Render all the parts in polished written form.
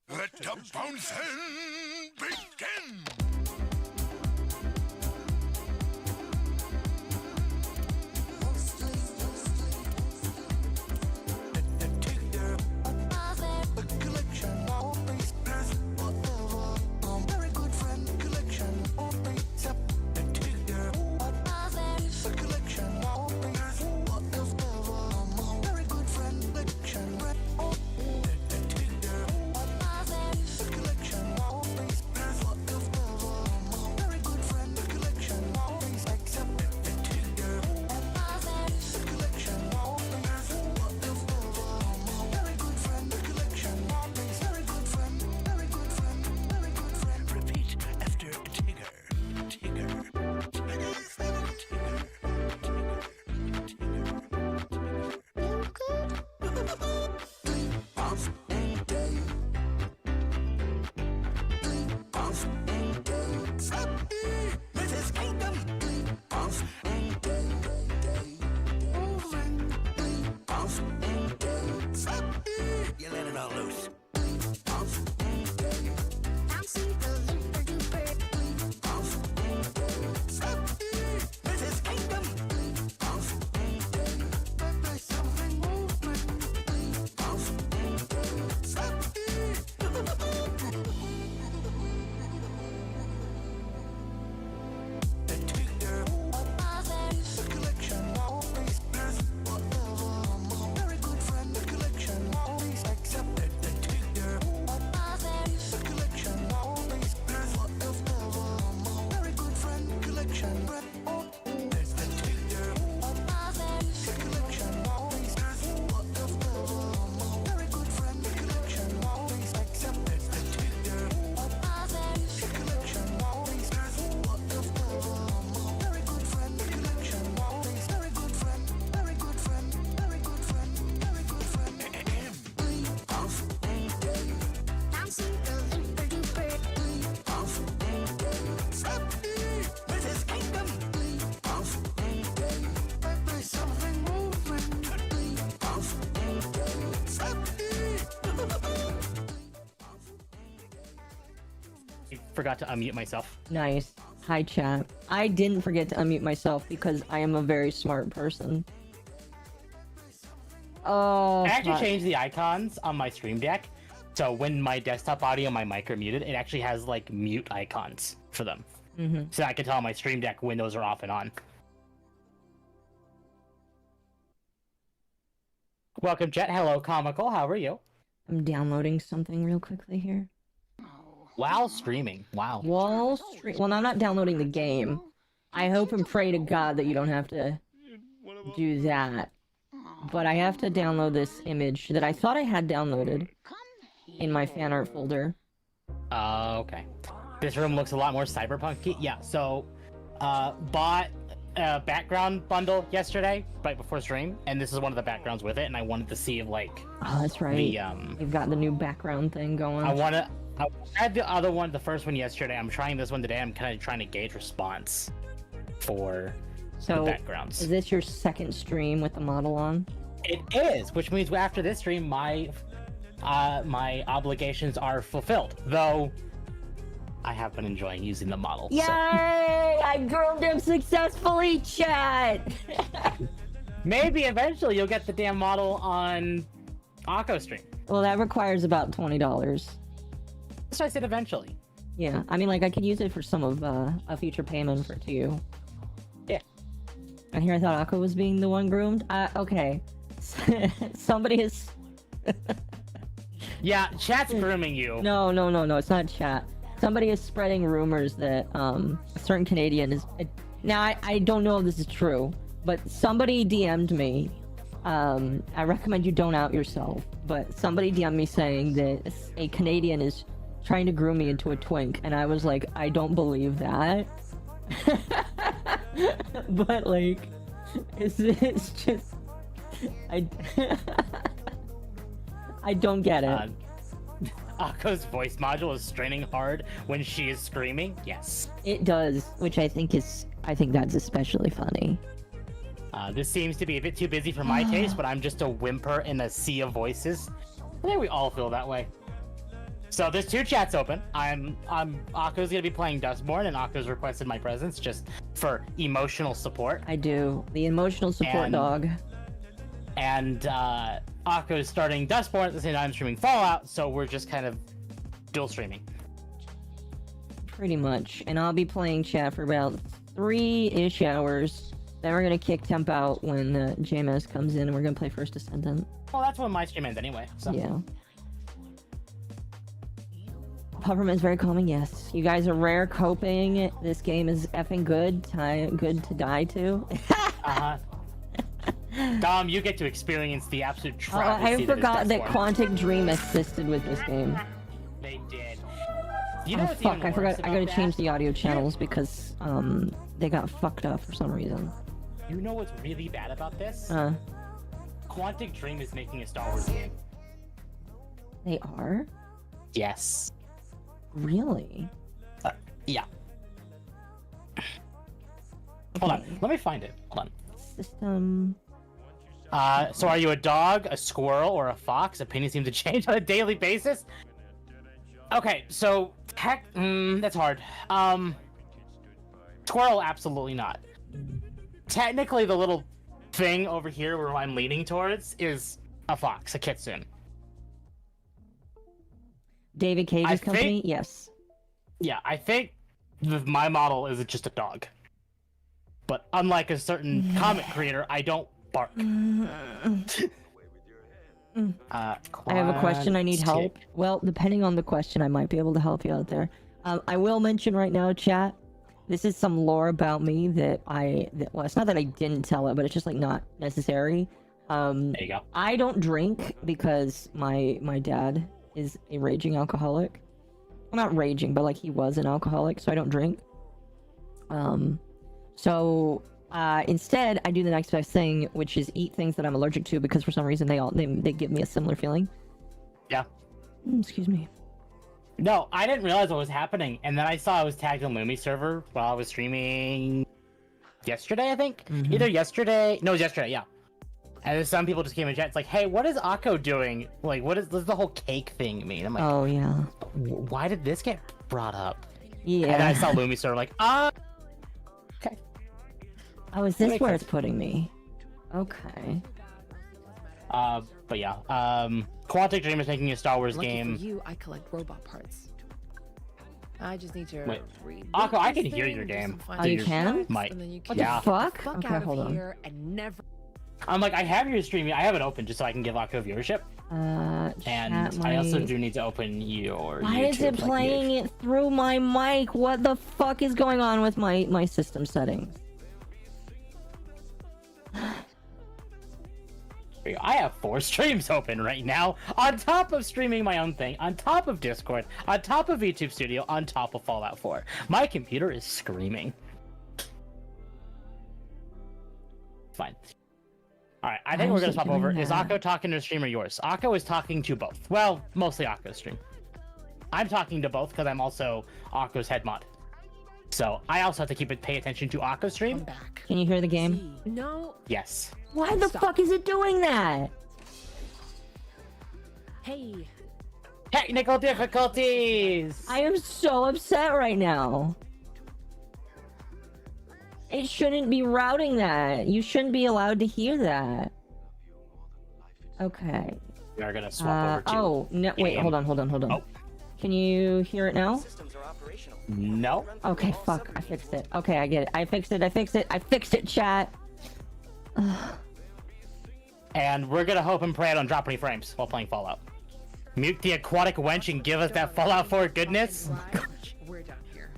Let the bouncing begin! You let it all loose. Forgot to unmute myself. Nice. Hi, chat. I didn't forget to unmute myself because I am a very smart person. Oh, I actually fuck. changed the icons on my stream deck, so when my desktop audio and my mic are muted, it actually has like mute icons for them. So I can tell on my stream deck when those are off and on. Welcome, Jet. Hello, Comical. How are you? I'm downloading something real quickly here. While streaming. Wow. Well, I'm not downloading the game. I hope and pray to God that you don't have to do that. But I have to download this image that I thought I had downloaded in my fan art folder. Okay. This room looks a lot more cyberpunk-y. Yeah, so, bought a background bundle yesterday, right before stream, and this is one of the backgrounds with it, and I wanted to see, like... Oh, that's right. You've got the new background thing going. I had the other one, the first one yesterday. I'm trying this one today. I'm kind of trying to gauge response for the backgrounds. Is this your second stream with the model on? It is, which means after this stream, my obligations are fulfilled. Though I have been enjoying using the model. Yay! So. I groomed him successfully, chat. Maybe eventually you'll get the damn model on Occo stream. Well, that requires about $20. So I said eventually. Yeah, I mean, like, I could use it for some of a future payment for to you. Yeah. And here I thought Occo was being the one groomed. Okay. Somebody is... Yeah, chat's grooming you. No, it's not chat. Somebody is spreading rumors that a certain Canadian is... Now, I don't know if this is true, but somebody DM'd me. I recommend you don't out yourself, but somebody DM'd me saying that a Canadian is trying to groom me into a twink, and I was like, I don't believe that. But, like, it's just... I don't get it. Akko's voice module is straining hard when she is screaming. Yes. It does, which I think that's especially funny. This seems to be a bit too busy for my taste, but I'm just a whimper in a sea of voices. I think we all feel that way. So there's 2 chats open. Akko's gonna be playing Dustborn, and Akko's requested my presence just for emotional support. I do. The emotional support dog. And Akko's starting Dustborn at the same time streaming Fallout, so we're just kind of dual streaming. Pretty much. And I'll be playing chat for about 3-ish hours. Then we're gonna kick Temp out when JMS comes in, and we're gonna play First Descendant. Well, that's when my stream ends anyway. So. Yeah. Peppermint's very calming, yes. You guys are rare coping. This game is effing good. Good to die to. Uh-huh. Dom, you get to experience the absolute travesty. I forgot that Quantic Dream assisted with this game. They did. You know what's fuck, even I forgot. worse I gotta about change that? the audio channels because they got fucked up for some reason. You know what's really bad about this? Quantic Dream is making a Star Wars game. They are? Yes. Really? Yeah. Hold on, let me find it. Hold on. System. So are you a dog, a squirrel, or a fox? Opinions seem to change on a daily basis. Okay, so that's hard. Squirrel, absolutely not. Technically, the little thing over here where I'm leaning towards is a fox, a kitsune. David Cage's company? Yes. Yeah, I think my model is just a dog. But unlike a certain comic creator, I don't bark. I have a question. I need help. Well, depending on the question, I might be able to help you out there. I will mention right now, chat. This is some lore about me that well, it's not that I didn't tell it, but it's just like not necessary. There you go. I don't drink because my dad is a raging alcoholic. Well, not raging, but like he was an alcoholic, so I don't drink. Instead, I do the next best thing, which is eat things that I'm allergic to because for some reason they give me a similar feeling. Yeah. Excuse me. No, I didn't realize what was happening, and then I saw I was tagged in Lumi server while I was streaming yesterday, I think. Either yesterday. No, it was yesterday. Yeah. And then some people just came in chat. It's like, hey, what is Akko doing? Like, what does the whole cake thing mean? I'm like, oh yeah. Why did this get brought up? Yeah. And then I saw Lumi server like, okay. Oh, is this where it's putting me? Okay. But yeah, Quantic Dream is making a Star Wars game. For you, I collect robot parts. I just need to read. Akko, I can hear your game. Oh, you can? Might. What the fuck? Okay, out hold of on. here and never. I'm like, I have your stream. I have it open just so I can give Akko viewership. And I also do need to open your. Why YouTube, is it playing it through my mic? What the fuck is going on with my system settings? I have 4 streams open right now, on top of streaming my own thing, on top of Discord, on top of YouTube Studio, on top of Fallout 4. My computer is screaming. Fine. Alright, I think we're gonna swap over. Is Akko talking to the stream or yours? Akko is talking to both. Well, mostly Akko's stream. I'm talking to both because I'm also Akko's head mod. So I also have to pay attention to Akko's stream. Can you hear the game? No. Yes. Why the fuck is it doing that? Hey. Technical difficulties! I am so upset right now. It shouldn't be routing that. You shouldn't be allowed to hear that. Okay. We are gonna swap over to. Oh, no, wait, hold on. Oh. Can you hear it now? No. Okay, fuck. I fixed it. Okay, I get it. I fixed it, chat. And we're gonna hope and pray I don't drop any frames while playing Fallout. Mute the aquatic wench and give us that Fallout 4 goodness. We're done here.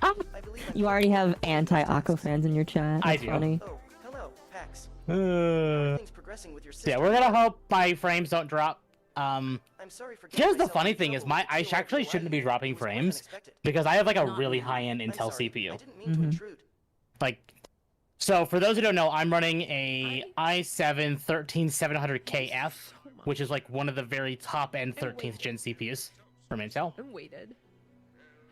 You already have anti-Akko fans in your chat. That's I do. Funny. Oh, hello, Pax. Everything's progressing with your Yeah, we're gonna hope my frames don't drop. I'm sorry for Here's the funny thing is I actually shouldn't be dropping frames because I have like a really high-end Intel CPU. I didn't mean to intrude. Like, so for those who don't know, I'm running a i7 13700KF, which is like one of the very top-end 13th gen CPUs from Intel. And waited.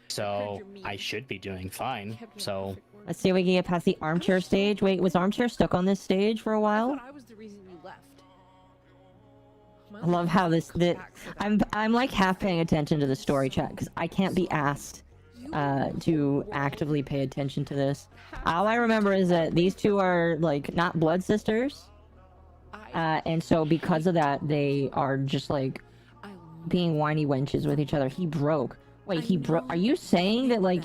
So I should be doing fine. So Let's see if we can get past the armchair stage. Wait, was armchair stuck on this stage for a I while? thought I was the reason you left. I love how I'm like half paying attention to the story chat because I can't be asked to actively pay attention to this. All I remember is that these two are like not blood sisters, and so because of that, they are just like being whiny wenches with each other. He broke. Wait, he broke. Are you saying that like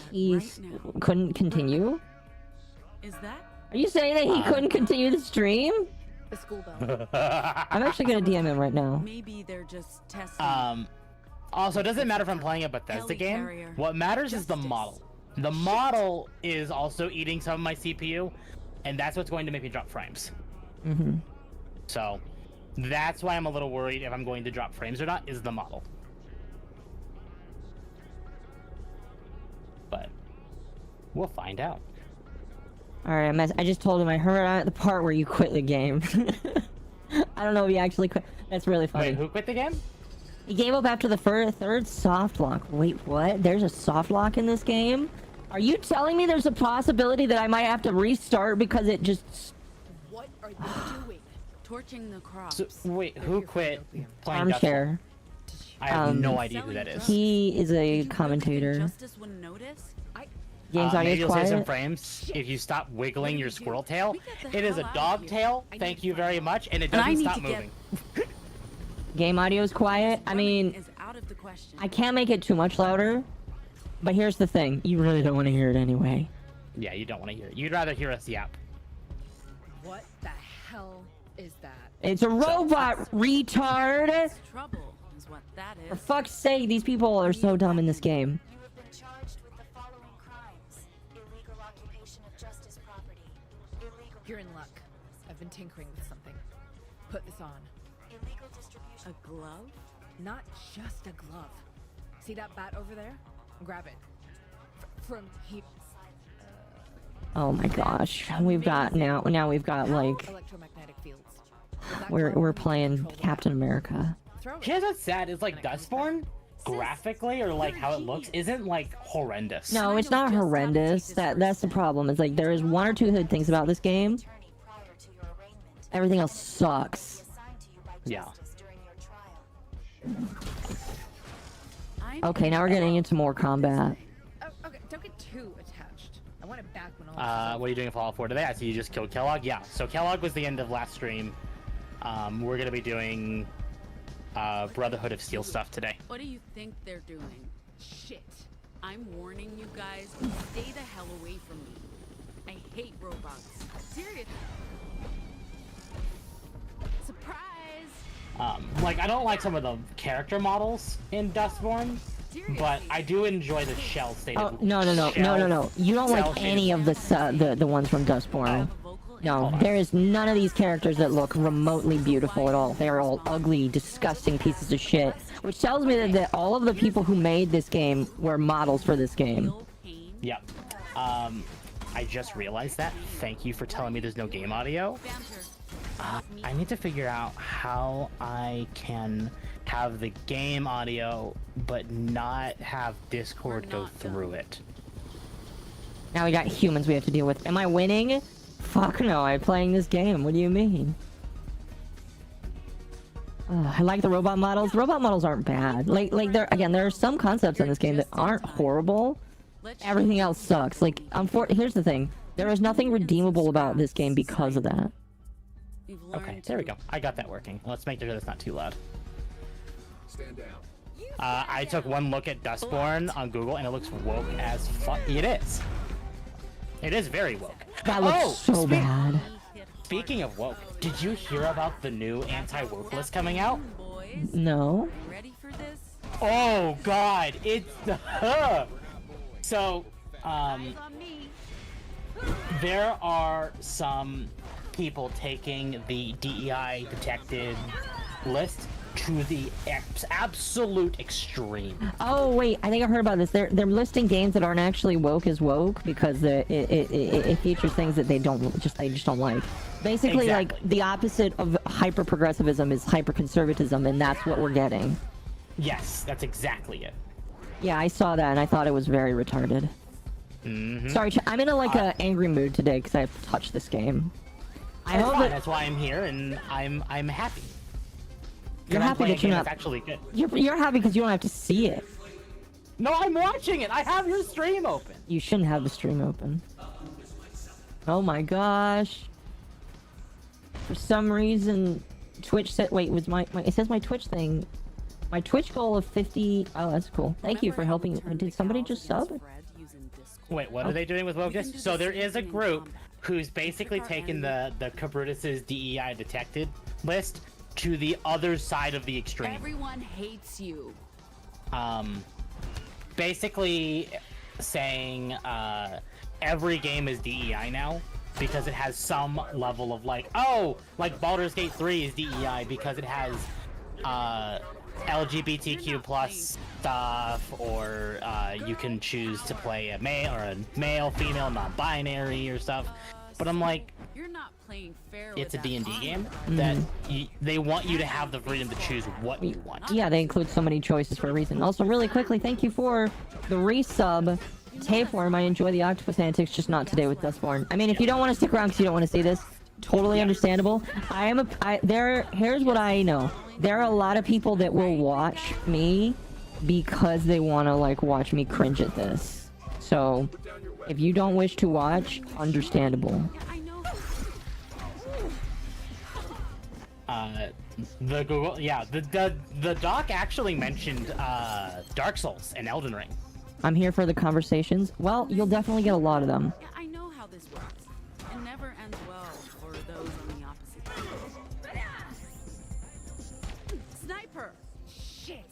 couldn't continue? Is that? Are you saying that he couldn't continue the stream? The school bell. I'm actually gonna DM him right now. Maybe they're just testing. Also, it doesn't matter if I'm playing a Bethesda game. What matters is the model. The model is also eating some of my CPU, and that's what's going to make me drop frames. Mm-hmm. So, that's why I'm a little worried if I'm going to drop frames or not, is the model. But, we'll find out. Alright, I just told him I heard at the part where you quit the game. I don't know if he actually quit. That's really funny. Wait, who quit the game? He gave up after the third soft lock. Wait, what? There's a soft lock in this game? Are you telling me there's a possibility that I might have to restart because it just... What are they doing? Torching the crops. So, wait, who quit playing Armchair. I have no idea who that is. He is a commentator. Justice wouldn't notice. Games audio maybe is you'll save some quiet. frames if you stop wiggling your squirrel tail. It is a dog tail, thank you very much, and it And I doesn't need stop to get- moving. Game audio is quiet. I mean, Is out of the question. I can't make it too much louder. But here's the thing. You really don't want to hear it anyway. Yeah, you don't want to hear it. You'd rather hear us yap. What the hell is that? It's a robot, retard! Trouble is what that For is. fuck's sake, these people are so dumb in this game. You have been charged with the following crimes: illegal occupation of justice property, illegal You're in luck. I've been tinkering with something. Put this on. illegal distribution. A glove? Not just a glove. See that bat over there? Grab it. From he. Oh my gosh. We've got now we've got like Electromagnetic fields. Does that we're glove playing control the Captain bat? America. Throw it. Here's what's sad is like Dustborn, graphically or like how it looks, isn't like horrendous. No, it's not horrendous. That's the problem. It's like there is one or two good things about this game. Attorney prior to your arraignment. Everything else sucks. Assigned to you by Yeah. justice during your trial. Okay, now we're getting into more combat. Oh, okay. Don't get too attached. I want it back when all this is What are you doing in Fallout 4 today? I see you just killed Kellogg. Yeah, so Kellogg was the end of last stream. We're gonna be doing Brotherhood of Steel stuff today. What do you think they're doing? shit. I'm warning you guys, stay the hell away from me. I hate robots. Seriously. Surprise! Like I don't like some of the character models in Dustborn, but I do enjoy the shell stated. Oh no. You don't like any of the ones from Dustborn. No, there is none of these characters that look remotely beautiful at all. They are all ugly, disgusting pieces of shit. Which tells me that all of the people who made this game were models for this game. Yep. I just realized that. Thank you for telling me there's no game audio. I need to figure out how I can have the game audio, but not have Discord go through it. Now we got humans we have to deal with. Am I winning? Fuck no, I'm playing this game. What do you mean? I like the robot models. The robot models aren't bad. Like there are some concepts in this game that aren't horrible. Everything else sucks. Like, here's the thing. There is nothing redeemable about this game because of that. Okay, there we go. I got that working. Let's make sure that's not too loud. Stand down. I took one look at Dustborn on Google and it looks woke as fuck. It is. It is very woke. That looks so bad. Speaking of woke, did you hear about the new anti-woke list coming out? No. Ready for this? Oh god, it's so there are some people taking the DEI protected list to the absolute extreme. Oh wait, I think I heard about this. They're listing games that aren't actually woke as woke because it features things that they just don't like. Basically, Exactly. like the opposite of hyper progressivism is hyper conservatism, and that's what we're getting. Yes, that's exactly it. Yeah, I saw that and I thought it was very retarded. Sorry, I'm in a angry mood today because I have to touch this game. I That's hope fine, that that's why I'm here and I'm happy. You're I'm happy playing that a game you're that's not. actually good. You're happy because you don't have to see it. No, I'm watching it. I have your stream open. You shouldn't have the stream open. Oh my gosh. For some reason, Twitch said, wait, was my it says my Twitch thing. My Twitch goal of 50. Oh, that's cool. Thank you for helping. Did somebody just sub? Wait, what are they doing with Wogus? So there is a group who's basically taken the Cabrutus's DEI detected list to the other side of the extreme. Everyone hates you. Basically saying every game is DEI now because it has some level of like, oh, like Baldur's Gate 3 is DEI because it has LGBTQ plus stuff, or you can choose to play a male, female, non-binary or stuff. But I'm like, You're not playing fair. it's a with that D&D honor. game that they want you to have the freedom to choose what you want. Yeah, they include so many choices for a reason. Also, really quickly, thank you for the resub. Tapeworm, I enjoy the octopus antics, just not today with Dustborn. I mean, if you don't want to stick around because you don't want to see this, totally understandable. Here's what I know. There are a lot of people that will watch me because they want to, like, watch me cringe at this. So, if you don't wish to watch, understandable. I know. The Google, yeah, the doc actually mentioned Dark Souls and Elden Ring. I'm here for the conversations. Well, you'll definitely get a lot of them. Yeah, I know how this works. It never ends well for those on the opposite team. Sniper! Shit.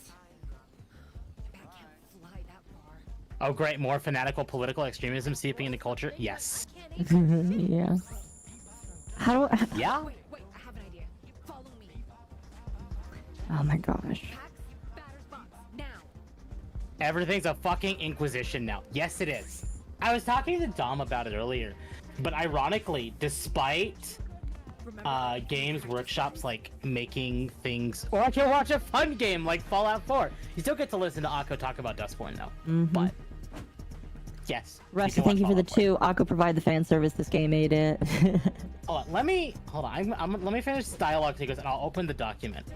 I can't fly that far. Oh great, more fanatical political extremism seeping into culture? Yes. Yeah. How do I... Yeah? Wait, I have an idea. Follow me. Oh my gosh. Packs, batter's box, now. Everything's a fucking inquisition now. Yes, it is. I was talking to Dom about it earlier, but ironically, despite Games Workshop's like making things, or I can watch a fun game like Fallout 4, you still get to listen to Akko talk about Dustborn though. But yes. Rusty, thank you for the 2. Akko provide the fan service. This game made it. Hold on, let me finish this dialogue sequence and I'll open the document.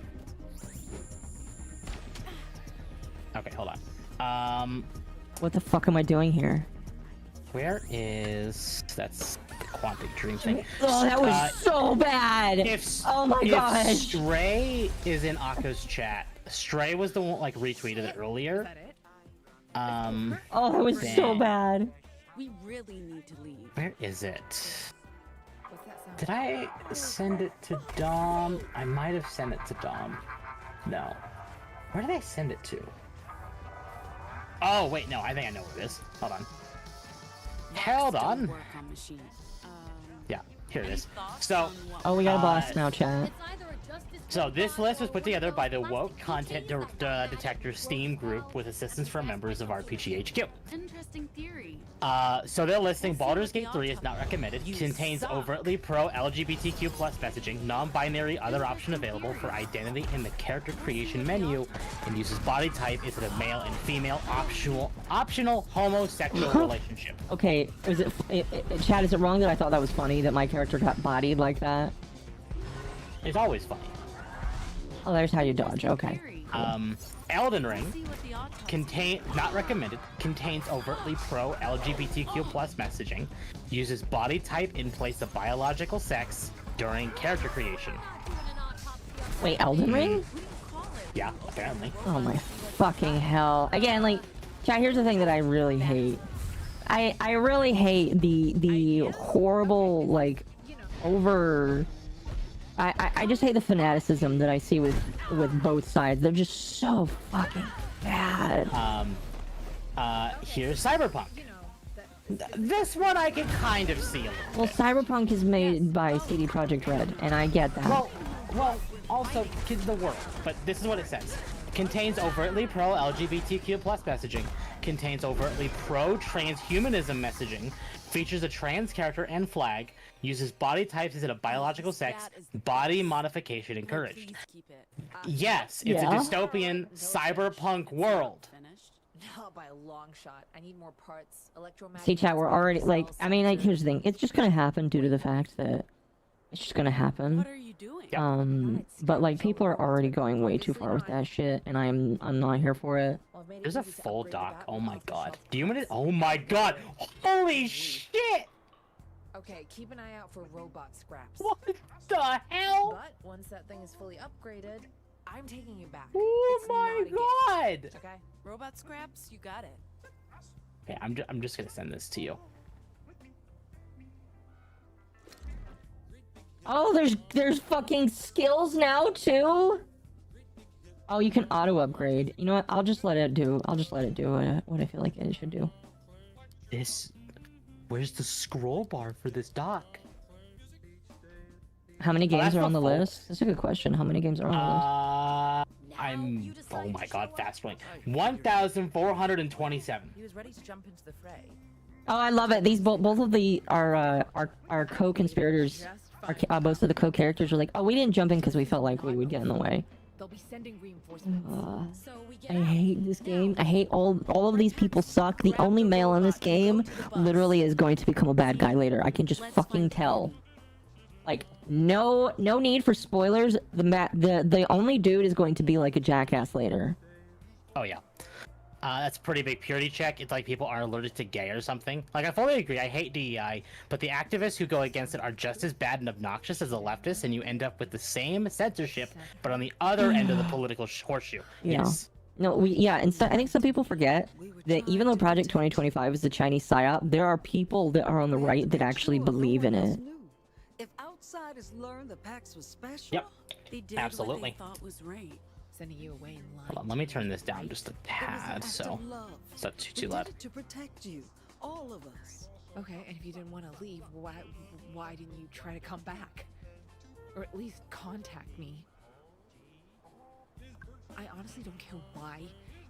Okay, hold on. What the fuck am I doing here? Where is that's the Quantic Dream thing? Oh, that was so bad. Oh my gosh. If Stray is in Akko's chat, Stray was the one like retweeted it earlier. Is that it? Oh, that was so Dang. bad. We really need to leave. Where is it? What's that sound? Did I send it to Dom? I might have sent it to Dom. No. Where did I send it to? Oh wait, no, I think I know where it is. Hold on. Hold Don't on. work on machine. Yeah, here it Any is. thoughts So, on what Oh, we got a boss now, chat. So this list was put together by the Woke Content Detector Steam group with assistance from members of RPG HQ. Interesting theory. So they're listing Baldur's Gate 3 is not recommended, contains overtly pro-LGBTQ plus messaging, non-binary other option available for identity in the character creation menu, and uses body type instead of male and female optional homosexual relationship. Okay, Chad, is it wrong that I thought that was funny that my character got bodied like that? It's always funny. Oh, there's how you dodge. Okay. Elden Ring See what the odds not recommended, contains overtly pro-LGBTQ plus messaging, uses body type in place of biological sex during character creation. Wait, Elden Ring? Yeah, apparently. Oh my fucking hell. Again, like, chat, here's the thing that I really hate. I really hate the horrible, like, over... I just hate the fanaticism that I see with both sides. They're just so fucking bad. Here's Cyberpunk. This one I can kind of see a little. Well, Cyberpunk is made by CD Projekt Red, and I get that. Well, also, kids the world, but this is what it says. Contains overtly pro-LGBTQ plus messaging, contains overtly pro-transhumanism messaging, features a trans character and flag, uses body types instead of biological sex, body modification encouraged. Please keep it. Yes, it's a dystopian cyberpunk world. Finished. Not by a long shot. I need more parts. Electromagnetic. See, chat, we're already, like, I mean, like, here's the thing. It's just gonna happen due to the fact that It's just gonna happen. What are you doing? But like people are already going way too far with that shit, and I'm not here for it. There's a full dock. Oh my god. Do you want it? Oh my god. Holy shit. Okay, keep an eye out for robot scraps. What the hell? But once that thing is fully upgraded, I'm taking it back. Oh It's my not a god. gift, okay? Robot scraps, you got it. Okay, I'm just gonna send this to you. Oh, there's fucking skills now too. Oh, you can auto upgrade. You know what? I'll just let it do what I feel like it should do. Where's the scroll bar for this dock? How many games that's are on not the full. list? That's a good question. How many games are on the list? Oh my god, fast rolling. 1,427. He was ready to jump into the fray. Oh, I love it. These both of the our co-conspirators, both of the co-characters are like, oh, we didn't jump in because we felt like we would get in the way. They'll be sending reinforcements. So we get I out. hate this game. I hate all of these people suck. The only male in this game literally is going to become a bad guy later. I can just fucking tell. Like, no need for spoilers. The only dude is going to be like a jackass later. Oh yeah. That's a pretty big purity check. It's like people are allergic to gay or something. Like, I fully agree, I hate DEI, but the activists who go against it are just as bad and obnoxious as the leftists, and you end up with the same censorship, but on the other end of the political horseshoe. Yeah. Yes. No, and so I think some people forget that even though Project 2025 is the Chinese psyop, there are people that are on the right that actually believe in it. If outsiders learned the PAX was special, Yep. They did Absolutely. what they thought was right. Sending you away in line. Hold on, let me turn this down just a it was an tad, act so of love. it's not too We loud. did it to protect you, all of us. Okay, and if you didn't want to leave, why didn't you try to come back? Or at least contact me? I honestly don't care why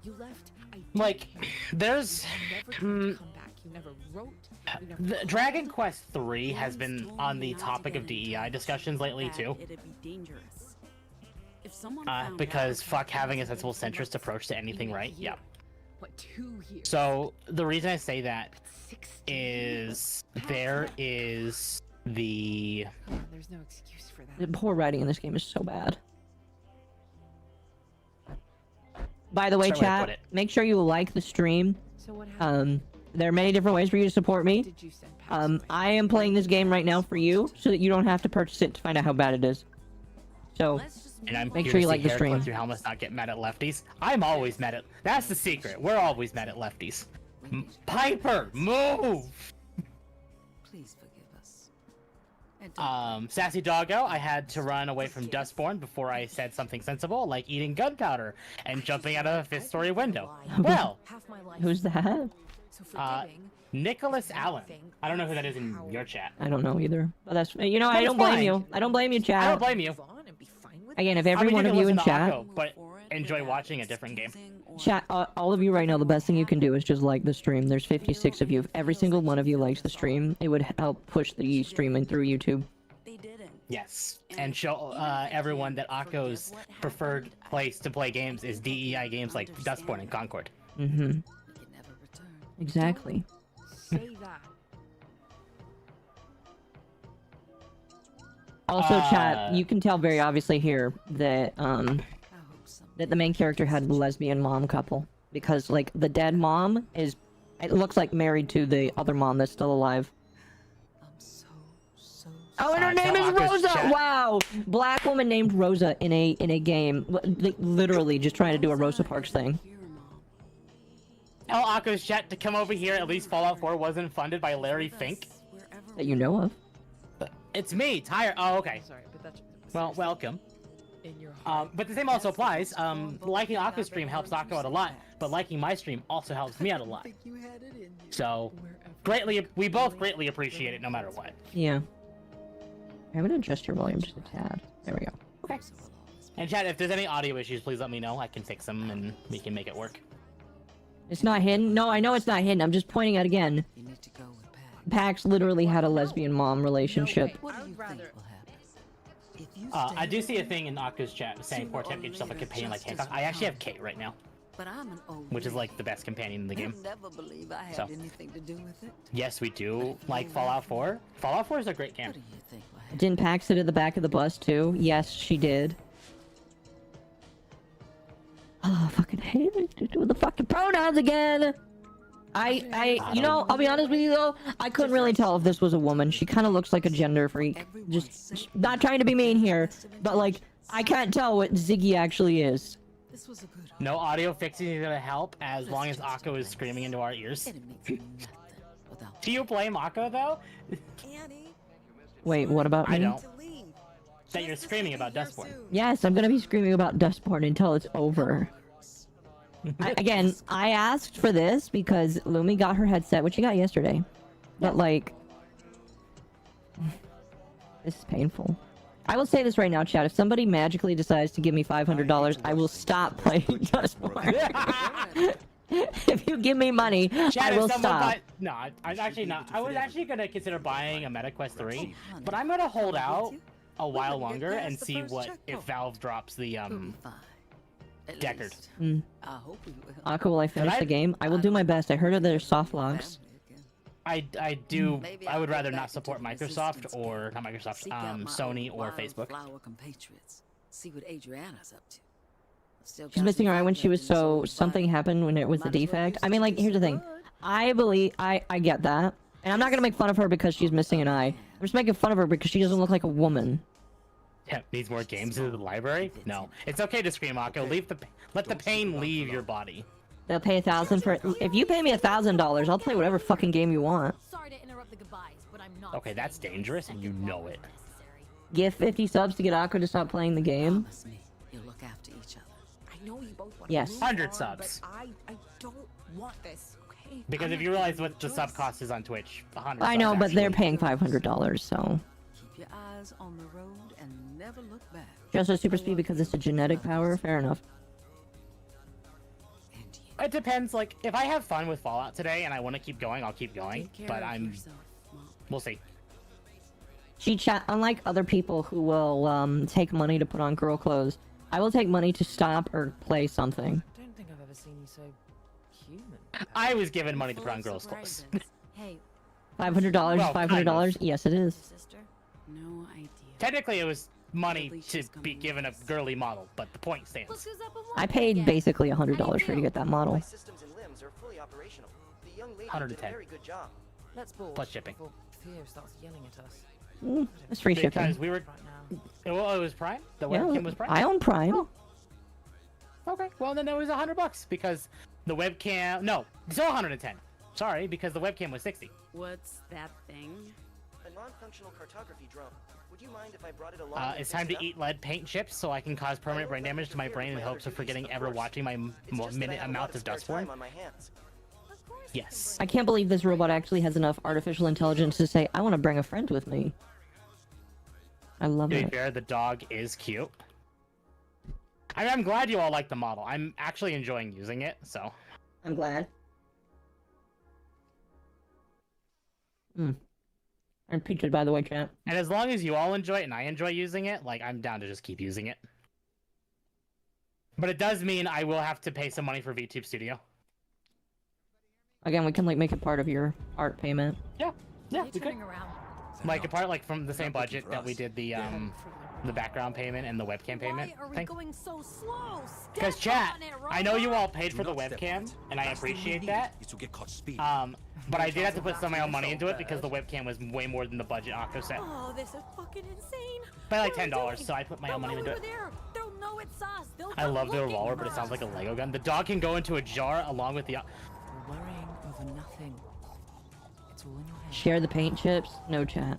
you left. I don't Like, care. there's... You never tried to come back. You never wrote. You never The called. Dragon Quest 3 has Once been told on me the not to topic get of in DEI touch, discussions lately that too. It'd be dangerous. If someone found Because out fuck that having a was sensible someone centrist approach to anything, In a right? year. Yeah. What, 2 years? So, the reason I say that 16 is Pax, there what? is the... Yeah, there's no excuse for that. The poor writing in this game is so bad. By the way, That's the right way to put chat, it. make sure you like the stream. So what happened? There are many different ways for you to support me. Did you send Pax away? I am playing this game right now for you, so that you don't have to purchase it to find out how bad it is. So, Let's just And I'm Make here sure to you see like the Hair stream. Through Helmets not get mad at lefties. I'm always mad at... That's the secret. We're always mad at lefties. Piper, move! Please forgive us. And Sassy Doggo, I had to run away from Dustborn before I said something sensible, like eating gunpowder and jumping out of a 5th-story window. Well, Half my life. who's that? So uh, forgiving. Nicholas Allen. I don't know who that is in your chat. I don't know either. But that's, I That's don't blame fine. you. I don't blame you, I chat. don't blame you. Move on and be fine with Again, if it. every I mean, one you of can you in listen to chat, Akko, but enjoy watching a different game. all of you right now, the best thing you can do is just like the stream. There's 56 of you. If every single one of you likes the stream, it would help push the streaming through YouTube. They didn't. Yes, and show everyone that Akko's preferred place to play games is DEI games like Dustborn and Concord. Mm-hmm. we can never return. Exactly. Say that. Also, chat, you can tell very obviously here that I hope someday. that the main character had a lesbian mom couple, because like the dead mom is, it looks like married to the other mom that's still alive. I'm so Oh, and her Tell name is Akko's Rosa. chat. Wow, black woman named Rosa in a game, literally just trying to do a Rosa Parks thing. Here, Mom. Tell Akko's chat to come over here. At least Fallout 4 wasn't funded by Larry Fink. Wherever That you know of. It's me, Tyre. Oh, okay. Sorry, but that's Well, seriously, welcome. in your heart. But the same also applies. Liking Akko's stream helps Akko out a lot, but liking my stream also helps me out a lot. You had it in you. So, Wherever. we both greatly appreciate it no matter what. Yeah. I'm gonna adjust your volume just a tad. There we go. Okay. And chat, if there's any audio issues, please let me know. I can fix them and we can make it work. It's not hidden. No, I know it's not hidden. I'm just pointing out again. You need to go with Pax. Pax literally had a lesbian mom relationship. What I do you would rather- think will happen? If you I do stay see a thing in Akko's chat saying poor Tim get yourself a companion like Hancock. I actually have Kate right now. But I'm an old which is man. like the best companion in the game. You'll never believe I had So. anything to do with it. Yes, we do like Fallout 4. Fallout 4 is a great game. What do you think? Lad? Didn't Pax sit at the back of the bus too? Yes, she did. Oh, I fucking hate it. Do the fucking pronouns again. You know, I'll be honest with you though. I couldn't really tell if this was a woman. She kind of looks like a gender freak. Just not trying to be mean here, but like I can't tell what Ziggy actually is. This was a good No audio fixing is gonna help as long as Akko is screaming into our ears. It means nothing without Do you blame Akko though? Annie. Wait, what about me? I don't. To leave. That you're screaming about Dustborn. Yes, I'm gonna be screaming about Dustborn until it's over. Again, I asked for this because Lumi got her headset, which she got yesterday. But like, this is painful. I will say this right now, chat. If somebody magically decides to give me $500, I will stop playing Dustborn. If you give me money, Chad, I if will someone stop. No, I'm actually not. I was actually gonna consider buying a MetaQuest 3, but I'm gonna hold out a while longer and see what if Valve drops the Fine. At Deckard. least. Mm. I hope we will. Akko, will I finish the game? I will do my best. I heard of their soft logs. Family again. I do. Maybe I I'll would get rather back not into support the Microsoft resistance or camp. not Microsoft, Seek out my Sony old or Facebook. wildflower compatriots. See what Adriana's up to. Still She's got missing some her eye when fight she was left in this so old something body. happened when it was the Might as well defect. use I mean, like, here's the thing. I believe I get that, and I'm not gonna make fun of her because she's missing an eye. I'm just making fun of her because she doesn't look like a woman. Yeah, needs more games in the library? No, it's okay to scream, Akko. Let the pain leave your body. They'll pay $1,000 for it. If you pay me $1,000, I'll play whatever fucking game you want. Sorry to interrupt the goodbyes, but I'm not. Okay, that's saying dangerous, and you second know longer it. necessary. Give 50 subs to get Aqua to stop playing the game. Promise me you'll look after each other. I know you both want Yes. to move 100 on, subs. But I don't want this, okay? Because I'm if not you realize giving what the you a sub choice. cost is on Twitch, 100 I know, subs but they're actually. paying $500, so. Keep your eyes on the road and never look back. Just a super speed because it's a genetic power? Fair enough. And you It depends. Like, if I have fun with Fallout today and I want to keep going, I'll keep going. take care But of yourself, Mom. we'll see. She chat, unlike other people who will take money to put on girl clothes, I will take money to stop or play something. I don't think I've ever seen you so human. I was given money to Full put on of girls' clothes. surprises. Hey, $500 Well, is $500? Yes, it is. sister. No idea. Technically, it was money At least to she's be coming given a with us. girly model, but the point Look stands. who's up and I walking paid again. basically $100 How do you for you to feel? get that My model. systems and limbs are fully operational. The young lady did a 110. very good job. Let's pause Plus shipping. before Theo starts yelling at us. It's free Because shipping. we were. Right now. Well, it was Prime. The Yeah, webcam was Prime. I own Prime. Okay. Well, then it was $100 because the webcam. No, still 110. Sorry, because the webcam was 60. What's that thing? A non-functional cartography drone. Would you mind if I brought it along? and It's time fixed to it eat lead paint chips so I can cause permanent brain damage to my brain in hopes of forgetting ever watching my up? It's just that I minute have a lot amount of spare Dustborn. time on my hands. Of course. Yes. I can't believe this robot actually has enough artificial intelligence to say, I want to bring a friend with me. I love To be it. fair, the dog is cute. I'm glad you all like the model. I'm actually enjoying using it, so. I'm glad. I'm peached, by the way, chat. And as long as you all enjoy it and I enjoy using it, like, I'm down to just keep using it. But it does mean I will have to pay some money for VTube Studio. Again, we can like make it part of your art payment. Yeah, Are you we could. turning around? Like, apart, like, from the same budget that we did the background payment and the webcam payment Why are we thing. going so slow? Because, Step chat, on it, I know you Robert. all paid for the webcam, and I appreciate that. But I did have to put some of my own money into it because the webcam was way more than the budget Octo set. Oh, this is fucking insane. By like What are we $10, doing? so I put my own money They'll into know it. we were there. They'll know it's us. They'll I come love the looking revolver, for but it sounds us. like a Lego gun. The dog can go into a jar along with the. We're worrying over nothing. It's all in your head. Share the paint chips. No chat.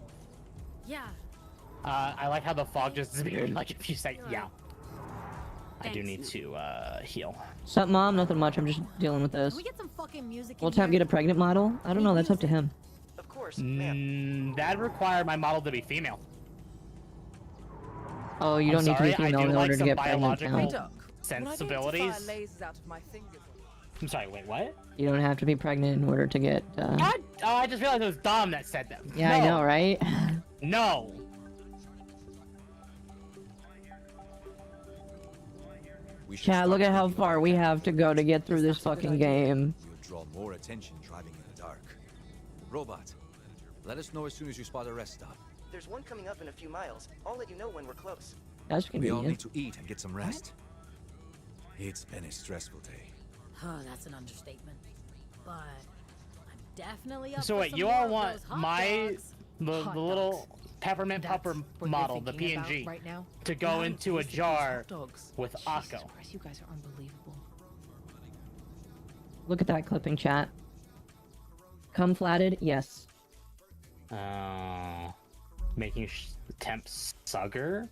Yeah. I like how the fog just disappeared in like a few seconds. Yeah. I do need Thanks. to heal. Sup, mom? Nothing much. I'm just dealing with this. Can we get some fucking music Will in Tap here? get a pregnant model? I don't know. That's up to him. Of course, ma'am. That'd require my model to be female. Oh, you I'm don't need to sorry, be I female do in like order to some get pregnant biological- now. Doc, Sensibilities. when I get to fire lasers out of my fingers. I'm sorry. Wait, what? You don't have to be pregnant in order to get. God, oh, I just realized it was Dom that said that. Yeah, No. I know, right? No. We should Chat, start look at how thinking far about we that. have to go to get through this fucking game. You'll draw more attention driving in the dark. Robot, let us know as soon as you spot a rest stop. There's one coming up in a few miles. I'll let you know when we're close. That's We all need convenient. to eat and get some rest. It's been a stressful day. Huh, that's an understatement. But I'm definitely up So for wait, some you more all of want those hot my dogs. the Hot little peppermint That's pupper what you're model, the thinking about PNG, right now? to I go haven't into a tasted these jar hot dogs. with Jesus Akko. Christ, you guys are unbelievable. Look at that clipping, chat. Come flatted? Yes. Making temp sugger.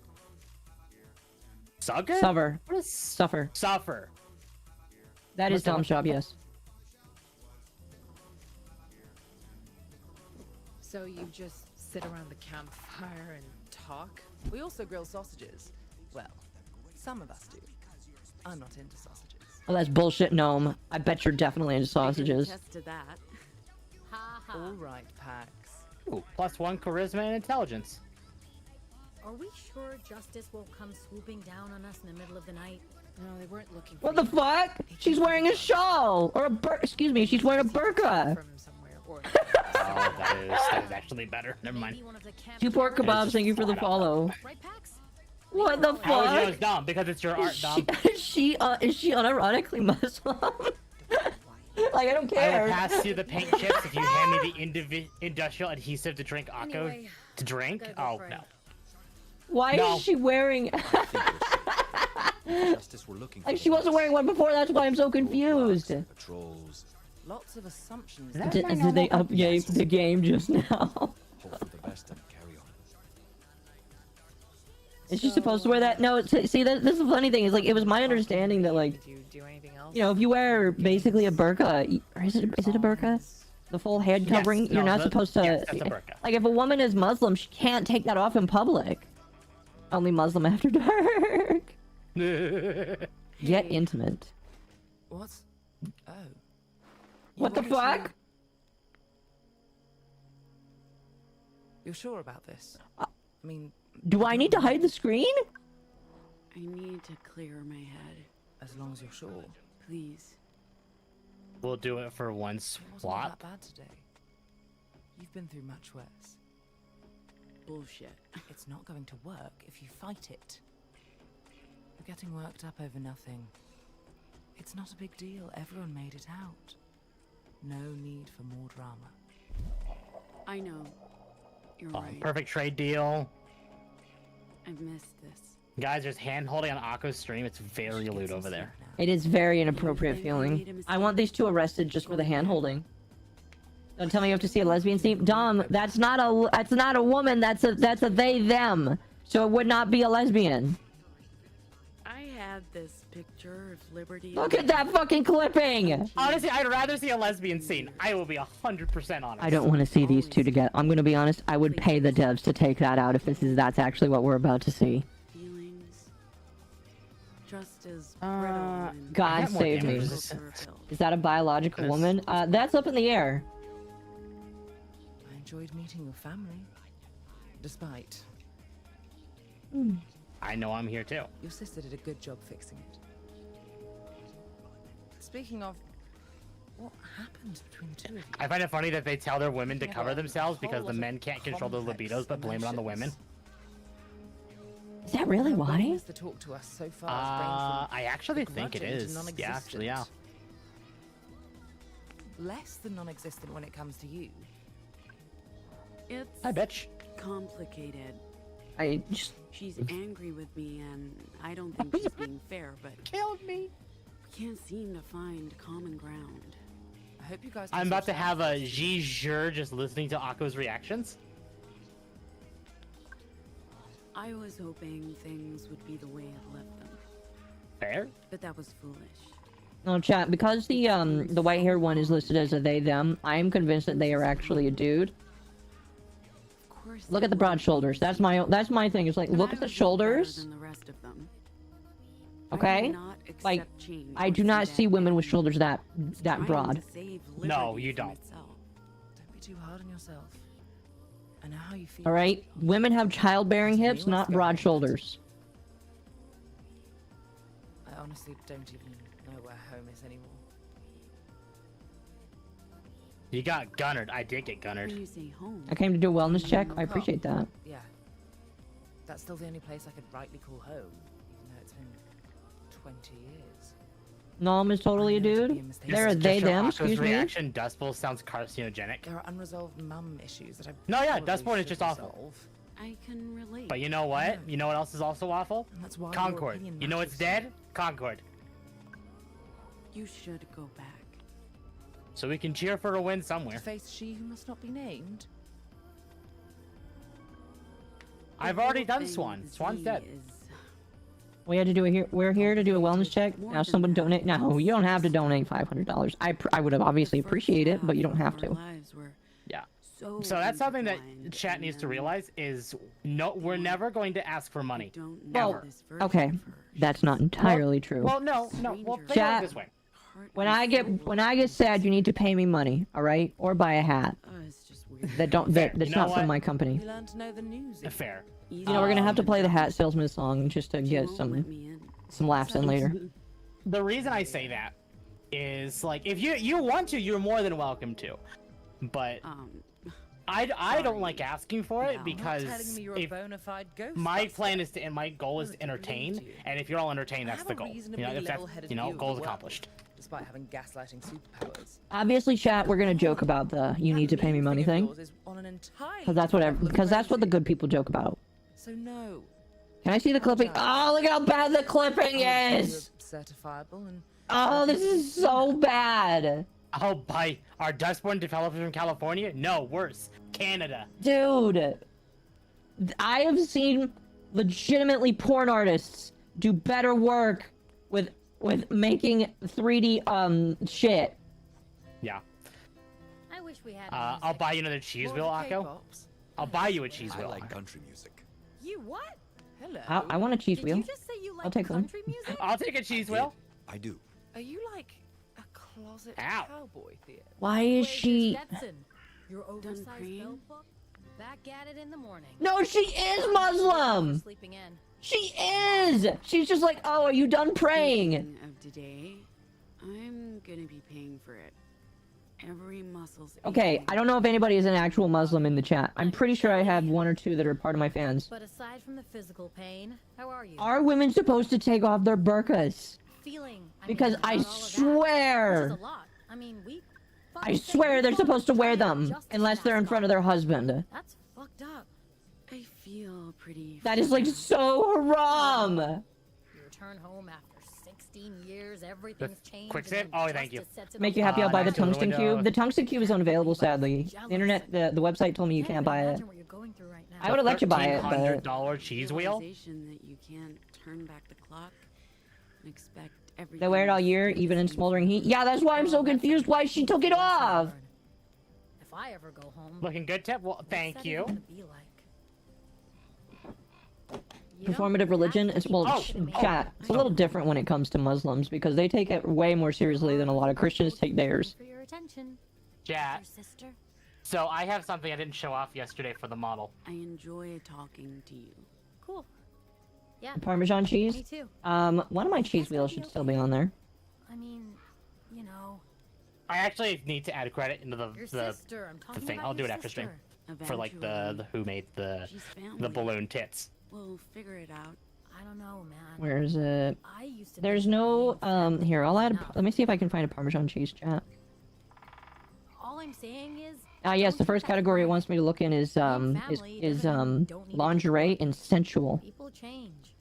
Sugger? Suffer. What is Suffer. suffer? That is What's that? Dom's job, yes. So you just sit around the campfire and talk? We also grill sausages. Well, some of us do. I'm not into sausages. Oh, that's bullshit, Gnome. I bet you're definitely into I can sausages. attest to that. Ha ha. All right, Pax. Ooh, +1 charisma and intelligence. Are we sure justice won't come swooping down on us in the middle of the night? No, they weren't looking for What the you. fuck? She's wearing a shawl! Or a excuse me, she's wearing a burqa! From somewhere, or Oh, that is actually better. Never mind. Maybe one of the camp Two pork cows- kebabs, thank you for the follow. Right, Pax? What the How would you know fuck? it's Dom? Because it's your art, Dom. Is she unironically Muslim? Like, I don't I care. will pass you the paint chips if you hand me the industrial adhesive to drink Akko Anyway, to drink. gotta go Oh for it. no. Why No. is she wearing... I think it's justice we're looking for. Like, she wasn't wearing one before, that's why I'm so confused. Patrols. lots of assumptions. That- Did my normal they update the game just now? Hope for the best and carry on. Is she supposed to wear that? No, see, this is the funny thing, is like, it was my understanding that, like, Did you do anything else? you know, if you wear basically a burqa, or is it a burqa? The full head covering, you're not supposed to... Yes, that's a burqa. Like, if a woman is Muslim, she can't take that off in public. Only Muslim after dark. Get intimate. What? Oh. What the want me to- fuck? You're sure about this? I mean, Do I need to hide the screen? I need to clear my head. as long as you're sure. Please. We'll do it for one It wasn't all swap. that bad today. You've been through much worse. Bullshit. It's not going to work if you fight it. You're getting worked up over nothing. It's not a big deal. Everyone made it out. No need for more drama. I know. You're right. Perfect trade deal. I've missed this. Guys, there's hand holding on Akko's stream. It's very lewd over there. It is very inappropriate feeling. I want these two arrested just for the hand holding. Don't tell me you have to see a lesbian scene. Dom, that's not a woman, that's a they them. So it would not be a lesbian. I had this picture of Liberty. Look at that fucking clipping! Honestly, I'd rather see a lesbian scene. I will be 100% honest. I don't want to see these two together. I'm gonna be honest, I would pay the devs to take that out if that's actually what we're about to see. Feelings. Just as brittle and God got more save me. damage Is that a biological woman? That's up in the air. I enjoyed meeting your family. Despite I know I'm here too. your sister did a good job fixing it. Speaking of, what happened between the two of you? I find it funny that they tell their women to cover themselves because the men can't control their libidos, but blame it on the women. Is that really Her why? willingness to talk to us so far has ranged from I actually think it begrudging to is. Yeah, non-existent. actually, yeah. Less than non-existent when it comes to you. it's Hi, bitch. complicated. I just... She's angry with me, and I don't think she's being fair, but Killed me. we can't seem to find common ground. I hope you guys. can I'm about sort to it out. have a G-Jur just listening to Akko's reactions. I was hoping things would be the way I'd left them, Fair. but that was foolish. No, chat, because the white hair one is listed as a they them, I am convinced that they are actually a dude. Of course. Look at the broad shoulders. That's my thing. It's like, look at the shoulders. Than the rest of them. Okay? I do not accept Like, change I or do see not that see women with end. shoulders that Trying broad. to save No, liberty you from don't. itself. Don't be too hard on yourself. I know how you feel. All right, women have childbearing hips, not broad shoulders. I honestly don't even know where home is anymore. You got gunnered. I did get gunnered. When you say home, I came to do a wellness check. I appreciate that. Yeah. That's still the only place I could rightly call home, even though it's been 20 years. Nom is totally a dude. There are they, them, excuse me. Reaction, Dustborn sounds carcinogenic. There are unresolved mum issues that I No, yeah, probably Dustborn is should just awful. resolve. I can relate. But you know what? You know what else is also awful? And that's why your Concord. opinion You know what's matters. dead? Concord. You should go back. So we can cheer for a win To somewhere. face she who must not be named. I've already done Swan. Swan's dead. We had to do it here. We're here to do a wellness check. Now someone donate. No, you don't have to donate $500. I would have obviously appreciate it, but you don't have to. Yeah. So that's something that chat needs to realize is no, we're never going to ask for money. Well, okay, that's not entirely true. Well, no. Well, think of Chat. it this way. When I get sad, you need to pay me money, all right? Or buy a hat. That's You know not what? from my company. You learn to know the news. Fair. You know, we're gonna have to play the Hat Salesman song just to get some laughs in later. The reason I say that is like if you want to, you're more than welcome to. But I don't like asking for it because telling me you're a if bona fide ghost my buster. plan is to and my goal is to entertain, and if you're all entertained, that's have the a goal. You know, reasonably if that's level-headed view of goal the world, accomplished. Despite having gaslighting superpowers. Obviously, chat, we're gonna joke about the "you need to pay me money" thing, Yours is on an entirely because that's what the good people joke about. So no. Can I see the clipping? Oh, look how bad the clipping is! Certifiable and Oh, this is so bad. Oh, by our Dustborn developers from California? No, worse, Canada. Dude, I have seen legitimately porn artists do better work with making 3D shit. Yeah. I wish we had. I'll buy you another cheese wheel, Akko. I'll buy you a cheese wheel. I like country music. You what? hello. I want a cheese Did wheel. you just say you like I'll take one. country music? I'll take a cheese wheel. I do. Are you like a closet Ow. cowboy, Theo? Why is she? Stetson, your oversized praying? belt book. Back at it in the morning. No, she is Muslim. Sleeping in. She is. She's just like, oh, are you done praying? Speaking of today, I'm gonna be paying for it. Every muscle's Okay, aching. I don't know if anybody is an actual Muslim in the chat. I'm pretty sure I have one or two that are part of my fans. But aside from the physical pain, how are you? Are women supposed to take off their burqas? Feeling. Because I about all of that, swear, which is a lot. I mean, we. I swear they're supposed to wear them unless they're in front of their husband. That's fucked up. I feel pretty. That is like so haram. You return home after 16 years, everything's changed. quick and sip? then Oh, thank you. justice sets it Make you on happy? I'll buy the nice little tungsten window. cube. The tungsten cube is unavailable, sadly. The internet, the website told me you can't buy it. Imagine what you're going through right now. I would have let you buy it, but $1,300 cheese wheel. Realization that you can't turn back the clock and expect everything. they wear it all year, even in smoldering heat. Yeah, that's why I'm so confused why she took it off. If I ever go home, Looking good, Tip. Well, thank what's that you. even gonna be like? You don't Performative religion have is, to well, be chat, it's a little different when it comes to Muslims because they take it way more seriously than a lot of Christians take theirs. For your attention, Chat. your sister. So I have something I didn't show off yesterday for the model. I enjoy talking to you. Cool. Yeah. Parmesan cheese. Me too. One of my cheese wheels should still be on there. I mean, you know, I actually need to add credit into your the sister. I'm talking thing. about I'll do your it after stream sister. for like the who made the She's family. balloon tits. We'll figure it out. I don't know, man. Where's it? I used to There's think no, being family here, I'll was add, enough. let me see if I can find a Parmesan cheese, chat. All I'm saying is. Yes, don't the take first that category it wrong. wants me to look in is family doesn't mean don't need to lingerie and sensual. People change,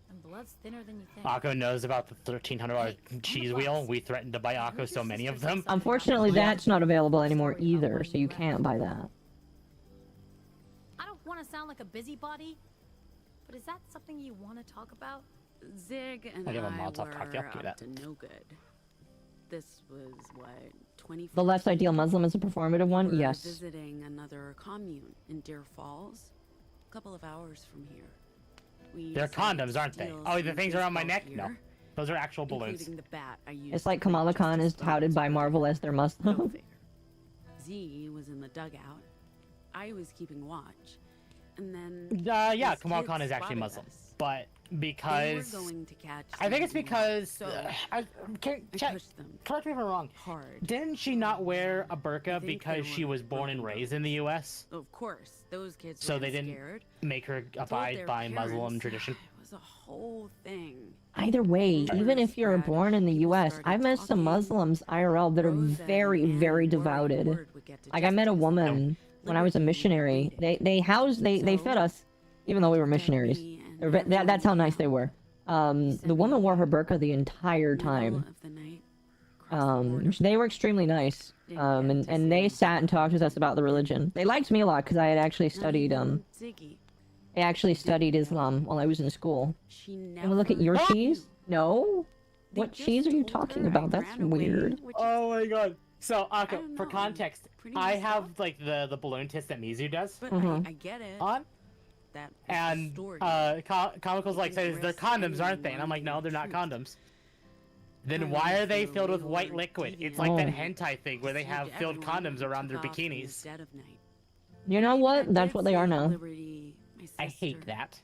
and blood's thinner than you think. Akko knows about the $1,300 cheese wheel. We threatened to buy Akko so many of them. Unfortunately, that's not available anymore either, so you can't buy that. I don't want to sound like a busybody, but is that something you want to talk about? Zig and I I give a were Molotov cocktail, give me up that. to no good. This was what 20. The less ideal Muslim is a performative one? We're Yes. Visiting another commune in Deer Falls, a couple of hours from here. We They're decided condoms, to aren't they? steal Oh, the some things around my baseball neck? No. gear, Those are actual balloons. including the bat I used It's like to Kamala play Khan is Justice touted by Bones Marvel with. as their Go Muslim. figure. Z was in the dugout. I was keeping watch. And then Yeah, this Kamal kid Khan is actually spotted Muslim. us. But because They were going to catch I think it's something, because so I pushed them correct me if I'm wrong. hard. Didn't she not wear a burqa think they because she were was born and broken raised in the U.S.? Of course, those kids So ran they didn't scared. make her Told abide their by Muslim parents. tradition. It was a whole thing. Either way, even if you're born in the U.S., I've met some Muslims IRL that are very, very devoted. Like I met a woman when I was a missionary. They fed us, even though we were missionaries. That's how nice they were. The woman wore her burqa the entire time. They were extremely nice. And they sat and talked with us about the religion. They liked me a lot because I had actually studied I actually studied Islam while I was in school. And we look at your cheese? No? What cheese are you talking about? That's weird. Oh my god. So, Akko, for context, I have like the balloon test that Mizu does. But I get it. On. That And Comical's like says they're condoms, aren't they? And I'm like, no, they're not condoms. Then why are they filled with white liquid? It's like that hentai thing where they have filled condoms around their bikinis. You know what? That's what they are now. I hate that.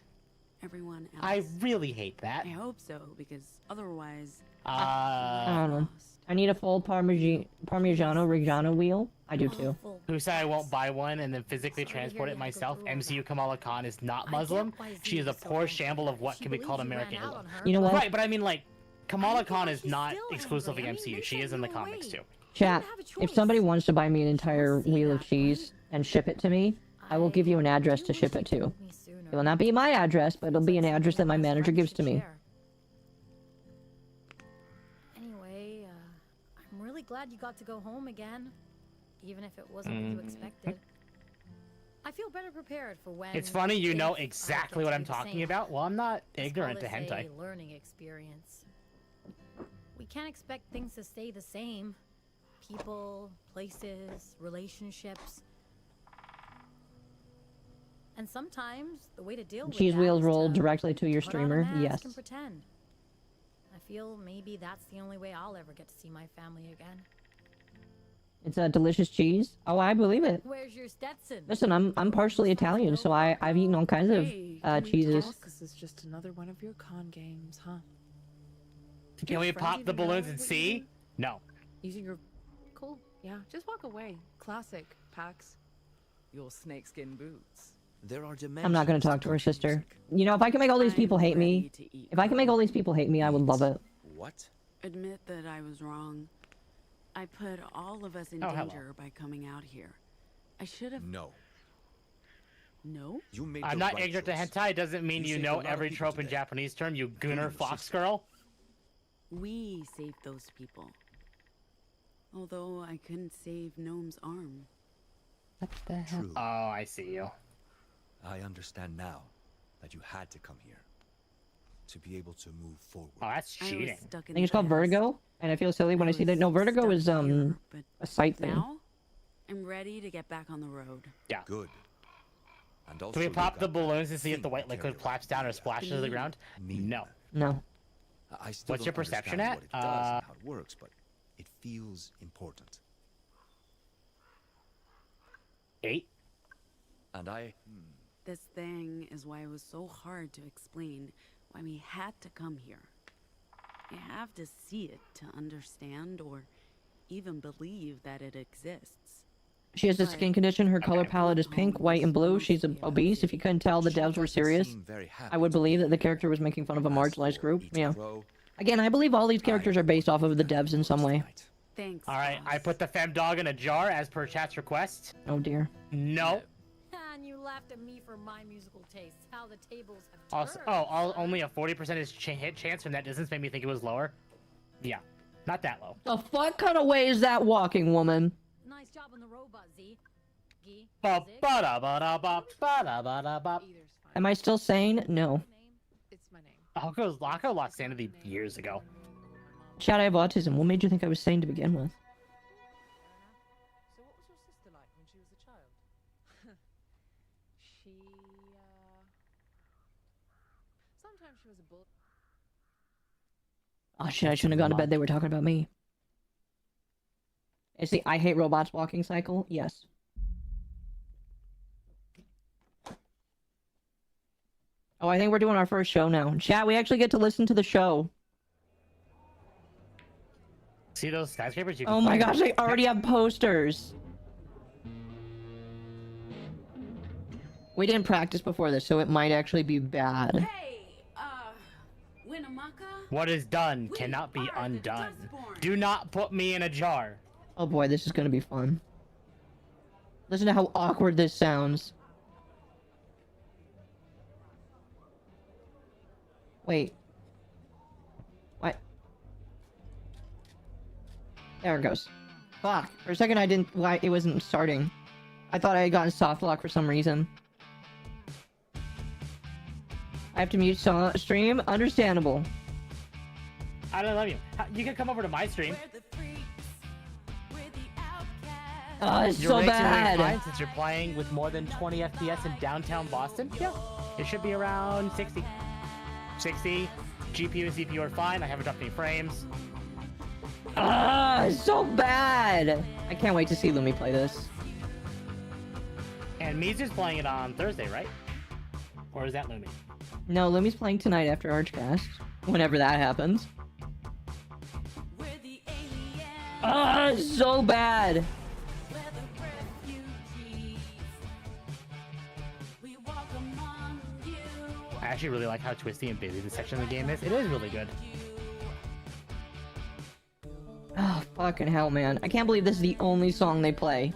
Everyone else. I really hate that. I hope so, because otherwise... I don't know. I need a full Parmigiano Reggiano wheel. I do too. Who said I won't buy one and then physically transport it myself? MCU Kamala Khan is not Muslim. She is a poor shamble of what can be called American Islam. You know what? Right, but I mean, like, Kamala Khan is not exclusively MCU. She is in the comics too. Chat, if somebody wants to buy me an entire wheel of cheese and ship it to me, I will give you an address to ship it to. It will not be my address, but it'll be an address that my manager gives to me. Anyway, I'm really glad you got to go home again, even if it wasn't what you expected. I feel better prepared for when... It's funny you know if I exactly get what to I'm do the talking same. about. Well, I'm not Let's ignorant to call this hentai. a learning experience. We can't expect things to stay the same. People, places, relationships. And sometimes the way to deal with Cheese that wheels is roll to directly to your put on a streamer? mask Yes. and pretend. I feel maybe that's the only way I'll ever get to see my family again. It's a delicious cheese. Oh, I believe it. Where's your Stetson? Listen, I'm partially Italian, so I've eaten all kinds of cheeses. This is just another one of your con games, huh? Can we pop the balloons and see? No. Using your... Cool. Yeah, just walk away. Classic, Pax. Your snakeskin boots. There are I'm not gonna talk to her sister. You know, if I can make all these people hate me, I would love it. What? Admit that I was wrong. I put all of us in hello. danger by coming out here. I should have... No. No? You made I'm the not right ignorant choice. to hentai doesn't mean You you saved know a lot of every people trope in today. Japanese term, you gooner Including fox sister. girl. We saved those people. Although I couldn't save Gnome's arm. What the hell? True. Oh, I see you. I understand now that you had to come here to be able to move forward. Oh, that's I was cheating. stuck I in think it's the called past. Vertigo, and I feel silly when I see that. No, Vertigo is stuck here, but a site thing. Now, I'm ready to get back on the road. Yeah. Good. And also Can we look pop the at balloons and see if thing the white you liquid carry plaps down or splashes to the ground? Me. No. No. I still What's your don't perception understand at? what it does and how it works, but it feels important. 8? And This thing is why it was so hard to explain why we had to come here. You have to see it to understand or even believe that it exists. She has a skin condition. Her color palette is pink, white, and blue. She's obese. If you couldn't tell the devs were serious, I would believe that the character was making fun of a marginalized group. Yeah. Again, I believe all these characters are based off of the devs in some way. Thanks. Alright, I put the femdog in a jar as per chat's request. Oh dear. No. And you laughed at me for my musical tastes. How the tables have Also, turned. only a 40% hit chance from that distance made me think it was lower. Yeah, not that low. The fuck kind of way is that walking, woman? Nice job on the robot, Z. Gee, Ba Zig. ba da ba da ba ba da ba da ba. Either's fine. Am I still sane? No. It's my name. Akko lost sanity years ago. Chat, I have autism. What made you think I was sane to begin with? So what was your sister like when she was a child? Sometimes she was a bull. Oh shit, I shouldn't have gone to bed. They were talking about me. Is the I hate robots walking cycle? Yes. Oh, I think we're doing our first show now. Chat, we actually get to listen to the show. See those skyscrapers? You Oh my gosh, I already have posters. We didn't practice before this, so it might actually be bad. Hey, Winamaka? What is done cannot be undone. Do not put me in a jar. Oh boy, this is gonna be fun. Listen to how awkward this sounds. Wait. What? There it goes. Fuck. For a second I didn't... Why it wasn't starting. I thought I had gotten soft lock for some reason. I have to mute stream? Understandable. I don't love you. You can come over to my stream. Oh, it's You're so way too bad. late, since you're playing with more than 20 FPS in downtown Boston. Yeah, it should be around 60. 60. GPU and CPU are fine. I haven't dropped any frames. Ah, it's so bad. I can't wait to see Lumi play this. And Mizu's playing it on Thursday, right? Or is that Lumi? No, Lumi's playing tonight after Archcast. Whenever that happens. Ah, it's so bad. I actually really like how twisty and busy this section of the game is. It is really good. Oh, fucking hell, man. I can't believe this is the only song they play.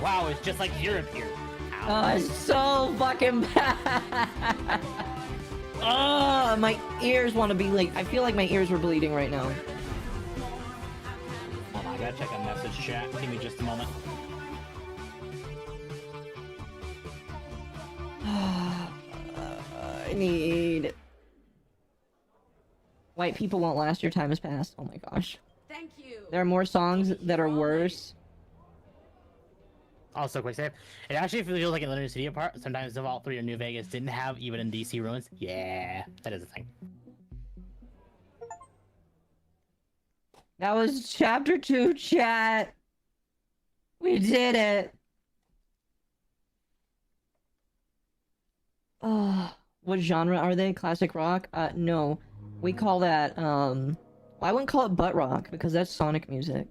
Wow, it's just like Europe here. Oh, it's so fucking bad. Oh, my ears want to be like... I feel like my ears were bleeding right now. Hold on, I gotta check a message chat. Give me just a moment. I need... White people won't last, your time has passed. Oh my gosh. Thank you. There are more songs that are worse. Also, quick save. It actually feels like in the Lunar City part. Sometimes the Vault 3 or New Vegas didn't have, even in DC ruins. Yeah, that is a thing. That was chapter 2, chat. We did it. Oh, what genre are they? Classic rock? No. We call that, well, I wouldn't call it butt rock, because that's Sonic music.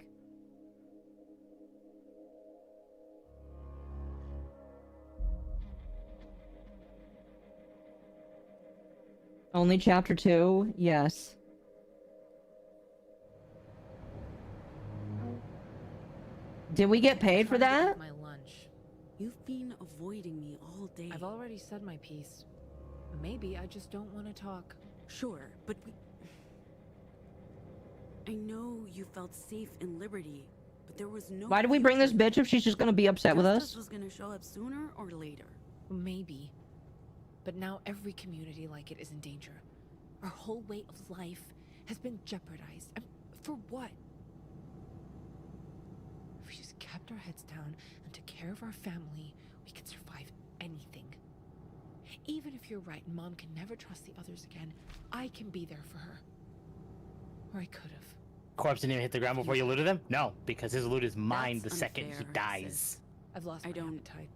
Only chapter 2? Yes. Did we get paid for that? My lunch. You've been avoiding me all day. I've already said my piece. Maybe I just don't want to talk. Sure, but I know you felt safe in Liberty, but there was no... Why did we bring this bitch if she's just gonna be upset with us? Justice was gonna show up sooner or later. Maybe. But now every community like it is in danger. Our whole way of life has been jeopardized. And for what? If we just kept our heads down and took care of our family, we could survive anything. Even if you're right, Mom can never trust the others again, I can be there for her. Or I could have. Corpse didn't even hit the ground before you looted him? No, because his loot is mine the second he dies. Sis. I've lost my appetite.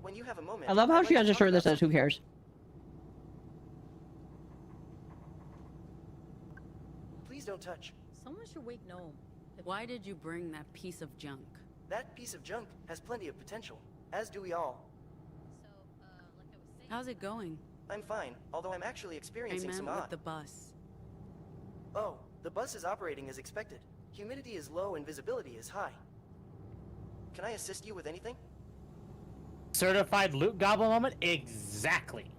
When you have a moment, I love how she has a shirt that says, "Who cares?" Please don't touch. Someone should wake Gnome. Why did you bring that piece of junk? That piece of junk has plenty of potential, as do we all. How's it going? I'm fine, although I'm actually experiencing some with odd. the bus. Oh, the bus is operating as expected. Humidity is low and visibility is high. Can I assist you with anything? Certified loot goblin moment? Exactly.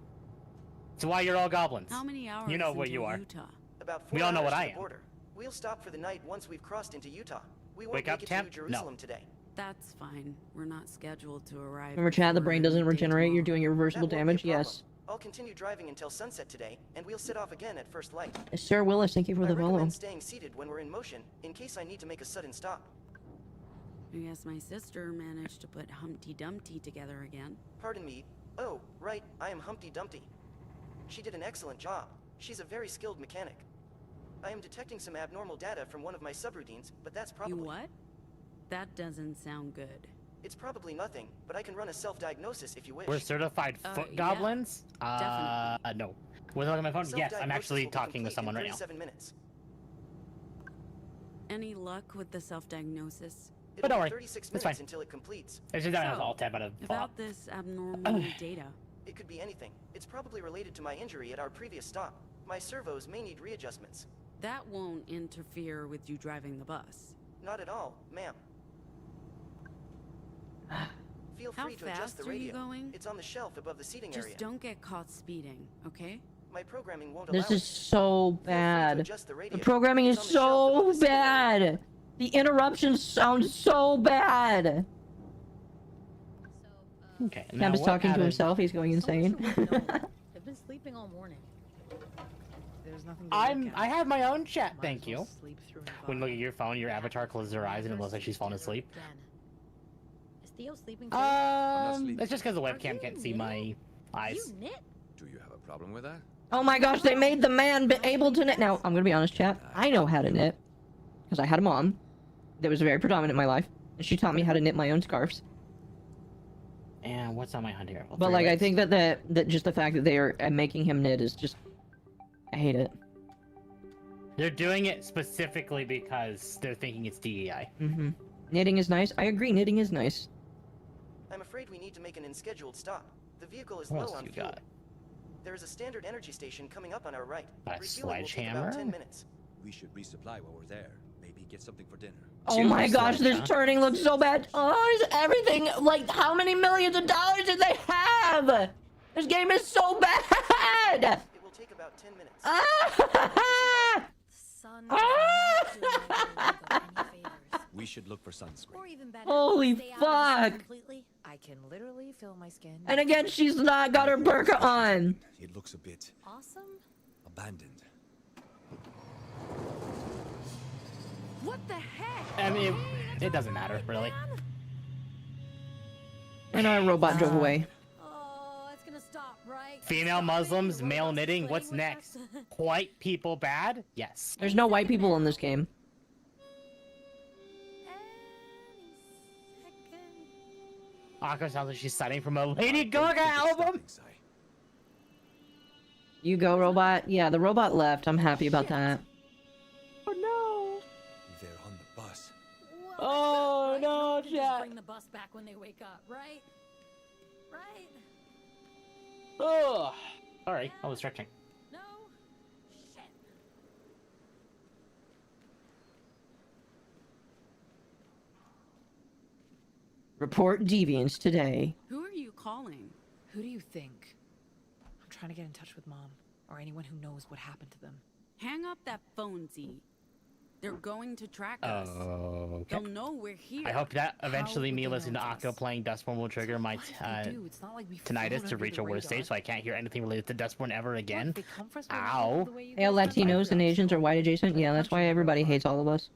That's why you're all goblins. How many hours? You know what you are. Utah? About 4 We all know hours what to I the am. border. We'll stop for the night once we've crossed into Utah. We won't Wake make up, it temp? to No. Jerusalem today. That's fine. We're not scheduled to arrive. Remember, Chad, the brain before doesn't regenerate. You're tomorrow. doing irreversible That won't damage. be a problem. Yes. I'll continue driving until sunset today, and we'll set off again at first light. Sir Willis, thank you for I the follow. recommend staying seated when we're in motion, in case I need to make a sudden stop. I guess my sister managed to put Humpty Dumpty together again. Pardon me, Oh, right, I am Humpty Dumpty. She did an excellent job. She's a very skilled mechanic. I am detecting some abnormal data from one of my subroutines, but that's probably... You what? That doesn't sound good. It's probably nothing, but I can run a self-diagnosis if you wish. We're certified foot yeah, goblins? definitely. No. Was I on my phone? Yes, I'm Self-diagnosis actually will be talking with complete someone in right now. 37 minutes. Any luck with the self-diagnosis? But don't It'll worry, be 36 it's minutes fine. until it completes. It's just that I was So, all tab out of About this abnormal data. It could be anything. It's probably related to my injury at our previous stop. My servos may need readjustments. That won't interfere with you driving the bus. Not at all, ma'am. Feel How free to adjust fast the are you radio. going? It's on the shelf above the seating area. Just don't get caught speeding, okay? My programming won't allow This is it. so Feel free to bad. adjust the The radio. programming is It's on the shelf above so the seating area. bad. The interruptions sound so bad. Okay, now Cam is what talking to added- himself. He's going insane. I've been sleeping all morning. There's nothing to look at. I have my own chat, Might thank as well you. sleep through an When you look at your phone, your Yeah, avatar closes her eyes and it looks like she's falling asleep. Again. Is Theo sleeping too? sleeping. It's just because the Are webcam you can't see knitting? my eyes. You knit? Do you have a problem with that? Oh my gosh, they made the man be able to knit. Now, I'm gonna be honest, chat. I know how to knit. Because I had a mom that was very predominant in my life. And she taught me how to knit my own scarves. And what's on my hunting rifle? But, like, I think that just the fact that they are making him knit is just... I hate it. They're doing it specifically because they're thinking it's DEI. Mm-hmm. Knitting is nice. I agree, knitting is nice. I'm afraid we need to make an unscheduled stop. The vehicle is What low else on you fuel. got? There is a standard energy station coming up on our right. A Refueling will take about sledgehammer? 10 minutes. We should resupply while we're there. Maybe get something for dinner. Oh Super my gosh, sledge, this huh? turning looks so bad. Oh, is everything... Like, how many millions of dollars did they have? This game is so bad! It will take about 10 minutes. Ah! Sun Ah! does not do any favors. We should look for sunscreen. Or even better, Holy stay out of the sun fuck. completely. I can literally feel my skin. And again, she's not got her burqa on. It looks a bit Awesome. abandoned. What the heck? I mean, it doesn't matter, really. And our robot drove away. Oh, it's gonna stop, right? Female Muslims, male knitting, what's next? White people bad? Yes. There's no white people in this game. Akko sounds like she's citing from a Lady Gaga album. You go, robot. Yeah, the robot left. I'm happy about that. Oh no. They're on the bus. Well, Oh, right? no, one can just chat. bring the bus back when they wake up, right? Right? Oh. Sorry, I was stretching. No? Shit. Report deviance today. Who are you calling? Who do you think? I'm trying to get in touch with Mom, or anyone who knows what happened to them. Hang up that phone, Z. They're going to track us. Okay. They'll know we're here. I hope that eventually How me would they listening to know Akko us? playing Dustborn will trigger my What if they do? It's not like we've tinnitus flown to under reach the a worst radar. stage, so I can't hear anything related to Dustborn ever What, again. they come for us when Ow. they do the way you Pale guys run Latinos and backgrounds? Asians are white adjacent. Yeah, that's why everybody hates all of us.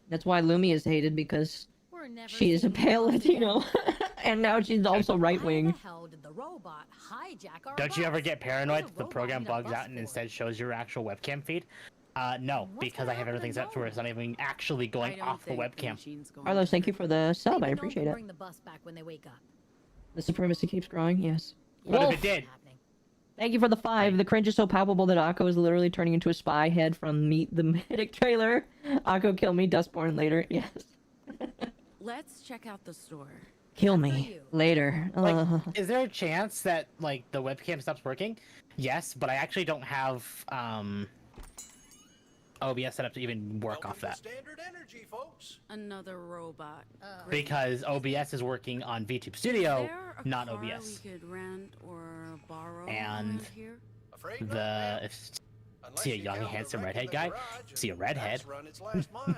That's why Lumi is hated, because We're never she is a seeing pale the bus again. Latino. And now she's also right Why wing. the hell did the robot hijack our Don't you ever bus? get paranoid What that does a the program robot need a bugs bus out and for? instead shows your actual webcam feed? No, What's because gonna I have happen everything to set to where it's not even actually I going don't off the think webcam. machine's going Carlos, to thank you for the sub. Maybe I no appreciate can it. bring the bus back when they wake up. The supremacy keeps growing, yes. What if Wolf, it did? Happening. thank you for the 5. The cringe is so palpable that Akko is literally turning into a spy head from Meet the Medic trailer. Akko, kill me, Dustborn later. Yes. Let's check out the store. Kill For me you. later. Like, is there a chance that like the webcam stops working? Yes, but I actually don't have OBS set up to even work off that Standard energy, folks. Another robot. Great. because OBS is working on VTube Is Studio, there a not car OBS. we could rent or borrow And around here? Afraid not, The ma'am. if Unless see a you young count the handsome wreck in redhead the guy, garage, see a and redhead. that's run its last mile.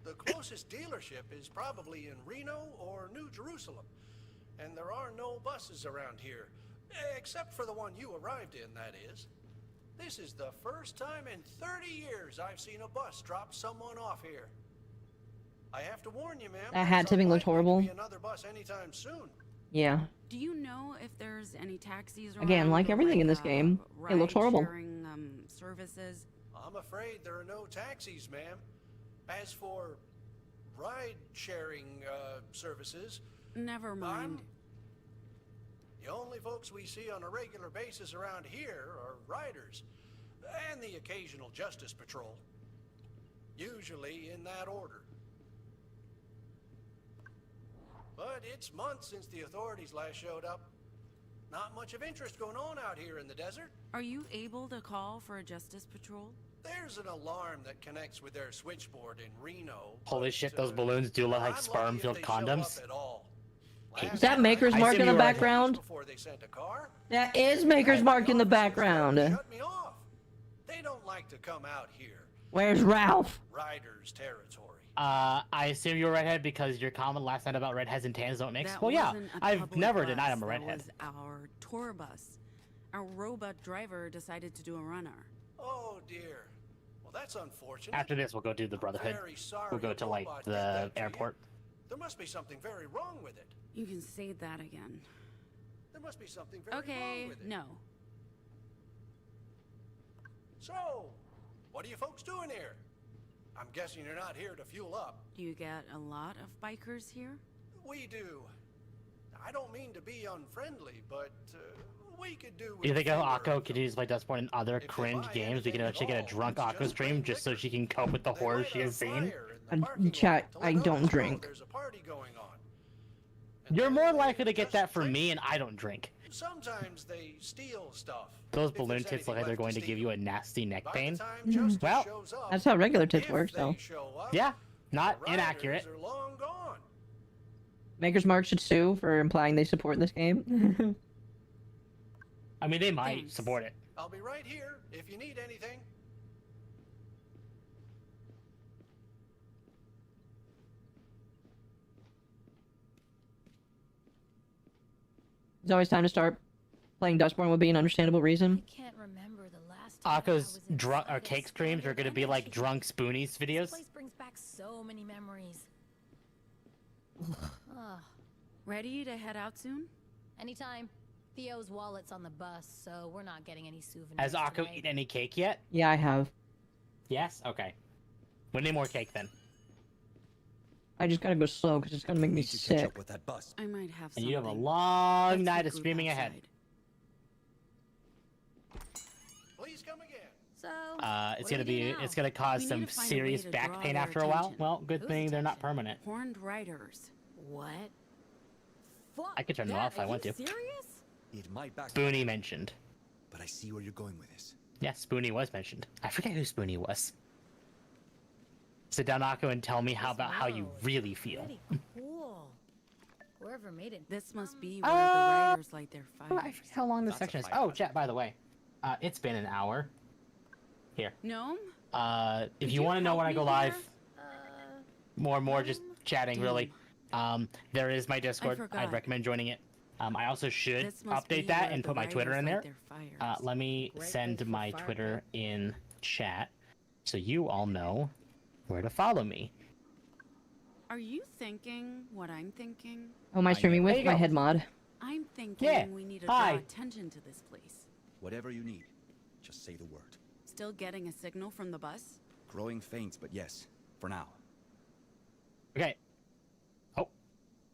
The closest dealership is probably in Reno or New Jerusalem, and there are no buses around here, except for the one you arrived in, that is. This is the first time in 30 years I've seen a bus drop someone off here. I have to warn you, ma'am. That hat there's tipping looked unlikely to horrible. be another bus anytime soon. Yeah. Do you know if there's any taxis around? Again, like or everything in this game, it looks horrible. ride-sharing, services? I'm afraid there are no taxis, ma'am. As for ride-sharing services, Never mind. the only folks we see on a regular basis around here are riders, and the occasional justice patrol. Usually in that order. But it's months since the authorities last showed up. Not much of interest going on out here in the desert. Are you able to call for a justice patrol? There's an alarm that connects with their switchboard in Reno. Holy shit, those balloons do look like sperm-filled condoms. Is that Maker's Mark in the background? That is Maker's Mark in the background. Shut me off. They don't like to come out here. Where's Ralph? Riders territory. I assume you're a redhead because your comment last night about redheads and tans don't mix. That Well, yeah, wasn't a I've public never bus, denied I'm a that redhead. was our tour bus. Our robot driver decided to do a runner. Oh dear. Well, that's unfortunate. After this, we'll go do the Brotherhood. Very sorry We'll go to, like, robot did the that to you. airport. There must be something very wrong with it. You can say that again. There must be something very Okay, wrong with it. no. So, what are you folks doing here? I'm guessing you're not here to fuel up. You get a lot of bikers here? We do. I don't mean to be unfriendly, but we could do with Do you think fewer Akko continues to play Dustborn and other cringe games? We can actually get a drunk Akko stream just so she can cope with the horror she has seen? Chat, I don't drink. There's a party going on. You're more likely to get that from me, and I don't drink. Sometimes they steal stuff. Those balloon tits look like they're going to give you a nasty neck pain. Mm. Well, That's how regular tits work, though. yeah, not inaccurate. Are long gone. Maker's Mark should sue for implying they support this game. I mean, they might support it. I'll be right here if you need anything. It's always time to start. Playing Dustborn would be an understandable reason. I can't remember the last time Akko's drunk or cake streams are going to be like drunk spoonies videos. This place brings back so many memories. Ugh. Ready to head out soon? Anytime. Theo's wallet's on the bus, so we're not getting any souvenirs. Has Akko today. eaten any cake yet? Yeah, I have. Yes? Okay. We need more cake then. I just gotta go slow because it's gonna make me sick. With that bus. I might have And you have a something. long Let's night of regroup screaming ahead. outside. Please come again. So, It's what do gonna we do be, now? it's gonna cause We some need to find a way serious to back draw pain their after a while. attention. Well, good Whose thing they're not attention? permanent. Horned riders. What? Fuck I could turn them that. off if I Are want you to. Serious? It might back. Spoonie mentioned. But I see where you're going with this. Yeah, Spoonie was mentioned. I forget who Spoonie was. Sit down, Akko, and tell me about how you really feel. Pretty cool. Whoever made it. This must be where the riders light their I fires. forget how long this section is. Oh, chat, by the way. It's been an hour. Here. Gnome? If you want to know when I go live, more just chatting, Damn. really. There is my Discord. I'd forgot. recommend joining it. I also should This must be update that where and the put my Twitter riders in light there. their fires. Let me Great send place for my fire Twitter pit. in chat so you all know where to follow me. Are you thinking what I'm thinking? Oh, am I streaming There with you my go. head mod? I'm thinking Yeah. we need to Hi. draw attention to this place. Whatever you need, just say the word. Still getting a signal from the bus? Growing faint, but yes, for now. Okay. Oh,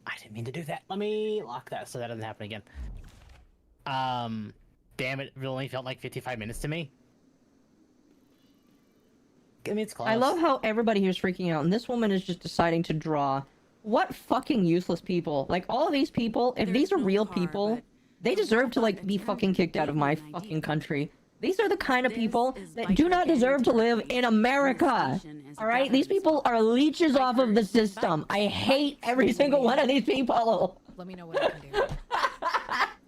I didn't mean to do that. Let me lock that so that doesn't happen again. Damn it only felt like 55 minutes to me. I mean, it's close. I love how everybody here's freaking out, and this woman is just deciding to draw. What fucking useless people! Like all of these people, if these are real people, they deserve to like be fucking kicked out of my fucking country. These are the kind of people that do not deserve to live in America. All right, these people are leeches off of the system. I hate every single one of these people. Let me know what I can do.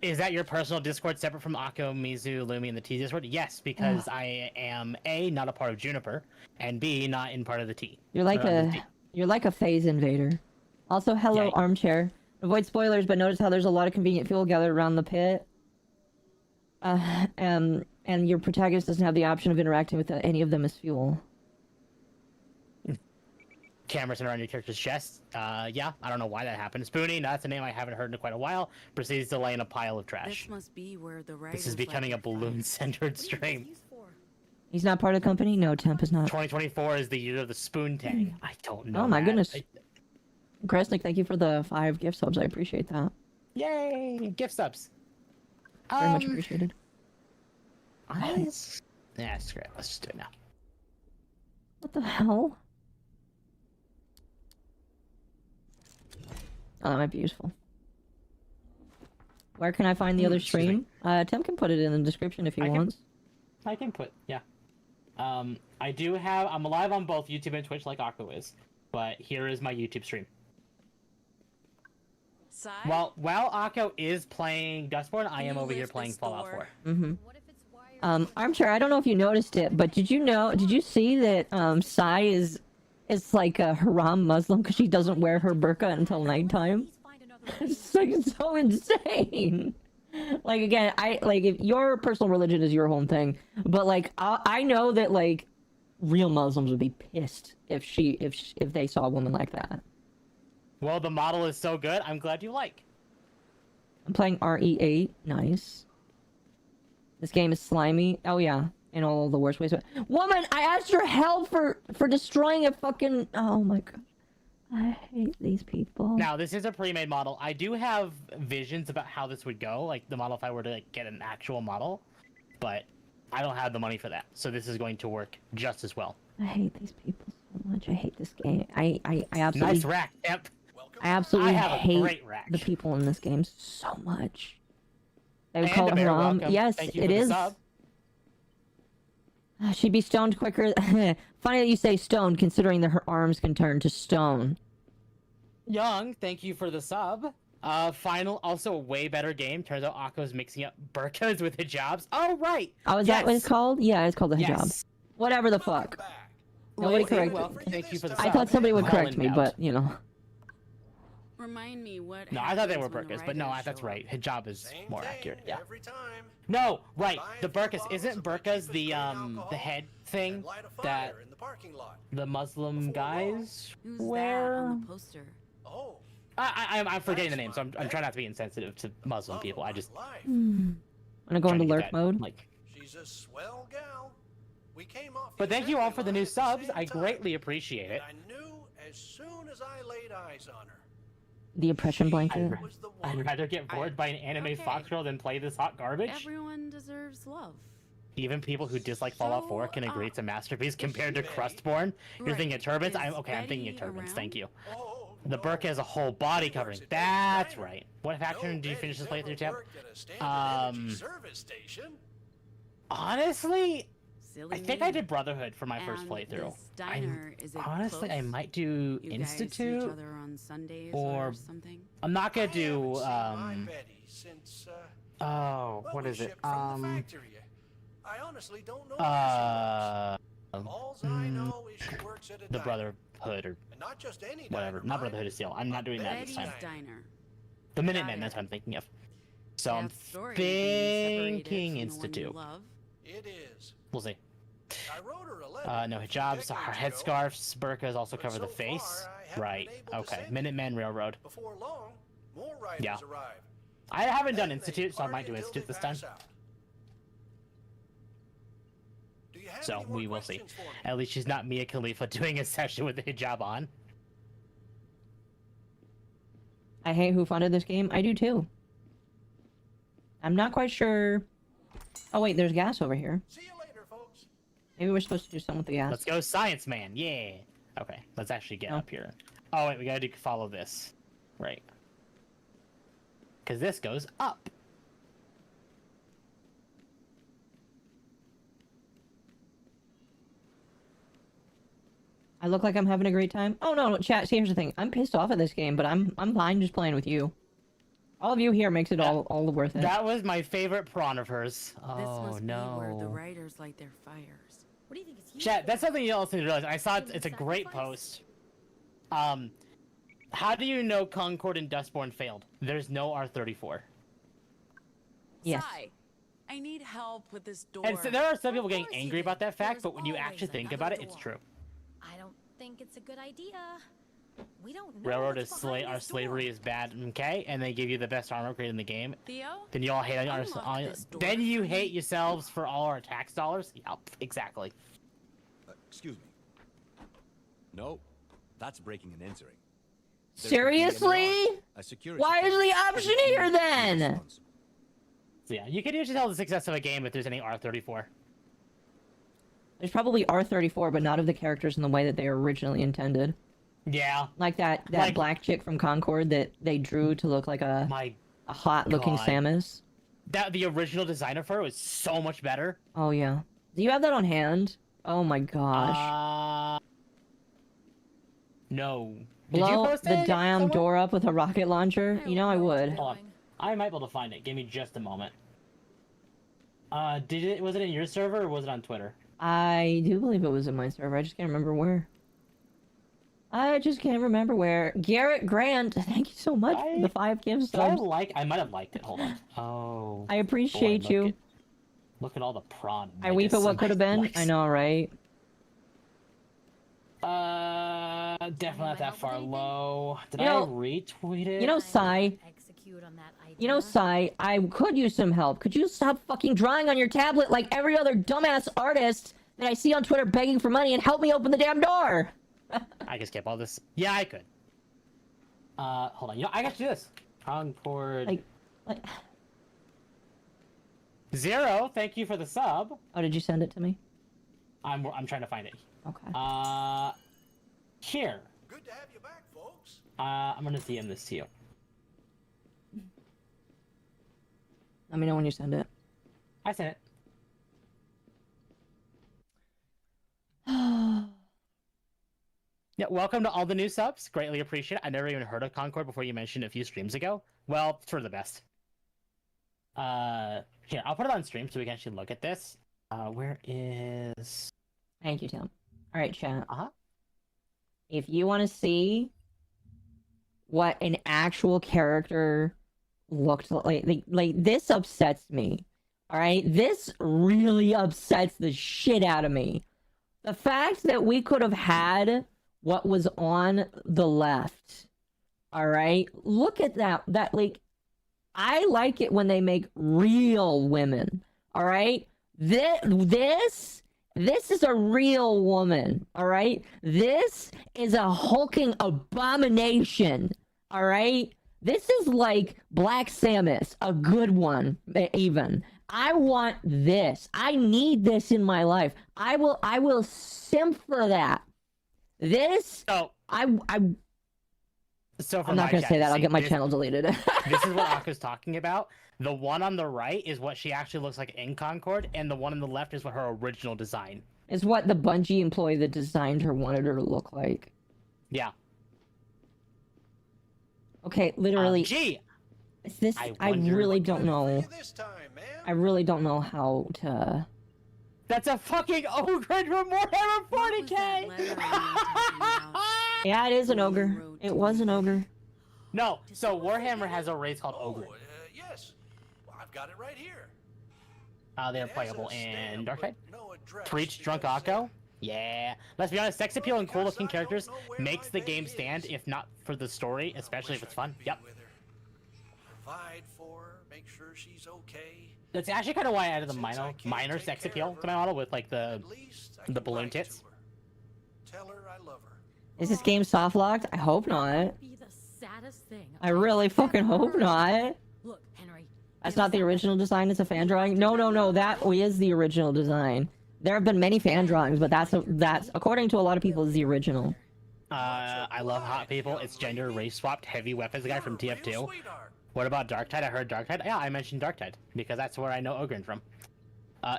Is that your personal Discord separate from Akko, Mizu, Lumi, and the T Discord? Yes, because I am A, not a part of Juniper, and B, not in part of the T. You're like a phase invader. Also, hello, Yay. armchair. Avoid spoilers, but notice how there's a lot of convenient fuel gathered around the pit. And your protagonist doesn't have the option of interacting with any of them as fuel. camera center on your character's chest. Yeah, I don't know why that happened. Spoonie, that's a name I haven't heard in quite a while. Proceeds to lay in a pile of trash. This must be where the This is becoming a balloon-centered stream. He's not part of the company? No, Temp is not. 2024 is the year of the spoon tang. I don't know. Oh my that. goodness. Kresnik, thank you for the 5 gift subs. I appreciate that. Yay! Gift subs. Very much appreciated. Yeah, screw it. Let's just do it now. What the hell? Oh, that might be useful. Where can I find the other stream? Tim can put it in the description if he wants. I can put, yeah. I do have, I'm live on both YouTube and Twitch like Occo is, but here is my YouTube stream. While Occo is playing Dustborn, I am over here playing Fallout 4. Mm-hmm. Armchair, I don't know if you noticed it, but did you see that Sai is like a haram Muslim because she doesn't wear her burqa until nighttime? It's like so insane. Like, again, if your personal religion is your whole thing, but like I know that like real Muslims would be pissed if they saw a woman like that. Well, the model is so good, I'm glad you like. I'm playing RE8. Nice. This game is slimy. Oh yeah, in all the worst ways. Woman, I asked your help for destroying a fucking. Oh my god, I hate these people. Now this is a pre-made model. I do have visions about how this would go, like the model if I were to like, get an actual model, but I don't have the money for that. So this is going to work just as well. I hate these people so much. I hate this game. I absolutely. Nice rack, Temp. I absolutely hate the people in this game so much. They would call it haram. Yes, it is. She'd be stoned quicker. Funny that you say stoned, considering that her arms can turn to stone. Young, thank you for the sub. Final, also a way better game. Turns out Akko's mixing up burqas with hijabs. Oh, right! Oh, is that what it's called? Yeah, it's called the hijab. Yes. Whatever the fuck. Nobody correct me. Thank you for the sub. I thought somebody would correct me, but, you know. Remind me what. No, I thought they were burqas, but no, that's right. Hijab is more accurate. Yeah. No, right. The burqas isn't burqas the head thing that the Muslim guys wear. Oh. I'm forgetting the name, so I'm trying not to be insensitive to Muslim people. I just. I'm gonna go into lurk mode. Like. She's a swell gal. We came off. But thank you all for the new subs. I greatly appreciate it. I knew as soon as I laid eyes on her. The oppression blanket. I'd rather get bored by an anime foxgirl than play this hot garbage. Everyone deserves love. Even people who dislike Fallout 4 can agree it's a masterpiece compared to Crustborn. You're thinking of turbans? I'm thinking of turbans. Thank you. The burqa has a whole body covering. That's right. What faction did you finish this playthrough, Tab? Honestly, I think I did Brotherhood for my first playthrough. Honestly, I might do Institute, or I'm not gonna do. Oh, what is it? I honestly don't know. All I know is she works at a the Brotherhood or not just any whatever. Not Brotherhood of Steel. I'm not doing that this time. The Minutemen. That's what I'm thinking of. So I'm thinking Institute. It is. We'll see. I wrote her a letter. No hijabs, headscarves, burqas also cover the face. Right. Okay. Minutemen Railroad. Before long, more riders arrived. I haven't done Institute, so I might do Institute this time. So we will see. At least she's not Mia Khalifa doing a session with the hijab on. I hate who funded this game. I do too. I'm not quite sure. Oh wait, there's gas over here. See you later, folks. Maybe we're supposed to do something with the gas. Let's go, Science Man. Yeah. Okay, let's actually get up here. Oh wait, we gotta follow this. Right. Because this goes up. I look like I'm having a great time. Oh no, chat. See, here's the thing. I'm pissed off at this game, but I'm fine just playing with you. All of you here makes it all worth it. That was my favorite prawn of hers. This Oh must no. be where the writers light their fires. What do you think is Chat, that's something else to realize. I saw it's a great post. How do you know Concord and Dustborn failed? There's no R34. Yes. Sigh. I need help with this door. And so there are some people getting angry about that fact, but when you actually think about it, it's true. I don't think think it's a good idea. We don't know Railroad what's is behind our this slavery door. is bad, okay? And they give you the best armor upgrade in the game. Theo? Then you all hate on Unlock this door then you for hate me. yourselves for all our tax dollars? Yep, exactly. Excuse me. No, that's breaking and entering. Seriously? A security Why is the option here then? So yeah, you can usually tell the success of a game if there's any R34. There's probably R34, but not of the characters in the way that they were originally intended. Yeah. Like that Like- black chick from Concord that they drew to look like a hot-looking God. Samus. The original designer for it was so much better. Oh, yeah. Do you have that on hand? Oh my gosh. No. Did you Blow post the it Diam somewhere? door up with a rocket launcher? You know I would. Hold on. I might be able to find it. Give me just a moment. Was it in your server or was it on Twitter? I do believe it was in my server. I just can't remember where. Garrett Grant, thank you so much for the 5 gifts. I might have liked it. Hold on. Oh. I appreciate you. Look at all the prawn. I weep at what could have been. I know, right? Definitely not that far low. Did You I know- retweet it? You know, Sai. I could use some help. Could you stop fucking drawing on your tablet like every other dumbass artist that I see on Twitter begging for money and help me open the damn door? I can skip all this. Yeah, I could. Hold on. You know, I got to do this. Concord. Like... Zero, thank you for the sub. Oh, did you send it to me? I'm trying to find it. Okay. Here. Good to have you back, folks. I'm gonna DM this to you. Let me know when you send it. I sent it. Yeah, welcome to all the new subs. Greatly appreciate it. I never even heard of Concord before you mentioned it a few streams ago. Well, it's for the best. Here, I'll put it on stream so we can actually look at this. Where is... Thank you, Tim. Alright, chat. Uh-huh. If you want to see what an actual character looked like this upsets me. Alright? This really upsets the shit out of me. The fact that we could have had what was on the left. Alright? Look at that. I like it when they make real women. Alright? This is a real woman. Alright? This is a hulking abomination. Alright? This is like Black Samus. A good one, even. I want this. I need this in my life. I will simp for that. This... So I'm not gonna say that. I'll get my channel deleted. This is what Akko's talking about. The one on the right is what she actually looks like in Concord, and the one on the left is what her original design. It's what the Bungie employee that designed her wanted her to look like. Yeah. Okay, literally. Gee. It's this. I really don't know. I really don't know how to. That's a fucking ogre from Warhammer 40k. Yeah, it is an ogre. It was an ogre. No, so Warhammer has a race called ogre. Yes. Well, I've got it right here. They're playable in Darktide. Preach Drunk Akko. Yeah. Let's be honest, sex appeal and cool looking characters makes the game stand, if not for the story, especially if it's fun. Yep. Provide for her, make sure she's okay. That's actually kind of why I added the minor sex appeal to my model with like the balloon tits. Tell her I love her. Is this game soft locked? I hope not. Be the saddest thing. I really fucking hope not. Look, Henry. That's not the original design. It's a fan drawing. No. That is the original design. There have been many fan drawings, but that's according to a lot of people is the original. I love hot people. It's gender race swapped heavy weapons guy from TF2. What about Darktide? I heard Darktide. Yeah, I mentioned Darktide because that's where I know Ogren from.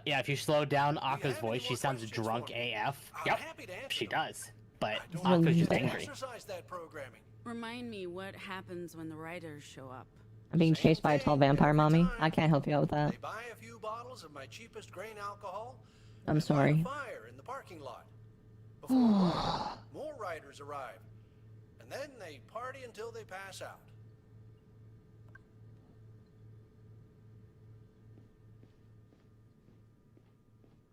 Yeah, if you slow down Akko's voice, she sounds drunk AF. Yep, she does. But Akko's just angry. Remind me what happens when the writers show up. I'm being chased by a tall vampire, mommy. I can't help you out with that. They buy a few bottles of my cheapest grain alcohol. I'm sorry. Fire in the parking lot. Before long, more riders arrive, and then they party until they pass out.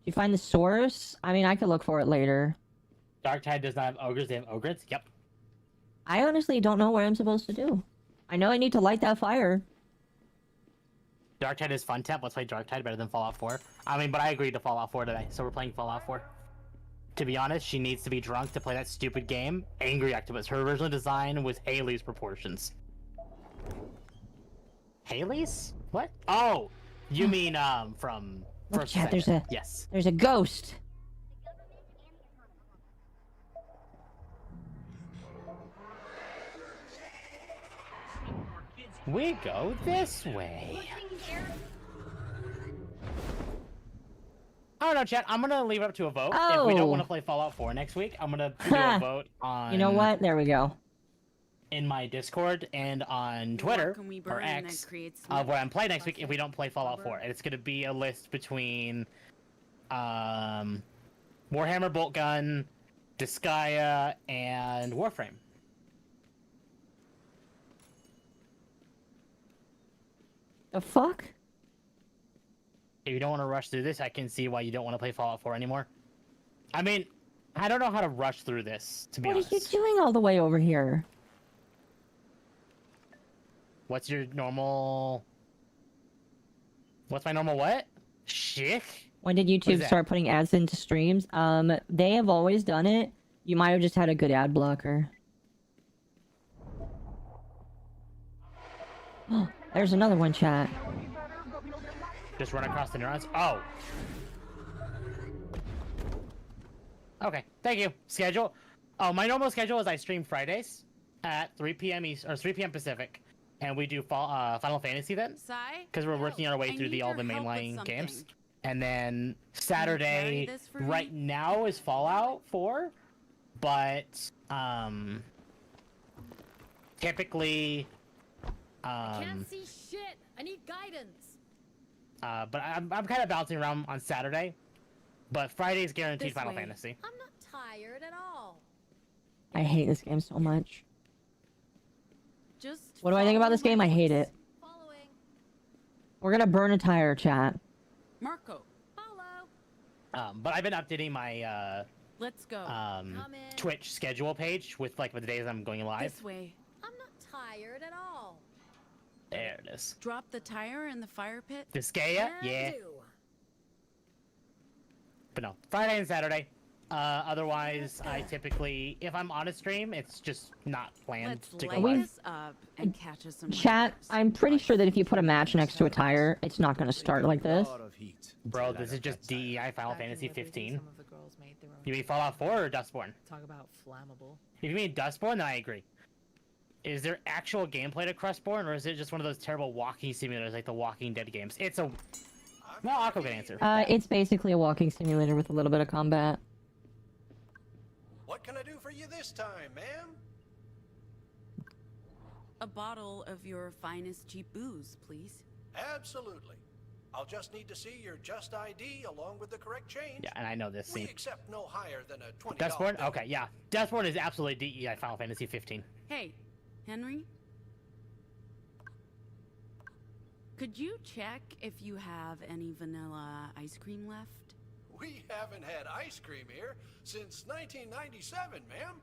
Did you find the source? I mean, I could look for it later. Darktide does not have ogres, they have ogres. Yep. I honestly don't know what I'm supposed to do. I know I need to light that fire. Darktide is fun tap. Let's play Darktide better than Fallout 4. I mean, but I agreed to Fallout 4 today, so we're playing Fallout 4. To be honest, she needs to be drunk to play that stupid game. Angry Octopus. Her original design was Haley's proportions. Haley's? What? Oh! You mean, from First Descendant. Yes. There's a ghost. We go this way. I don't know, chat. I'm gonna leave it up to a vote. If we don't want to play Fallout 4 next week, I'm gonna do a vote on... You know what? There we go. In my Discord and on Twitter, or X, of what I'm playing next week if we don't play Fallout 4. And it's gonna be a list between... Warhammer Boltgun, Disgaea, and Warframe. The fuck? If you don't want to rush through this, I can see why you don't want to play Fallout 4 anymore. I mean, I don't know how to rush through this, to be honest. What are you doing all the way over here? What's your normal... What's my normal what? Shit? When did YouTube start putting ads into streams? They have always done it. You might have just had a good ad blocker. Oh, there's another one, chat. Just run across the neurons? Oh! Okay, thank you. Schedule? Oh, my normal schedule is I stream Fridays at 3 p.m. East, or 3 p.m. Pacific. And we do Final Fantasy then. Because we're working our way through all the mainline games. And then Saturday, right now, is Fallout 4. But, typically... I can't see shit. I need guidance. But I'm kind of bouncing around on Saturday. But Friday is guaranteed Final Fantasy. I'm not tired at all. I hate this game so much. Just what do I think about this game? I hate it. Following. We're gonna burn a tire, chat. Marco. Follow. But I've been updating my Let's go. Twitch schedule page with like the days I'm going live. This way. I'm not tired at all. There it is. Drop the tire in the fire pit. Disgaea? Yeah. But no, Friday and Saturday. Otherwise, I typically, if I'm on a stream, it's just not planned to go live. This up and catch us some Chat, I'm pretty sure that if you put a match next to a tire, it's not going to start like this. Bro, this is just DEI Final Fantasy 15. You mean Fallout 4 or Dustborn? Talk about flammable. If you mean Dustborn, then I agree. Is there actual gameplay to Dustborn, or is it just one of those terrible walking simulators like the Walking Dead games? It's a... MommaOcco can answer. It's basically a walking simulator with a little bit of combat. What can I do for you this time, ma'am? A bottle of your finest cheap booze, please. Absolutely. I'll just need to see your Just ID along with the correct change. Yeah, and I know this We scene. accept no higher than a $20 Dustborn? bill. Okay, yeah. Dustborn is absolutely DEI Final Fantasy 15. Hey, Henry? Could you check if you have any vanilla ice cream left? We haven't had ice cream here since 1997, ma'am.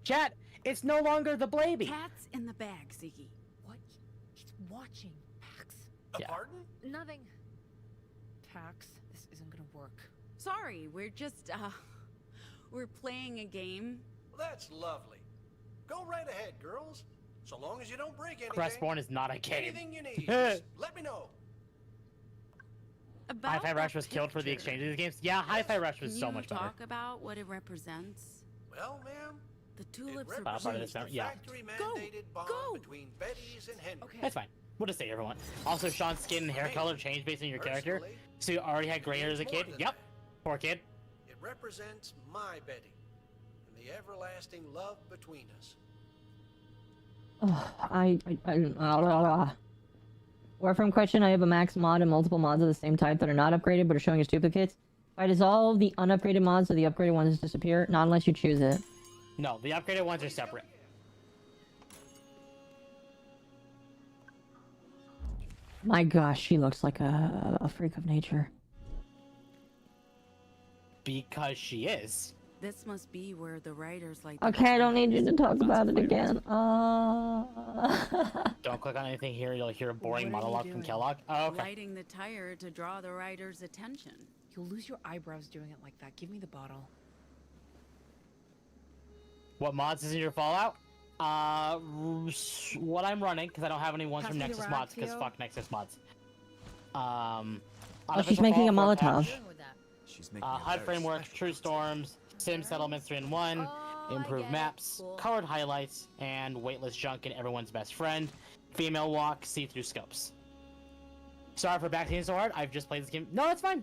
Chat, it's no longer the Blaby. Cat's in the bag, Ziggy. What? He's watching, Pax. Pardon? Nothing. Pax, this isn't gonna work. Sorry, we're just, we're playing a game. That's lovely. Go right ahead, girls. So long as you don't break anything. Dustborn is not a game. Anything you need, just let me know. Hi-Fi Rush was killed for the exchange of these games. Yeah, Hi-Fi Rush was so much better. Talk about what it represents? Well, ma'am, the tulips it are represents the yeah. factory-mandated bond between Betty's and Henry. That's fine. We'll just say everyone. Also, Sean's skin and hair color changed based on your character. So you already had gray hair as a kid? Yep. Poor kid. It represents my Betty and the everlasting love between us. Warframe question, I have a max mod and multiple mods of the same type that are not upgraded but are showing as duplicates. If I dissolve the unupgraded mods, do the upgraded ones disappear? Not unless you choose it. No, the upgraded ones are separate. My gosh, she looks like a freak of nature. because she is. This must be where the writers like. Okay, I don't need you to talk about it again. Don't click on anything here. You'll hear a boring What are you monologue from doing? Kellogg. Oh, okay. Lighting the tire to draw the writer's attention. You'll lose your eyebrows doing it like that. Give me the bottle. What mods is in your Fallout? What I'm running, because I don't have any ones Pass from me the Nexus rack, mods, because Theo. fuck Nexus mods. Oh, she's Unofficial making a Fallout Molotov. patch, She's making a HUD very framework, special True toast. Storms, Sim Settlements 3 in 1, Oh, improved I get it. maps, Cool. colored highlights, and weightless junk and everyone's best friend. Female walk, see-through scopes. Sorry for backseating so hard. I've just played this game. No, it's fine.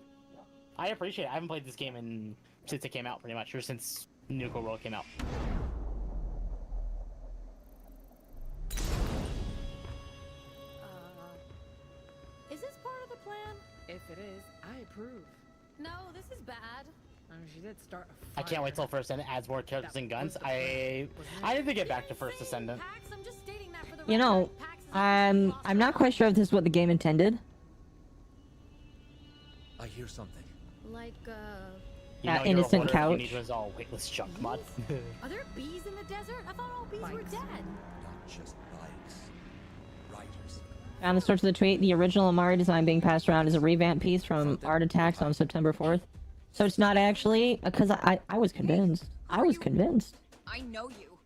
I appreciate it. I haven't played this game since it came out, pretty much, or since Nuka World came out. Is this part of the plan? If it is, I approve. No, this is bad. I mean, she did start a I can't wait till First Descendant adds more characters and guns. I need to get back to First Descendant. Pax, I'm just stating that for the You know, record. Pax is I'm not quite sure if this is what the game intended. I hear something. like, You That know you're a innocent hoarder if you couch. need to install weightless junk mod. are there bees in the desert? I thought all bees were dead. Not just bikes. Riders. Found the source of the tweet. The original Amari design being passed around is a revamp piece from Art Attacks on September 4th. So it's not actually, because I was convinced. I was convinced. I know you.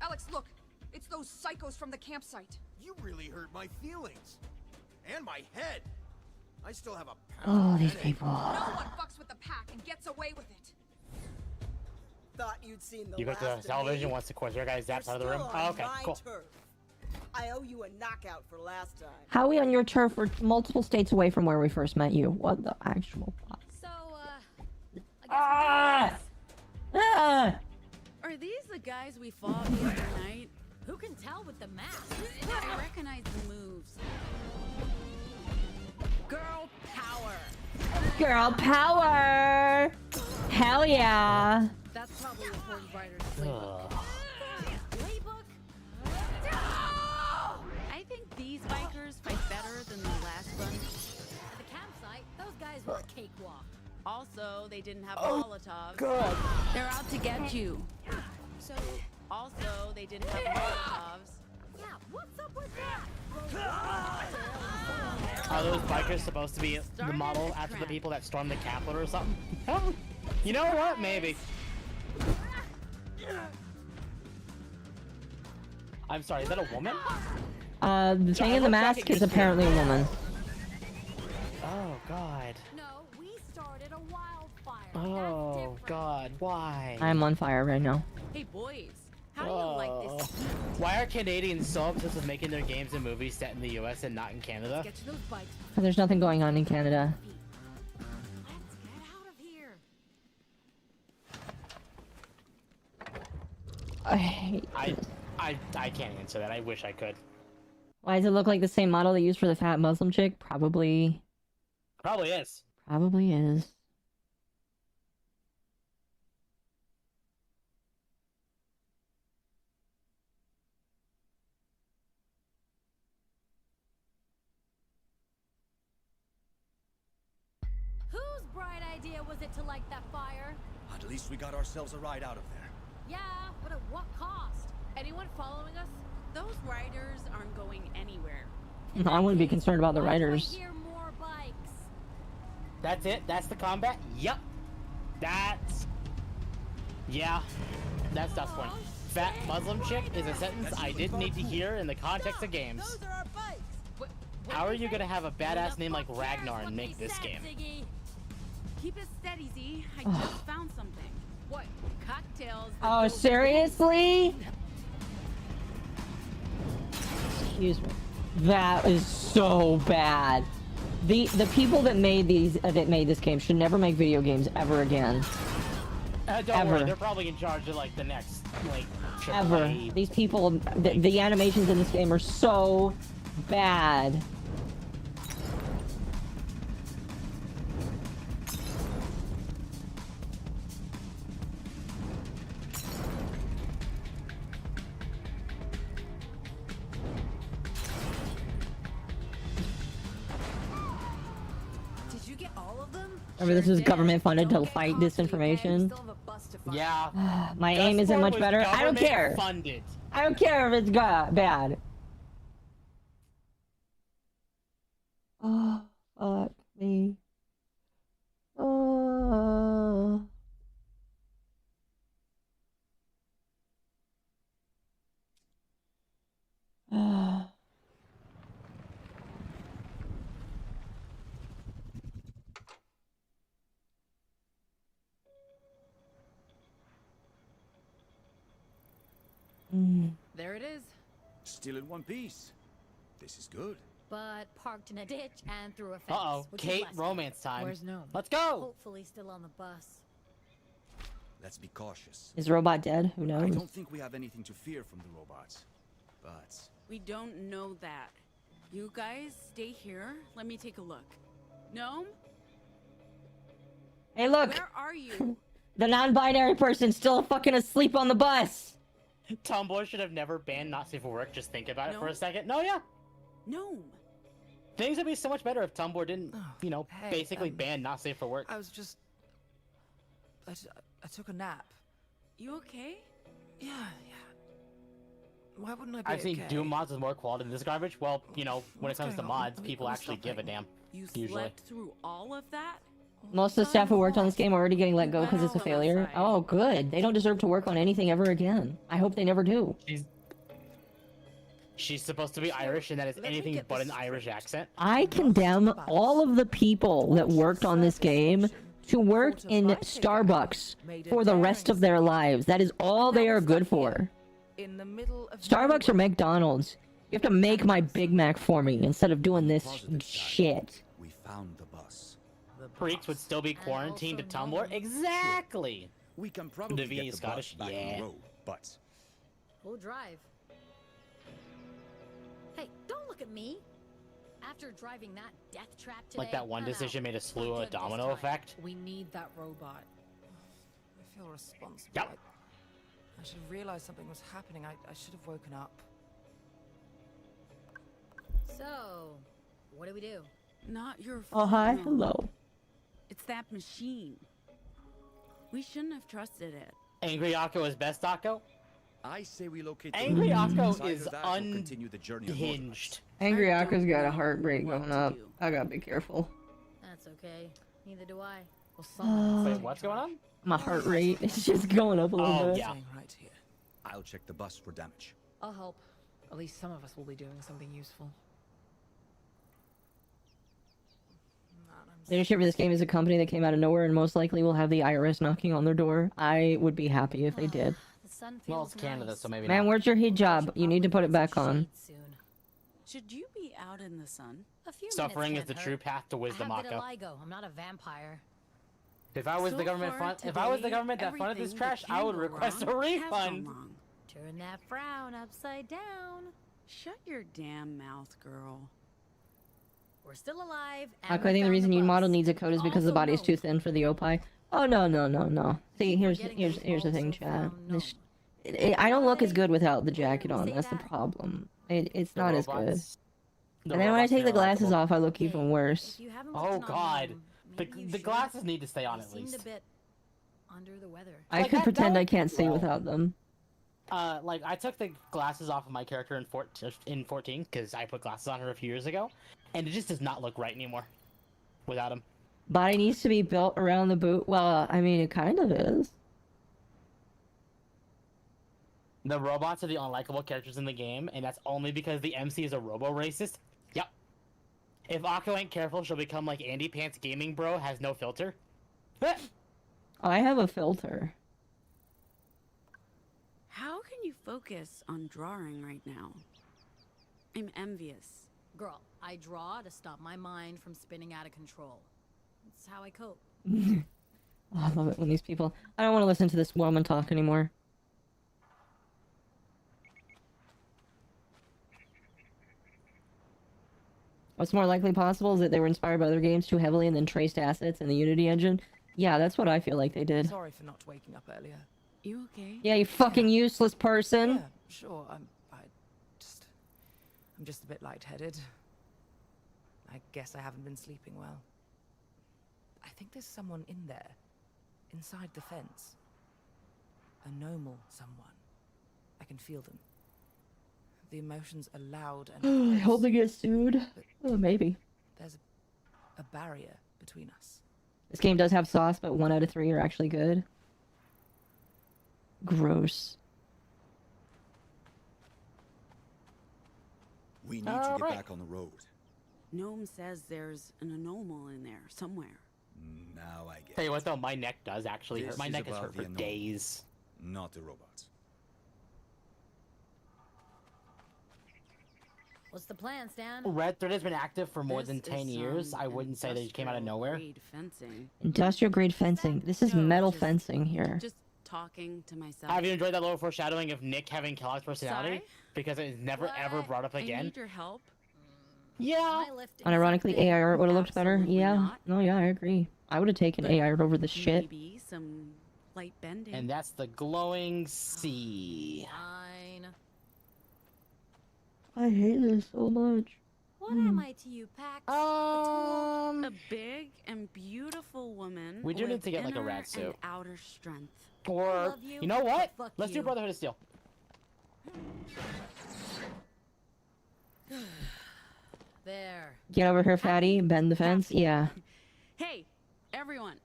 Alex, look. It's those psychos from the campsite. You really hurt my feelings. And my head. I still have a Oh, these people. No one fucks with the pack and gets away with it. Thought you'd seen the You go last to of television me. once the Corsair guy zaps You're out of the room. still Oh, on okay, my cool. turf. I owe you a knockout for last time. How are we on your turf? We're multiple states away from where we first met you. What the actual fuck? So, Ah! Ah! Are these the guys we fought the other night? who can tell with the mask? I recognize the moves. Girl power. Girl power! Hell yeah! That's probably what Horned Riders Ugh. Playbook? I think these bikers fight better than the last bunch. At the campsite, those guys were a cakewalk. Also, they didn't have Molotovs. God. They're out to get you. So, also, they didn't have Molotovs. Yeah, what's up with that? Are those bikers supposed to be the model after the people that stormed the Capitol or something? You know what? Maybe. I'm sorry, is that a woman? The thing in the mask is apparently a woman. Oh, God. No, we started a wildfire. Oh, God. Why? I'm on fire right now. Hey, boys. How do you like this? Why are Canadians so obsessed with making their games and movies set in the US and not in Canada? Get to those bikes. There's nothing going on in Canada. Let's get out of here. I hate this. I can't answer that. I wish I could. Why does it look like the same model they used for the fat Muslim chick? Probably. Probably is. Probably is. Whose bright idea was it to light that fire? At least we got ourselves a ride out of there. Yeah, but at what cost? Anyone following us? Those riders aren't going anywhere. I wouldn't be concerned about the Why do I writers. hear more bikes? That's it? That's the combat? Yep. That's... Yeah. That's Dustborn. Fat Muslim chick is a sentence I didn't need to hear in the context of games. Those are our bikes. How are you gonna have a badass name like Ragnar and make this game? Keep it steady, Z. I just found something. What? Cocktails. that Oh, go- seriously? Excuse me. That is so bad. The people that made this game should never make video games ever again. Don't Ever. worry, they're probably in charge of like the next like Ever. AAA. These people, the animations in this game are so bad. Did you get all of them? Remember, this was government funded to fight disinformation. Yeah. My aim isn't Dustborn much was better. I don't government care. Funded. I don't care if it's bad. Oh, fuck me. Oh. There it is. Still in one piece. This is good. But parked in a ditch and through a fence. Uh-oh, which is Kate, less romance time. Where's Gnome? Let's go! Hopefully still on the bus. Let's be cautious. Is Robot dead? Who knows? I don't think we have anything to fear from the robots. But We don't know that. You guys stay here. Let me take a look. Gnome? Hey, look! Where are you? The non-binary person's still fucking asleep on the bus! Tumblr should have never banned not safe for work. Just think about it No. for a second. No, yeah. Gnome. Things would be so much better if Tumblr didn't, you know, Hey, basically ban not safe for work. I was just... I took a nap. You okay? Yeah. Why wouldn't I be I've seen okay? Doom mods with more quality than this garbage. Well, you know, when What's it comes to going on? mods, I mean, people what's actually give a damn. You Usually. slept through all of that? Most of the staff who worked on this game are already getting let go because it's a failure. Oh, good. They don't deserve to work on anything ever again. I hope they never do. She's supposed to be Irish, and that is anything but an Irish accent. I condemn all of the people that worked on this game to work in Starbucks for the rest of their lives. That is all they are good for. In the middle of Starbucks or McDonald's. You have to make my Big Mac for me instead of doing this shit. we found the bus. Freaks would still be quarantined to Tumblr. Exactly. We can probably The get VA the Scottish, bus back on yeah. the road, but We'll drive. Hey, don't look at me. After driving that death trap today, Like that one I'm decision out. made a slew For of good this domino time. effect. We need that robot. I feel responsible. Yep. I should have realized something was happening. I should have woken up. So, what do we do? Not your fault. Oh, hi. Gnome. Hello. It's that machine. We shouldn't have trusted it. Angry Akko is best Akko. I say we locate the Angry road. Akko It's either is that or continue the journey on unhinged. Angry I Akko's don't got a know heartbreak what going to up. do. I gotta be careful. That's okay. Neither do I. Well, someone's Wait, taking what's going charge. on? My heart rate is just going up a little Oh, bit. yeah. Right here. I'll check the bus for damage. I'll help. At least some of us will be doing something useful. Leadership for this game is a company that came out of nowhere and most likely will have the IRS knocking on their door. I would be happy if they did. The sun Well, feels it's Canada, nice. so maybe Man, not. where's your hijab? You need to put it back on. Shade soon. Should you be out in the sun? A few Suffering is minutes the can't true hurt. path to wisdom, I have Akko. vitiligo. I'm not a vampire. If I was So the government far if I was the today, government that funded this everything trash, that I can would go request a wrong has refund. gone wrong. Turn that frown upside down. Shut your damn mouth, girl. We're still alive. Akko, And I think the reason you you model needs a coat is because the Also body's no. too thin for the OPI. Oh, no. See, here's Forgetting here's that here's the you thing, also chat. found This, Gnome. I don't look as good without the jacket on. Say That's the that. problem. It's The not as good. robots- the And then when I robots take are the glasses unlikable. off, I look even worse. If you haven't Oh looked on God, Gnome, the maybe you the should. glasses need to stay on He at seemed least. a bit under the weather. I Like could that pretend I don't- can't see well. without them. Like I took the glasses off of my character in 14 because I put glasses on her a few years ago, and it just does not look right anymore without them. Body needs to be built around the boot. Well, I mean, it kind of is. The robots are the unlikable characters in the game, and that's only because the MC is a robo-racist. Yep. If Akko ain't careful, she'll become like Andy Pants Gaming Bro, has no filter. I have a filter. How can you focus on drawing right now? I'm envious. Girl, I draw to stop my mind from spinning out of control. It's how I cope. Oh, I love it when these people... I don't want to listen to this woman talk anymore. What's more likely possible is that they were inspired by other games too heavily and then traced assets in the Unity engine. Yeah, that's what I feel like they did. Sorry for not waking up earlier. You okay? Yeah, you fucking useless person. Yeah, sure. I'm just a bit lightheaded. I guess I haven't been sleeping well. I think there's someone in there, inside the fence. A normal someone. I can feel them. The emotions are loud and I hope they get sued. Oh, maybe. there's a barrier between us. This game does have sauce, but 1 out of 3 are actually good. Gross. We need to get back on the road. Gnome says there's an anomal in there somewhere. Now I get Tell you what though, my neck does actually hurt. My neck has about hurt for the anomal, days. not the robots. What's the plan, Stan? Red Thread has been active for more This than 10 is years. I wouldn't say they came out of nowhere. Grade fencing. Industrial grade fencing. This is metal just- fencing here. Just talking to myself. Have you enjoyed that little foreshadowing of Nick having Kellogg's personality? Sorry? Because it's never ever brought up I again. need your help. Yeah. Unironically, AI art would have looked better. Absolutely Yeah. not. No, yeah, I agree. I would have taken AI art over this shit. Maybe some light bending. And that's the glowing sea. Fine. I hate this so much. What am I to you, Pax? A big and beautiful woman. We do need with to get, like, a inner rat suit. and outer strength. Or, love you, you know what? but fuck Let's do you. Brotherhood of Steel. There. Get over here, fatty. Bend the fence. Yeah. Hey, everyone.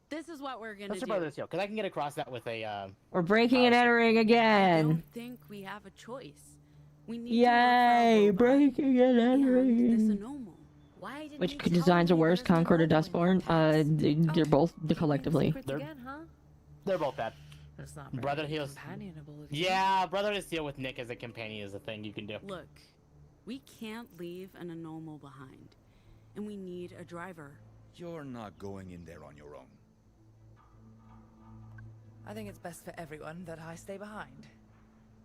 This is what we're gonna Let's do do. Brotherhood of Steel, because I can get across that with a, We're breaking and entering I again. don't think we have a choice. We need Yay! Breaking and to entering. anomal. Why didn't Which you tell designs are me worse, there's an Concord or anomal in Dustborn? They're both collectively. Secrets again, huh? they're both bad. That's not Brotherhood of companionable of you. Yeah, Brotherhood of Steel with Nick as a companion is a thing you can do. Look, we can't leave an anomal behind, and we need a driver. You're not going in there on your own. I think it's best for everyone that I stay behind.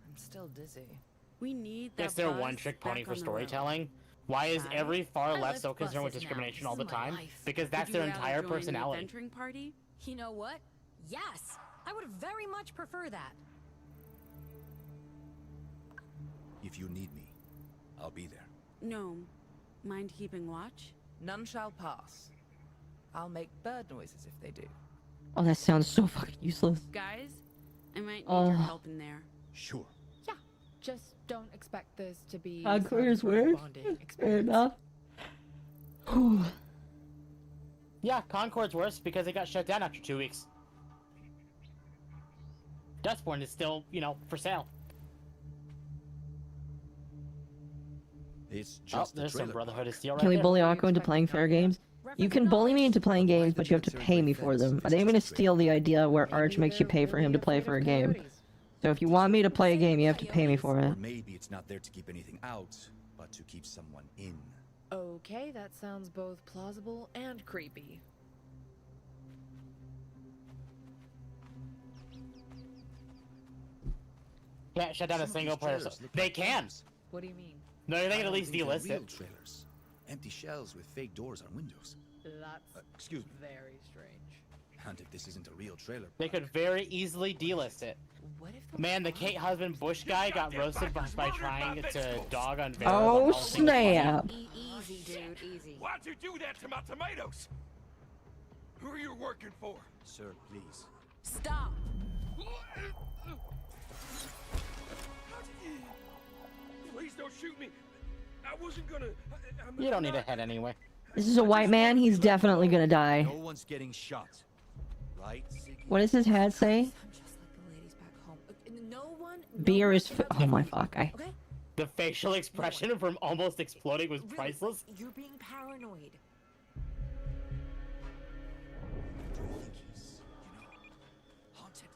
I'm still dizzy. We need that Is there buzz one trick pony back for on the road. storytelling? Why is Sorry? every far I left lift so concerned with buses now. discrimination all This the is my time? life. Because that's Would you their rather entire join the personality. adventuring party? You know what? Yes! I would very much prefer that. If you need me, I'll be there. No. Mind keeping watch? None shall pass. I'll make bird noises if they do. Oh, that sounds so fucking useless. Guys, I might need Oh. your help in there. Sure. Yeah, just don't expect this to be Concord is some sort of worse. bonding Fair experience. enough. Whew. Yeah, Concord's worse because it got shut down after 2 weeks. Dustborn is still, you know, for sale. It's Oh, just there's a some trailer Brotherhood of park. Steel right Can we there. bully Akko into playing fair games? You can bully me into playing games, but you have to pay me for them. I think I'm gonna steal the idea where Arch makes you pay for him to play for a game. So if you want me to play a game, you have to pay me for Or it. maybe it's not there to keep anything out, but to keep someone in. Okay, that sounds both plausible and creepy. Can't shut down a Some of single these player. trailers look They like can. bombs. What do you mean? No, they I can at don't least think they're delist real it. trailers. Empty shells with fake doors on windows. That's Excuse me. very strange. And if this isn't a real trailer They could very easily delist it. What if Man, the Kate husband Bush guy got roasted by trying to dog on Vera. Oh snap! Easy, dude, easy. Why'd you do that to my tomatoes? Who are you working for? Sir, please. Stop! Please don't shoot me. I wasn't gonna. You don't need a head anyway. This is a white man. He's definitely gonna die. No one's getting shot. Right? What does his hat say? I'm just like the ladies back home. No one. Beer is. Oh my fuck! Okay? The facial expression from almost exploding was priceless. You're being paranoid. Haunted.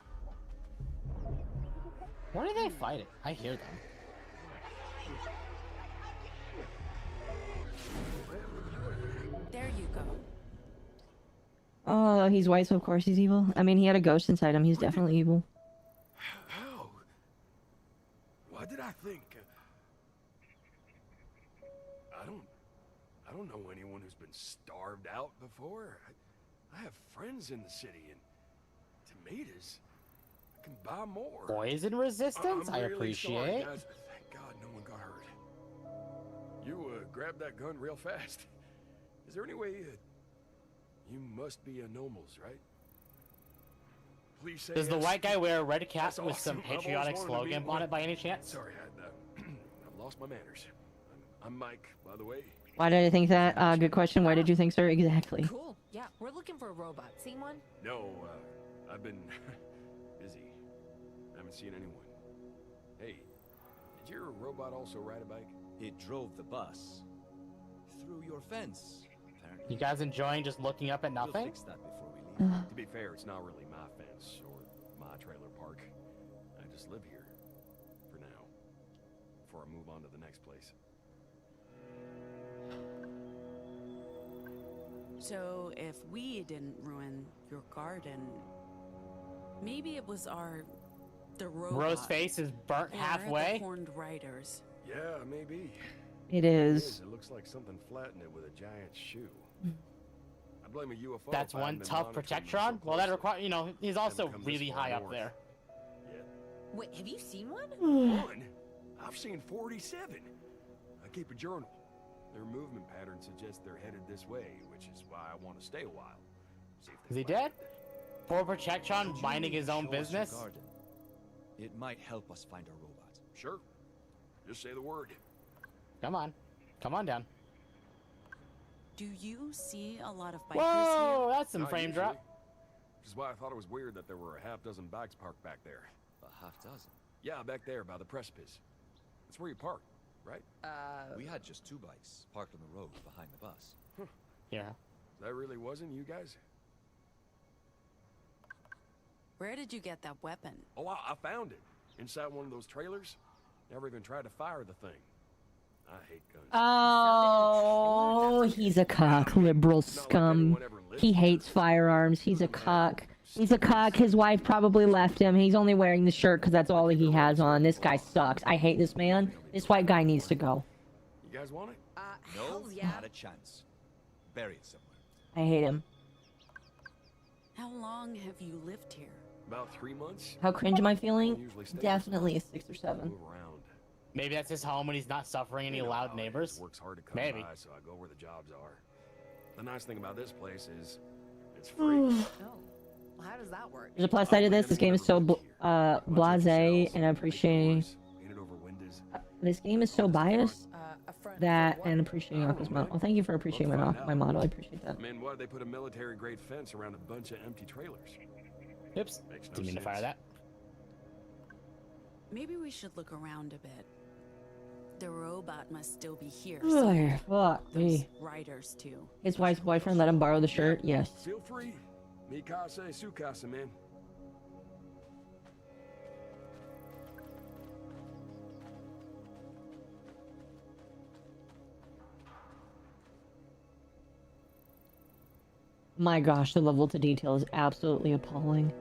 Where are they fighting? I hear them. There you go. Oh, he's white, so of course he's evil. I mean, he had a ghost inside him. He's definitely evil. How? Why did I think? I don't know anyone who's been starved out before. I have friends in the city, and tomatoes. I can buy more. Poison resistance? I'm I really appreciate. sorry, guys. Thank God no one got hurt. You grabbed that gun real fast. Is there any way You must be Anomals, right? Please say Does the yes. white guy wear a red cap That's with some awesome. I've always patriotic wanted to meet slogan one. on it by any chance? Sorry, I've lost my manners. I'm Mike, by the way. Why did I think that? Good question. Why did you think, sir? Exactly. Cool. Yeah, we're looking for a robot. Seen one? No, I've been busy. Haven't seen anyone. Hey, did your robot also ride a bike? It drove the bus. Through your fence, apparently. You guys enjoying just looking up at We'll nothing? fix that before we leave. To be fair, it's not really my fence or my trailer park. I just live here. For now. Before I move on to the next place. So, if we didn't ruin your garden, maybe it was the robot. Rose face is burnt or halfway. the horned riders. Yeah, maybe. It is. It looks like something flattened it with a giant shoe. I blame a UFO. That's if I one hadn't been tough monitoring Protectron. them so Well, that closely. requires, you know, he's also Haven't come this really far high up north. there. Wait, have you seen one? One? I've seen 47. I keep a journal. Their movement pattern suggests they're headed this way, which is why I want to stay a while. See if Is he dead? Poor Protectron minding his own Show us your business. garden. It might help us find our robot. Sure. Just say the word. Come on. Come on down. Do you see a lot of bikers Whoa, here? that's some Not frame usually. drop. Which is why I thought it was weird that there were a half dozen bikes parked back there. A half dozen. Yeah, back there by the precipice. That's where you park, right? We had just 2 bikes parked on the road behind the bus. Yeah. That really wasn't you guys? Where did you get that weapon? Oh, I found it. Inside one of those trailers. Never even tried to fire the thing. I hate guns. Oh, he's a cock, liberal scum. He hates firearms. He's a cock. He's a cock. His wife probably left him. He's only wearing the shirt because that's all he has on. This guy sucks. I hate this man. This white guy needs to go. You guys want it? No, not a chance. Bury it somewhere. I hate him. How long have you lived here? About 3 months. How cringe am I feeling? Usually stay Definitely a 6 or 7. Move around. Maybe that's his home and he's not suffering any You know loud how it is. neighbors. Works hard to come Maybe. by, so I go where the jobs are. The nice thing about this place is it's free. Oh. Well, how does that work? There's a plus side to this. This game is so blasé, and I appreciate. Painted over windows. This game is so biased A front that, for what? and appreciating Aqua's model. Well, thank you for appreciating my model. I appreciate that. I mean, why'd they put a military-grade fence around a bunch of empty trailers? Oops. Makes no Didn't mean to fire sense. that. Maybe we should look around a bit. The robot must still be here. Oh, somewhere. fuck Those me. riders too. His wife's boyfriend let him borrow the shirt? Yes. Feel free. Mikasa, Sukasa, man. My gosh, the level to detail is absolutely appalling.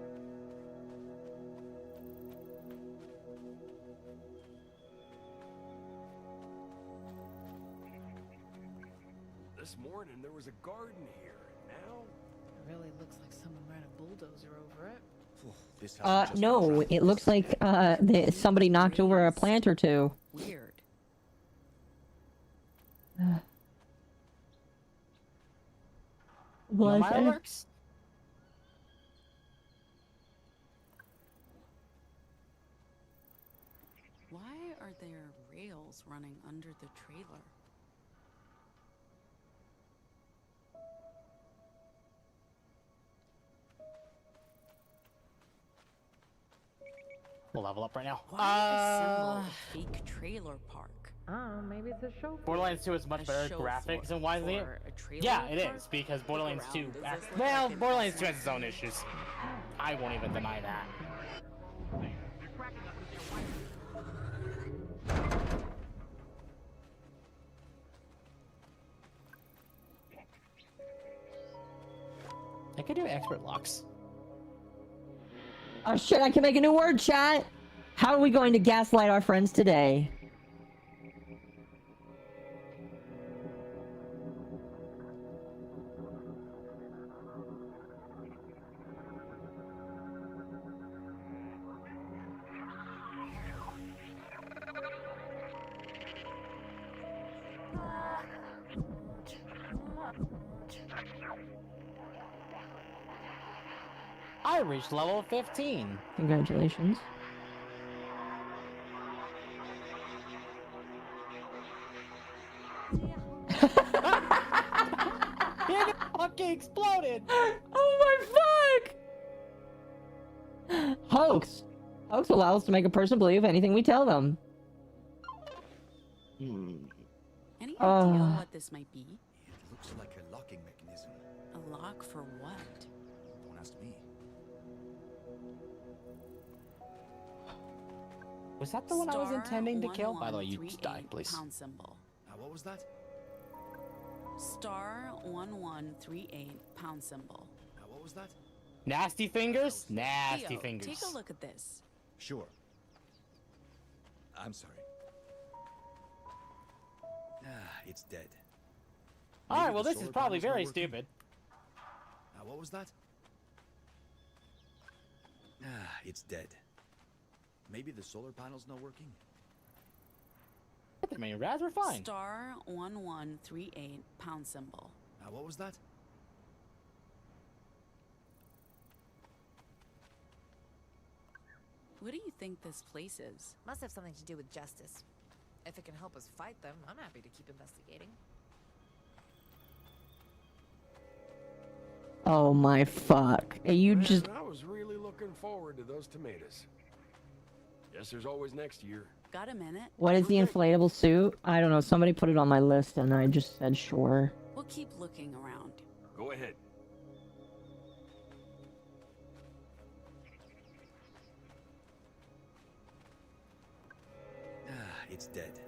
This morning there was a garden here. Now, It really looks like someone ran a bulldozer over it. This hasn't just No, been it looks like somebody knocked over a plant or two. Weird. Was My it? works. Why are there rails running under the trailer? We'll level up right now. Why assemble a fake trailer park? Oh, maybe it's a show. Borderlands 2 is much A better show graphics floor and wisely. for a trailer Yeah, it park? is because Borderlands 2. Does this look Well, like an Borderlands 2 asset? has its own issues. I won't even deny that. I could do expert locks. Oh shit, I can make a new word, chat! How are we going to gaslight our friends today? I reached level 15. Congratulations. It fucking exploded! Oh my fuck! Hoax. Hoax allow us to make a person believe anything we tell them. Any idea what this might be? It looks like a locking mechanism. A lock for what? Don't ask me. Was that the one I was intending to kill? By the way, you 1138 die, please. Pound symbol. What was that? Star 1138 pound symbol. What was that? Nasty fingers? Nasty Theo, fingers. take a look at this. Sure. I'm sorry. It's dead. Alright, well the this is solar probably panel's not very working. stupid. What was that? It's dead. Maybe the solar panel's not working? I mean, Raz, we're fine. Star 1138 pound symbol. What was that? What do you think this place is? Must have something to do with justice. If it can help us fight them, I'm happy to keep investigating. Oh my fuck. You Man, just... I was really looking forward to those tomatoes. Guess there's always next year. Got a minute? What is the inflatable suit? I don't know. Somebody put it on my list and I just said sure. We'll keep looking around. Go ahead. It's dead.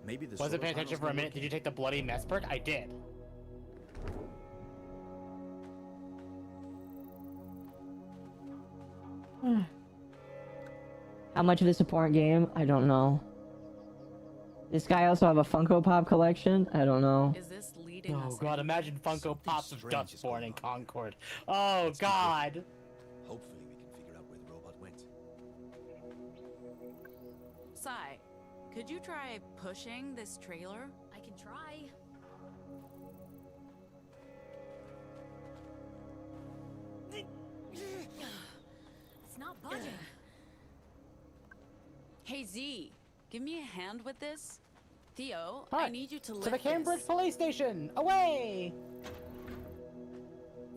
Maybe the Wasn't solar paying attention panel's for a not minute. Did working? you take the bloody mess perk? I did. How much of this important game? I don't know. This guy also have a Funko Pop collection? I don't know. Is this leading Oh us god, imagine Funko Pops of Dustborn and Concord. Oh god! Hopefully we can figure out where the robot went. Sai, could you try pushing this trailer? I can try. It's not budging. Hey Z, give me a hand with this. Theo, Hi. I need you to lift To the Cambridge this. Police Station! Away!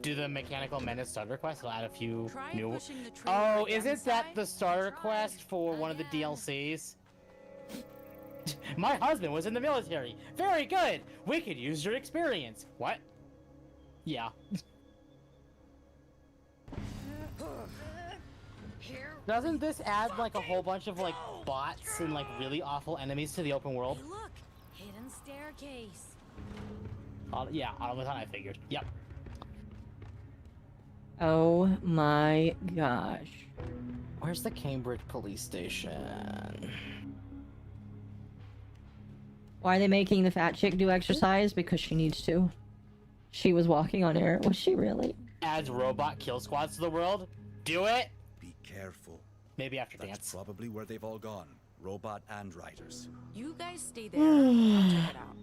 Do the Mechanical Menace starter quest will add a few Try new... pushing the trailer Oh, again, isn't that Sai? the starter quest for one of the DLCs? My husband was in the military. Very good! We could use your experience. What? Yeah. Doesn't this add like a whole bunch of like bots and like really awful enemies to the open world? Hey, look! Hidden staircase. Yeah, automaton I figured. Yep. Oh my gosh. Where's the Cambridge Police Station? Why are they making the fat chick do exercise? Because she needs to. She was walking on air. Was she really? Adds robot kill squads to the world? Do it? Be careful. Maybe after That's dance. probably where they've all gone. Robot and riders. You guys stay there. I'll check it out.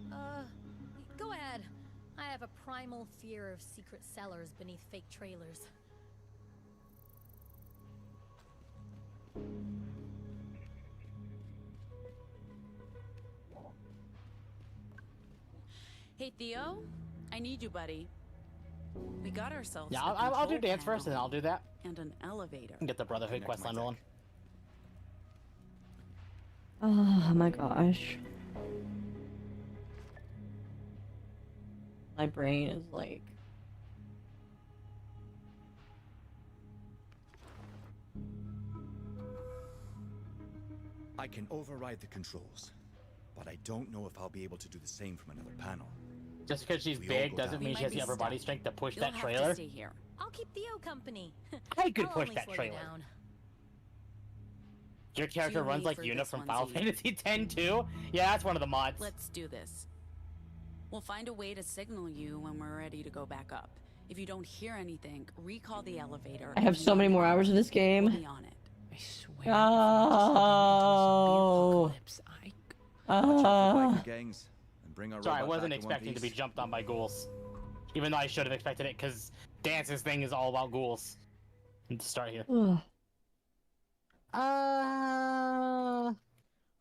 Go ahead. I have a primal fear of secret cellars beneath fake trailers. Hey Theo, I need you, buddy. We got ourselves. Yeah, a I'll do control dance first and panel I'll do that. And an elevator. Get the Brotherhood quest line rolling. Oh my gosh. My brain is like... I can override the controls, but I don't know if I'll be able to do the same from another panel. Just because she's We all big go doesn't down. mean We she has might the be upper body stuck. strength to push You'll that have trailer. to stay here. I'll keep Theo company. I could I'll push only that slow you trailer. down. Your character You runs wait like for Yuna this from one, Final Z. Fantasy X too? Yeah, that's one of the mods. Let's do this. We'll find a way to signal you when we're ready to go back up. If you don't hear anything, recall the elevator. I have so many more hours of this game. We'll be on it. I swear. Oh. Fight the gangs and bring our Sorry, I robot wasn't back in one expecting to be piece. jumped on by ghouls. Even though I should have expected it, because Dance's thing is all about ghouls. Let's start here.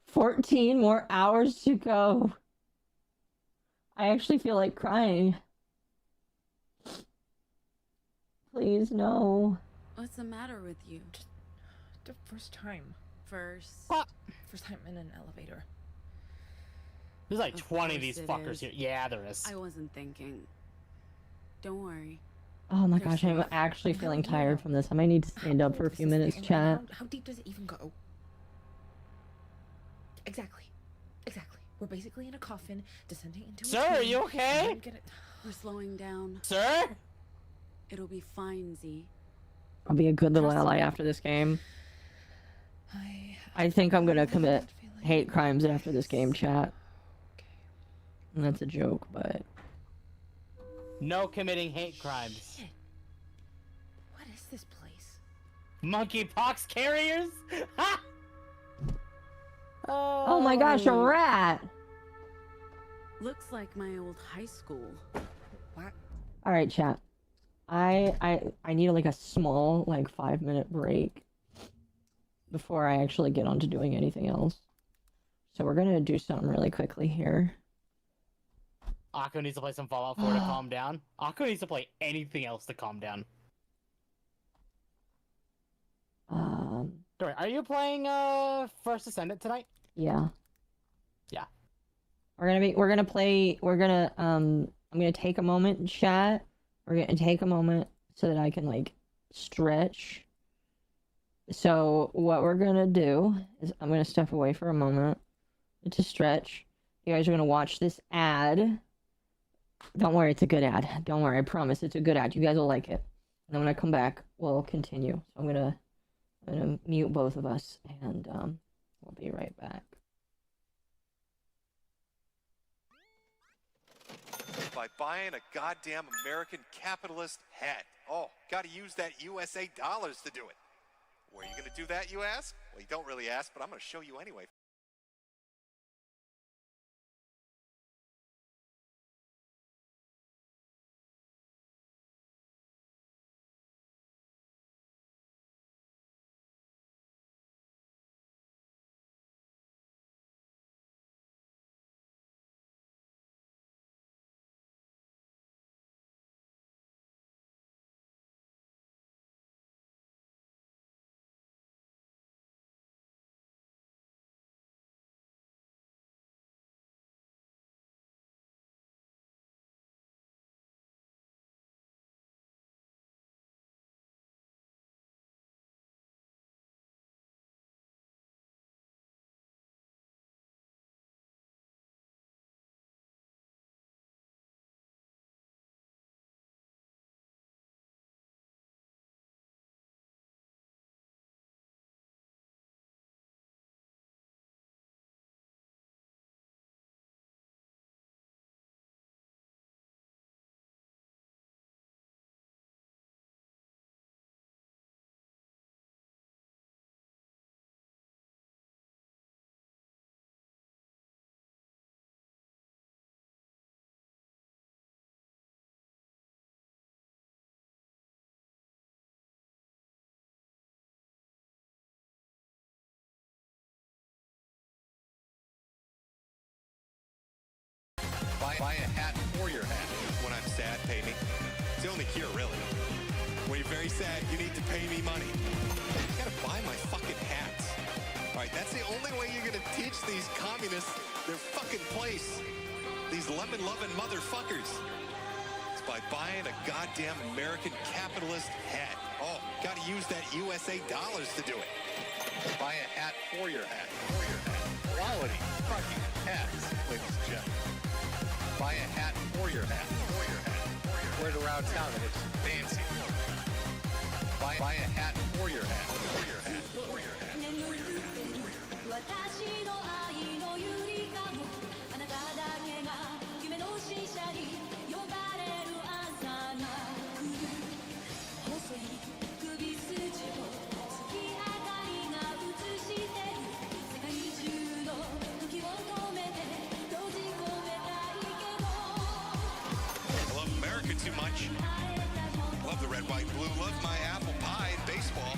14 more hours to go. I actually feel like crying. Please, no. What's the matter with you? Just the first time. First First time in an elevator. There's like Of 20 of these course it fuckers is. here. Yeah, there is. I wasn't thinking. Don't worry. Oh my There's gosh, I'm safe. actually feeling tired from this. I might need to stand up for a few minutes, chat. How deep does it even go? Exactly. We're basically in a coffin, descending into a Sir, are tomb, you and okay? then get it- We're slowing down. Sir? It'll be fine, Z. I'll be a good little ally after this game. I think I'm gonna commit hate crimes after this game, chat. And that's a joke, but... No committing hate crimes. Shit. What is this place? Monkeypox carriers? Ha! Oh my gosh, a rat! Looks like my old high school. What? Alright, chat. I need like a small, like 5-minute break before I actually get on to doing anything else. So we're gonna do something really quickly here. Akko needs to play some Fallout 4 to calm down. Akko needs to play anything else to calm down. Sorry, are you playing First Descendant tonight? Yeah. Yeah. I'm gonna take a moment and chat. We're gonna take a moment so that I can like stretch. So what we're gonna do is I'm gonna step away for a moment to stretch. You guys are gonna watch this ad. Don't worry, it's a good ad. Don't worry, I promise it's a good ad. You guys will like it. And then when I come back, we'll continue. So I'm gonna mute both of us, and we'll be right back. By buying a goddamn American capitalist hat. Oh, gotta use that USA dollars to do it. Where are you gonna do that, you ask? Well, you don't really ask, but I'm gonna show you anyway. Buy a hat for your hat. When I'm sad, pay me. It's the only cure, really. When you're very sad, you need to pay me money. You gotta buy my fucking hats. Alright, that's the only way you're gonna teach these communists their fucking place. These lemon-loving motherfuckers. It's by buying a goddamn American capitalist hat. Oh, gotta use that USA dollars to do it. Buy a hat for your hat. For your hat. Quality fucking hats, ladies and gentlemen. Buy a hat for your hat. For your hat. Wear it around town and it's fancy. Buy a hat for your hat. For your hat. For your hat. For your hat. I love America too much. Love the red, white, blue. Love my apple pie and baseball.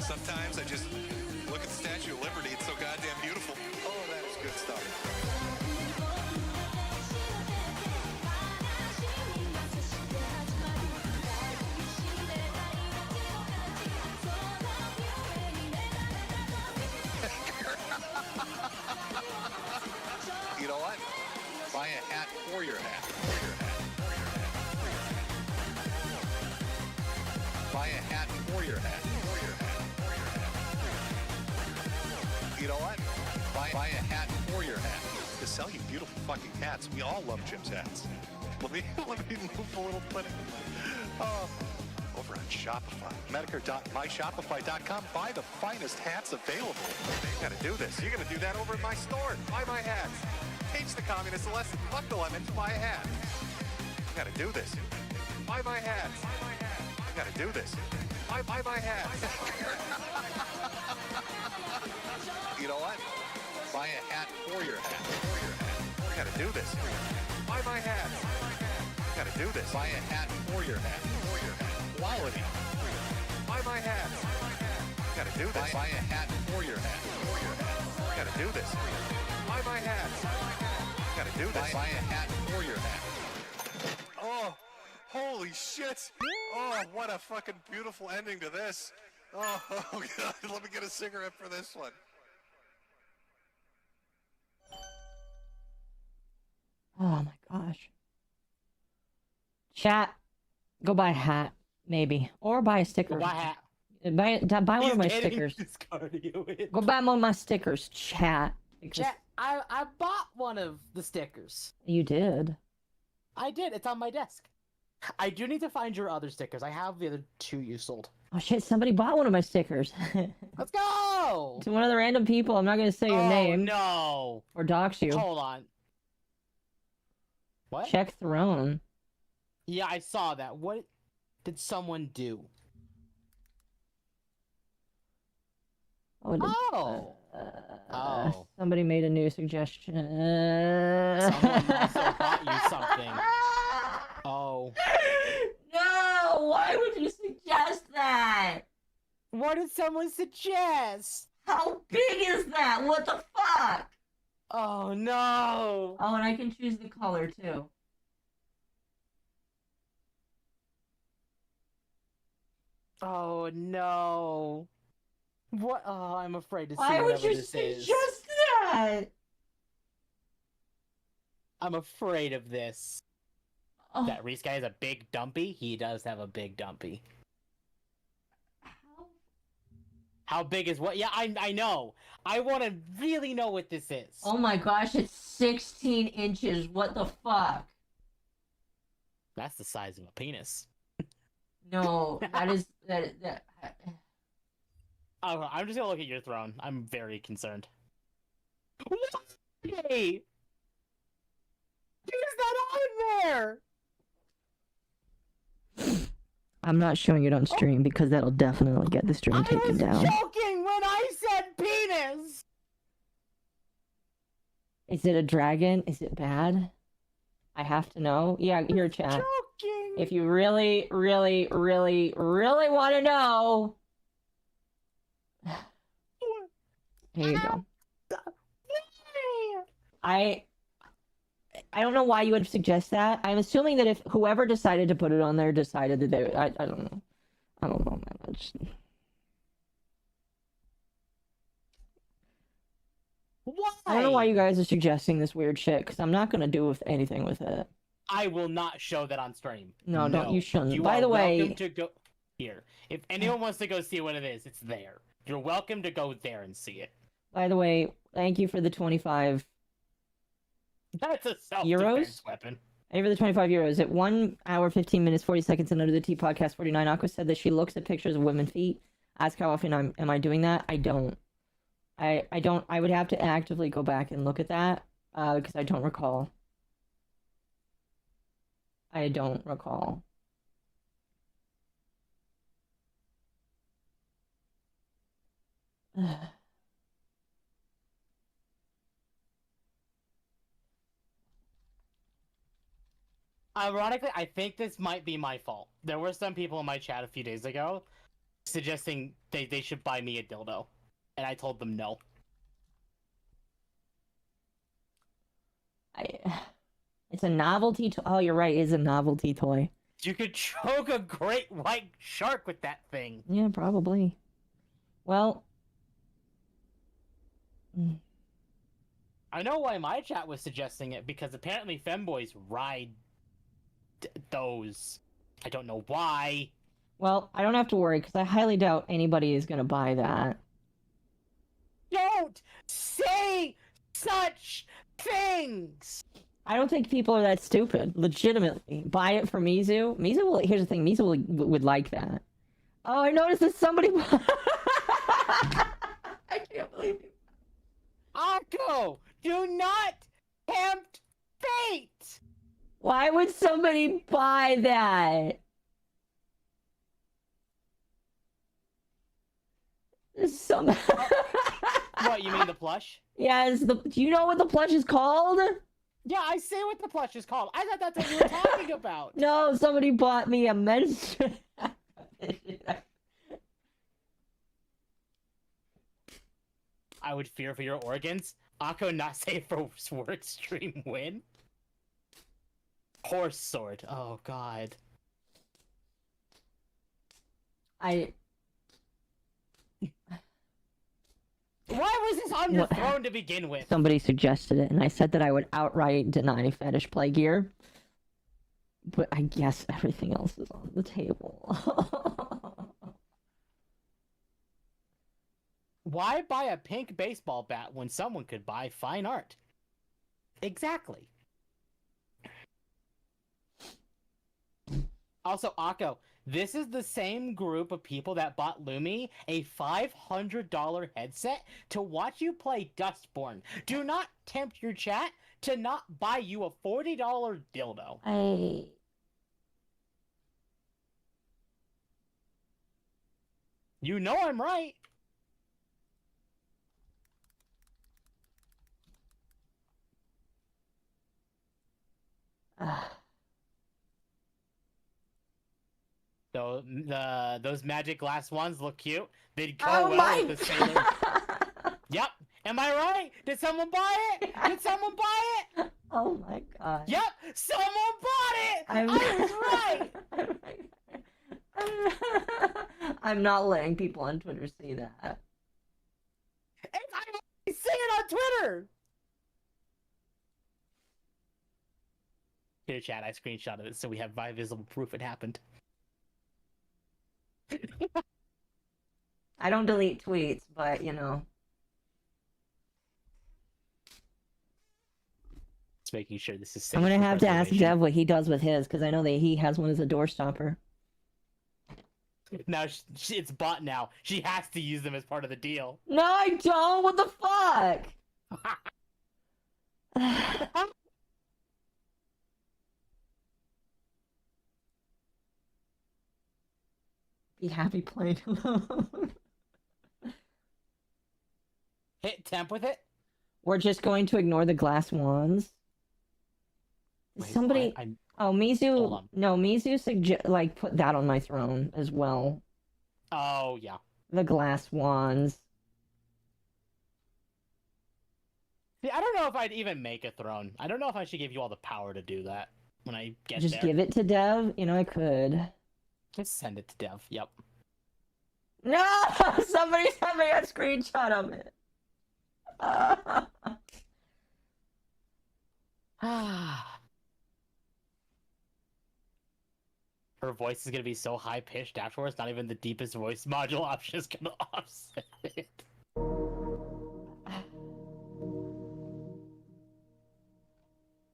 Sometimes I just look at the Statue of Liberty. It's so goddamn beautiful. Oh, that is good stuff. You know what? Buy a hat for your hat. Buy a hat for your hat. You know what? Buy a hat for your hat. To sell you beautiful fucking hats. We all love Jim's hats. Let me move a little bit. Over on Shopify. Medicare.myshopify.com. Buy the finest hats available. You gotta do this. You're gonna do that over at my store. Buy my hats. Teach the communists a lesson. Fuck the lemons. Buy a hat. You gotta do this. Buy my hats. You gotta do this. Buy my hats. You know what? Buy a hat for your hat. You gotta do this. Buy my hats. You gotta do this. Buy a hat for your hat. Quality. Buy my hats. You gotta do this. Buy a hat for your hat. You gotta do this. Buy my hats. You gotta do this. Buy a hat for your hat. Oh, holy shit. Oh, what a fucking beautiful ending to this. Oh, God. Let me get a cigarette for this one. Oh my gosh. Chat, go buy a hat, maybe. Or buy a sticker. Go buy a hat. Buy one of my stickers. Go buy one of my stickers, chat. Chat, I bought one of the stickers. You did? I did. It's on my desk. I do need to find your other stickers. I have the other 2 you sold. Oh shit, somebody bought one of my stickers. Let's go! To one of the random people. I'm not going to say your name. No. Or dox you. Hold on. What? Check Throne. Yeah, I saw that. What did someone do? Oh. Somebody made a new suggestion. Someone also bought you something. Oh. No! Why would you suggest that? What did someone suggest? How big is that? What the fuck? Oh no! Oh, and I can choose the color too. Oh no! What? Oh, I'm afraid to see Why would whatever you this is. suggest that? I'm afraid of this. Oh. That Reese guy is a big dumpy. He does have a big dumpy. How big is what? Yeah, I know. I want to really know what this is. Oh my gosh, it's 16 inches. What the fuck? That's the size of a penis. No, that is that. Oh, I'm just gonna look at your throne. I'm very concerned. Hey, who's that on there? I'm not showing it on stream because that'll definitely get the stream taken down. I was joking when I said penis. Is it a dragon? Is it bad? I have to know. Yeah, here, chat. Joking. If you really, really, really, really want to know, here you go. I don't know why you would suggest that. I'm assuming that if whoever decided to put it on there decided that they... I don't know. I don't know, man. Why? I don't know why you guys are suggesting this weird shit, because I'm not going to do anything with it. I will not show that on stream. No, don't. You shouldn't. You By are the way... welcome to go... Here. If anyone wants to go see what it is, it's there. You're welcome to go there and see it. By the way, thank you for the 25... That's a self-defense weapon. Thank you for the 25 euros. At 1 hour, 15 minutes, 40 seconds, and Under the Tea podcast 49, Aqua said that she looks at pictures of women's feet. Ask how often am I doing that? I don't. I don't. I would have to actively go back and look at that because I don't recall. I don't recall. Ironically, I think this might be my fault. There were some people in my chat a few days ago suggesting they should buy me a dildo, and I told them no. It's a novelty toy. Oh, you're right. It's a novelty toy. You could choke a great white shark with that thing. Yeah, probably. Well, I know why my chat was suggesting it, because apparently femboys ride those. I don't know why. well, I don't have to worry because I highly doubt anybody is gonna buy that. Don't say such things! I don't think people are that stupid. Legitimately, buy it for Mizu. Mizu will. Here's the thing. Mizu would like that. Oh, I noticed that somebody. I can't believe it. Akko, do not tempt fate! Why would somebody buy that? Some. What, you mean the plush? Yes. Do you know what the plush is called? Yeah, I say what the plush is called. I thought that's what you were talking about. No, somebody bought me a menstrual. I would fear for your organs. Akko not safe for work stream win. Horse sword. Oh god. Why was this on your throne to begin with? Somebody suggested it, and I said that I would outright deny fetish play gear. But I guess everything else is on the table. Why buy a pink baseball bat when someone could buy fine art? Exactly. Also, Akko, this is the same group of people that bought Lumi a $500 headset to watch you play Dustborn. Do not tempt your chat to not buy you a $40 dildo. You know I'm right. So those magic glass ones look cute. They'd go well with the sailor. Yep. Am I right? Did someone buy it? Did someone buy it? Oh my god. Yep. Someone bought it. I was right. I'm not letting people on Twitter see that. I see it on Twitter. Here, chat. I screenshotted it so we have visible proof it happened. I don't delete tweets, but you know. Just making sure this is safe. I'm gonna for have to ask preservation. Dev what he does with his, because I know that he has one as a door stopper. Now it's bought now. She has to use them as part of the deal. No, I don't! What the fuck? Be happy playing alone. Hit temp with it. We're just going to ignore the glass wands. Wait, Somebody. Oh, Hold Mizu. on. No, Mizu put that on my throne as well. Oh yeah. The glass wands. See, I don't know if I'd even make a throne. I don't know if I should give you all the power to do that when I get Just there. give it to Dev. You know, I could. Just send it to Dev. Yep. No! Somebody sent me a screenshot of it. Her voice is gonna be so high pitched afterwards. Not even the deepest voice module option is gonna offset it.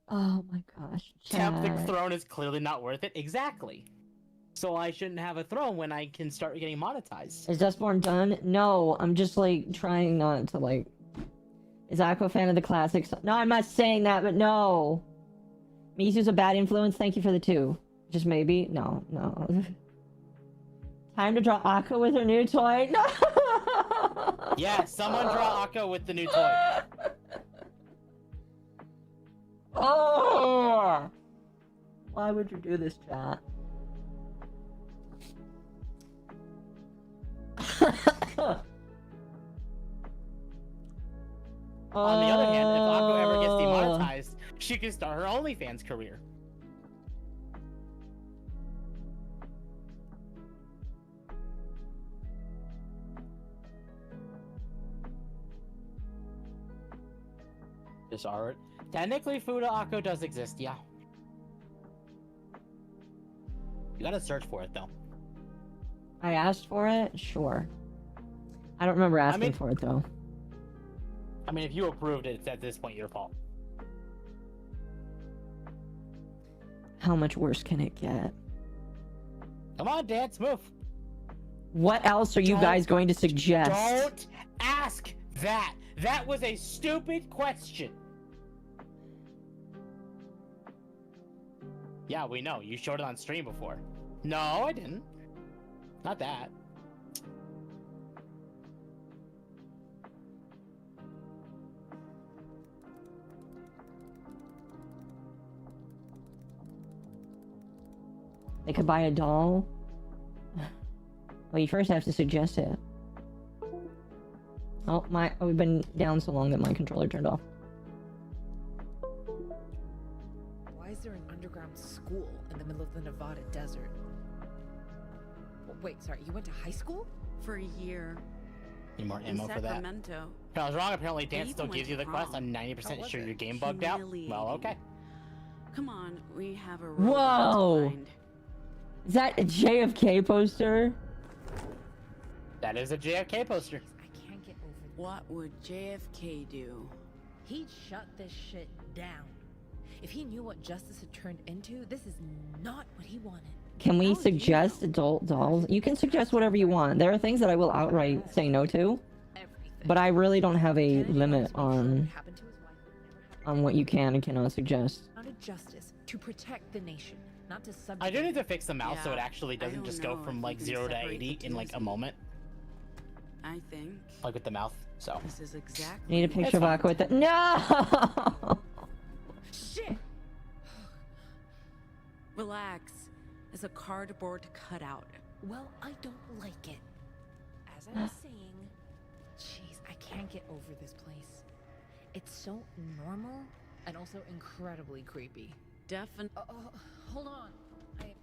Oh my gosh. Temp the Chat. throne is clearly not worth it. Exactly. So I shouldn't have a throne when I can start getting monetized. Is Dustborn done? No, I'm just like trying not to like. Is Akko a fan of the classics? No, I'm not saying that, but no. Mizu's a bad influence. Thank you for the 2. Just maybe? No, no. Time to draw Akko with her new toy? No! Yeah, someone draw Akko with the new toy. Oh! Why would you do this, chat? On the other hand, if Akko ever gets demonetized, she can start her OnlyFans career. This art. Technically, Fuda Akko does exist, yeah. You gotta search for it, though. I asked for it? Sure. I don't remember asking for it, though. I mean, if you approved it, it's at this point your fault. How much worse can it get? Come on, dance, move. What else are you guys going to suggest? Don't ask that. That was a stupid question. Yeah, we know. You showed it on stream before. No, I didn't. Not that. They could buy a doll. Well, you first have to suggest it. Oh, we've been down so long that my controller turned off. Why is there an underground school in the middle of the Nevada desert? Wait, sorry, you went to high school? For a year. Need more In ammo for that? Sacramento. I was wrong. Apparently, They Dance still even gives you went the to quest. prom. I'm 90% sure your game bugged out. Well, okay. Come on, we have a Whoa! Is that a JFK poster? That is a JFK poster. I can't get over this. What would JFK do? He'd shut this shit down. If he knew what justice had turned into, this is not what he wanted. Can we suggest adult dolls? You can suggest whatever you want. There are things that I will outright say no to, but I really don't have a limit on what you can and cannot suggest. Not a justice to protect the nation, not to subjugate. I do need to fix the mouse so it actually doesn't just go from like 0 to 80 in like a moment. I think. Like with the mouth, so. This is exactly. Need a picture of Akko with the— No! Shit! Relax. It's a cardboard cutout. Well, I don't like it. As I was saying, jeez, I can't get over this place. It's so normal and also incredibly creepy. Hold on. I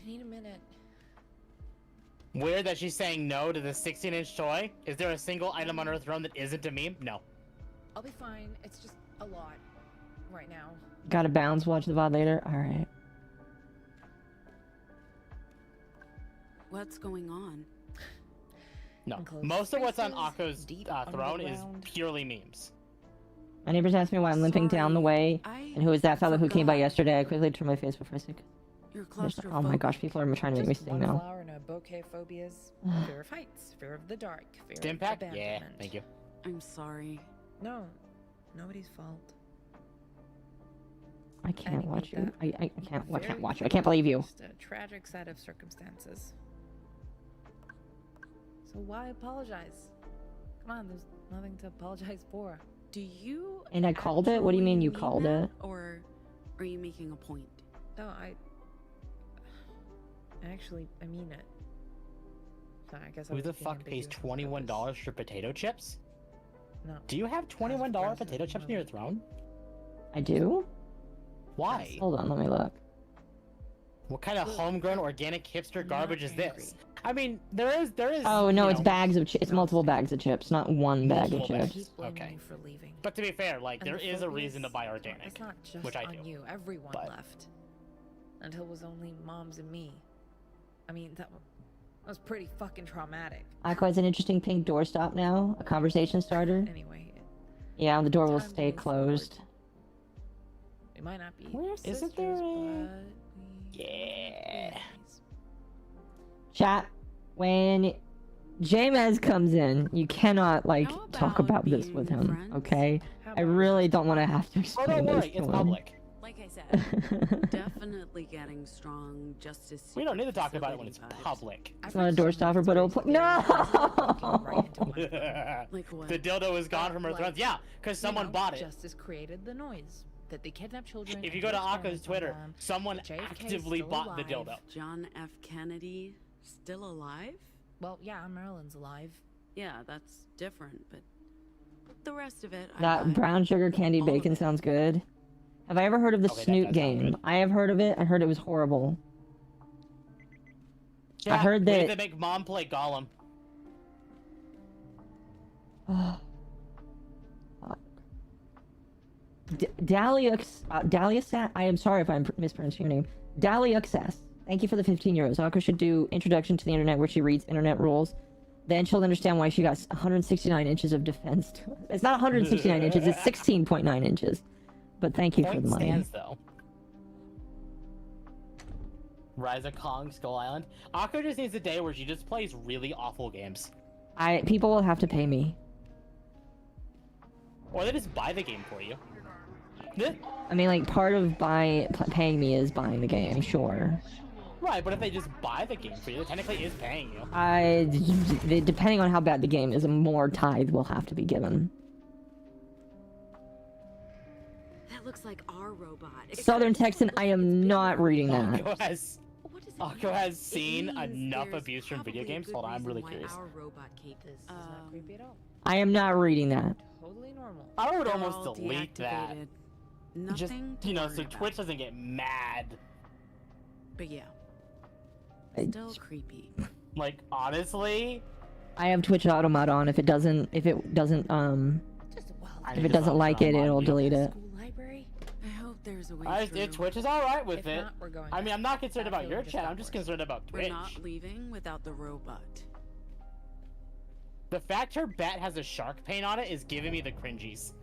need a minute. Weird that she's saying no to the 16-inch toy. Is there a single item on her throne that isn't a meme? No. I'll be fine. It's just a lot right now. Gotta bounce, watch the VOD later? Alright. What's going on? No. Most of what's on Akko's throne is purely memes. My neighbors asked me why I'm limping down the way, and who is that fellow who came by yesterday. I quickly turned my face for a second. Oh my gosh, people are trying to make me sing now. Flower and a bouquet of phobias. Fear of heights, fear of the dark, fear Stim of pack? abandonment. Yeah, thank you. I'm sorry. No, nobody's fault. I can't watch you. I can't watch you. I can't believe you. Just a tragic set of circumstances. So why apologize? Come on, there's nothing to apologize for. Do you? And I called it? What do you mean you actually called mean it? that, or are you making a point? No, I mean it. So I guess I Who was the being fuck pays ambiguous. $21 for potato chips? No. Do you have $21 potato chips near your throne? I do? Why? Hold on, let me look. What kind of homegrown organic hipster garbage is this? I mean, there is. Oh no, you it's know, bags of chips. It's multiple bags of chips, not one bag of multiple chips. bags. Okay. For leaving. But to be fair, like And there the is a reason to phobias, buy organic, It's not just which I on do. you. Everyone but- left. Until it was only moms and me. I mean, that was pretty fucking traumatic. Akko has an interesting pink doorstop now, a conversation starter. Anyway. Yeah, the door will time stay to move closed. We might not be Isn't sisters, there a- but Yeah. Chat, when Jamez comes in, you cannot like talk about this with him, okay? I really don't want to have to Oh, explain don't this worry, to it's him. Like I said, definitely getting strong justice. We don't need to talk about it when it's facility vibes. public. It's not a doorstopper, but it'll put— No! Like what? The dildo is gone from her throne. Yeah, because someone bought it. Justice created the noise. that they kidnap children. If you and go do to experiments Akko's on Twitter, them, someone that JFK is actively still bought the alive. dildo. John F. Kennedy still alive? Well, yeah, Marilyn's alive. Yeah, that's different, but the rest of it, That brown sugar candy bacon sounds good. Have I ever heard of the Okay, that Snoot does sound game? good. I have heard of it. I heard it was horrible. Yeah, I heard we that. need to make Mom play Gollum. Dahlia I am sorry if I'm mispronouncing your name. Dahliaxas. Thank you for the 15 euros. Akko should do Introduction to the Internet where she reads internet rules. Then she'll understand why she got 169 inches of defense. It's not 169 inches, it's 16.9 inches. But thank you for the money. Stands, though. Rise of Kong, Skull Island. Akko just needs a day where she just plays really awful games. People will have to pay me. Or they just buy the game for you. I mean, like, part of paying me is buying the game, sure. Right, but if they just buy the game for you, it technically is paying you. Depending on how bad the game is, more tithe will have to be given. That looks like our robot. Southern Texan, I am not reading that. Akko has seen enough abuse from video games. Hold on, I'm really curious. Our robot cape is not creepy at all. I am not reading that. Totally normal. I would They're almost all delete that. deactivated. Just, Nothing to you know, worry so about. Twitch doesn't get mad. But yeah, still creepy. Like, honestly, I have Twitch Automat on. If it doesn't like it, it'll delete it. Library? I hope there's a way through. Twitch is alright with If it. not, we're going I mean, back. I'm not concerned That about feeling your just chat, got I'm just worse. concerned about We're Twitch. not leaving without the robot. The fact her bat has a shark paint on it is giving me the cringies.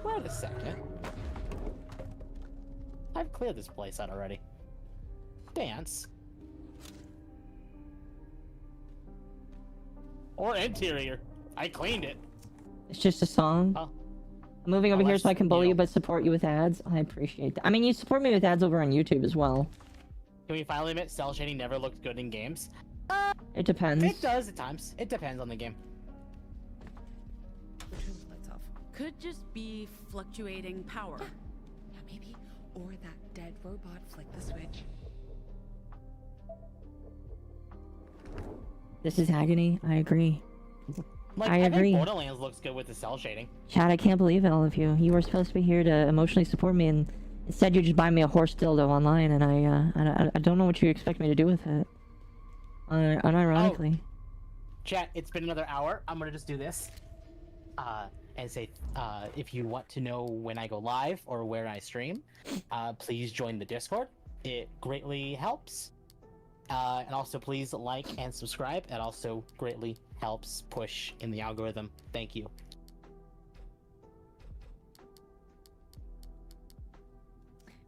Wait a second. I've cleared this place out already. Dance. Or interior. I cleaned it. It's just a song. Oh. I'm moving over here so I can bully you but support you with ads. I appreciate that. I mean, you support me with ads over on YouTube as well. Can we finally admit cell shading never looked good in games? It depends. It does at times. It depends on the game. Could just be fluctuating power. Yeah, maybe. Or that dead robot flicked the switch. This is agony. I agree. Like, I think agree. Borderlands looks good with the cell shading. Chad, I can't believe it, all of you. You were supposed to be here to emotionally support me, and instead you just buy me a horse dildo online, and I don't know what you expect me to do with it. Unironically. Chat, it's been another hour. I'm gonna just do this. And say, if you want to know when I go live or where I stream, please join the Discord. It greatly helps. And also please like and subscribe. It also greatly helps push in the algorithm. Thank you.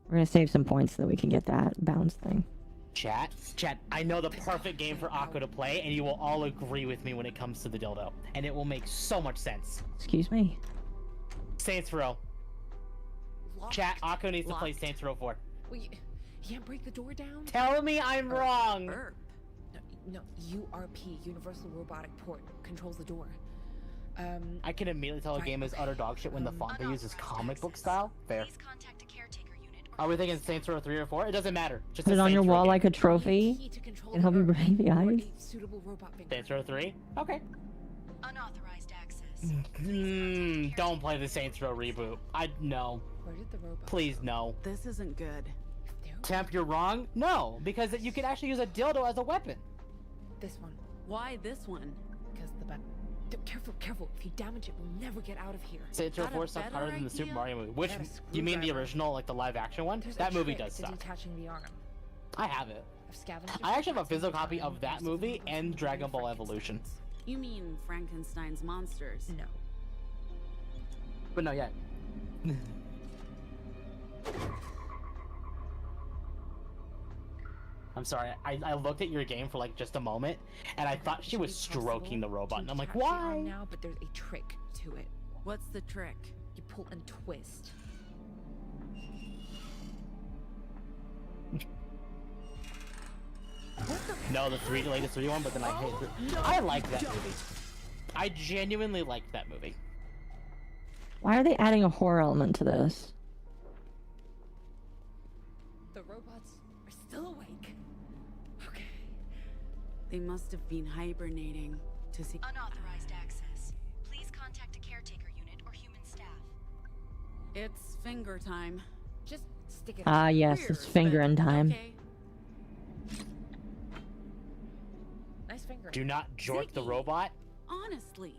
We're gonna save some points so that we can get that bounce thing. Chat, I know the perfect game for Akko to play, and you will all agree with me when it comes to the dildo. And it will make so much sense. Excuse me? Saints Row. Chat, Akko needs to play Saints Row 4. Well, you can't break the door down? Tell me I'm wrong! No, URP, Universal Robotic Port, controls the door. I can immediately tell a game is utter dog shit when the font they use is comic book style. Fair. Are we thinking Saints Row 3 or 4? It doesn't matter. Just Put a it on Saints your Row wall game. like a trophy and help you break the eyes. Saints Row 3? Okay. Unauthorized access. Don't play the Saints Row reboot. No. Where did the robot Please, no. This isn't good. Temp, you're wrong? No, because you can actually use a dildo as a weapon. This one. Why this one? Because the bat. Careful. If you damage it, we'll never get out of here. Saints Row 4 sucked harder than the Super Mario movie. Which, you mean the original, like the live action one? That movie does suck. Detaching the arm. I have it. I've scavenged I actually have a physical copy of that movie and Dragon Ball Evolution. You mean Frankenstein's monsters? No. But no, yeah. I'm sorry, I looked at your game for like just a moment, and I thought she was stroking the robot, and I'm like, why? Now, but there's a trick to it. What's the trick? You pull and twist. No, the latest 3D one, but then I hate it. I like that movie. I genuinely liked that movie. Why are they adding a horror element to this? The robots are still awake. Okay. They must have been hibernating to see. Unauthorized access. Please contact a caretaker unit or human staff. It's finger time. Just stick it. Ah, yes, it's fingering time. Okay. Nice finger. Do not jork the robot. Honestly.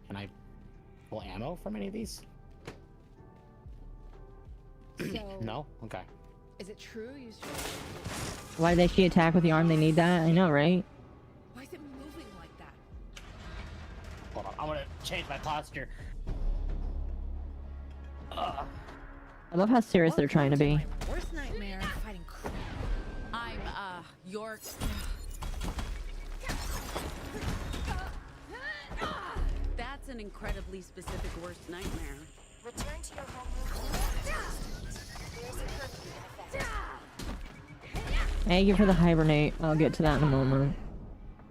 Can I pull ammo from any of these? So, No? Okay. is it true you should... Why did she attack with the arm? They need that? I know, right? Why is it moving like that? Hold on, I'm gonna change my posture. Ugh. I love how serious they're trying to be. Worst nightmare, fighting crap. I'm, York. That's an incredibly specific worst nightmare. Return to your homeroom. There's a curfew in effect. Thank you for the hibernate. I'll get to that in a moment.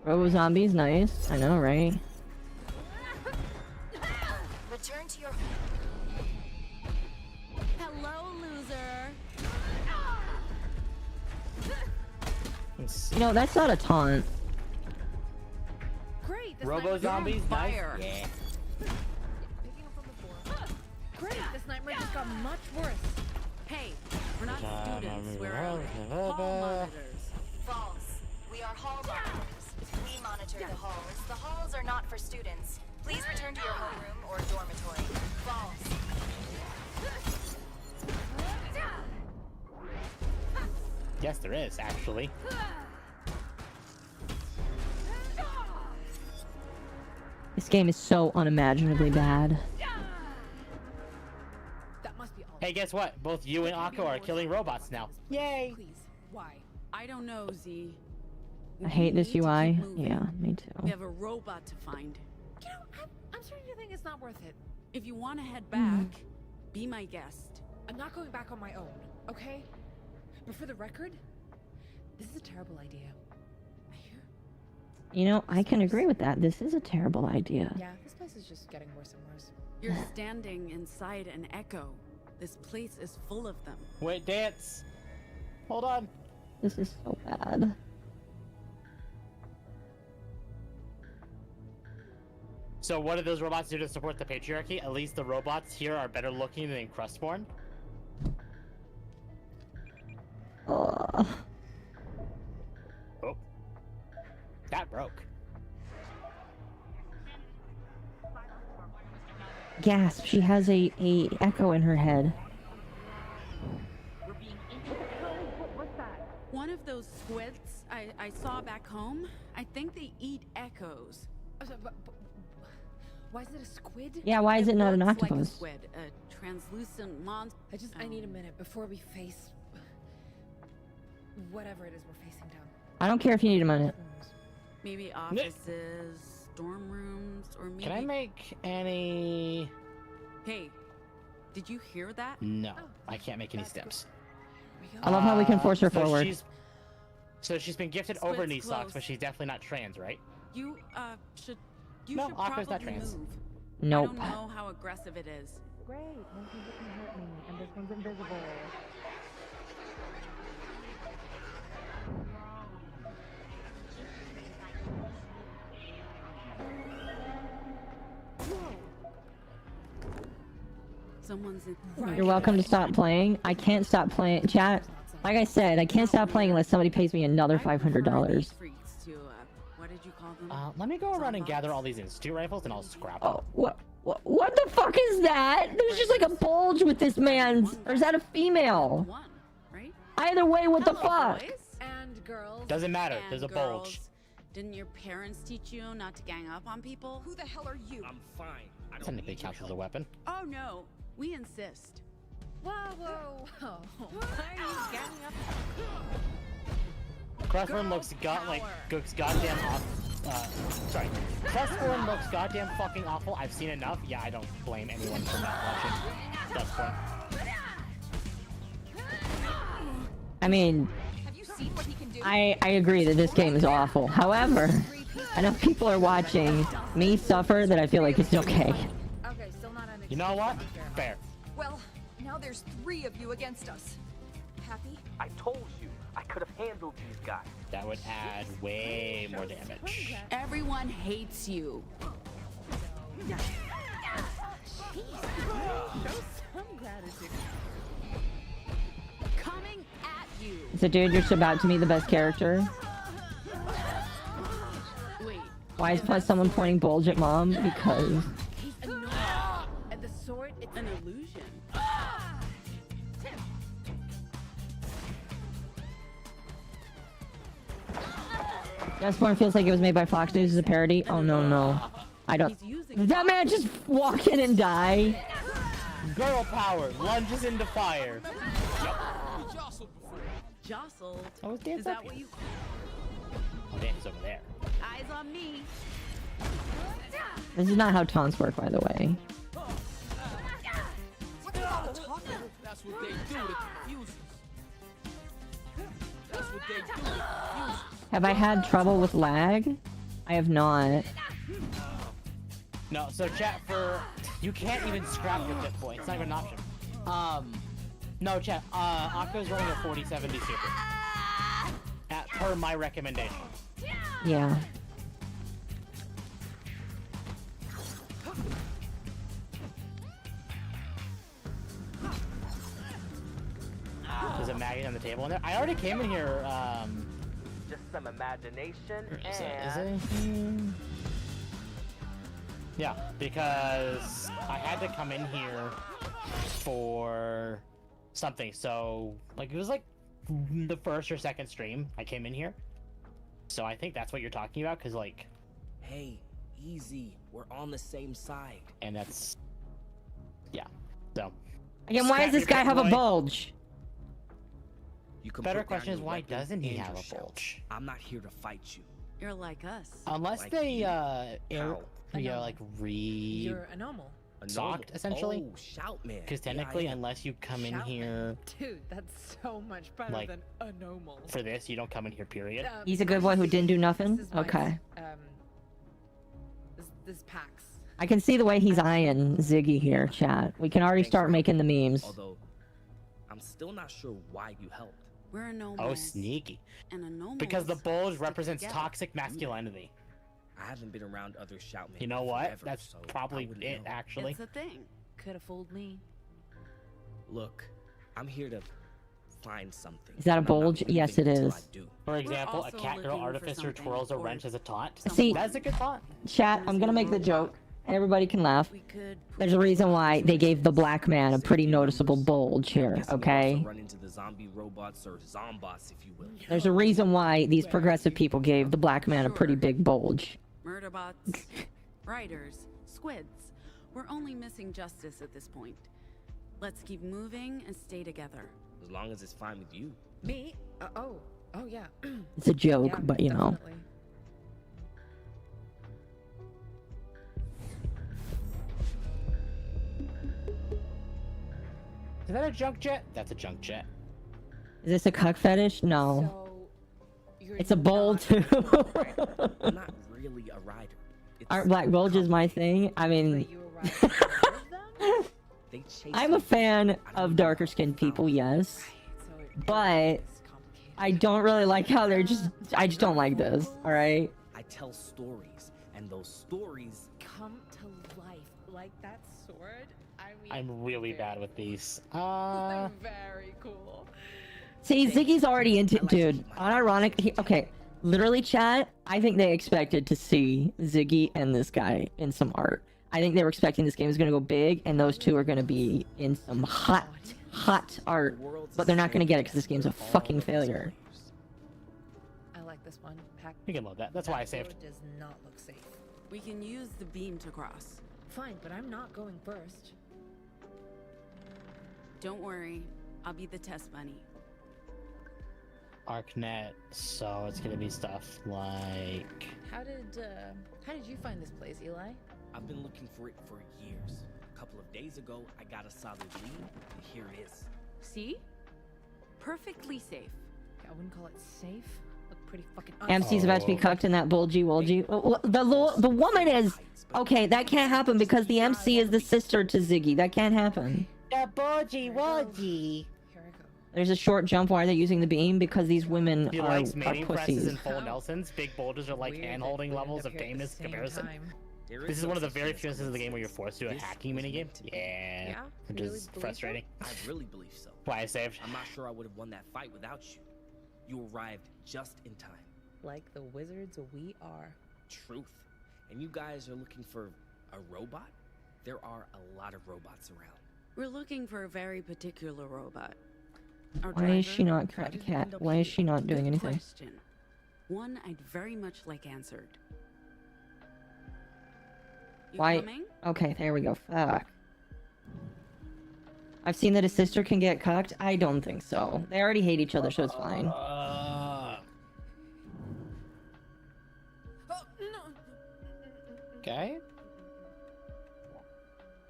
Robo zombies, nice. I know, right? Return to your Hello, loser. You know, that's not a taunt. Great. This Robo nightmare- zombies, nice. Fire. Yeah. Picking up from the floor. Great. This nightmare just got much worse. Hey, we're not students. We're hall monitors. False. We are hall monitors. We monitor the halls. The halls are not for students. Please return to your homeroom or dormitory. False. Yes, there is, actually. This game is so unimaginably bad. That must be all. Hey, guess what? Both you and Akko are killing robots now. Yay! Please. Why? I don't know, Z. I hate this We need to UI. keep moving. Yeah, me We too. have a robot to find. You know, I'm starting to think it's not worth it. If you want to head back, be my guest. I'm not going back on my own, okay? But for the record, this is a terrible idea. I hear. You know, I can agree with that. This is a terrible idea. Yeah, this place is just getting worse and worse. You're standing inside an echo. This place is full of them. Wait, dance! Hold on. This is so bad. So what do those robots do to support the patriarchy? At least the robots here are better looking than Crustborn. Ugh. Oh. That broke. Gasp, she has a echo in her head. One of those squids I saw back home, I think they eat echoes. Why is it a squid? Yeah, why is it not an looks like a octopus? squid, a translucent monster. I need a minute before we face whatever it is we're facing down. I don't care if you need a minute. Maybe offices, dorm rooms, or maybe. Can I make any... Hey, did you hear that? No, I can't make any steps. I love how we can force her forward. So she's been gifted Squid's over knee socks, close. but she's definitely not trans, right? You should. You No, should Akko's not probably trans. move. Nope. I don't know how aggressive it is. Great, no people can hurt me, and this one's invisible. Someone's in. You're welcome to stop playing. I can't stop playing. Chat, like I said, I can't stop playing unless somebody pays me another $500. Freaks to, what did you call them? Let me go around and gather all these institute rifles and I'll scrap them. Oh, what the fuck is that? There's just like a bulge with this man's. Or is that a female? One, right? Either way, what the fuck? Boys And girls. Doesn't matter. and There's a girls. bulge. Didn't your parents teach you not to gang up on people? Who the hell are you? I'm fine. I don't Technically need your counts as a help. weapon. Oh no, we insist. Whoa, whoa, whoa. Why are you ganging up? Crustborn looks goddamn awful. Sorry. Crustborn looks goddamn fucking awful. I've seen enough. Yeah, I don't blame anyone for not watching Dustborn. I mean, seen what he can do? I agree that this game is awful. However, enough people are watching me suffer that I feel like it's okay. Okay, still not You know what? Fair. Well, now there's 3 of you against us. Happy? I told you, I could have handled these guys. That would add way more damage. Everyone hates you. Show some gratitude. Coming at you. So, dude, you're about to meet the best character. Wait. Why is plus someone pointing bulge at mom? Because. He's annoying. And the sword, it's An illusion. Dustborn feels like it was made by Fox News as a parody. Oh no, no. I don't. Did that man just walk in and die? Girl power lunges into fire. Jostled. Oh, it's Is that what you? Oh, Dan's over there. Eyes on me. This is not how taunts work, by the way. What's all the talk? That's what they do to confuse us. That's what they do to confuse us. Have I had trouble with lag? I have not. No, so chat for you can't even scrap your hit point. It's not even an option. No chat. Akko's running a 4070 super. Per my recommendation. Yeah. There's a maggot on the table in there. I already came in here. Just some imagination Is and... it? Yeah, because I had to come in here for something. So, like, it was like the first or second stream I came in here. So I think that's what you're talking about, because, like... Hey, easy. We're on the same side. And that's... Yeah, so... Again, why does this guy have a bulge? You can Better put down question is, your why weapon doesn't he and have your a shells. bulge? I'm not here to fight you. You're like us. Unless Like they, you. like, You're a normal. socked, essentially. Oh, shout man. Because technically, unless you come in Shout here Dude, that's so much better Like, than a normal. for this, you don't come in here, period. He's a good boy who didn't do nothing? This is my, Okay. This Pax. I can see the way he's eyeing Ziggy here, chat. We can already start making the memes. Although, I'm still not sure why you helped. We're a nomos. Oh, sneaky. And a nomos Because the bulge stick represents together. toxic masculinity. I haven't been around other shoutmen. You know what? forever, That's so probably I wouldn't it, know. actually. It's a thing. Could have fooled me. Look, I'm here to find something. Is that a and I'm not bulge? leaving Yes, it until is. I do. For example, a also cat girl looking for artificer something, twirls a or wrench as a taunt. See- That's a good taunt. Chat, I'm gonna make the joke. And everybody can laugh. We could. There's a reason why they gave the black man a pretty noticeable bulge here, Guess I'm okay? also run into the zombie robots or zombots, if you will. There's a reason why these progressive people gave the black man a pretty big bulge. Murderbots, riders, squids. We're only missing justice at this point. Let's keep moving and stay together. As long as it's fine with you. Me? Oh yeah. It's a joke, Yeah, but you know. definitely. Is that a junk jet? That's a junk jet. Is this a cuck fetish? No. So, you're It's a bowl too. I'm not really a rider. It's Aren't black bulges my thing? I mean, They chase I'm a me. fan of darker skinned people, yes. But I don't really like how they're just, I just don't like this, alright? I tell stories, and those stories come to life like that sword. I mean, I'm really bad with these. very cool. See, Ziggy's already into, dude, unironic, okay, literally chat, I think they expected to see Ziggy and this guy in some art. I think they were expecting this game was gonna go big, and those two are gonna be in some hot art, but they're not gonna get it because this game's a fucking failure. I like this one. Pack. You can load that. That's why I saved. Does not look safe. We can use the beam to cross. Fine, but I'm not going first. Don't worry, I'll be the test bunny. ArcNet, so it's gonna be stuff like... How did you find this place, Eli? I've been looking for it for years. A couple of days ago, I got a solid lead, and here it is. See? Perfectly safe. I wouldn't call it safe. Look pretty fucking. MC's about to be cucked in that bulgy wolgy. The woman is okay. That can't happen because the MC is the sister to Ziggy. That can't happen. The bulgy wolgy. There's a short jump. Why are they using the beam? Because these women He are likes mating presses pussies. and full Nelsons. Big boulders are like hand-holding levels of tameness in comparison. This is one of the very few instances of the game where you're forced to do a hacking minigame. Yeah, which is frustrating. I really believe so. Why I saved. I'm not sure I would have won that fight without you. You arrived just in time. Like the wizards we are. Truth. And you guys are looking for a robot? There are a lot of robots around. We're looking for a very particular robot. Our Why is driver, she not how did we cat? end up Why is here? she not doing Good anything? Question. One I'd very much like answered. You Why? coming? Okay, there we go. Fuck. I've seen that a sister can get cucked. I don't think so. They already hate each other, so it's fine. Okay.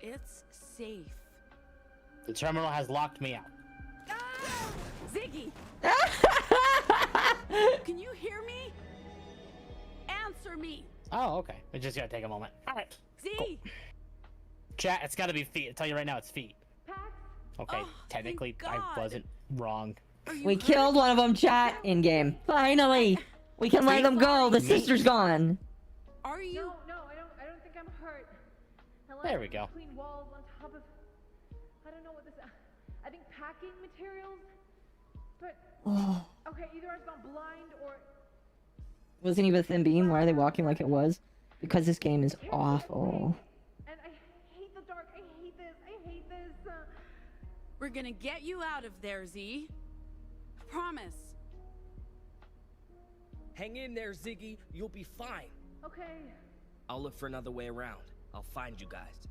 It's safe. The terminal has locked me out. Ziggy! Can you hear me? Answer me! Oh, okay. It's just gonna take a moment. Alright. Z! Cool. Chat, it's gotta be feet. I tell you right now, it's feet. Okay, Oh, technically, thank I wasn't wrong. We killed one of them, chat, in game. Finally! We can let them go. The sister's gone. Are you? No, I don't think I'm hurt. There we go. Between walls on top of, I don't know what this. I think packing materials. But okay, either I've gone blind or. Wasn't even a thin beam. Why are they walking like it was? Because this game is awful. And I hate the dark. I hate this. I hate this. We're gonna get you out of there, Z. Promise. Hang in there, Ziggy. You'll be fine. Okay. I'll look for another way around. I'll find you guys.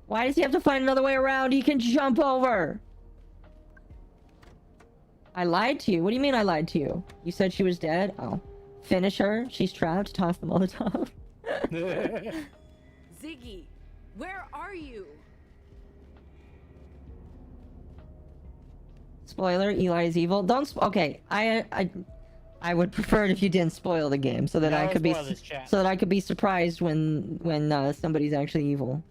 Why does he have to find another way around? He can jump over. I lied to you. What do you mean I lied to you? You said she was dead? Oh. Finish her. She's trapped. Toss the Molotov. Ziggy, where are you? Spoiler, Eli is evil. Don't okay. I would prefer it if you didn't spoil the game so that No, I could be spoil this chat. so that I could be surprised when somebody's actually evil.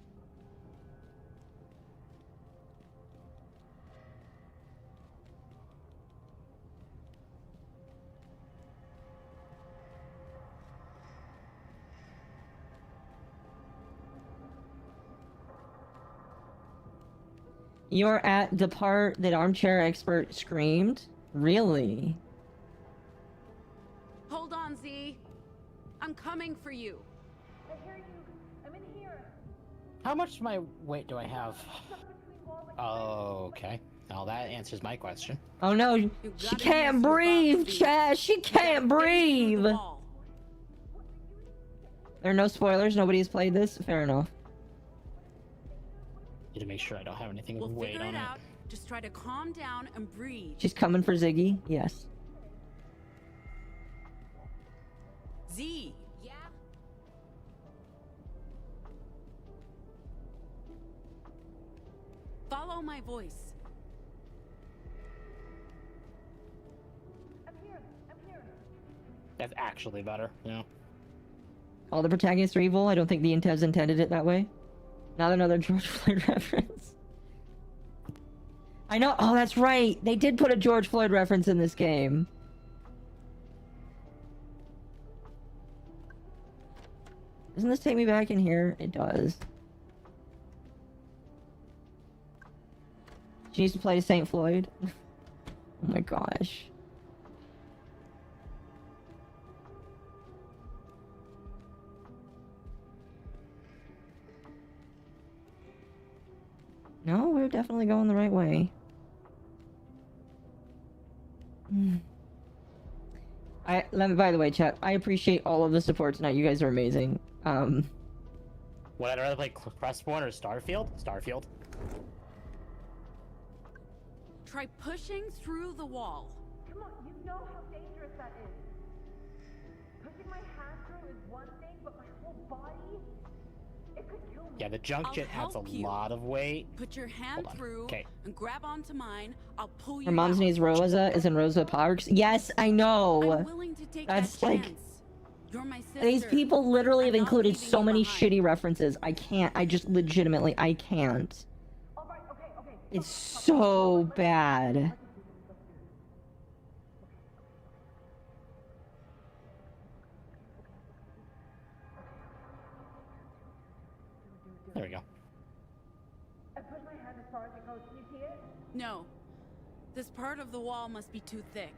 You're at the part that Armchair Expert screamed? Really? Hold on, Z. I'm coming for you. I hear you. I'm in here. How much my weight do I have? Oh, okay. Well, that answers my question. Oh no, she can't breathe, Chaz! She can't breathe! There are no spoilers, nobody has played this? Fair enough. Need to make sure I don't have anything with We'll weight figure on it it. out. Just try to calm down and breathe. She's coming for Ziggy? Yes. Z. Yeah? Follow my voice. I'm here. I'm here. That's actually better, yeah. All the protagonists are evil? I don't think the Intevs intended it that way. Not another George Floyd reference. I know. Oh, that's right. They did put a George Floyd reference in this game. Doesn't this take me back in here? It does. She needs to play St. Floyd. Oh my gosh. No, we're definitely going the right way. By the way, chat, I appreciate all of the support tonight. You guys are amazing. Would I rather play Crestborn or Starfield? Starfield. Try pushing through the wall. Come on, you know how dangerous that is. Pushing my hand through is one thing, but my whole body, it could kill me. Yeah, the junk jet adds a lot of weight. Put your hand through Okay. and grab onto mine. I'll pull you Her mom's out. name's Rosa, is in Rosa Parks. Yes, I know. I'm willing to take That's that like... chance. You're my sister. These people literally have I'm not included leaving so you many behind. shitty references. I can't. I just legitimately, I can't. It's so bad. There we go. I push my hand as far as it goes. Can you see it? No. This part of the wall must be too thick.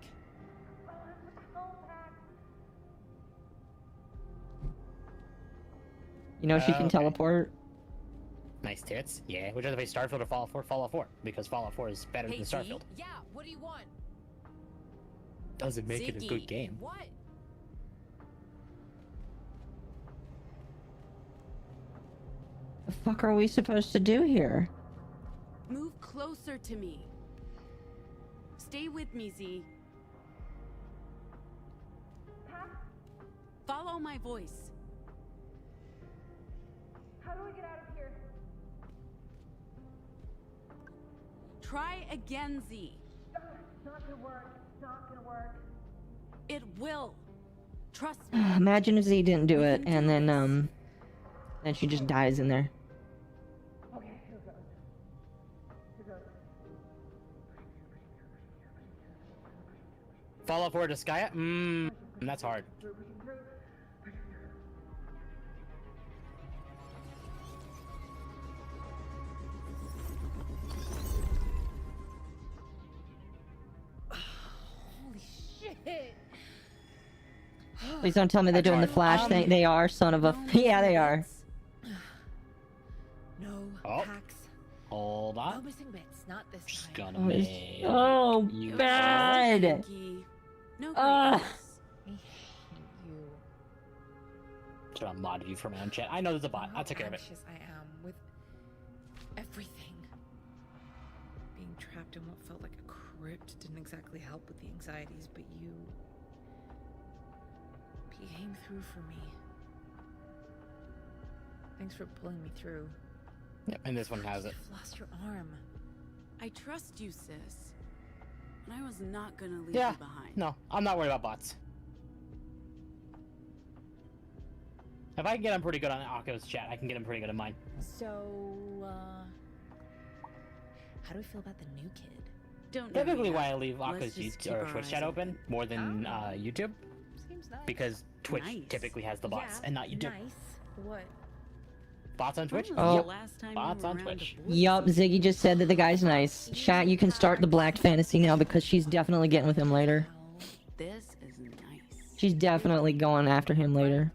You know she can Okay. teleport. Nice tits. Yeah. Which other way, Starfield or Fallout 4? Fallout 4, because Fallout 4 is better than Starfield. Yeah, what do you want? Doesn't make it a good Ziggy, game. What? The fuck are we supposed to do here? Move closer to me. Stay with me, Z. Follow my voice. How do I get out of here? Try again, Z. It's not gonna work. It's not gonna work. It will. Trust me. Imagine if Z didn't do it, and then she just dies in there. Okay, here goes. Here goes. Fallout 4 to Skya? That's hard. Holy shit! Please don't tell me they're doing the Flash thing. They are, son of a... Yeah, they are. No Oh. hacks. Hold No on. missing bits. Not this Just time. gonna make Oh, you bad! No Ugh. Should I mod you for my own chat? I know there's a bot. I'll take care of it. Anxious I am with everything. Being trapped in what felt like a crypt didn't exactly help with the anxieties, but you came through for me. Thanks for pulling me through. Yep, and this one has it. You've lost your arm. I trust you, sis. And I was not gonna leave Yeah. you behind. No, I'm not worried about bots. If I can get him pretty good on Akko's chat, I can get him pretty good on mine. So, how do we feel about the new kid? Don't know Typically yet. why I leave Let's Akko's just keep or our Twitch eyes chat open more than Oh. YouTube, Seems nice. because Twitch Nice. typically has the bots Yeah, and not YouTube. Nice. What? Bots on Twitch? When was the Oh. last time Bots you were on around Twitch. a boy? Yup, Ziggy just said that the guy's nice. Chat, you can start the Black Fantasy now because she's definitely getting with him later. This is nice. She's definitely going after him later.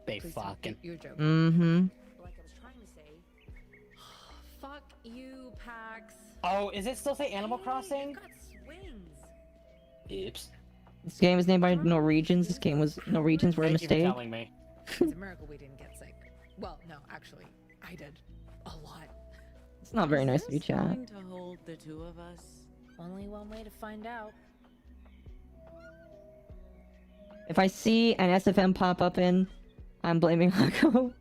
They fucking. You're joking. Mm-hmm. Like I was trying to say. Fuck you, Pax. Oh, is it still say Animal Crossing? You got swings. Oops. This game was named by Norwegians. This game was Norwegians were a Thank you for mistake. telling me. It's a miracle we didn't get sick. Well, no, actually, I did. A lot. It's not very nice Is of you, this chat. going to hold the two of us? Only one way to find out. If I see an SFM pop up in, I'm blaming Akko.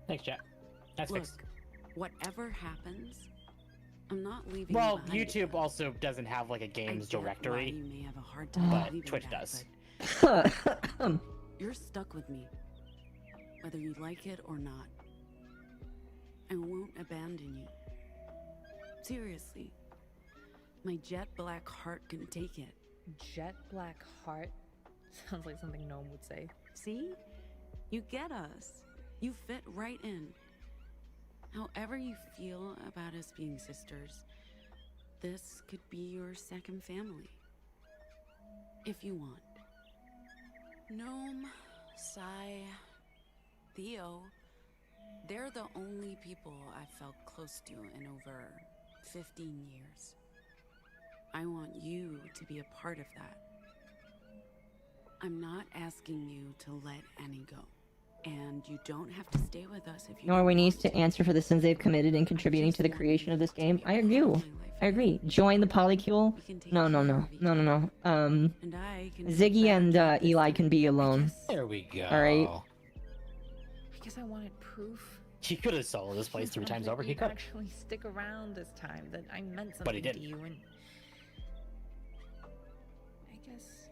Thanks, chat. That's Look, fixed. whatever happens, I'm not leaving Well, you behind. YouTube also doesn't have like a I games get why directory, you may have a hard time but believing Twitch that, does. but you're stuck with me, whether you like it or not. I won't abandon you. Seriously. My jet black heart can take it. Jet black heart? Sounds like something no one would say. See? You get us. You fit right in. However you feel about us being sisters, this could be your second family. If you want. Gnome, Sai, Theo, they're the only people I've felt close to in over 15 years. I want you to be a part of that. I'm not asking you to let Annie go. And you don't have to stay with us if you Norway needs to answer for the sins they've committed in contributing to the creation of this game. I agree. Join the polycule. No. Ziggy and Eli can be alone. There we go. All right. I guess I wanted proof. He could have sold this place 3 times over. He could actually stick around this time. That I meant something But he to didn't. you, and I guess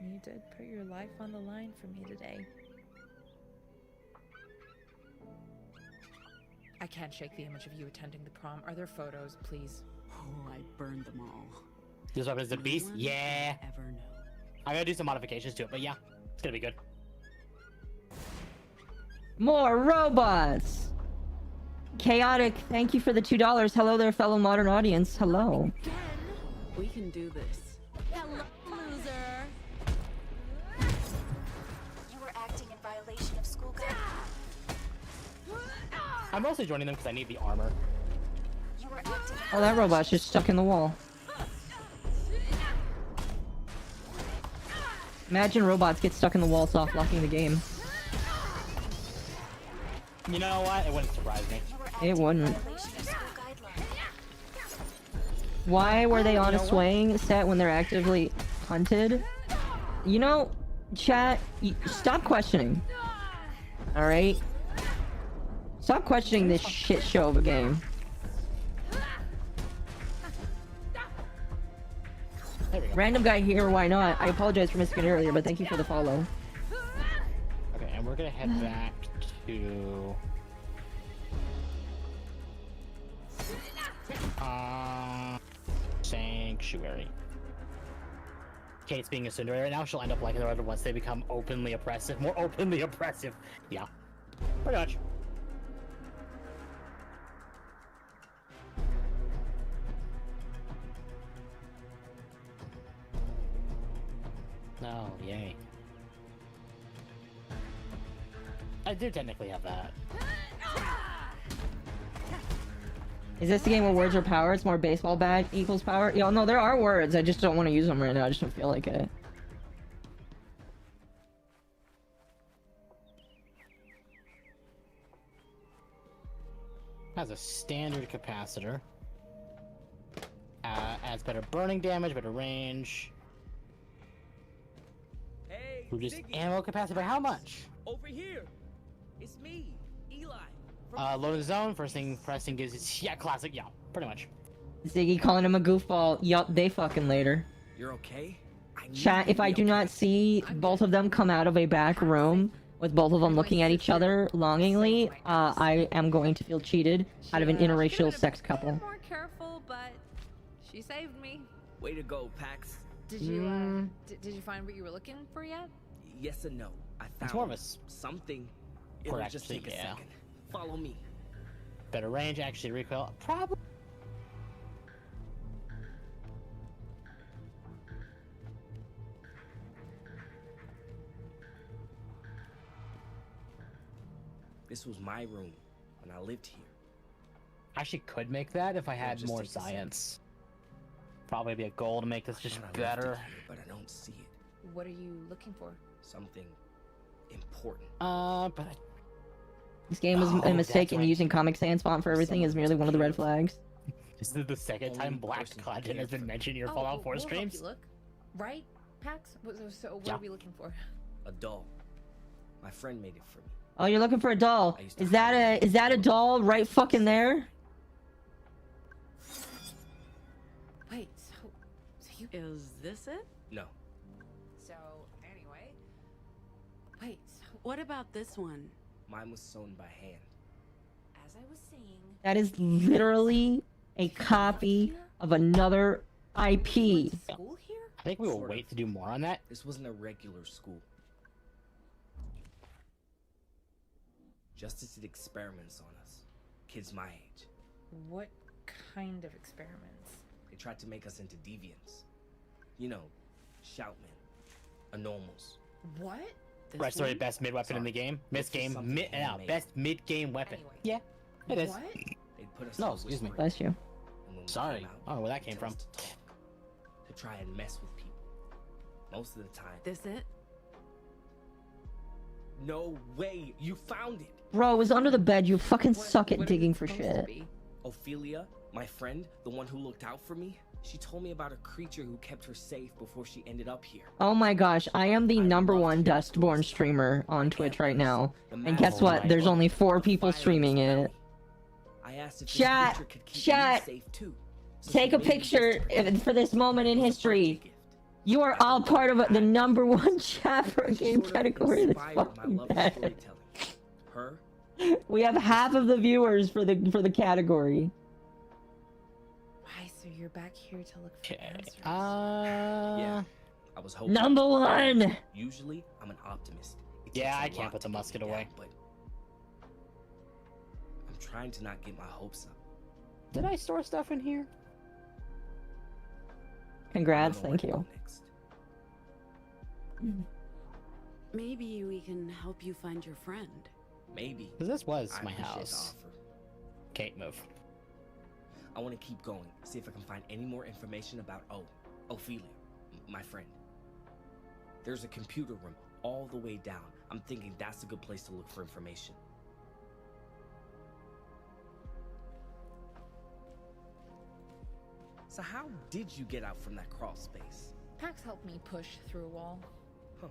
you did put your life on the line for me today. I can't shake the image of you attending the prom. Are there photos, please? Oh, I burned them all. This weapon is a beast? Yeah. Ever know. I gotta do some modifications to it, but yeah, it's gonna be good. More robots. Chaotic, thank you for the $2. Hello there, fellow modern audience. Hello. We can do this. Hello, loser. You were acting in violation of school guidelines. I'm mostly joining them because I need the armor. You were acting. Oh, that robot's just stuck in the wall. Imagine robots get stuck in the wall soft locking the game. You know what? It wouldn't surprise me. It wouldn't. Why were they on a swaying set when they're actively hunted? You know, chat, stop questioning. Alright? Stop questioning this shit show of a game. Random guy here, why not? I apologize for missing it earlier, but thank you for the follow. Okay, and we're gonna head back to... Sanctuary. Kate's being a Cinderella right now. She'll end up liking the other once they become openly oppressive. More openly oppressive. Yeah. Pretty much. Oh, yay. I do technically have that. Is this the game where words are power? It's more baseball bat equals power? Yo, no, there are words. I just don't want to use them right now. I just don't feel like it. Has a standard capacitor. Adds better burning damage, better range. Hey, Reduce Ziggy. ammo capacity by how much? Over here. It's me, Eli. Load the zone. First thing pressing gives it. Yeah, classic. Yeah, pretty much. Ziggy calling him a goofball. Yup, they fucking later. You're okay? Chat, if I do not see both of them come out of a back room with both of them looking at each other longingly, I am going to feel cheated out of an interracial sex couple. More careful, but she saved me. Way to go, Pax. Did you did you find what you were looking for yet? Yes and no. I found It's more of a something. It'll correct just take a yeah. second. Follow me. Better range, actually recoil. Probably. This was my room when I lived here. Actually could make that if I had just more take a second. science. Probably be a goal to make this just I thought I left it better. here, but I don't see it. What are you looking for? Something important. But This game was a mistake, and using Comic Sans font for everything is merely one of the red flags. This is the second time black content has been mentioned in your Fallout 4 we'll streams. help you look. Right, Pax? So what Yeah. are we looking for? A doll. My friend made it for me. Oh, you're looking for a doll. Is that a doll right fucking there? Wait, so you... Is this it? No. So, anyway... Wait, what about this one? Mine was sewn by hand. As I was saying... That is literally a copy of another IP. School here? I think we will wait to do more on that. This wasn't a regular school. Justice did experiments on us. Kids my age. What kind of experiments? They tried to make us into deviants. You know, shoutmen. Anomals. What? Restored best mid weapon in the game. Best mid game weapon. Yeah, it is. What? They put us No, on excuse me. whispering. Bless you. And when we Sorry, came out, I don't know where that came they told from. us to talk, to try and mess with people. Most of the time. This it? No way. You found it. Bro, it was under the bed. You fucking suck at digging for shit. Ophelia, my friend, the one who looked out for me, she told me about a creature who kept her safe before she ended up here. Oh my gosh, I am the #1 Dustborn streamer on Twitch right now. And guess what? There's only 4 people streaming it. I asked if this Chat, creature could keep me chat, safe too. So take she a made me picture this for this moment in history. You are all part of the #1 chat for a game category that's fucking dead. Her? We have half of the viewers for the category. Why, so you're back here to look for answers? Yeah, I was hoping. #1! Usually, I'm an optimist. Yeah, I can't put the musket away. But I'm trying to not get my hopes up. Did I store stuff in here? Congrats, thank you. Maybe we can help you find your friend. Maybe. Because this was I my appreciate the house. offer. Kate, move. I want to keep going, see if I can find any more information about Ophelia, my friend. There's a computer room all the way down. I'm thinking that's a good place to look for information. So how did you get out from that crawl space? Pax helped me push through a wall. Huh.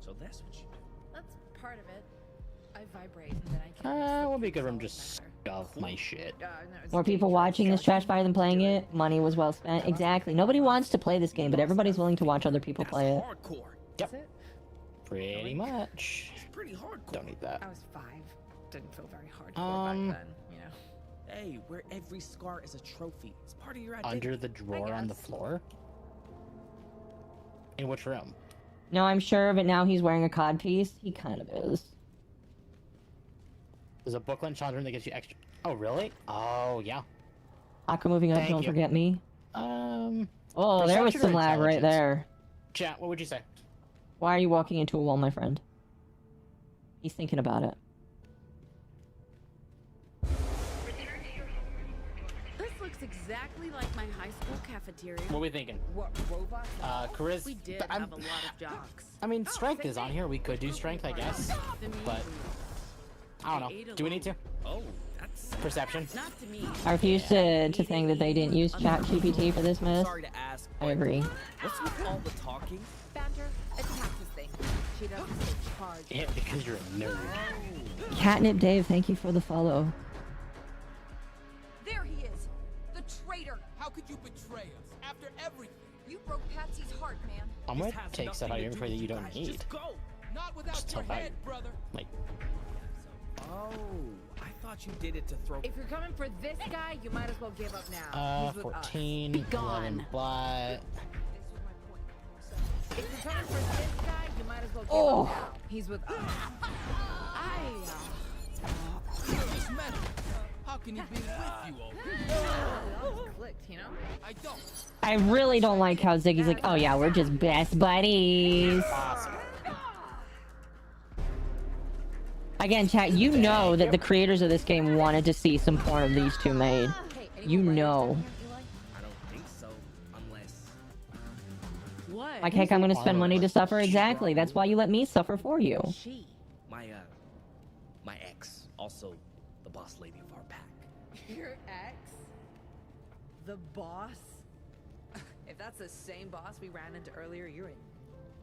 So that's what you do. That's part of it. I vibrate and then I can. It would be good if I'm just stuff my shit. More people watching this trash fire than playing it. Money was well spent. Exactly. Nobody wants to play this game, but everybody's willing to watch other people play it. Hardcore. Yep. Pretty much. It's pretty hardcore. Don't need that. I was 5. Didn't feel very hardcore back then, you know. Hey, where every scar is a trophy. It's part of your identity. Under the drawer on the floor? In which room? No, I'm sure of it now. He's wearing a cod piece. He kind of is. There's a booklet in Sean's room that gives you extra. Oh, really? Oh, yeah. Aqua moving up, Thank don't you. forget me. Oh, there was some lag right there. Chat, what would you say? Why are you walking into a wall, my friend? He's thinking about it. This looks exactly like my high school cafeteria. What are we thinking? What, robots? Charisma. We did have a lot of jocks. I mean, strength is on here. We could do strength, I guess. But I don't know. Do we need to? Oh, that's perception. Not to me. I refuse to think that they didn't use ChatGPT for this mess. Sorry to ask. I agree. What's with all the talking? Banter, it's Pax's thing. She doesn't take charge. Yeah, because you're a nerd. Catnip Dave, thank you for the follow. There he is! The traitor! How could you betray us after everything? You broke Patsy's heart, man. I'm gonna take stuff out of your inventory that you don't need. Just go. Not without Just your help out. head, brother. Like, Oh, I thought you did it to throw. If you're coming for this guy, you might as well give up now. He's with us. 14, Be gone. 11, but... If you're coming for this guy, you might as well give Oh. up now. He's with us. This man, how can he be with you all? It clicked, you know? I don't. I really don't like how Ziggy's like, oh yeah, we're just best buddies. Awesome. Again, chat, you know that the creators of this game wanted to see some porn of these two made. You know. I don't think so, unless. What? Like, heck, I'm gonna spend money to suffer. Exactly. That's why you let me suffer for you. My ex, also the boss lady of our pack. Your ex? The boss? If that's the same boss we ran into earlier, you're in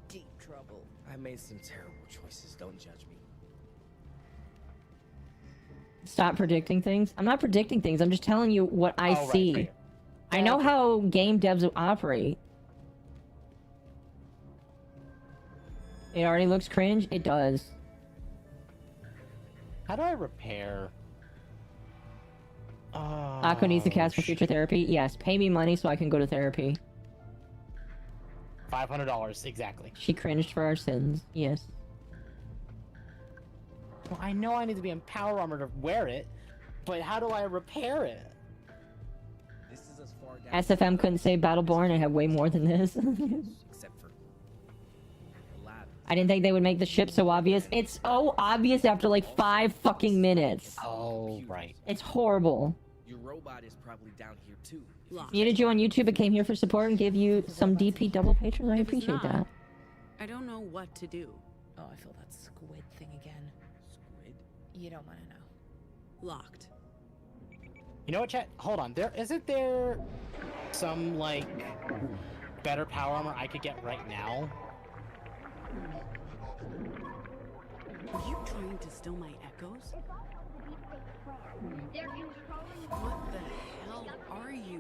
deep trouble. I made some terrible choices. Don't judge me. Stop predicting things. I'm not predicting things. I'm just telling you what I Oh, right, see. right. I know how game devs operate. It already looks cringe. It does. How do I repair? Akko needs to cast for future therapy. Yes, pay me money so I can go to therapy. $500, exactly. She cringed for our sins. Yes. Well, I know I need to be in power armor to wear it, but how do I repair it? This is as far down. SFM couldn't say Battleborn. I have way more than this. Except for the lab. I didn't think they would make the ship so obvious. It's so obvious after like 5 fucking minutes. Oh, right. It's horrible. Your robot is probably down here too. Muted you on YouTube and came here for support and gave you some DP double patrons. I appreciate that. I don't know what to do. Oh, I feel that squid thing again. Squid? You don't want to know. Locked. You know what, chat? Hold on. Isn't there some like better power armor I could get right now? Are you trying to steal my echoes? What the hell are you?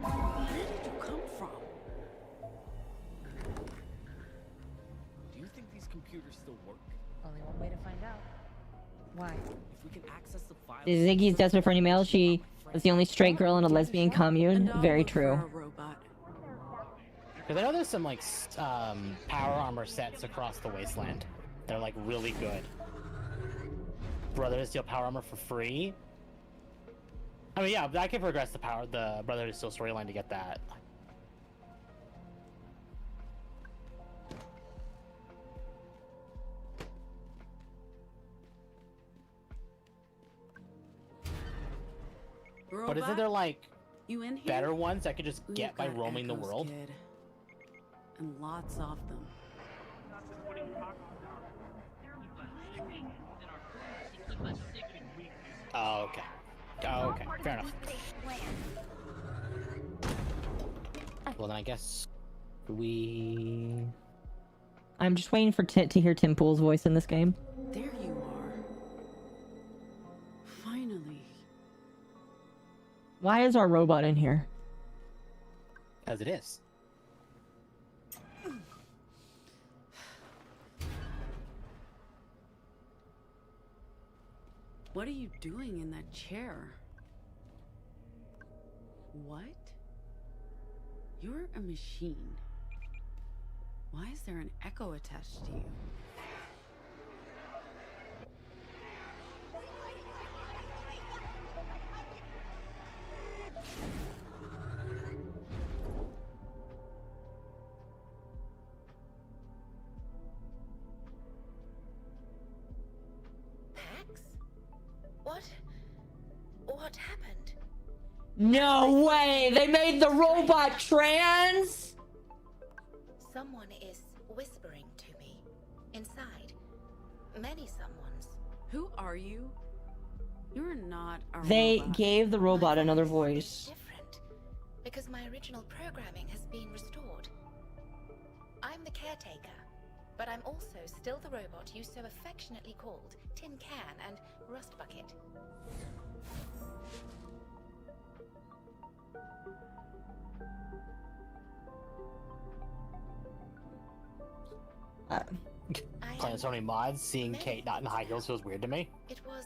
Where did you come from? Do you think these computers still work? Only one way to find out. Why? If we can access the files... Ziggy's desperate for any male. She was the only straight girl in a lesbian commune. Very true. Because I know there's some like power armor sets across the wasteland. They're like really good. Brother to Steel power armor for free. I mean, yeah, I could progress the Brother to Steel storyline to get that. But isn't there like better ones I could just get by roaming the world? Kid. And lots of them. Oh, okay. Oh, okay. Fair enough. Well, then I guess I'm just waiting for to hear Tim Pool's voice in this game. There you are. Finally. Why is our robot in here? As it is. What are you doing in that chair? What? You're a machine. Why is there an echo attached to you? What happened? No way! They made the robot trans? Someone is whispering to me. Inside. Many someones. Who are you? You're not a They robot. gave the robot another voice. Different. Because my original programming has been restored. I'm the caretaker. But I'm also still the robot you so affectionately called Tin Can and Rust Bucket. Playing so many mods, seeing Kate not in high heels feels weird to me. It was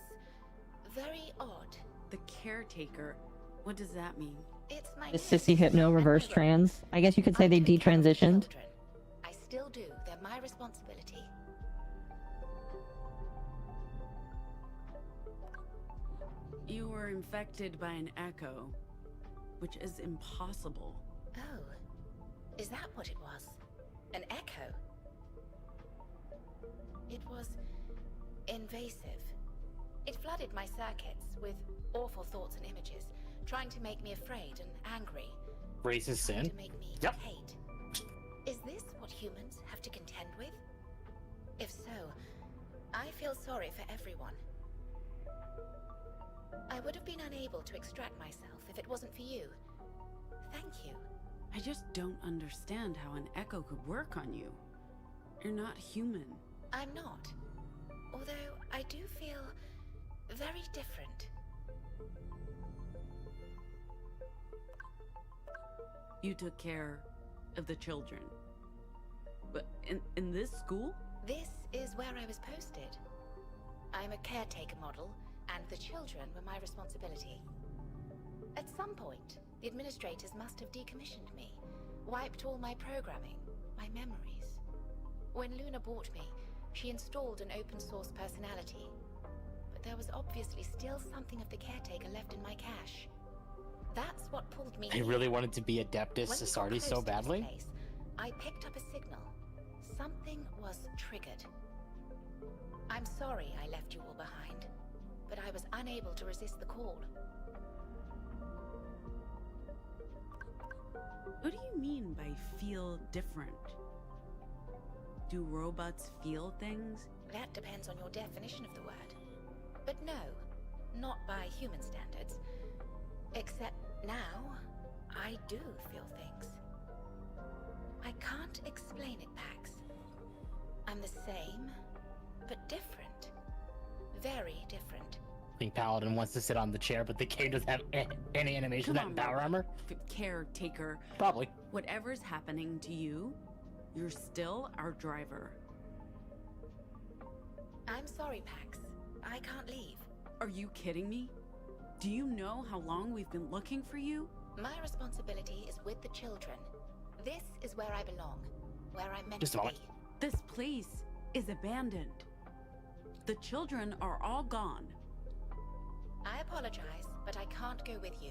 very odd. The caretaker. What does that mean? It's my The sissy hypno reverse trans. I guess you could say they detransitioned. I still do. They're my responsibility. You were infected by an echo, which is impossible. Oh. Is that what it was? An echo? It was invasive. It flooded my circuits with awful thoughts and images, trying to make me afraid and angry. Racist sin? To make me Yep. hate. Is this what humans have to contend with? If so, I feel sorry for everyone. I would have been unable to extract myself if it wasn't for you. Thank you. I just don't understand how an echo could work on you. You're not human. I'm not. Although I do feel very different. You took care of the children. But in this school? This is where I was posted. I'm a caretaker model, and the children were my responsibility. At some point, the administrators must have decommissioned me, wiped all my programming, my memories. When Luna bought me, she installed an open source personality. But there was obviously still something of the caretaker left in my cache. That's what pulled me I here. really wanted to be Adeptus When we got Asardi so close to this badly. place, I picked up a signal. Something was triggered. I'm sorry I left you all behind, but I was unable to resist the call. What do you mean by feel different? Do robots feel things? That depends on your definition of the word. But no, not by human standards. Except now, I do feel things. I can't explain it, Pax. I'm the same, but different. Very different. I think Paladin wants to sit on the chair, but the game doesn't have any animation of that in power armor. Caretaker. Probably. Whatever's happening to you, you're still our driver. I'm sorry, Pax. I can't leave. Are you kidding me? Do you know how long we've been looking for you? My responsibility is with the children. This is where I belong. Where I'm meant Just a to moment. be. This place is abandoned. The children are all gone. I apologize, but I can't go with you.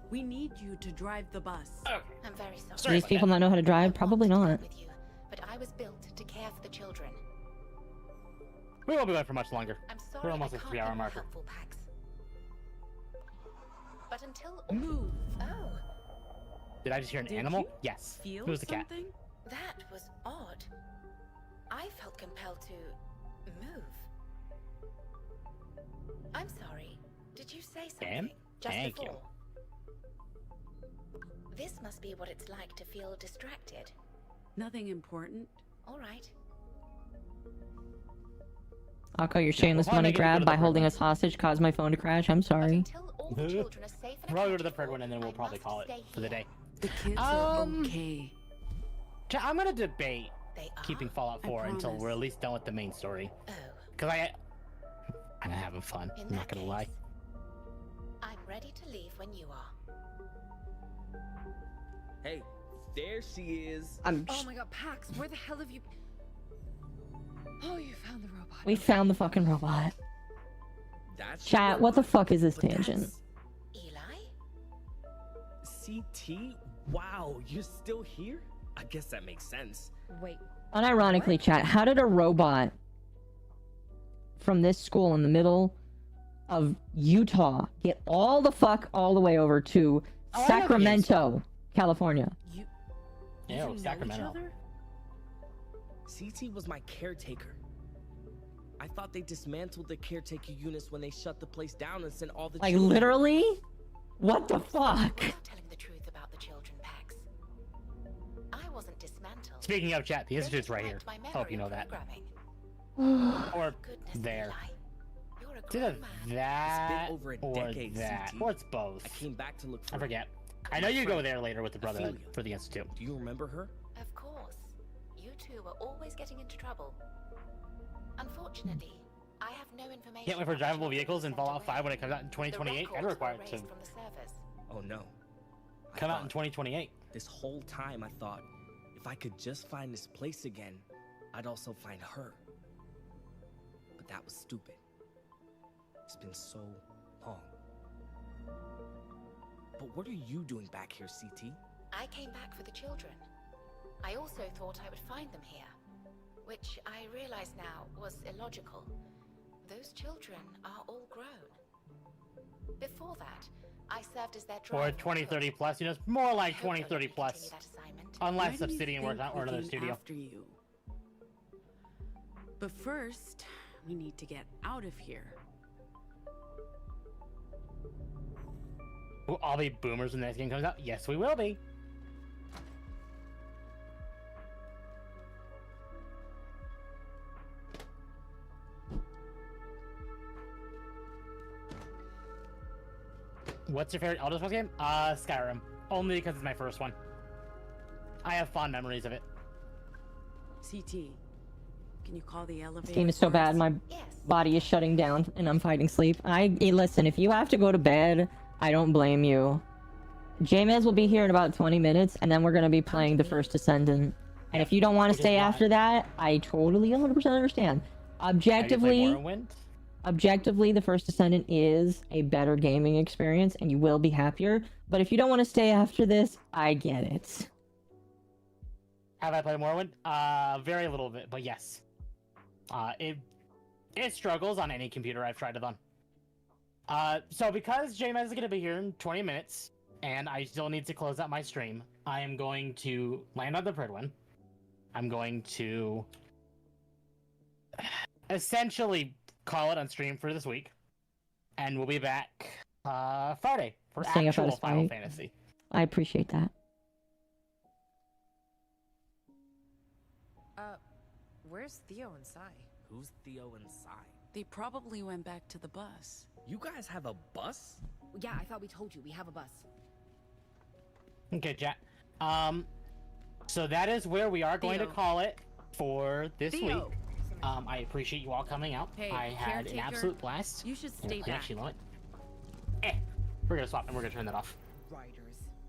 We need you to drive the bus. I'm very sorry. Do these people not know how to drive? Probably not. With you, but I was built to care for the children. We won't be going for much longer. I'm sorry, We're almost I at can't 3 hour be more marker. helpful, Pax. But until move. Oh, Did I just hear an Did animal? you Yes. feel It was the cat. something? that was odd. I felt compelled to move. I'm sorry. Did you say something? Damn. Just Thank you. before? This must be what it's like to feel distracted. Nothing important. All right. Akko, your shameless we'll money probably go to grab the by third holding one. us hostage caused my phone to crash. I'm sorry. Until all the children are safe and We'll probably go to the accounted third for, one and then we'll I probably must call it stay for the here. day. The kids are okay. I'm gonna debate They are? keeping Fallout I 4 until promise. we're at least done with the main story. Oh, Because I'm having fun. in I'm that not gonna lie. case, I'm ready to leave when you are. Hey, there she is. Oh my god, Pax, where the hell have you... Oh, you found the robot. We found the fucking robot. That's Chat, what the fuck is this tangent? Eli? CT? Wow, you're still here? I guess that makes sense. Wait. Unironically, chat, how did a robot from this school in the middle of Utah get all the way over to Oh, I know Sacramento, California? You Yeah, know Sacramento. each other? CT was my caretaker. I thought they dismantled the caretaker units when they shut the place down and sent all the Like, children. literally? What the fuck? We're not telling the truth about the children, Pax. I wasn't dismantled. Speaking of chat, the They institute's right here. just wiped my Hope you know memory that. programming. Or Goodness, there. Eli. You're a It's grown either man. that It's been over a or decade, that. CT. Or it's both. I came back to look for I her. forget. I know My you go friend, there later with the Brotherhood Ophelia. for the Institute. Do you remember her? Of course. You two were always getting into trouble. Unfortunately, I have no information. Can't wait for on the drivable children vehicles in sent Fallout away. 5 when it comes out in The 2028. I'd records require were it to erased from the servers. Oh no. I come out in thought 2028. This whole time I thought, if I could just find this place again, I'd also find her. But that was stupid. It's been so long. But what are you doing back here, CT? I came back for the children. I also thought I would find them here, which I realize now was illogical. Those children are all grown. Before that, I served as their driver. Or 2030 plus, you know, it's more like 2030 plus. Continue that assignment. Unless Where do you Obsidian works think out or we another came studio. After you. But first, we need to get out of here. Will all be boomers when the next game comes out? Yes, we will be. What's your favorite Elder Scrolls game? Skyrim. Only because it's my first one. I have fond memories of it. CT, can you call the elevator? This game is so for us? bad, my body is shutting down and I'm fighting sleep. Listen, if you have to go to bed, I don't blame you. Jamez will be here in about 20 minutes, and then we're gonna be playing the First Descendant. And if you don't want to stay after that, I totally 100% understand. Objectively, the First Descendant is a better gaming experience, and you will be happier. But if you don't want to stay after this, I get it. Have I played Morrowind? Very little bit, but yes. It struggles on any computer I've tried it on. So because Jamez is gonna be here in 20 minutes, and I still need to close out my stream, I am going to land on the Pridwin. I'm going to essentially call it on stream for this week, and we'll be back Friday for Staying up out actual of Final spite. Fantasy. I appreciate that. Where's Theo and Sai? Who's Theo and Sai? They probably went back to the bus. You guys have a bus? Yeah, I thought we told you we have a bus. Okay, chat. So that is where we are going to call it for this Theo. week. I appreciate you all coming out. Hey, I had an caretaker, absolute blast. you should And stay I back. actually love it. We're gonna swap and we're gonna turn that off. Riders.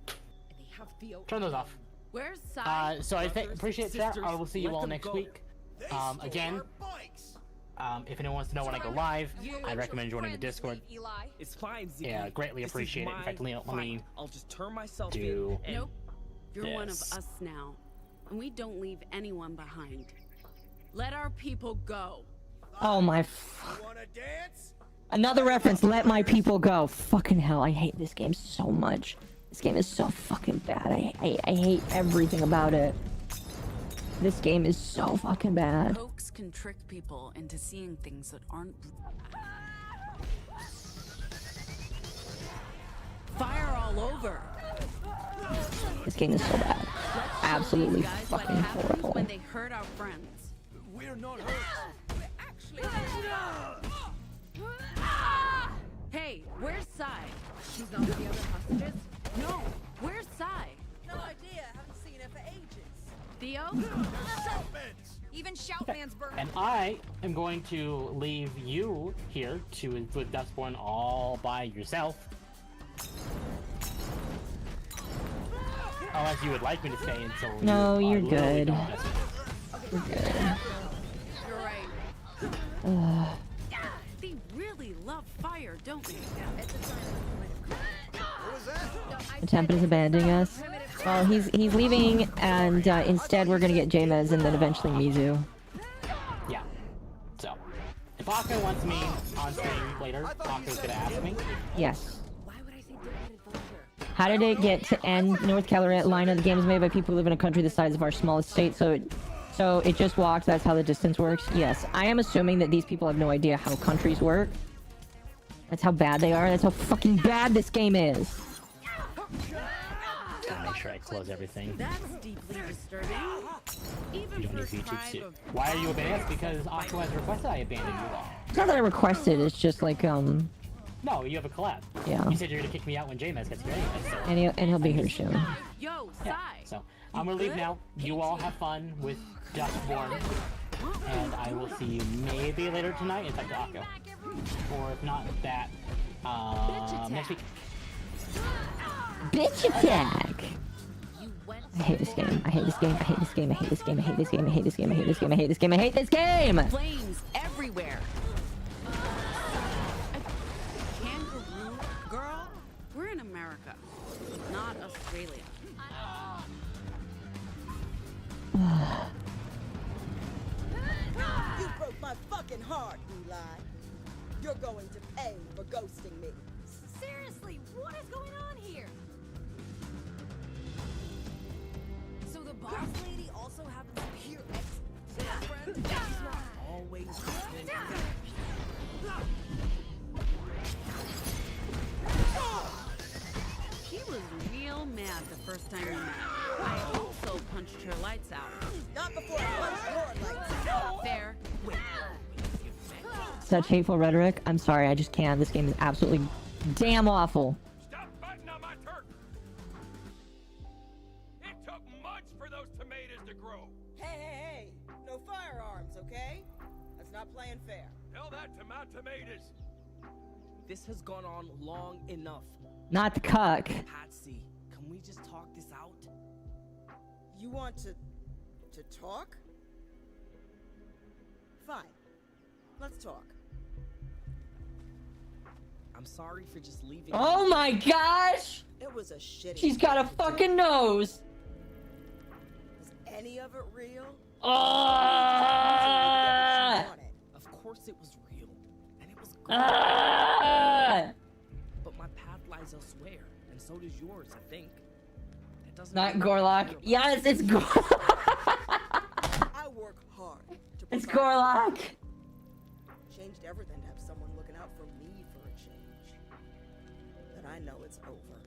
And they have Theo. Turn those off. Where's Sai? So I Brothers, appreciate that. sisters, I will see you let all them next go. week. Again, if anyone wants to know when I go live, I recommend joining the Discord. It's fine, Ziggy. Yeah, greatly This is appreciate it. In my fact, let me fight. I'll just turn myself do in. Nope. You're one of this. us now, and we don't leave anyone behind. Let our people go. Oh my. Another reference. Let my people go. Fucking hell! I hate this game so much. This game is so fucking bad. I hate everything about it. This game is so fucking bad. Hoax can trick people into seeing things that aren't. Fire all over. This game is so bad. Absolutely Guys, fucking what happens horrible. when they hurt our friends? We're not hurt. Hey, where's Sai? She's not with the other hostages? No, where's Sai? No idea. Haven't seen her for ages. Theo? Even Shoutman's burned. And I am going to leave you here with Dustborn all by yourself. Unless you would like me to stay until No, you you're literally good. don't mess with me. You're good. You're right. Ugh. They really love fire, don't they? The Temp is abandoning us. Well, he's leaving, and instead we're gonna get Jamez and then eventually Mizu. Yeah. So, if Akko wants me on stream later, Akko's gonna ask me. Yes. How did it get to end North Carolina? The game is made by people who live in a country the size of our smallest state, so it just walks. That's how the distance works. Yes, I am assuming that these people have no idea how countries work. That's how bad they are. That's how fucking bad this game is. Gotta make sure I close everything. That's deeply disturbing. Even You don't need for YouTube tribe too. of... Why are you abandoning us? Because Akko has requested I abandon you all. It's not that I requested. It's just like No, you have a collab. Yeah. You said you're gonna kick me out when Jamez gets here anyway, so... and he'll be here soon. Yo, Yeah, Sai. so I'm gonna leave now. You all have fun with Dustborn, and I will see you maybe later tonight. It's up to Akko, or if not that, next week. Bitch attack! I hate this game. I hate this game. I hate this game. I hate this game. I hate this game. I hate this game. I hate this game. I hate this game. I hate this game. Flames everywhere. Kangaroo girl? We're in America, not Australia. You broke my fucking heart, Eli. You're going to pay for ghosting me. Seriously, what is going on here? So the boss lady also happens to be your ex-girlfriend? She's not always She was real mad the first time we met. I also punched her lights out. Not before I punch your lights out. Fair. Such hateful rhetoric. I'm sorry, I just can't. This game is absolutely damn awful. Stop fighting on my turf! It took months for those tomatoes to grow. Hey, no firearms, okay? That's not playing fair. Tell that to my tomatoes. This has gone on long enough. Not the cuck. Patsy, can we just talk this out? You want to talk? Fine. Let's talk. I'm sorry for just leaving. Oh my gosh! It was a shitty. She's got a fucking nose. Is any of it real? Of course it was real, and it was good. Ah! But my path lies elsewhere, and so does yours, I think. It doesn't Not mean I care Gorlock. about Yes, it's Gorlock. I work hard to It's provide- Gorlock. Changed everything to have someone looking out for me for a change. But I know it's over.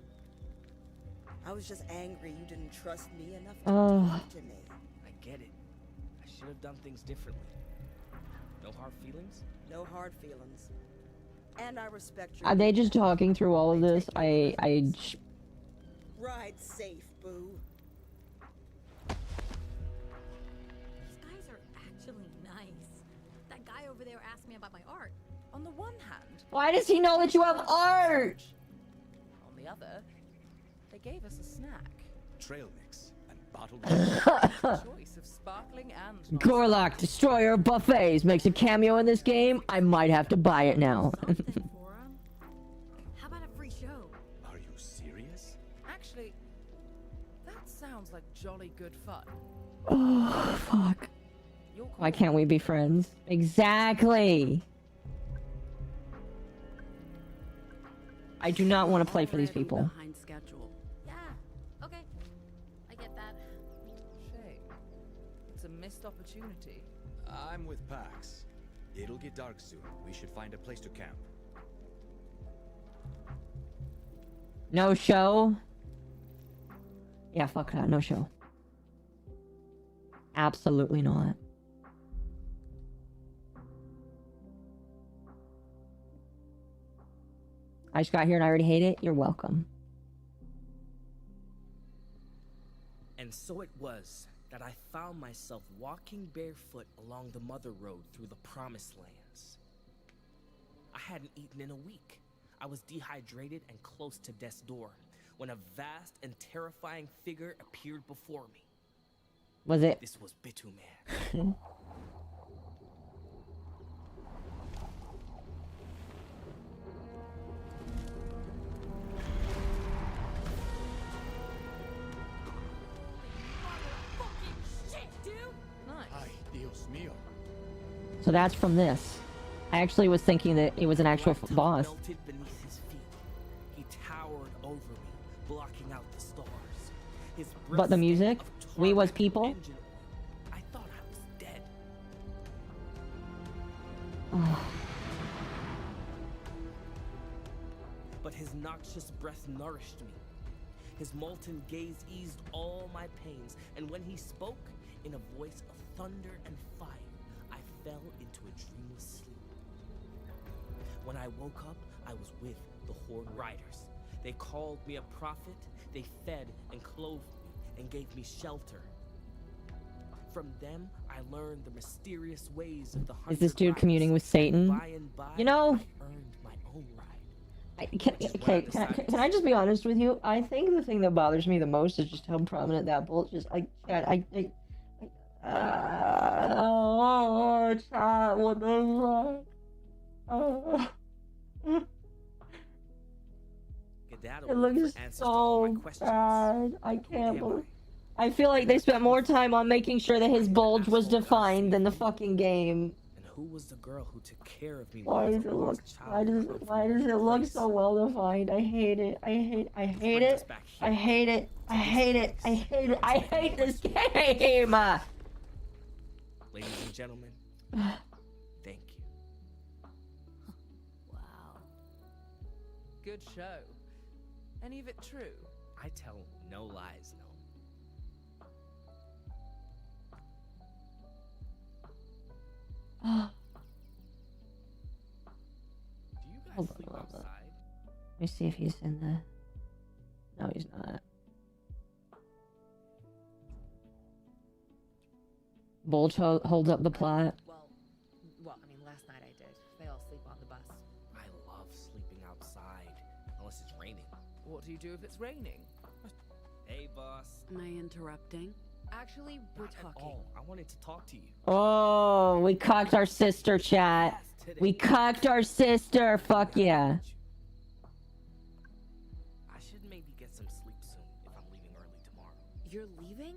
I was just angry you didn't trust me enough to talk to me. I get it. I should have done things differently. No hard feelings? No hard feelings. And I respect your... Are they just talking through all of this? Ride safe, boo. These guys are actually nice. That guy over there asked me about my art. On the one hand, Why does he know that you have art? on the other, they gave us a snack. Trail mix and bottled Choice of sparkling and Gorlock, destroyer of buffets, makes a cameo in this game. I might have to buy it now. How about a free show? Are you serious? Actually, that sounds like jolly good fun. Oh, fuck. Why can't we be friends? Exactly. I do not want to play for these people. Behind schedule. Yeah, okay. I get that. Shame. It's a missed opportunity. I'm with Pax. It'll get dark soon. We should find a place to camp. No show? Yeah, fuck that. No show. Absolutely not. I just got here and I already hate it. You're welcome. And so it was that I found myself walking barefoot along the Mother Road through the Promised Lands. I hadn't eaten in a week. I was dehydrated and close to death's door when a vast and terrifying figure appeared before me. Was it? This was Bituman. Ay, Dios mío. So that's from this. I actually was thinking that it was an actual boss. Melted beneath his feet. He towered over me, blocking out the stars. His But the music, we was people. engine oil. I thought I was dead. But his noxious breath nourished me. His molten gaze eased all my pains, and when he spoke, in a voice of thunder and fire, I fell into a dreamless sleep. When I woke up, I was with the Horde Riders. They called me a prophet, they fed and clothed me, and gave me shelter. From them, I learned the mysterious ways of the Is this dude communing with Satan? By and by, You know, I earned my own ride. Can I just be honest with you? I think the thing that bothers me the most is just how prominent that bulge is. Oh, chat, what the fuck? It looks so bad. I can't believe. I feel like they spent more time on making sure that his bulge was defined than the fucking game. And who was the girl who took care of me? Why does it look? Why does it look so well defined? I hate it. I hate it. I hate it. I hate it. I hate it. I hate it. I hate this game. Ladies and gentlemen, thank you. Wow. Good show. Any of it true? I tell no lies, no. Do you guys Hold on, sleep hold on. outside? Let me see if he's in the. No, he's not. Bulge holds up the plot. Well, I mean, last night I did. They all sleep on the bus. I love sleeping outside, unless it's raining. What do you do if it's raining? Hey, boss. Am I interrupting? Actually, we're Not at talking. all. I wanted to talk to you. Oh, we cocked our sister, chat. We cocked our sister. Fuck yeah. I should maybe get some sleep soon if I'm leaving early tomorrow. You're leaving?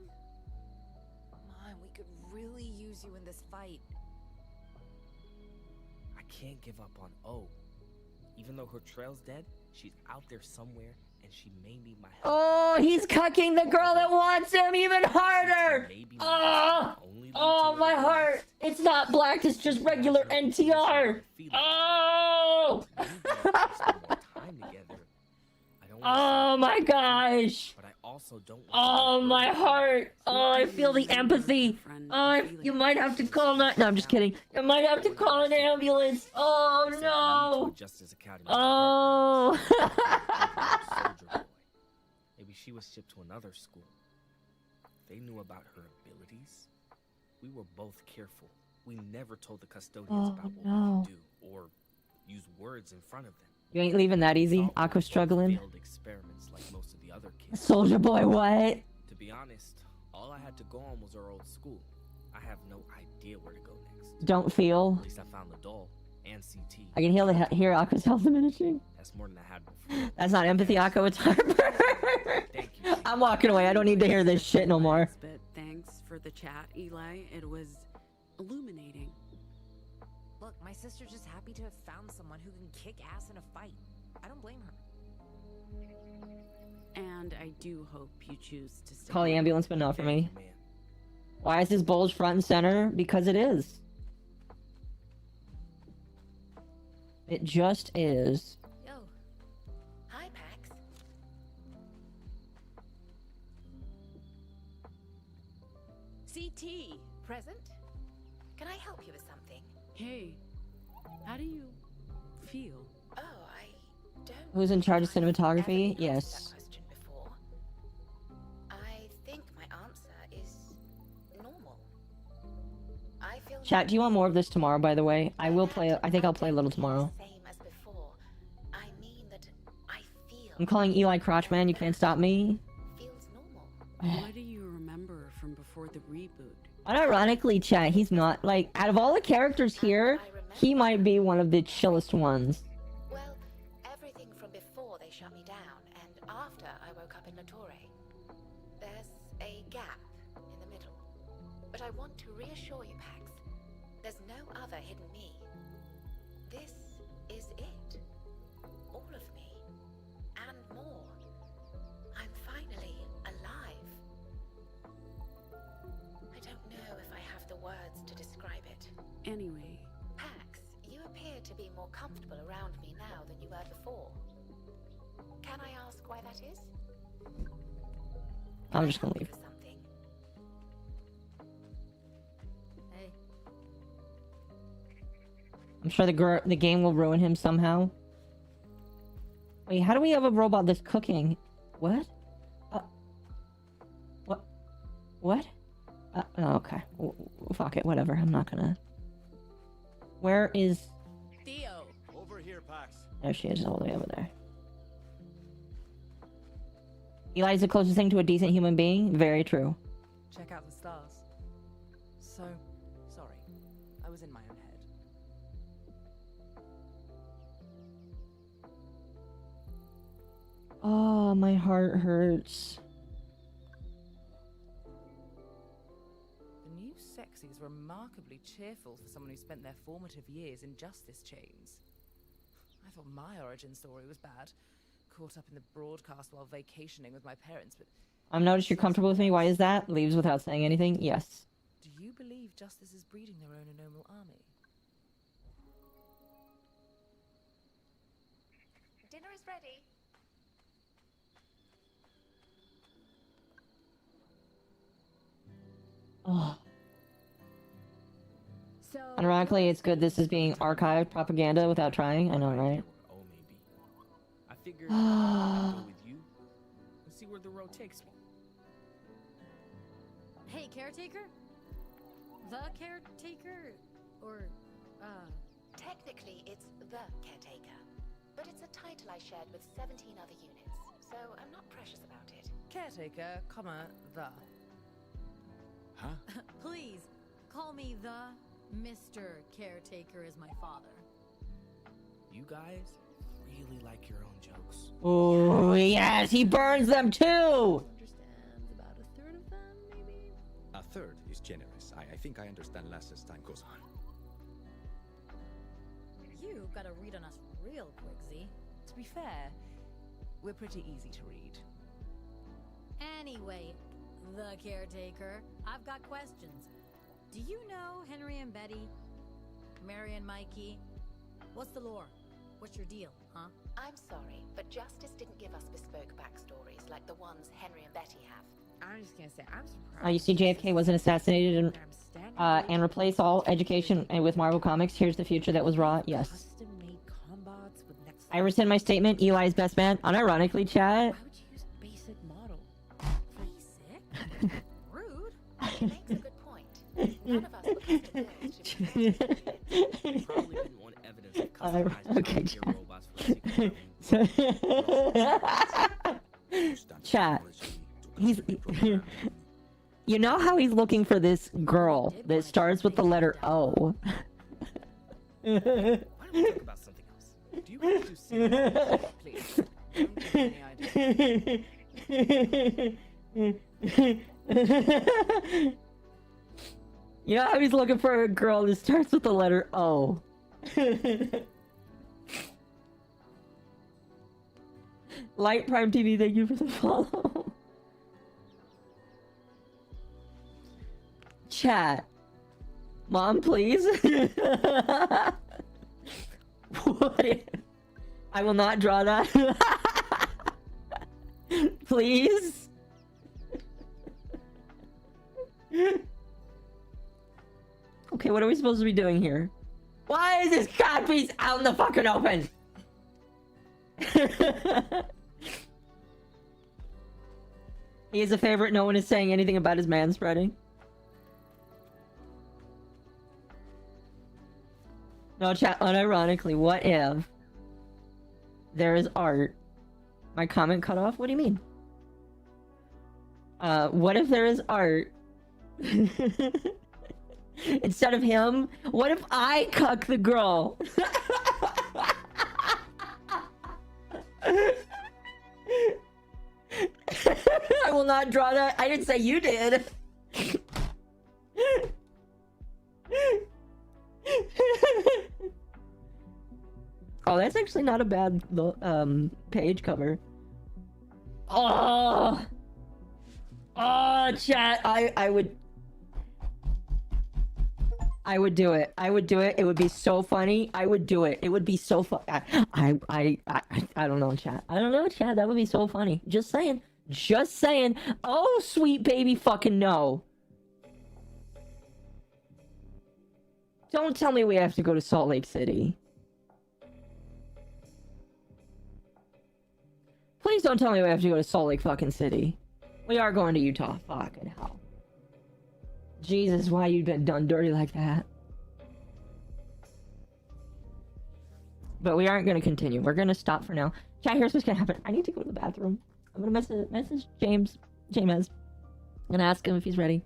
Come on, we could really use you in this fight. I can't give up on O. Even though her trail's dead, she's out there somewhere, and she may need my help. Oh, he's cucking the girl that wants him even harder. Oh, my heart. It's not black, it's just regular NTR. Oh. Oh my gosh. But I also don't Oh, my heart. Oh, I feel the empathy. Oh, you might have to call No, I'm just kidding. You might have to call an ambulance. Oh, no. Oh. Maybe she was shipped to another school. They knew about her abilities. We were both careful. We never told the custodians about what we could do or use words in front of them. You ain't leaving that easy. Aqua's struggling. Failed experiments like most of the other kids. Soldier boy, what? To be honest, all I had to go on was our old school. I have no idea where to go next. Don't feel. At least I found the doll and CT. I can hear Aqua's health diminishing. That's more than I had before. That's not empathy, Aqua. It's Harper. I'm walking away. I don't need to hear this shit no more. But thanks for the chat, Eli. It was illuminating. Look, my sister's just happy to have found someone who can kick ass in a fight. I don't blame her. And I do hope you choose to stay. Call the ambulance, but not for me. Why is this bulge front and center? Because it is. It just is. Yo. Hi, Pax. CT. Present? Can I help you with something? Hey, how do you feel? Oh, I don't. Who's in charge of cinematography? Yes. I think my answer is normal. I feel Chat, do you want more of this tomorrow, by the way? I will play. I think I'll play a little tomorrow. same as before. I mean that I feel I'm calling Eli Crotchman. You can't stop me. feels normal. What do you remember from before the reboot? Unironically, chat, he's not, like, out of all the characters here, he might be one of the chillest ones. Well, everything from before they shut me down and after I woke up in Latore. There's a gap in the middle. But I want to reassure you, Pax. There's no other hidden me. This is it. All of me. And more. I'm finally alive. I don't know if I have the words to describe it. Anyway. Pax, you appear to be more comfortable around me now than you were before. Can I ask why that is? I'm just gonna leave. Hey. I'm sure the game will ruin him somehow. Wait, how do we have a robot that's cooking? What? What? What? Oh, okay. Fuck it, whatever. I'm not gonna... Where is... Theo. Over here, Pax. There she is, all the way over there. Eli's the closest thing to a decent human being? Very true. Check out the stars. So, sorry. I was in my own head. Oh, my heart hurts. The new Sexy's remarkably cheerful for someone who spent their formative years in justice chains. I thought my origin story was bad. Caught up in the broadcast while vacationing with my parents, but... I've noticed you're comfortable with me. Why is that? Leaves without saying anything? Yes. Do you believe justice is breeding their own anomal army? Dinner is ready. Oh. So, Ironically, it's good this is being archived propaganda without trying. I know, right? I figured I'd go with you and see where the road takes me. hey, caretaker? The caretaker? Or, Technically, it's the caretaker. But it's a title I shared with 17 other units, so I'm not precious about it. Caretaker, comma, the. Huh? please, call me the Mr. Caretaker is my father. You guys really like your own jokes. Oh, yes, he burns them too! Understands about a third of them, maybe? A third is generous. I think I understand less as time goes on. You gotta read on us real quick, Z. To be fair, We're pretty easy to read. Anyway, the caretaker, I've got questions. Do you know Henry and Betty? Mary and Mikey? What's the lore? What's your deal, huh? I'm sorry, but Justice didn't give us bespoke backstories like the ones Henry and Betty have. I'm just gonna say, I'm surprised. You see, JFK wasn't assassinated and replace all education with Marvel Comics. Here's the future that was raw. Yes. I rescind my statement. Eli is best man. Unironically, chat. Why would you use basic model? Basic? Rude. He makes a good point. None of us were custom built to You probably didn't want evidence of customized okay, volunteer robots for the Chat. He's. You know how he's looking for this girl that starts with the letter O. Why don't we talk about something else? Do you want to see it? Please. Don't give me any idea. You know how he's looking for a girl that starts with the letter O. Light Prime TV, thank you for the follow. Chat. Mom, please. What? I will not draw that. Please. Okay, what are we supposed to be doing here? Why is this codpiece out in the fucking open? He is a favorite. No one is saying anything about his manspreading. No, chat, unironically, what if there is art? My comment cut off? What do you mean? What if there is art? Instead of him, what if I cuck the girl? I will not draw that. I didn't say you did. Oh, that's actually not a bad page cover. Oh, chat. I would do it. I would do it. It would be so funny. I would do it. It would be so fun. I don't know, chat. I don't know, chat. That would be so funny. Just saying. Just saying. Oh, sweet baby fucking no. Don't tell me we have to go to Salt Lake City. Please don't tell me we have to go to Salt Lake fucking City. We are going to Utah. Fucking hell. Jesus, why you been done dirty like that? But we aren't going to continue. We're going to stop for now. Chat, here's what's going to happen. I need to go to the bathroom. I'm going to message James. I'm going to ask him if he's ready.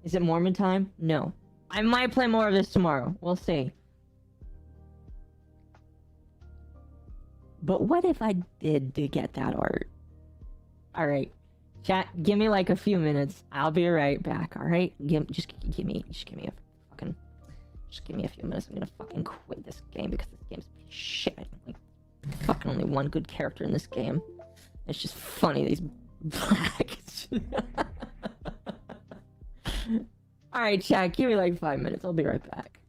Is it Mormon time? No. I might play more of this tomorrow. We'll see. But what if I did get that art? Alright. Chat, give me like a few minutes. I'll be right back, alright? Just give me a few minutes. I'm gonna fucking quit this game because this game's shit. Like, fucking only one good character in this game. It's just funny, these blacks. Alright, chat, give me like 5 minutes. I'll be right back.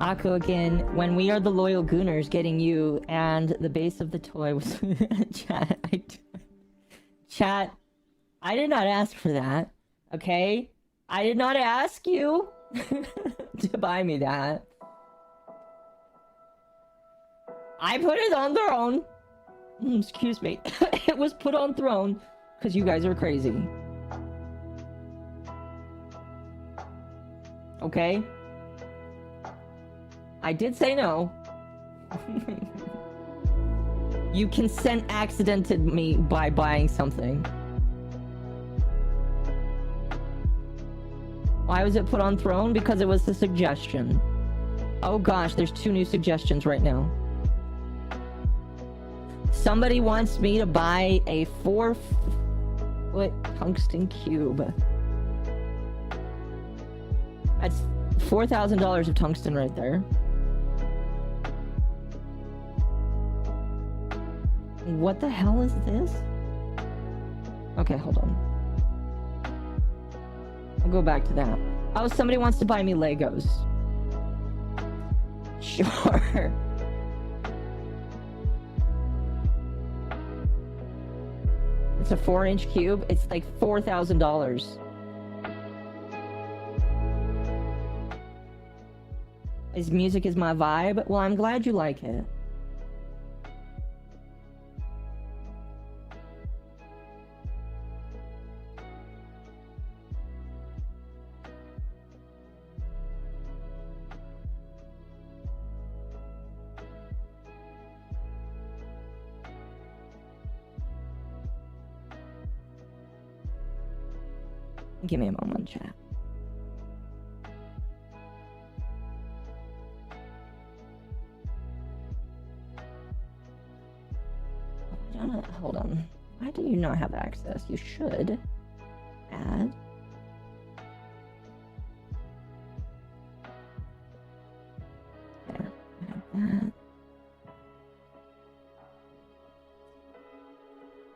Akko again. When we are the loyal gooners getting you and the base of the toy was... Chat, I did not ask for that. Okay? I did not ask you to buy me that. I put it on throne. Excuse me. It was put on throne because you guys are crazy. Okay? I did say no. You consent accidented me by buying something. Why was it put on throne? Because it was a suggestion. Oh gosh, there's 2 new suggestions right now. Somebody wants me to buy a 4-foot tungsten cube. That's $4,000 of tungsten right there. What the hell is this? Okay, hold on. I'll go back to that. Oh, somebody wants to buy me Legos. Sure. It's a 4-inch cube. It's like $4,000. His music is my vibe. Well, I'm glad you like it. Give me a moment, chat. Hold on. Why do you not have access? You should add. There. Add that.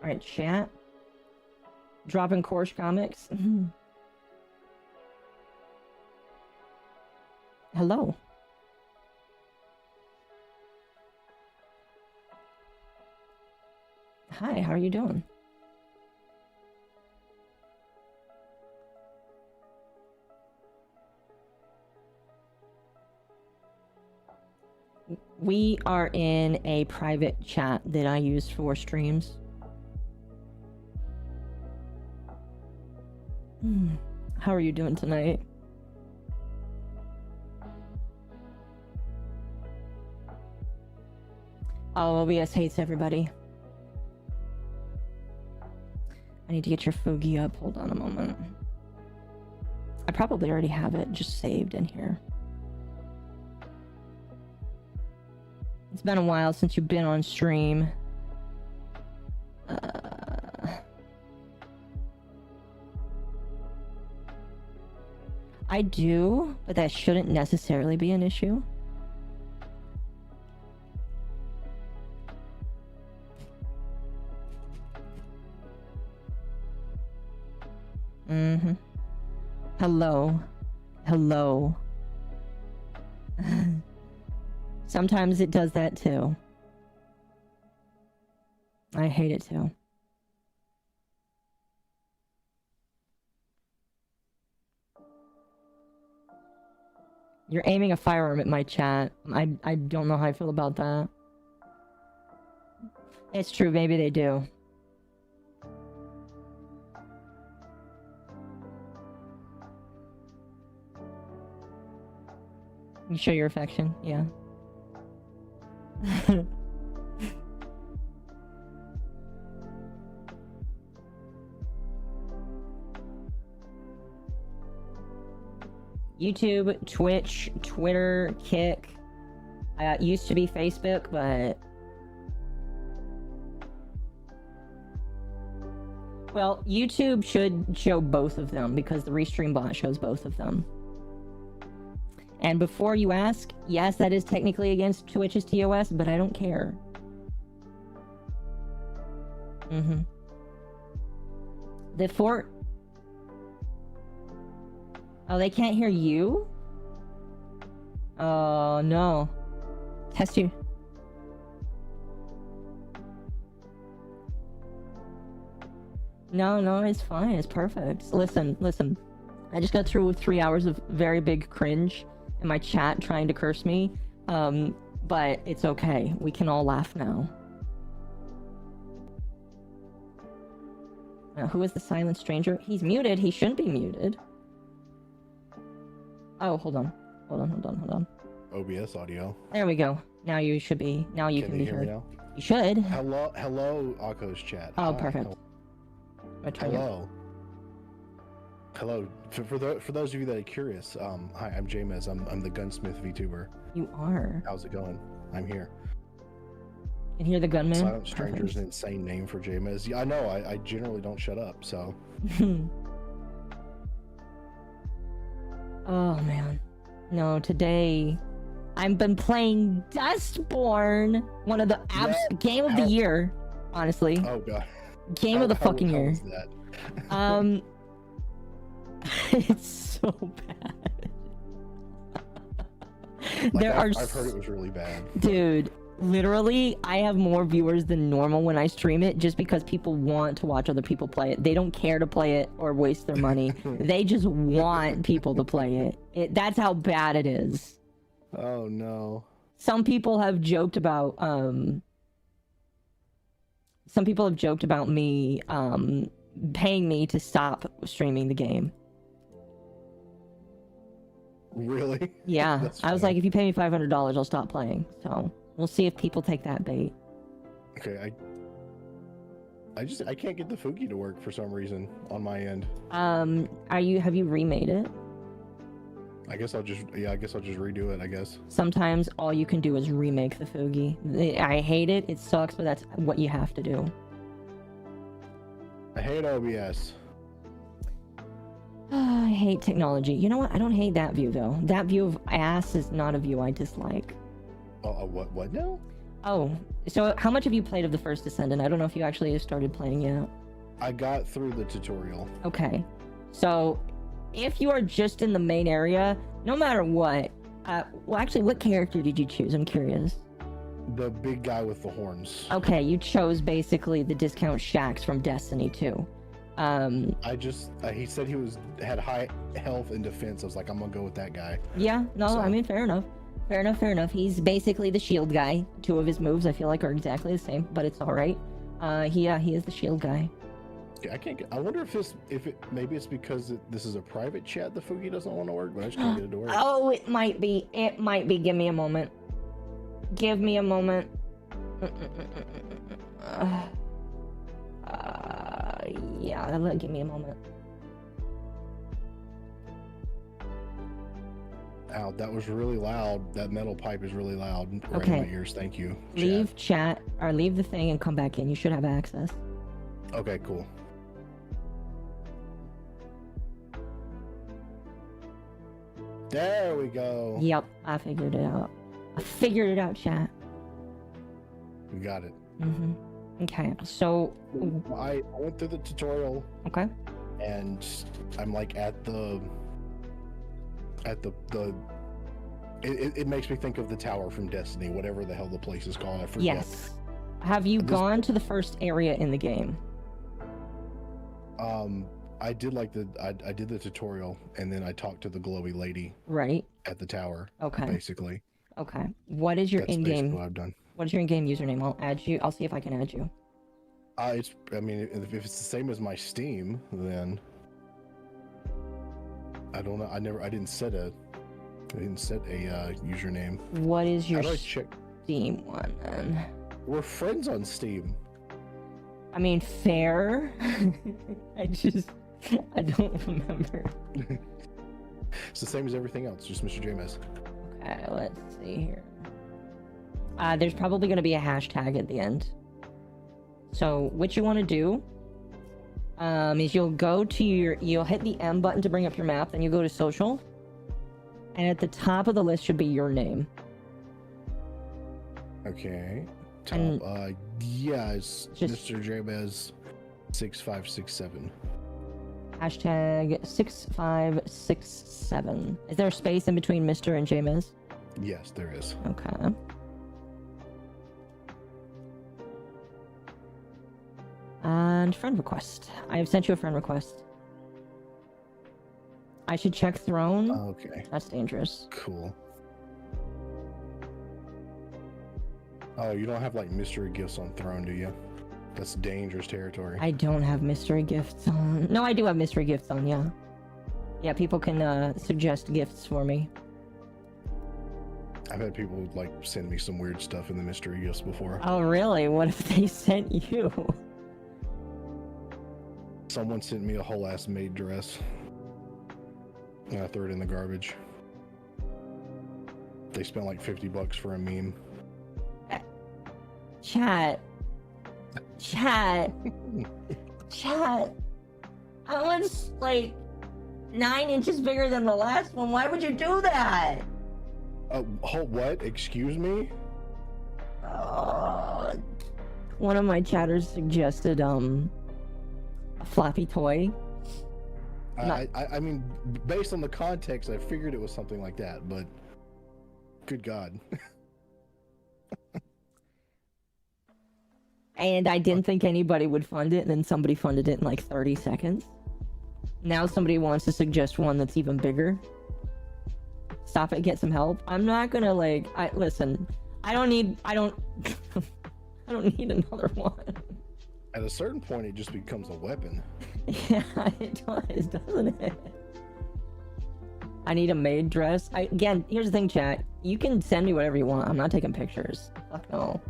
Alright, chat. Dropping Course Comics. Hello. Hi, how are you doing? We are in a private chat that I use for streams. How are you doing tonight? Oh, OBS hates everybody. I need to get your Fugi up. Hold on a moment. I probably already have it just saved in here. It's been a while since you've been on stream. I do, but that shouldn't necessarily be an issue. Hello. Hello. Sometimes it does that too. I hate it too. You're aiming a firearm at my chat. I don't know how I feel about that. It's true, maybe they do. You show your affection, yeah. YouTube, Twitch, Twitter, Kick. Used to be Facebook, but... Well, YouTube should show both of them because the Restream bot shows both of them. And before you ask, yes, that is technically against Twitch's TOS, but I don't care. The fort... Oh, they can't hear you? Oh, no. Test you. No, it's fine. It's perfect. Listen. I just got through 3 hours of very big cringe in my chat trying to curse me. But it's okay. We can all laugh now. Now, who is the silent stranger? He's muted. He shouldn't be muted. Oh, hold on. OBS audio. There we go. Now you should be. Now you can be hear heard. me now? You should. Hello, Akko's chat. Oh, Hi. perfect. Hello. For those of you that are curious, hi, I'm James. I'm the gunsmith VTuber. You are. How's it going? I'm here. And hear the gunman. Silent Stranger is an insane name for James. Yeah, I know. I generally don't shut up, so. Oh man, no. Today, I've been playing Dustborn, one of the game of the year, honestly. Oh god. Game of the fucking year. Was that? It's so bad. I've heard it was really bad. Dude, literally, I have more viewers than normal when I stream it just because people want to watch other people play it. They don't care to play it or waste their money. They just want people to play it. That's how bad it is. Oh no. Some people have joked about me paying me to stop streaming the game. Really? Yeah. I was like, if you pay me $500, I'll stop playing. So we'll see if people take that bait. Okay, I can't get the Fugi to work for some reason on my end. Have you remade it? I guess I'll just redo it, I guess. Sometimes all you can do is remake the Fugi. I hate it. It sucks, but that's what you have to do. I hate OBS. I hate technology. You know what? I don't hate that view though. That view of ass is not a view I dislike. What now? Oh, so how much have you played of the First Descendant? I don't know if you actually started playing yet. I got through the tutorial. Okay. So, if you are just in the main area, no matter what, well actually, what character did you choose? I'm curious. The big guy with the horns. Okay, you chose basically the discount Shax from Destiny 2. He said he had high health and defense. I was like, I'm gonna go with that guy. Yeah, no, So- I mean, fair enough. Fair enough. He's basically the shield guy. Two of his moves I feel like are exactly the same, but it's alright. He is the shield guy. I wonder if maybe it's because this is a private chat the Fugi doesn't want to work, but I just can't get it to work. Oh, it might be. Give me a moment. Yeah, give me a moment. Ow, that was really loud. That metal pipe is really loud. Right Okay. in my ears. Thank you. Leave chat, or leave the thing and come back in. You should have access. Okay, cool. There we go. Yep, I figured it out, chat. We got it. Okay, so I went through the tutorial. Okay. And I'm like at the it makes me think of the tower from Destiny, whatever the hell the place is called. I forget. Yes. Have you gone to the first area in the game? I did I did the tutorial, and then I talked to the glowy lady. Right. At the tower. Okay. Basically. Okay. What is your That's in-game? basically what I've done. What is your in-game username? I'll add you. I'll see if I can add you. I mean, if it's the same as my Steam, then I don't know. I didn't set a username. What is your How do I check? Steam one then? We're friends on Steam. I mean, fair. I don't remember. It's the same as everything else, just Mr. James. Okay, let's see here. There's probably going to be a hashtag at the end. So what you want to do is you'll hit the M button to bring up your map, then you go to social, and at the top of the list should be your name. Okay. Top. And yeah, it's Mr. James 6567. Hashtag 6567. Is there a space in between Mr. and James? Yes, there is. Okay. And friend request. I have sent you a friend request. I should check throne. Okay. That's dangerous. Cool. Oh, you don't have like mystery gifts on throne, do you? That's dangerous territory. I don't have mystery gifts on. No, I do have mystery gifts on, yeah. Yeah, people can suggest gifts for me. I've had people like send me some weird stuff in the mystery gifts before. Oh, really? What if they sent you? Someone sent me a whole ass maid dress. And I threw it in the garbage. They spent like $50 for a meme. Chat. Chat. That one's like 9 inches bigger than the last one. Why would you do that? What? Excuse me? One of my chatters suggested a floppy toy. I mean, based on the context, I figured it was something like that, but good God. And I didn't think anybody would fund it, and then somebody funded it in like 30 seconds. Now somebody wants to suggest one that's even bigger. Stop it, get some help. I'm not gonna listen. I don't need another one. At a certain point, it just becomes a weapon. Yeah, it does, doesn't it? I need a maid dress. Again, here's the thing, chat. You can send me whatever you want. I'm not taking pictures. Fuck no.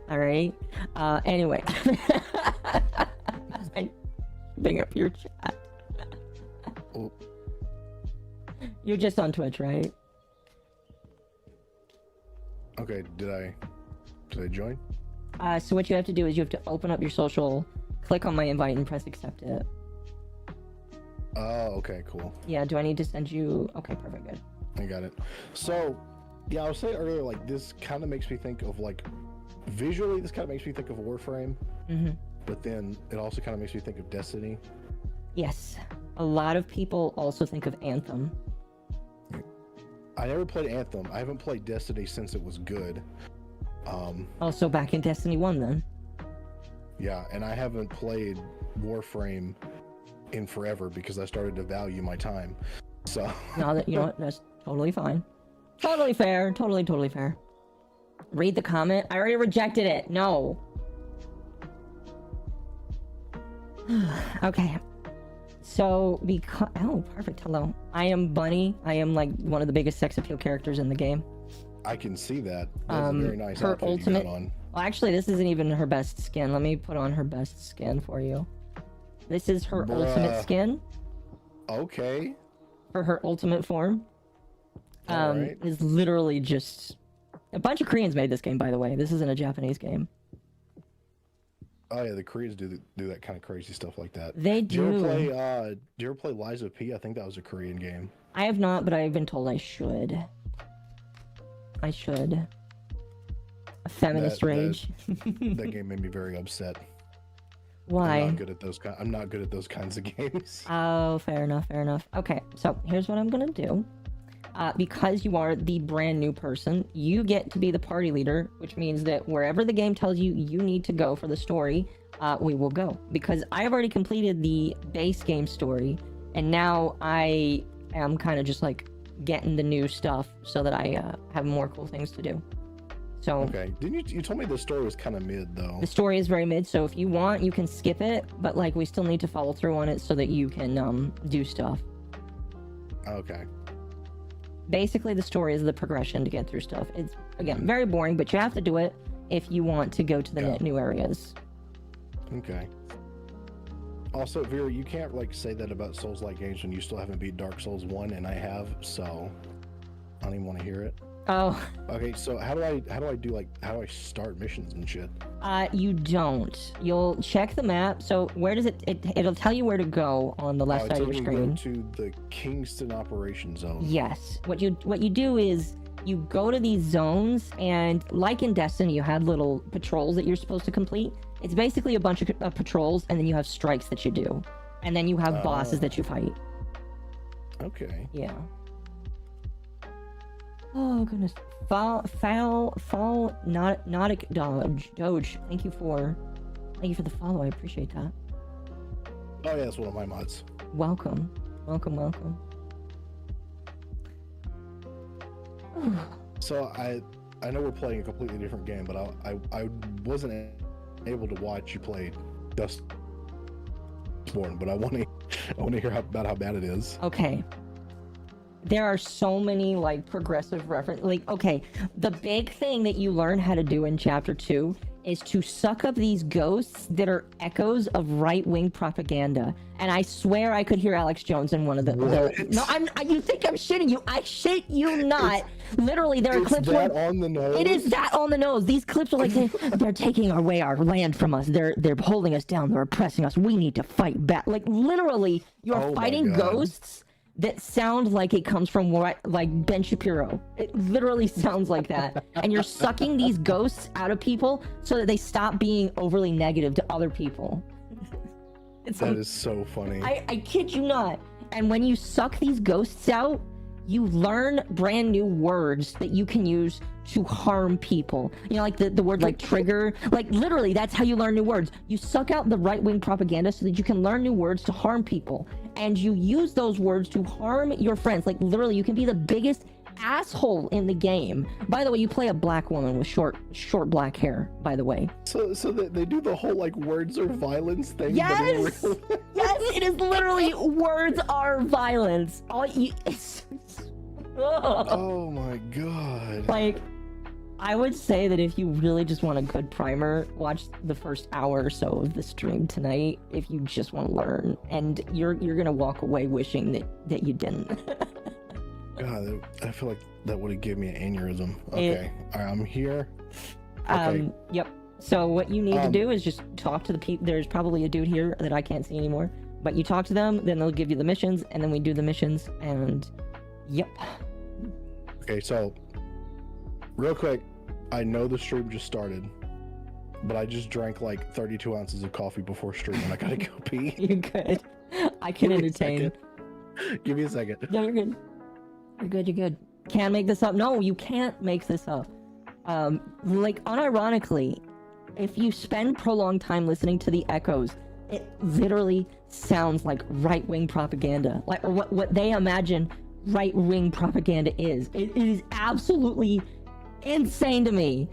Alright? Anyway. Bring up your chat. Oh. You're just on Twitch, right? Okay, did I join? So what you have to do is you have to open up your social, click on my invite, and press accept it. Oh, okay, cool. Yeah, do I need to send you... Okay, perfect, good. I got it. So, yeah, I was saying earlier, like, this kind of makes me think of, like, visually, this kind of makes me think of Warframe. Mm-hmm. But then it also kind of makes me think of Destiny. Yes. A lot of people also think of Anthem. I never played Anthem. I haven't played Destiny since it was good. Also back in Destiny 1 then. Yeah, and I haven't played Warframe in forever because I started to value my time. So No, that you know what? That's totally fine. Totally fair. Totally fair. Read the comment. I already rejected it. No. Okay. So, because... Oh, perfect. Hello. I am Bunny. I am, like, one of the biggest sex appeal characters in the game. I can see that. That's a very nice her outfit ultimate... you got on. Well, actually, this isn't even her best skin. Let me put on her best skin for you. This is her ultimate skin. Okay. For her ultimate form. Right. Is literally just... A bunch of Koreans made this game, by the way. This isn't a Japanese game. Oh yeah, the Koreans do that kind of crazy stuff like that. They do. Do you ever play Lies of P? I think that was a Korean game. I have not, but I've been told I should. I should. A feminist rage. That game made me very upset. Why? I'm not good at those kinds of games. Oh, fair enough. Okay, so here's what I'm gonna do. Because you are the brand new person, you get to be the party leader, which means that wherever the game tells you you need to go for the story, we will go. Because I have already completed the base game story, and now I am kind of just like getting the new stuff so that I have more cool things to do. So okay, didn't you told me the story was kind of mid though? The story is very mid, so if you want, you can skip it, but like we still need to follow through on it so that you can do stuff. Okay. Basically, the story is the progression to get through stuff. It's, again, very boring, but you have to do it if you want to go to the new areas. Okay. Also, Vera, you can't, like, say that about Souls-like games when you still haven't beat Dark Souls 1, and I have, so I don't even want to hear it. Oh. Okay, so how do I start missions and shit? You don't. You'll check the map. So where does it'll tell you where to go on the left side of your screen. Go to the Kingston Operation Zone. Yes. What you do is you go to these zones, and like in Destiny, you had little patrols that you're supposed to complete. It's basically a bunch of patrols, and then you have strikes that you do, and then you have bosses that you fight. Okay. Yeah. Oh goodness. Nautic Doge. Thank you for the follow. I appreciate that. Oh yeah, that's one of my mods. Welcome. So I know we're playing a completely different game, but I wasn't able to watch you play Dustborn, but I want to hear about how bad it is. Okay. There are so many like progressive reference. Like, okay, the big thing that you learn how to do in chapter 2 is to suck up these ghosts that are echoes of right-wing propaganda. And I swear I could hear Alex Jones in one of the no, you think I'm shitting you? I shit you not. Literally, there are clips that where on the nose. It is that on the nose. These clips are like they're taking away our land from us. They're holding us down. They're oppressing us. We need to fight back. Like literally, you're fighting ghosts that sound like it comes from like Ben Shapiro. It literally sounds like that. And you're sucking these ghosts out of people so that they stop being overly negative to other people. That is so funny. I kid you not. And when you suck these ghosts out, you learn brand new words that you can use to harm people. You know, like the word like trigger. Like literally, that's how you learn new words. You suck out the right-wing propaganda so that you can learn new words to harm people. And you use those words to harm your friends. Like literally, you can be the biggest asshole in the game. By the way, you play a black woman with short black hair, by the way. So they do the whole like words are violence thing. Yes! Yes, it is literally words are violence. Oh my god. Like, I would say that if you really just want a good primer, watch the first hour or so of the stream tonight if you just want to learn, and you're gonna walk away wishing that you didn't. God, I feel like that would have given me an aneurysm. Okay, I'm here. Okay. Yep. So what you need to do is just talk to the people. There's probably a dude here that I can't see anymore, but you talk to them, then they'll give you the missions, and then we do the missions, and yep. Okay, so real quick, I know the stream just started, but I just drank like 32 ounces of coffee before stream, and I gotta go pee. You're good. I can entertain. Give me a second. No, you're good. You're good. Can't make this up. No, you can't make this up. Like, unironically, if you spend prolonged time listening to the echoes, it literally sounds like right-wing propaganda. Like, or what they imagine right-wing propaganda is. It is absolutely insane to me.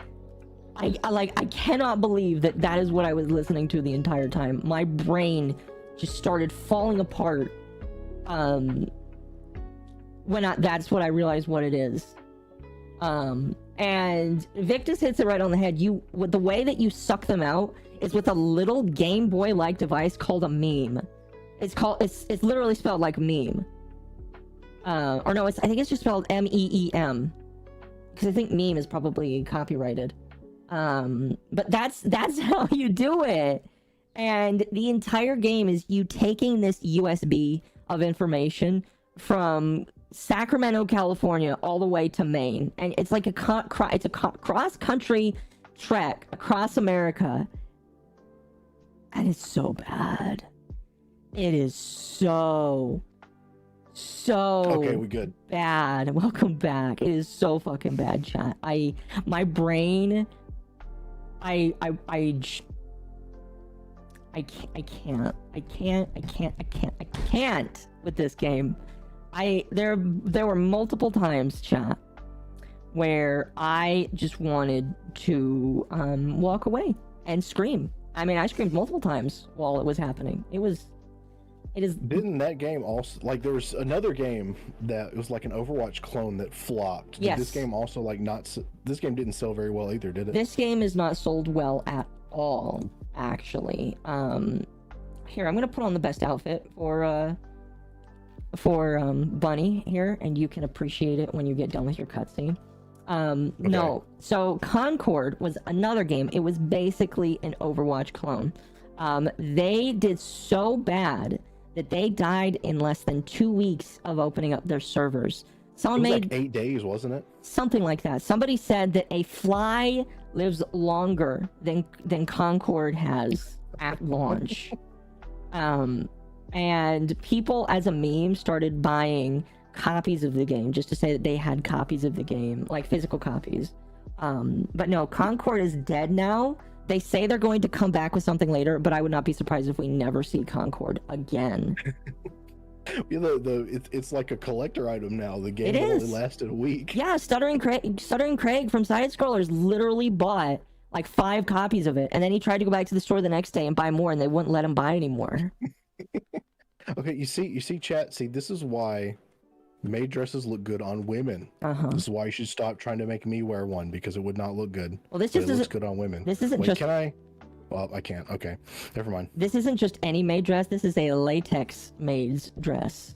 I cannot believe that is what I was listening to the entire time. My brain just started falling apart. That's what I realized what it is. And Victus hits it right on the head. With the way that you suck them out is with a little Game Boy-like device called a meme. It's literally spelled like meme. Or no, I think it's just spelled MEEM. Because I think meme is probably copyrighted. But that's how you do it. And the entire game is you taking this USB of information from Sacramento, California, all the way to Maine, and it's like a cross-country trek across America, and it's so bad. It is so okay, we good. Bad. Welcome back. It is so fucking bad, chat. My brain, I can't with this game. There were multiple times, chat, where I just wanted to walk away and scream. I mean, I screamed multiple times while it was happening. It is. Didn't that game also, like, there was another game that was like an Overwatch clone that flopped? Did this game also like this game didn't sell very well either, did it? This game is not sold well at all, actually. Here, I'm gonna put on the best outfit for Bunny here, and you can appreciate it when you get done with your cutscene. No, so Concord was another game. It was basically an Overwatch clone. They did so bad that they died in less than 2 weeks of opening up their servers. Someone made like 8 days, wasn't it? Something like that. Somebody said that a fly lives longer than Concord has at launch. And people as a meme started buying copies of the game, just to say that they had copies of the game, like physical copies. But no, Concord is dead now. They say they're going to come back with something later, but I would not be surprised if we never see Concord again. It's like a collector item now. The game only lasted a week. Yeah, Stuttering Craig from Side Scrollers literally bought like 5 copies of it, and then he tried to go back to the store the next day and buy more, and they wouldn't let him buy anymore. Okay, you see, chat. See, this is why maid dresses look good on women. This is why you should stop trying to make me wear one, because it would not look good. Well, this just looks good on women. This isn't Wait, just. Can I? Well, I can't. Okay, never mind. This isn't just any maid dress. This is a latex maid's dress.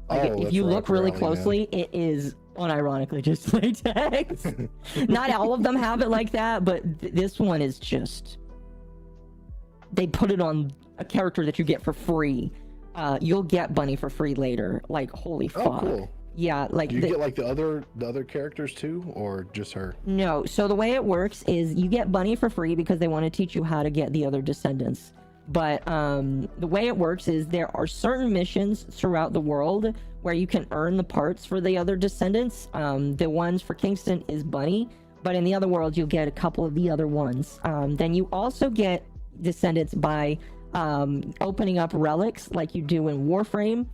Like, Oh, if that's you right, look really Rally, man. closely, it is unironically just latex. Not all of them have it like that, but this one is just. They put it on a character that you get for free. You'll get Bunny for free later. Like, holy fuck. Oh, cool. Yeah, like Do you get like the other characters too, or just her? No, so the way it works is you get Bunny for free because they want to teach you how to get the other descendants. But the way it works is there are certain missions throughout the world where you can earn the parts for the other descendants. The ones for Kingston is Bunny, but in the other world you'll get a couple of the other ones. Then you also get descendants by opening up relics like you do in Warframe.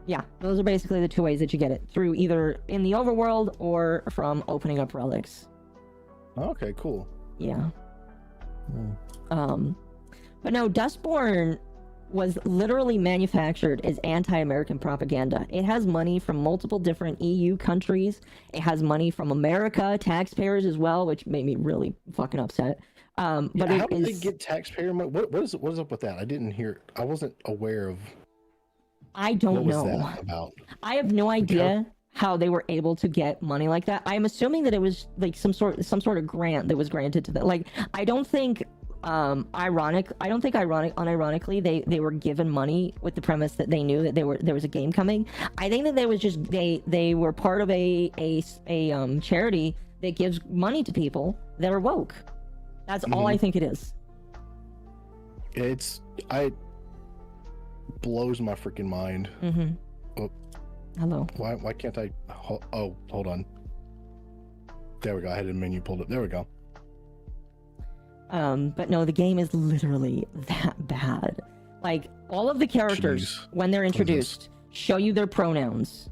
Yeah, those are basically the 2 ways that you get it, through either in the overworld or from opening up relics. Okay, cool. Yeah. But no, Dustborn was literally manufactured as anti-American propaganda. It has money from multiple different EU countries. It has money from America, taxpayers as well, which made me really fucking upset. But yeah, how did they get taxpayer money? What is up with that? I didn't hear. I wasn't aware of. I don't know. What was that about? I have no idea how they were able to get money like that. I'm assuming that it was like some sort of grant that was granted to them. Like, I don't think unironically they were given money with the premise that they knew that there was a game coming. I think that they was just they were part of a charity that gives money to people that are woke. That's all I think it is. Blows my freaking mind. Oh, hello. Why can't I? Oh, hold on. There we go. I had a menu pulled up. There we go. But no, the game is literally that bad. Like, all of the characters, when they're introduced, show you their pronouns.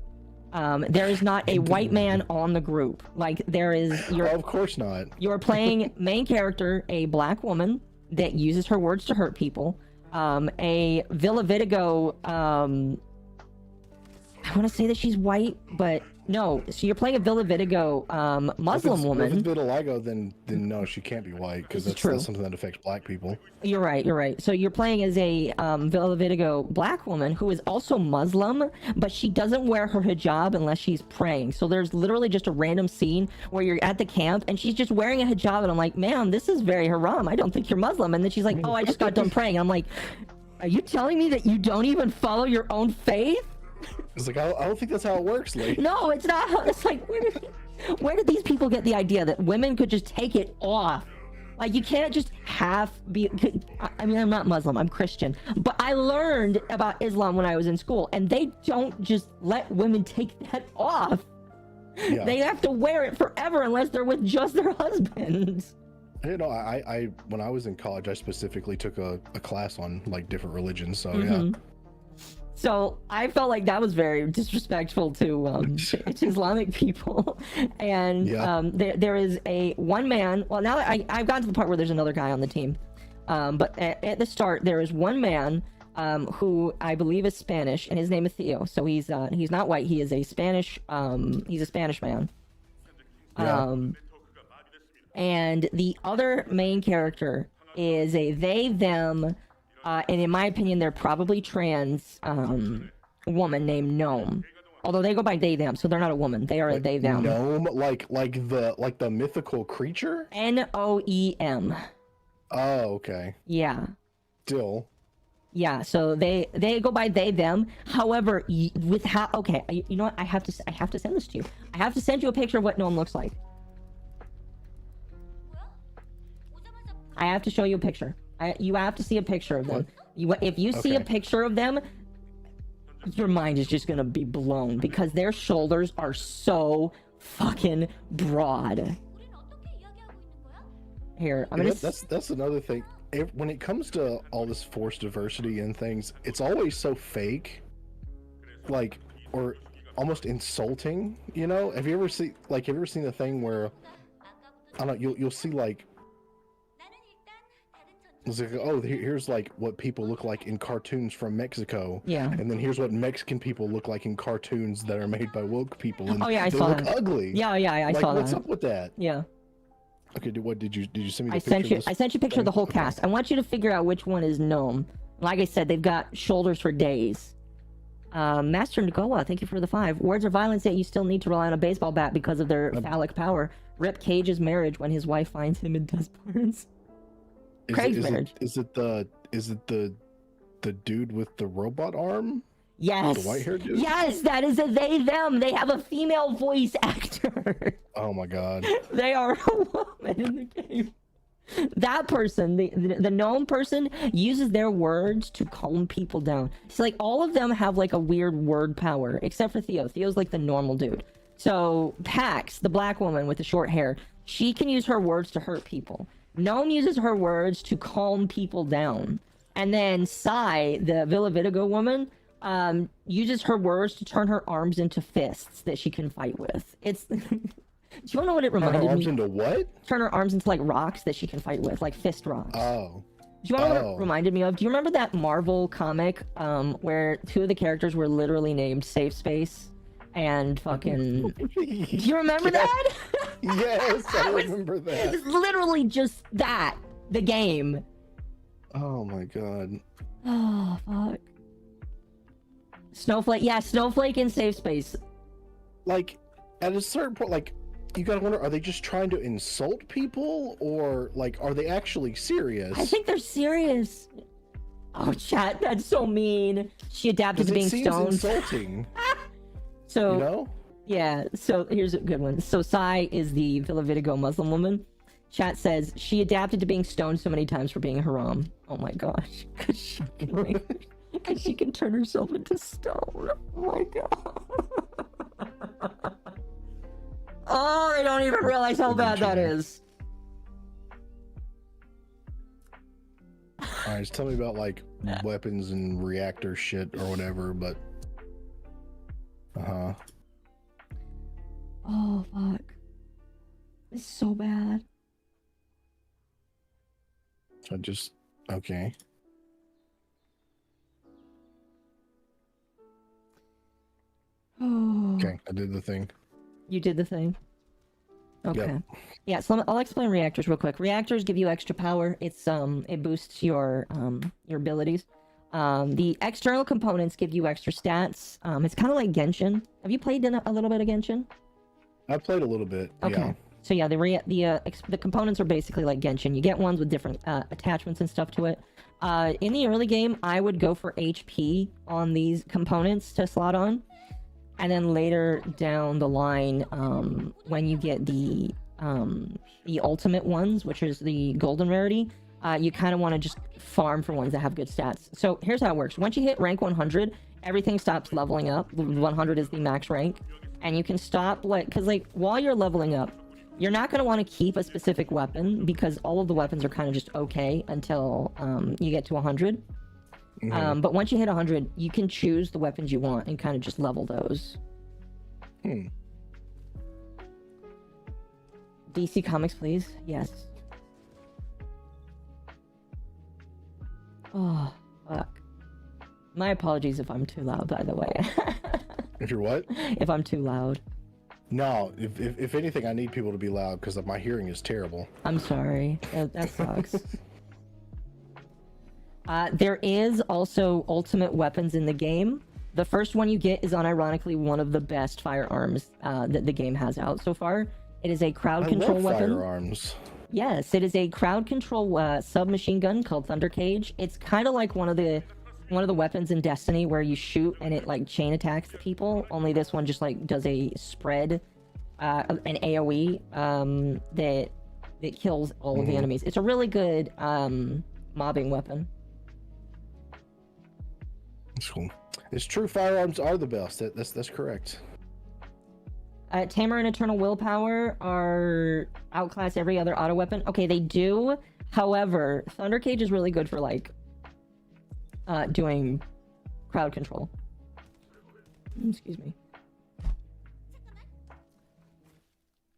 There is not a white man on the group. Like, there is... of course not. You're playing main character, a black woman that uses her words to hurt people. A Villa Vitigo, I want to say that she's white, but no. So you're playing a Villa Vitigo Muslim woman. If it's vitiligo, then no, she can't be white, because that's something that affects black people. You're right. So you're playing as a Villa Vitigo black woman who is also Muslim, but she doesn't wear her hijab unless she's praying. So there's literally just a random scene where you're at the camp and she's just wearing a hijab, and I'm like, ma'am, this is very haram. I don't think you're Muslim. And then she's like, oh, I just got done praying. I'm like, are you telling me that you don't even follow your own faith? It's like, I don't think that's how it works, lady. No, it's not how, it's like, where did these people get the idea that women could just take it off? Like, you can't just I mean, I'm not Muslim, I'm Christian, but I learned about Islam when I was in school, and they don't just let women take that off. Yeah. They have to wear it forever unless they're with just their husbands. You know, I when I was in college, I specifically took a class on like different religions, so yeah. So I felt like that was very disrespectful to Islamic people. And there is one man. Well, now I've gotten to the part where there's another guy on the team. But at the start, there is one man who I believe is Spanish, and his name is Theo. So he's not white. He is a Spanish. He's a Spanish man. Yeah. And the other main character is a they them. And in my opinion, they're probably trans woman named Gnome. Although they go by they them, so they're not a woman. They are a they them. Gnome, like the mythical creature? Noem. Oh, okay. Yeah. Still. Yeah, so they go by they them. However, with how okay, you know what? I have to send this to you. I have to send you a picture of what Gnome looks like. I have to show you a picture. You have to see a picture of them. If you see a picture of them, your mind is just gonna be blown because their shoulders are so fucking broad. Here, I'm gonna. That's another thing. When it comes to all this forced diversity and things, it's always so fake, like, or almost insulting. You know? Have you ever seen the thing where, I don't know, you'll see like, it's like, oh, here's like what people look like in cartoons from Mexico. Yeah. And then here's what Mexican people look like in cartoons that are made by woke people. And Oh yeah, I they saw look that. ugly. Yeah, I like, saw that. what's up with that? Yeah. Okay, did you send me the I picture? sent you a picture of the whole cast. I want you to figure out which one is Gnome. Like I said, they've got shoulders for days. Master Ngoa, thank you for the 5. Words of violence that you still need to rely on a baseball bat because of their phallic power. Rip Cage's marriage when his wife finds him in Dustborn's. Craig's marriage. Is it the dude with the robot arm? Yes. The white-haired dude? Yes, that is a they, them. They have a female voice actor. Oh my god. They are a woman in the game. That person, the gnome person, uses their words to calm people down. So, like, all of them have, like, a weird word power, except for Theo. Theo's, like, the normal dude. So, Pax, the black woman with the short hair, she can use her words to hurt people. Gnome uses her words to calm people down. And then Sai, the Villa Vitigo woman, uses her words to turn her arms into fists that she can fight with. It's... Do you want to know what it reminded me? Turn her arms into what? Turn her arms into, like, rocks that she can fight with, like fist rocks. Oh. Do you want to know what it reminded me of? Do you remember that Marvel comic where 2 of the characters were literally named Safe Space and fucking... Do you remember that? Yes, I remember that. It's literally just that, the game. Oh my god. Oh, fuck. Snowflake, yeah, Snowflake in Safe Space. Like, at a certain point, like, you gotta wonder, are they just trying to insult people? Or, like, are they actually serious? I think they're serious. Oh, chat, that's so mean. She adapted to being stoned. Insulting. So, you know? Yeah, so here's a good one. So Sai is the Villa Vitigo Muslim woman. Chat says, she adapted to being stoned so many times for being a haram. Oh my gosh. Because she can turn herself into stone. Oh my god. Oh, I don't even realize how bad that is. Alright, just tell me about, like, weapons and reactor shit or whatever, but... Uh-huh. Oh, fuck. It's so bad. So just... Okay. Oh. Okay, I did the thing. You did the thing. Okay. Yep. Yeah, so I'll explain reactors real quick. Reactors give you extra power. It's it boosts your abilities. The external components give you extra stats. It's kind of like Genshin. Have you played a little bit of Genshin? I played a little bit. Okay. Yeah. So yeah, the components are basically like Genshin. You get ones with different attachments and stuff to it. In the early game, I would go for HP on these components to slot on. And then later down the line, when you get the ultimate ones, which is the golden rarity, you kind of want to just farm for ones that have good stats. So here's how it works. Once you hit rank 100, everything stops leveling up. 100 is the max rank. And you can stop, because while you're leveling up, you're not going to want to keep a specific weapon because all of the weapons are kind of just okay until you get to 100. Mm-hmm. But once you hit 100, you can choose the weapons you want and kind of just level those. DC Comics, please. Yes. Oh, fuck. My apologies if I'm too loud, by the way. If you're what? If I'm too loud. No, if anything, I need people to be loud because my hearing is terrible. I'm sorry. That sucks. There is also ultimate weapons in the game. The first one you get is unironically one of the best firearms that the game has out so far. It is a crowd control weapon. Firearms. Yes, it is a crowd control submachine gun called Thunder Cage. It's kind of like one of the weapons in Destiny where you shoot and it like chain attacks the people. Only this one just like does a spread, an AOE that kills all of the enemies. It's a really good mobbing weapon. It's cool. It's true. Firearms are the best. That's correct. Tamer and Eternal Willpower are outclass every other auto weapon. Okay, they do. However, Thunder Cage is really good for like doing crowd control. Excuse me.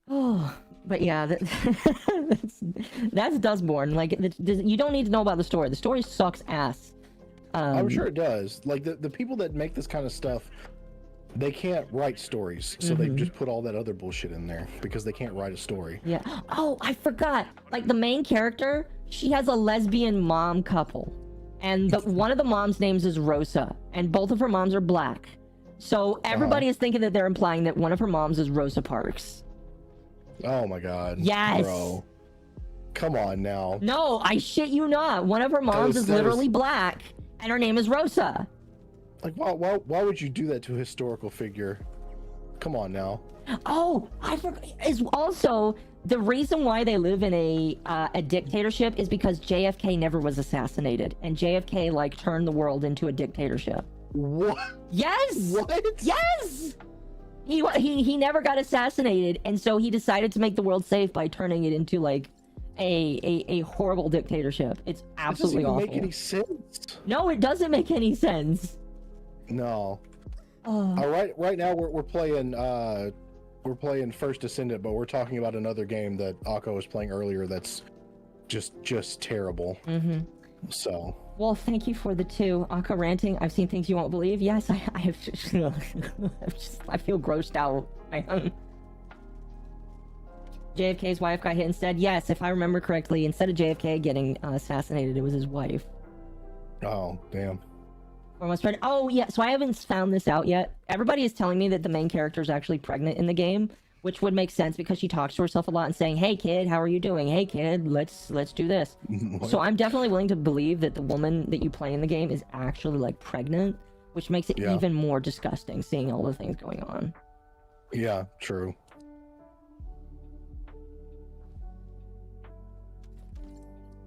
Oh, but yeah, that's Dustborn. Like, you don't need to know about the story. The story sucks ass. I'm sure it does. Like, the people that make this kind of stuff, they can't write stories, so they just put all that other bullshit in there because they can't write a story. Yeah. Oh, I forgot. Like, the main character, she has a lesbian mom couple, and one of the moms' names is Rosa, and both of her moms are black. So everybody is thinking that they're implying that one of her moms is Rosa Parks. Oh my god. Yes. Bro. Come on now. No, I shit you not. One of her moms is literally black, and her name is Rosa. Like, why would you do that to a historical figure? Come on now. Oh, I forgot. Is also the reason why they live in a dictatorship is because JFK never was assassinated, and JFK like turned the world into a dictatorship. What? Yes. What? Yes. He never got assassinated, and so he decided to make the world safe by turning it into like a horrible dictatorship. It's absolutely awful. It doesn't even make any sense. No, it doesn't make any sense. No. Right now we're playing First Descendant, but we're talking about another game that Occo was playing earlier that's just terrible. So. Well, thank you for the 2. Occo ranting. I've seen things you won't believe. Yes, I have. I feel grossed out. JFK's wife got hit instead. Yes, if I remember correctly, instead of JFK getting assassinated, it was his wife. Oh, damn. Oh, yeah, so I haven't found this out yet. Everybody is telling me that the main character is actually pregnant in the game, which would make sense because she talks to herself a lot and saying, "Hey, kid, how are you doing? Hey, kid, let's do this." So I'm definitely willing to believe that the woman that you play in the game is actually, like, pregnant, which makes it even more disgusting, seeing all the things going on. Yeah, true.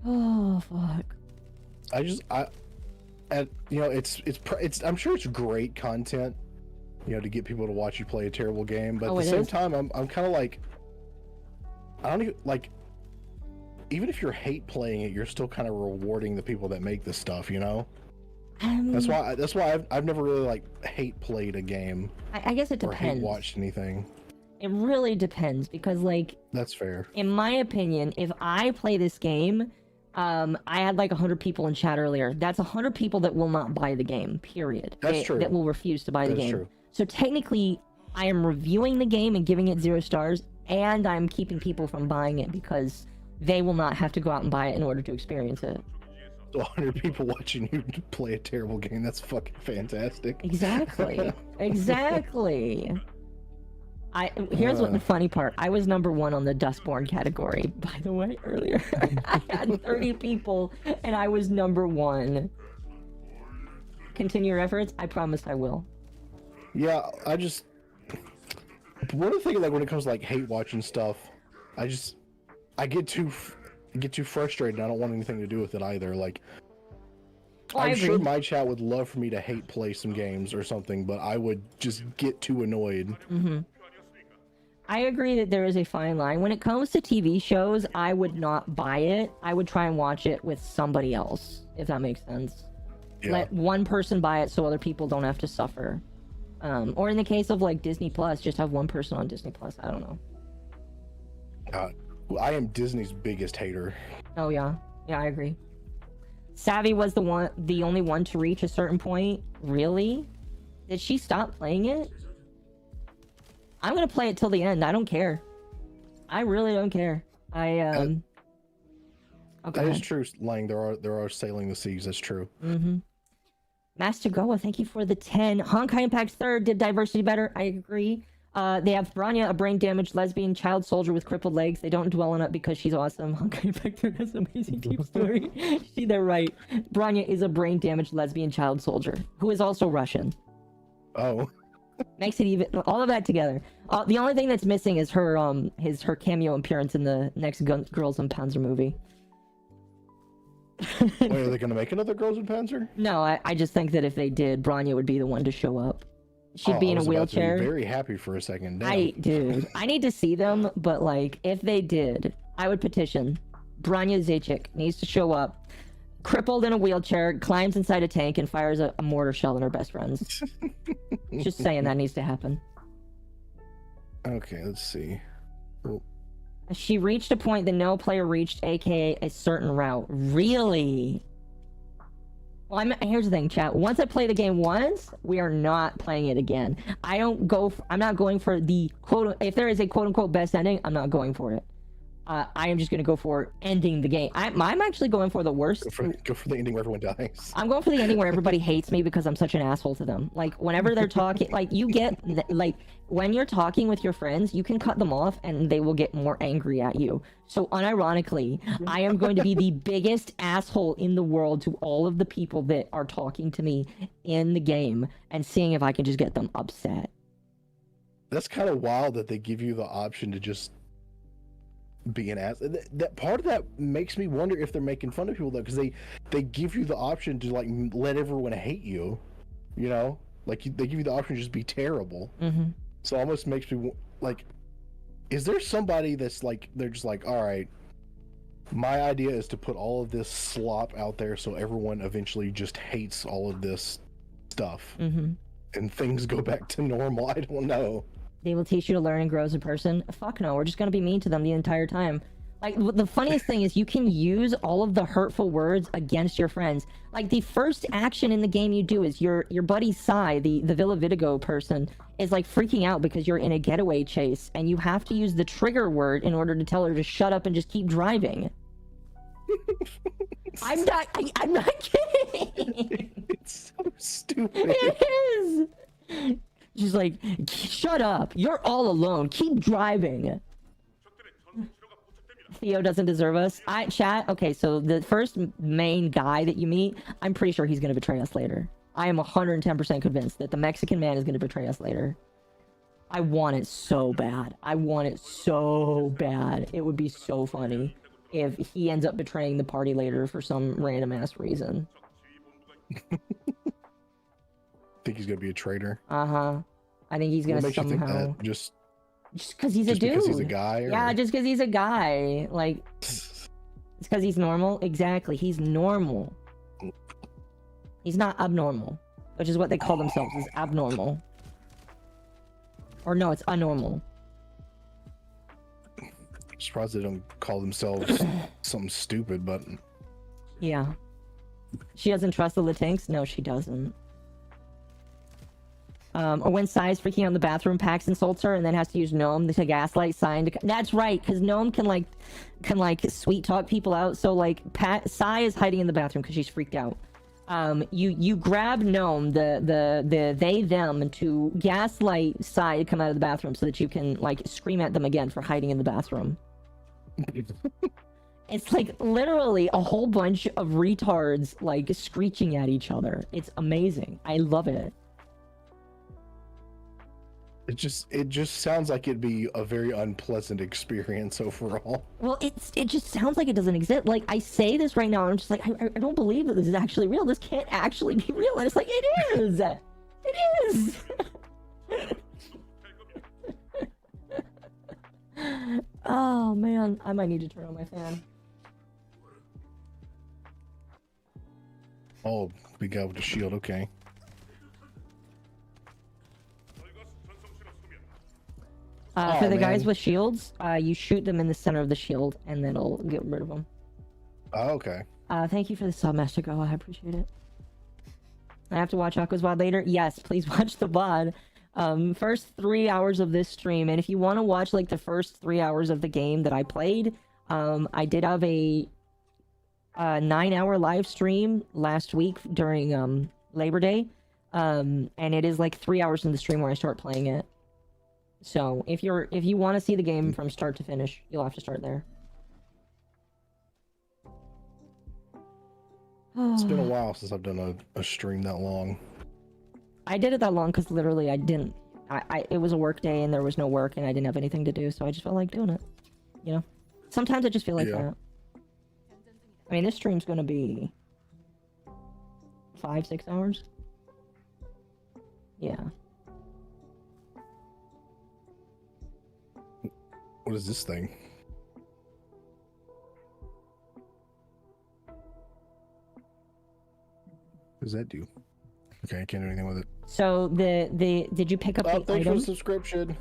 Oh, fuck. And you know, it's I'm sure it's great content, you know, to get people to watch you play a terrible game, but at the same time I'm kind of like, I don't even like, even if you hate playing it, you're still kind of rewarding the people that make this stuff, you know. That's why I've never really like hate played a game. I guess it depends. Or hate watched anything. It really depends because, like, that's fair. In my opinion, if I play this game, I had like 100 people in chat earlier. That's 100 people that will not buy the game, period. That's true. That will refuse to buy the game. True. So technically, I am reviewing the game and giving it 0 stars, and I'm keeping people from buying it because they will not have to go out and buy it in order to experience it. 100 people watching you play a terrible game. That's fucking fantastic. Exactly. Exactly. Here's what the funny part. I was number 1 on the Dustborn category, by the way, earlier. I had 30 people, and I was number 1. Continue your efforts? I promise I will. Yeah, one of the things, like, when it comes to, like, hate watching stuff, I get too frustrated. I don't want anything to do with it either. Like, I'm sure my chat would love for me to hate play some games or something, but I would just get too annoyed. I agree that there is a fine line. When it comes to TV shows, I would not buy it. I would try and watch it with somebody else, if that makes sense. Yeah. Let one person buy it so other people don't have to suffer. Or in the case of, like, Disney Plus, just have one person on Disney Plus. I don't know. I am Disney's biggest hater. Oh, yeah. Yeah, I agree. Savvy was the only one to reach a certain point. Really? Did she stop playing it? I'm gonna play it till the end. I don't care. I really don't care. Okay. That is true, Lang. There are sailing the seas. That's true. Master Goa, thank you for the 10. Honkai Impact's 3rd did diversity better. I agree. They have Branya, a brain-damaged lesbian child soldier with crippled legs. They don't dwell on it because she's awesome. Honkai Impact 3rd has an amazing deep story. See, they're right. Branya is a brain-damaged lesbian child soldier who is also Russian. Oh. Makes it even. All of that together. The only thing that's missing is her her cameo appearance in the next Girls and Panzer movie. Wait, are they gonna make another Girls with Panzer? No, I just think that if they did, Branya would be the one to show up. She'd be in a wheelchair. I was very happy for a second. Damn. Dude, I need to see them, but like, if they did, I would petition. Branya Zaychik needs to show up, crippled in a wheelchair, climbs inside a tank, and fires a mortar shell at her best friends. Just saying that needs to happen. Okay, let's see. Oh. She reached a point that no player reached, aka a certain route. Really? Well, here's the thing, chat. Once I play the game once, we are not playing it again. I'm not going for the quote. If there is a quote unquote best ending, I'm not going for it. I am just going to go for ending the game. I'm actually going for the worst. Go for the ending where everyone dies. I'm going for the ending where everybody hates me because I'm such an asshole to them. Like, whenever they're talking, like, you get, like, when you're talking with your friends, you can cut them off and they will get more angry at you. So, unironically, I am going to be the biggest asshole in the world to all of the people that are talking to me in the game and seeing if I can just get them upset. That's kind of wild that they give you the option to just be an ass. That part of that makes me wonder if they're making fun of people though, because they give you the option to like let everyone hate you, you know, like they give you the option to just be terrible. Mm-hmm. So it almost makes me like, is there somebody that's like, they're just like, all right, my idea is to put all of this slop out there so everyone eventually just hates all of this stuff, and things go back to normal. I don't know. They will teach you to learn and grow as a person. Fuck no, we're just gonna be mean to them the entire time. Like, the funniest thing is you can use all of the hurtful words against your friends. Like, the first action in the game you do is your buddy Sai, the Villa Vitigo person, is like freaking out because you're in a getaway chase, and you have to use the trigger word in order to tell her to shut up and just keep driving. I'm not kidding. It's so stupid. It is. She's like, shut up. You're all alone. Keep driving. Theo doesn't deserve us. Chat. Okay, so the first main guy that you meet, I'm pretty sure he's going to betray us later. I am 110% convinced that the Mexican man is going to betray us later. I want it so bad. I want it so bad. It would be so funny if he ends up betraying the party later for some random ass reason. Think he's gonna be a traitor. I think he's gonna somehow. Just because he's a dude. Because he's a guy. Or... Yeah, just because he's a guy. Like, it's because he's normal. Exactly, he's normal. He's not abnormal, which is what they call themselves. Is abnormal. Or no, it's unnormal. I'm surprised they don't call themselves something stupid, but yeah. She doesn't trust the Latinx? No, she doesn't. Or when Sai's freaking out in the bathroom, Pax insults her and then has to use Gnome to gaslight Sai. That's right, because Gnome can sweet talk people out. So like Sai is hiding in the bathroom because she's freaked out. You grab Gnome, the they them, to gaslight Sai to come out of the bathroom so that you can like scream at them again for hiding in the bathroom. It's like literally a whole bunch of retards like screeching at each other. It's amazing. I love it. It just sounds like it'd be a very unpleasant experience overall. Well, it just sounds like it doesn't exist. Like, I say this right now, and I'm just like, I don't believe that this is actually real. This can't actually be real. And it's like, it is. It is. Oh man, I might need to turn on my fan. Oh, big guy with the shield. Okay. For the guys with shields, you shoot them in the center of the shield, and then it'll get rid of them. Oh, okay. Thank you for the sub, Master Go. I appreciate it. I have to watch Aqua's VOD later? Yes, please watch the VOD. First 3 hours of this stream, and if you want to watch like the first 3 hours of the game that I played, I did have a 9-hour live stream last week during Labor Day, and it is like 3 hours in the stream where I start playing it. So if you want to see the game from start to finish, you'll have to start there. It's been a while since I've done a stream that long. I did it that long because literally it was a work day and there was no work and I didn't have anything to do, so I just felt like doing it. You know? Sometimes I just feel like that. I mean, this stream's gonna be 5-6 hours. Yeah. What is this thing? What does that do? Okay, I can't do anything with it. So did you pick up the Thanks for item? the subscription.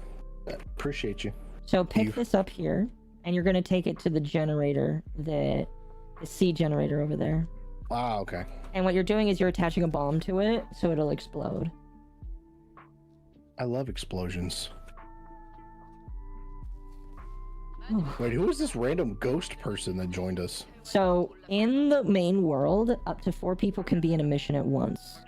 Appreciate you. So pick this up here, and you're gonna take it to the generator, the seed generator over there. Ah, okay. And what you're doing is you're attaching a bomb to it, so it'll explode. I love explosions. Wait, who is this random ghost person that joined us? So in the main world, up to 4 people can be in a mission at once.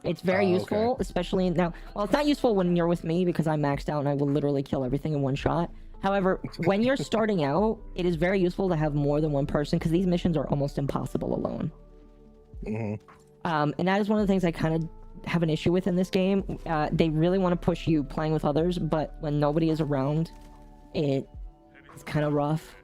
It's very useful, especially now. Well, it's not useful when you're with me because I'm maxed out and I will literally kill everything in one shot. However, when you're starting out, it is very useful to have more than one person because these missions are almost impossible alone. And that is one of the things I kind of have an issue with in this game. They really want to push you playing with others, but when nobody is around, it's kind of rough.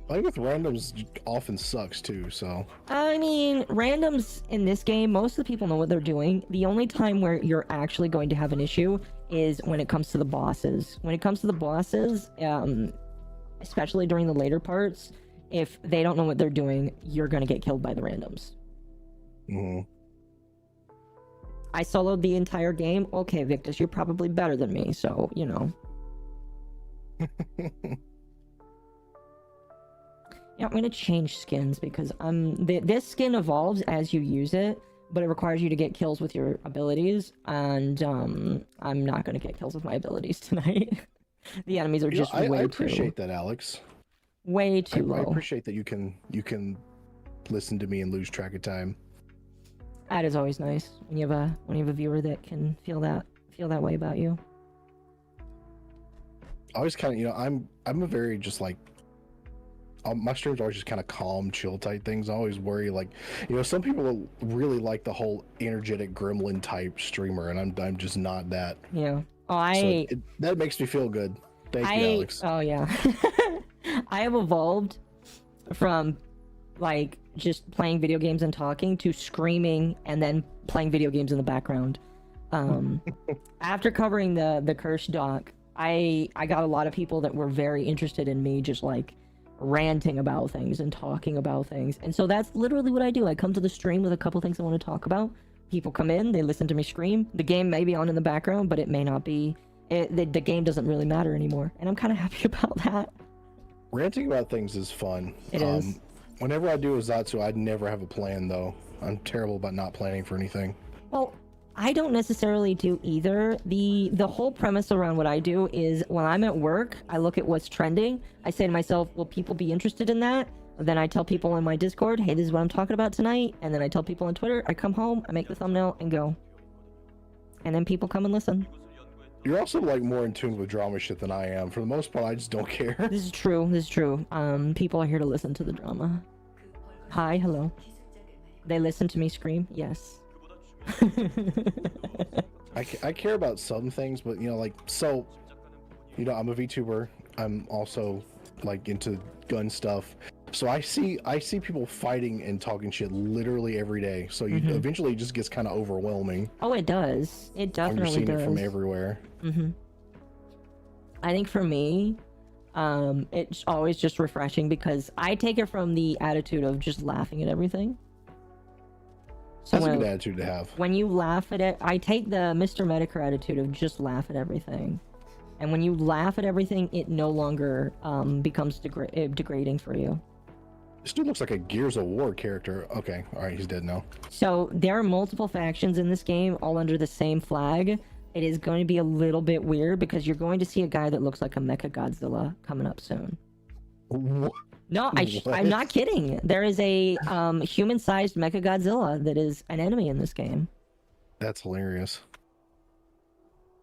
Playing with randoms often sucks too, so... I mean, randoms in this game, most of the people know what they're doing. The only time where you're actually going to have an issue is when it comes to the bosses. When it comes to the bosses, especially during the later parts, if they don't know what they're doing, you're going to get killed by the randoms. I soloed the entire game. Okay, Victus, you're probably better than me, so, you know. Yeah, I'm gonna change skins because this skin evolves as you use it, but it requires you to get kills with your abilities, and I'm not gonna get kills with my abilities tonight. The enemies are just way too... I appreciate that, Alex. Way too low. I appreciate that you can listen to me and lose track of time. That is always nice when you have a viewer that can feel that way about you. I always kind of, you know, I'm a very just like, my streams are always just kind of calm, chill type things. I always worry, like, you know, some people really like the whole energetic gremlin type streamer, and I'm just not that. Yeah. Oh, that makes me feel good. Thank you, Alex. Oh yeah. I have evolved from like just playing video games and talking to screaming and then playing video games in the background. After covering the Curse doc, I got a lot of people that were very interested in me just like ranting about things and talking about things. And so that's literally what I do. I come to the stream with a couple things I want to talk about. People come in, they listen to me scream. The game may be on in the background, but it may not be. The game doesn't really matter anymore. And I'm kind of happy about that. Ranting about things is fun. It is. Whenever I do a Zatsu, I'd never have a plan, though. I'm terrible about not planning for anything. Well, I don't necessarily do either. The whole premise around what I do is when I'm at work, I look at what's trending. I say to myself, will people be interested in that? Then I tell people in my Discord, hey, this is what I'm talking about tonight. And then I tell people on Twitter, I come home, I make the thumbnail, and go. And then people come and listen. You're also like more in tune with drama shit than I am. For the most part, I just don't care. This is true. This is true. People are here to listen to the drama. Hi, hello. They listen to me scream? Yes. I care about some things, but you know, like, so, you know, I'm a VTuber. I'm also like into gun stuff. So I see people fighting and talking shit literally every day. So you eventually it just gets kind of overwhelming. Oh, it does. It definitely does. You're seeing it from everywhere. I think for me, it's always just refreshing because I take it from the attitude of just laughing at everything. So that's a good attitude to have. When you laugh at it, I take the Mr. Medicare attitude of just laugh at everything. And when you laugh at everything, it no longer becomes degrading for you. This dude looks like a Gears of War character. Okay, alright, he's dead now. So there are multiple factions in this game, all under the same flag. It is going to be a little bit weird because you're going to see a guy that looks like a Mecha Godzilla coming up soon. What? No, I'm not kidding. There is a human-sized Mecha Godzilla that is an enemy in this game. That's hilarious.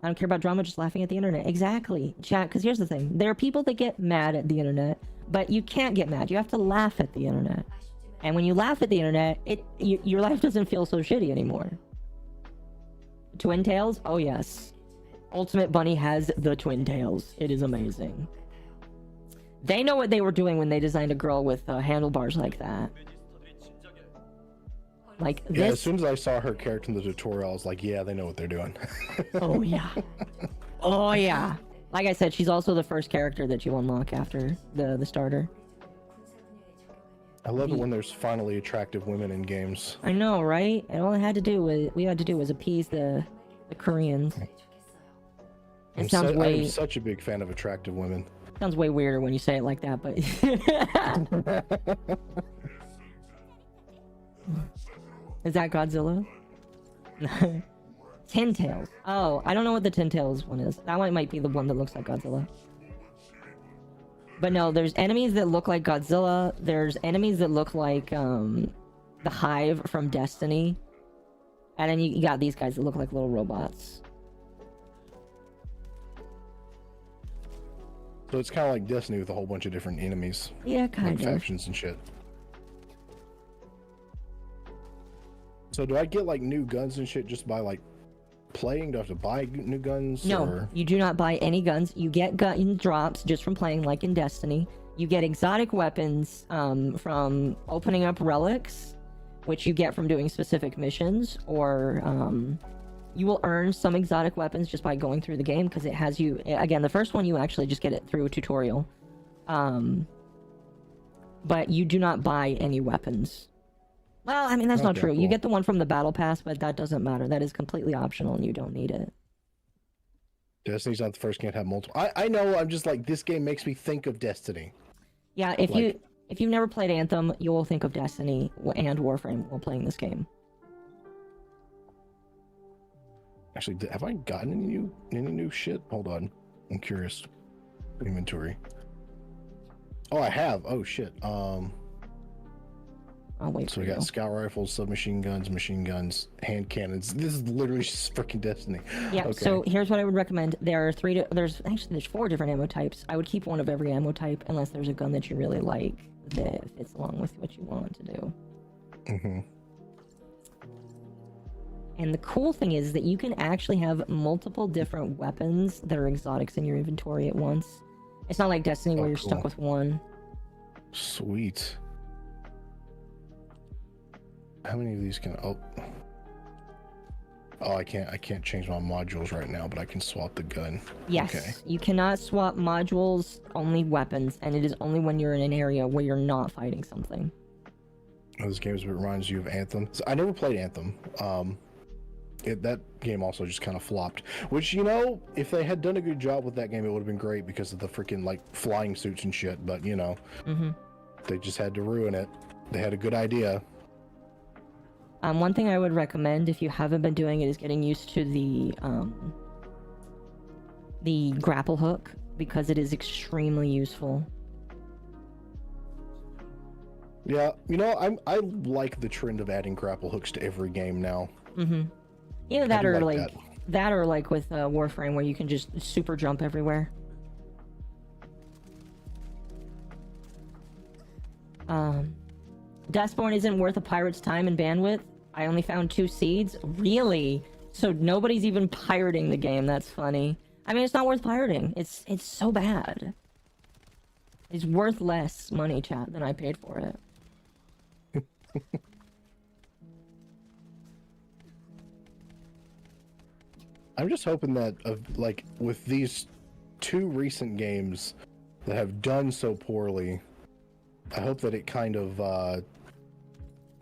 I don't care about drama, just laughing at the internet. Exactly, chat, because here's the thing. There are people that get mad at the internet, but you can't get mad. You have to laugh at the internet. And when you laugh at the internet, your life doesn't feel so shitty anymore. Twin tails? Oh yes. Ultimate Bunny has the twin tails. It is amazing. They know what they were doing when they designed a girl with handlebars like that. Like this. Yeah, as soon as I saw her character in the tutorial, I was like, yeah, they know what they're doing. Oh yeah. Oh yeah. Like I said, she's also the first character that you unlock after the starter. I love it when there's finally attractive women in games. I know, right? And all we had to do was appease the Koreans. It sounds I'm such a big fan of attractive women. Sounds way weirder when you say it like that, but is that Godzilla? Tin Tails. Oh, I don't know what the Tin Tails one is. That one might be the one that looks like Godzilla. But no, there's enemies that look like Godzilla. There's enemies that look like the Hive from Destiny. And then you got these guys that look like little robots. So it's kind of like Destiny with a whole bunch of different enemies. Yeah, kind of. Factions and shit. So do I get like new guns and shit just by like playing? Do I have to buy new guns? No, or... you do not buy any guns. You get gun drops just from playing like in Destiny. You get exotic weapons from opening up relics, which you get from doing specific missions, or you will earn some exotic weapons just by going through the game, because it has you... Again, the first one you actually just get it through a tutorial. But you do not buy any weapons. Well, I mean, that's not true. Cool. You get the one from the battle pass, but that doesn't matter. That is completely optional and you don't need it. Destiny's not the first game to have multiple... I know, I'm just like, this game makes me think of Destiny. Yeah, if you've never played Anthem, you will think of Destiny and Warframe while playing this game. Actually, have I gotten any new shit? Hold on. I'm curious. Inventory. Oh, I have. Oh, shit. I'll wait so we got scout rifles, submachine guns, machine guns, hand cannons. This is literally just freaking Destiny. Yeah. Okay. So here's what I would recommend. There's 4 different ammo types. I would keep one of every ammo type unless there's a gun that you really like that fits along with what you want to do. Mm-hmm. And the cool thing is that you can actually have multiple different weapons that are exotics in your inventory at once. It's not like Destiny where you're stuck with one. Sweet. How many of these can... Oh, I can't change my modules right now, but I can swap the gun. Yes. Okay. You cannot swap modules, only weapons, and it is only when you're in an area where you're not fighting something. Oh, this game reminds you of Anthem. So I never played Anthem. That game also just kind of flopped. Which, you know, if they had done a good job with that game, it would have been great because of the freaking, like, flying suits and shit. But, you know, they just had to ruin it. They had a good idea. One thing I would recommend if you haven't been doing it is getting used to the grapple hook, because it is extremely useful. Yeah, you know, I like the trend of adding grapple hooks to every game now. Either that or that or like with Warframe, where you can just super jump everywhere. Dustborn isn't worth a pirate's time and bandwidth. I only found 2 seeds. Really? So nobody's even pirating the game. That's funny. I mean, it's not worth pirating. It's so bad. It's worth less money, chat, than I paid for it. I'm just hoping that, like, with these 2 recent games that have done so poorly, I hope that it kind of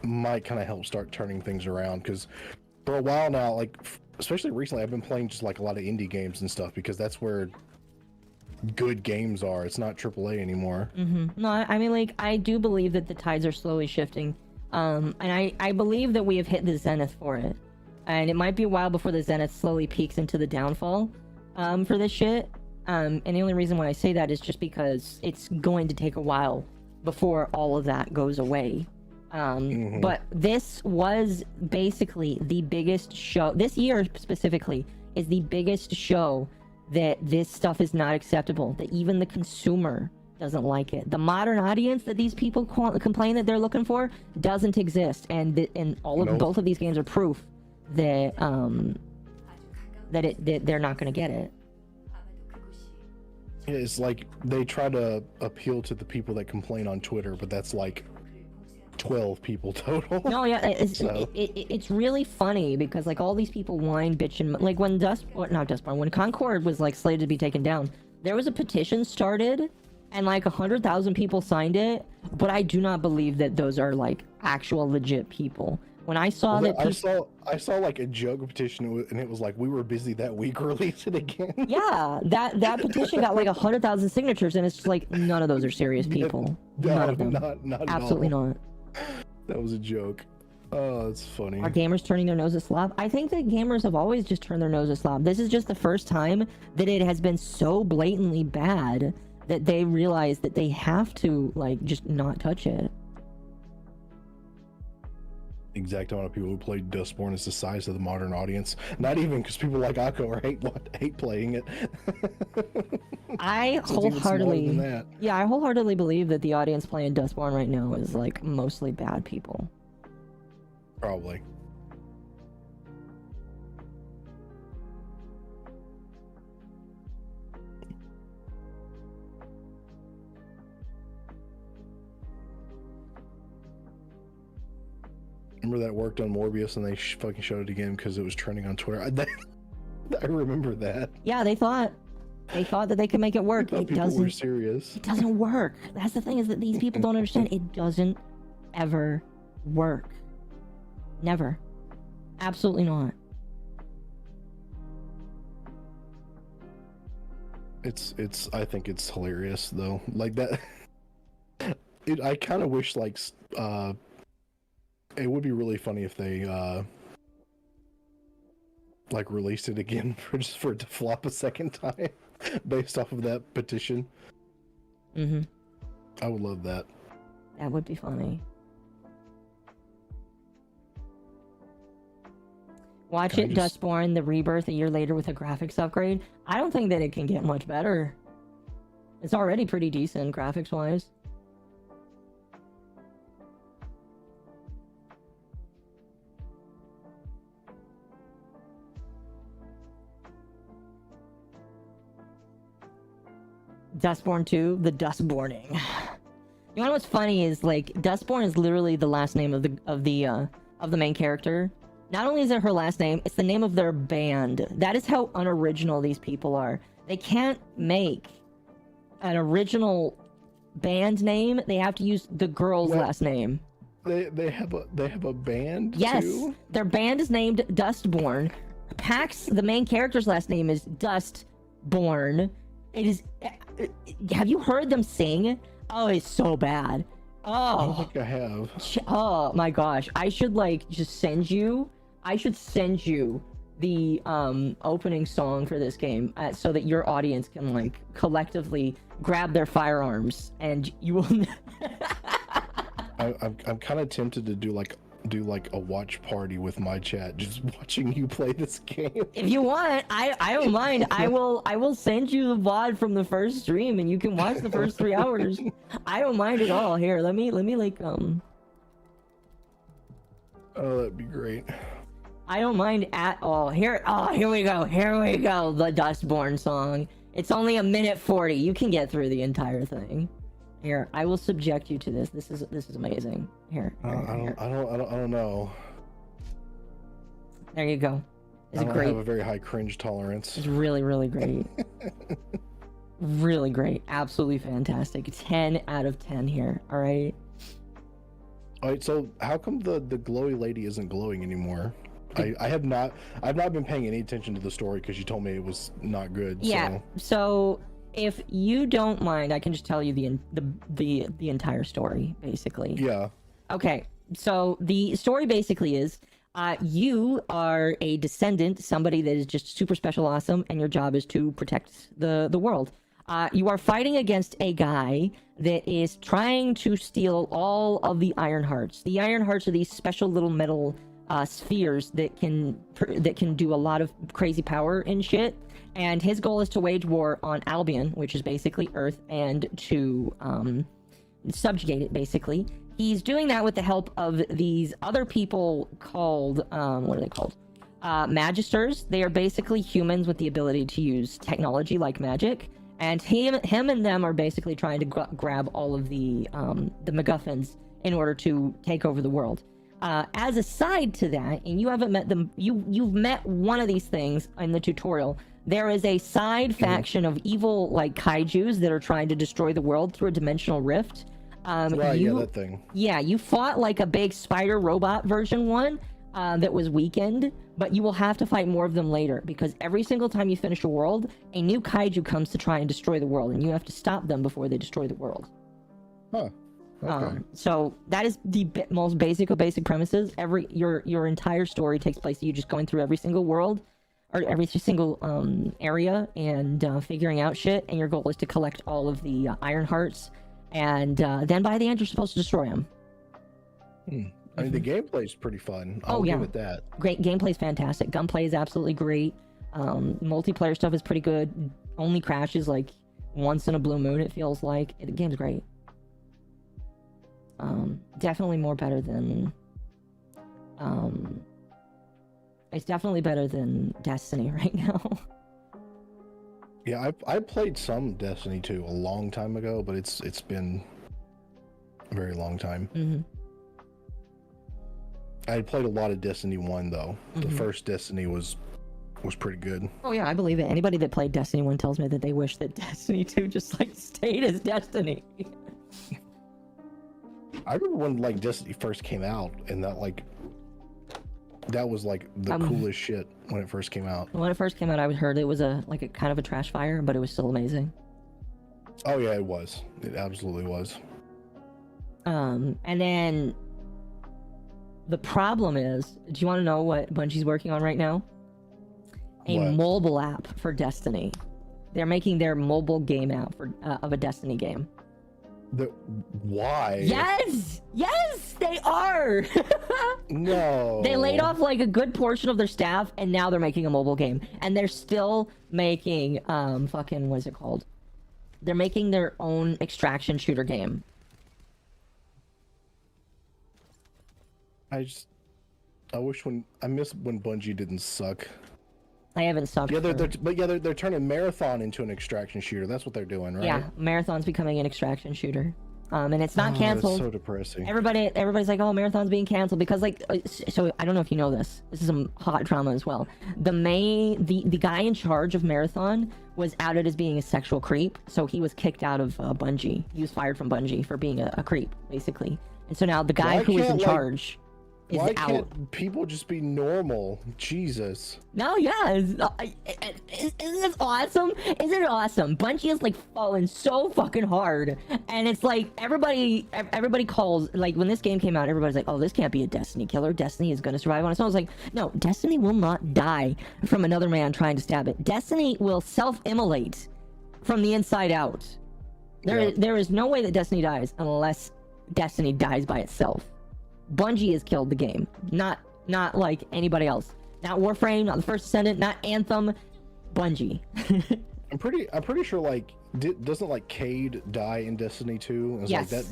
might kind of help start turning things around, because for a while now, like, especially recently, I've been playing just like a lot of indie games and stuff, because that's where good games are. It's not AAA anymore. No, I mean, like, I do believe that the tides are slowly shifting, and I believe that we have hit the zenith for it, and it might be a while before the zenith slowly peaks into the downfall for this shit. And the only reason why I say that is just because it's going to take a while before all of that goes away. But this was basically the biggest show, this year specifically, is the biggest show that this stuff is not acceptable, that even the consumer doesn't like it. The modern audience that these people complain that they're looking for doesn't exist, and both of these games are proof that that they're not going to get it. It's like they try to appeal to the people that complain on Twitter, but that's like 12 people total. No, yeah, So- it's really funny because like all these people whine, bitch, and like when when Concord was like slated to be taken down, there was a petition started, and like 100,000 people signed it. But I do not believe that those are like actual legit people. When I saw Well, that, I saw like a joke petition, and it was like we were busy that week. Release it again. yeah, that petition got like 100,000 signatures, and it's just like none of those are serious people. No, None of them. not at Absolutely all. not. That was a joke. Oh, it's funny. Are gamers turning their nose at Slav? I think that gamers have always just turned their nose at Slav. This is just the first time that it has been so blatantly bad that they realize that they have to, like, just not touch it. Exact amount of people who play Dustborn is the size of the modern audience. Not even because people like Akko or hate playing it. I So it's even smaller than wholeheartedly, that. yeah, I wholeheartedly believe that the audience playing Dustborn right now is, like, mostly bad people. Probably. Remember that worked on Morbius and they fucking showed it again because it was trending on Twitter. I remember that. Yeah, they thought that they could make it work. It People were doesn't. serious. It doesn't work. That's the thing, is that these people don't understand. It doesn't ever work. Never. Absolutely not. I think it's hilarious though. Like that. I kind of wish like it would be really funny if they like released it again for it to flop a second time based off of that petition. Mm-hmm. I would love that. That would be funny. Watch Can I it, just- Dustborn, the rebirth a year later with a graphics upgrade. I don't think that it can get much better. It's already pretty decent graphics-wise. Dustborn 2, the Dustborning. You know what's funny is like Dustborn is literally the last name of the main character. Not only is it her last name, it's the name of their band. That is how unoriginal these people are. They can't make an original band name. They have to use the girl's last name. They have a band. Yes, too? their band is named Dustborn. Pax, the main character's last name is Dustborn. It is. Have you heard them sing? Oh, it's so bad. I don't Oh, think I have. oh my gosh! I should like just send you. I should send you the opening song for this game so that your audience can like collectively grab their firearms and you will. I'm kind of tempted to do like a watch party with my chat, just watching you play this game. If you want, I don't mind. I will send you the VOD from the first stream and you can watch the first 3 hours. I don't mind at all. Here, let me like Oh, that'd be great. I don't mind at all. Here we go. Here we go. The Dustborn song. It's only 1:40. You can get through the entire thing. Here, I will subject you to this. This is amazing. Here. I don't know. There you go. It's I don't great. have a very high cringe tolerance. It's really, really great. Really great. Absolutely fantastic. 10 out of 10 here. All right. All right, so how come the glowy lady isn't glowing anymore? I've not been paying any attention to the story because you told me it was not good. Yeah. So if you don't mind, I can just tell you the entire story, basically. Yeah. Okay. So the story basically is, you are a descendant, somebody that is just super special, awesome, and your job is to protect the world. You are fighting against a guy that is trying to steal all of the Iron Hearts. The Iron Hearts are these special little metal spheres that can do a lot of crazy power and shit. And his goal is to wage war on Albion, which is basically Earth, and to subjugate it, basically. He's doing that with the help of these other people called, what are they called? Magisters. They are basically humans with the ability to use technology like magic. and him and them are basically trying to grab all of the MacGuffins in order to take over the world. As a side to that, and you haven't met them, you've met one of these things in the tutorial. There is a side faction of evil like kaijus that are trying to destroy the world through a dimensional rift. Right, yeah, that thing. Yeah, you fought like a big spider robot version one that was weakened, but you will have to fight more of them later because every single time you finish a world, a new kaiju comes to try and destroy the world, and you have to stop them before they destroy the world. Huh. Okay. So that is the most basic of basic premises. Your entire story takes place you just going through every single world or every single area and figuring out shit, and your goal is to collect all of the iron hearts, and then by the end you're supposed to destroy them. I mean, the gameplay is pretty fun. I'll give it that. Great gameplay's fantastic. Gunplay is absolutely great. Multiplayer stuff is pretty good. Only crashes like once in a blue moon, it feels like. The game's great. Definitely more better than it's definitely better than Destiny right now. Yeah, I played some Destiny 2 a long time ago, but it's been a very long time. I played a lot of Destiny 1 though. The first Destiny was pretty good. Oh yeah, I believe it. Anybody that played Destiny 1 tells me that they wish that Destiny 2 just like stayed as Destiny. I remember when like Destiny first came out, and that was like the coolest shit when it first came out. When it first came out, I heard it was a kind of a trash fire, but it was still amazing. Oh yeah, it was. It absolutely was. And then the problem is, do you want to know what Bungie's working on right now? A mobile app for Destiny. They're making their mobile game app of a Destiny game. Why? Yes, they are. No. They laid off like a good portion of their staff, and now they're making a mobile game, and they're still making fucking what's it called? They're making their own extraction shooter game. I miss when Bungie didn't suck. I haven't sucked. Yeah, they're turning Marathon into an extraction shooter. That's what they're doing, right? Yeah, Marathon's becoming an extraction shooter. And it's not canceled. That's so depressing. Everybody's like, oh, Marathon's being canceled because like, so I don't know if you know this. This is some hot drama as well. The guy in charge of Marathon was outed as being a sexual creep, so he was kicked out of Bungie. He was fired from Bungie for being a creep, basically. And so now the guy who was in charge is why out. Can't people just be normal? Jesus. No, yeah. Isn't this awesome? Isn't it awesome? Bungie is like falling so fucking hard. And it's like everybody calls, like when this game came out, everybody's like, oh, this can't be a Destiny killer. Destiny is going to survive on its own. I was like, no, Destiny will not die from another man trying to stab it. Destiny will self-immolate from the inside out. There is no way that Destiny dies unless Destiny dies by itself. Bungie has killed the game, not like anybody else. Not Warframe, not the First Descendant, not Anthem. Bungie. I'm pretty sure like doesn't like Cade die in Destiny 2? It's yes. Like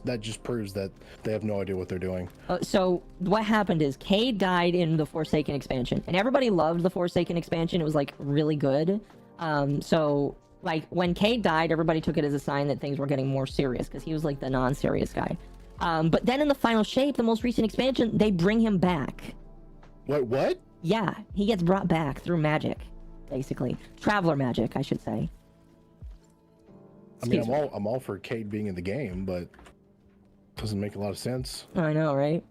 that just proves that they have no idea what they're doing. So what happened is Cade died in the Forsaken expansion, and everybody loved the Forsaken expansion. It was like really good. So like when Cade died, everybody took it as a sign that things were getting more serious because he was like the non-serious guy. But then in the final shape, the most recent expansion, they bring him back. What? Yeah, he gets brought back through magic, basically. Traveler magic, I should say. I'm all for Cade being in the game, but it doesn't make a lot of sense. I know, right?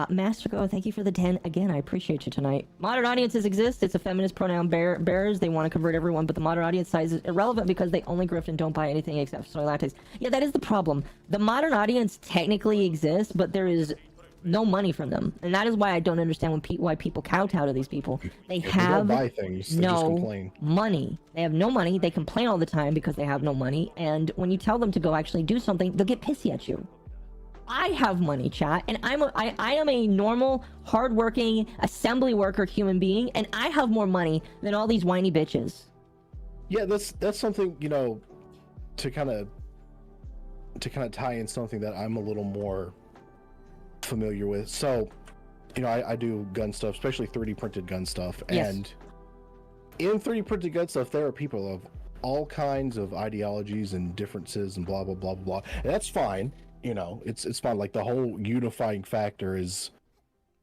Master Go, thank you for the 10. Again, I appreciate you tonight. Modern audiences exist. It's a feminist pronoun bearers. They want to convert everyone, but the modern audience size is irrelevant because they only grift and don't buy anything except soy lattes. Yeah, that is the problem. The modern audience technically exists, but there is no money from them. And that is why I don't understand why people kowtow to these people. They have buy things, they just complain. Money. They have no money. They complain all the time because they have no money. And when you tell them to go actually do something, they'll get pissy at you. I have money, chat, and I am a normal, hardworking assembly worker human being, and I have more money than all these whiny bitches. Yeah, that's something, you know, to kind of tie in something that I'm a little more familiar with. So, you know, I do gun stuff, especially 3D printed gun stuff, yes. And in 3D printed gun stuff, there are people all kinds of ideologies and differences and blah blah blah blah blah. And that's fine, you know. It's fine. Like the whole unifying factor is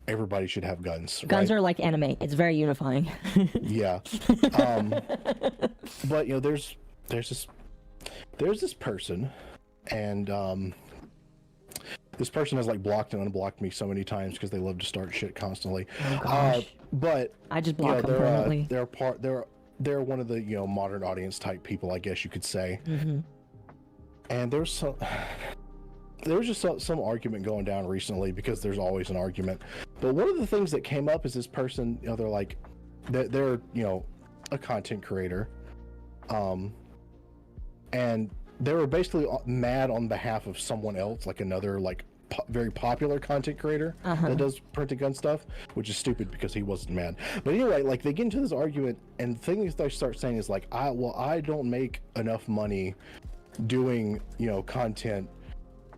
everybody should have guns. Guns right? are like anime. It's very unifying. Yeah. But you know, there's this person, and this person has like blocked and unblocked me so many times because they love to start shit constantly. Oh gosh. But I just block them permanently. They're one of the, you know, modern audience type people, I guess you could say. Mm-hmm. And there was just some argument going down recently, because there's always an argument. But one of the things that came up is this person, you know, they're like, they're you know, a content creator, and they were basically mad on behalf of someone else, like another like very popular content creator that does printed gun stuff, which is stupid because he wasn't mad. But anyway, like they get into this argument, and the thing they start saying is like, I don't make enough money doing, you know, content,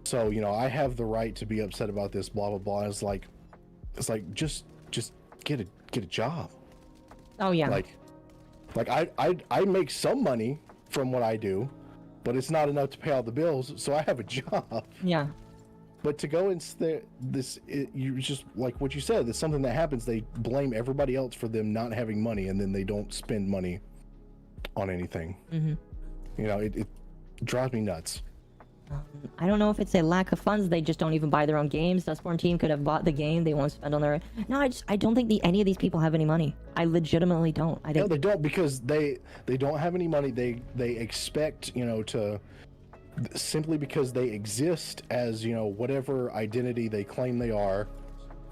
so, you know, I have the right to be upset about this, blah blah blah. It's like just get a job. Oh yeah. Like I make some money from what I do, but it's not enough to pay all the bills, so I have a job. Yeah. But to go into you just, like what you said, it's something that happens, they blame everybody else for them not having money, and then they don't spend money on anything. Mm-hmm. You know, it drives me nuts. I don't know if it's a lack of funds. They just don't even buy their own games. Dustborn team could have bought the game. They won't spend on their... No, I don't think any of these people have any money. I legitimately don't. No, they don't, because they don't have any money. They expect, you know, to... Simply because they exist as, you know, whatever identity they claim they are,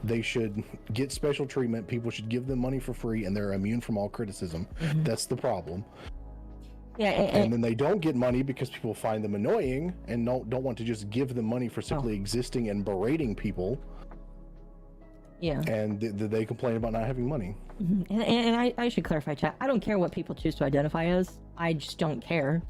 they should get special treatment. People should give them money for free, and they're immune from all criticism. Mm-hmm. That's the problem. Yeah, and then they don't get money because people find them annoying and don't want to just give them money for simply existing and berating people. Yeah. And they complain about not having money. Mm-hmm. And I should clarify, chat. I don't care what people choose to identify as. I just don't care.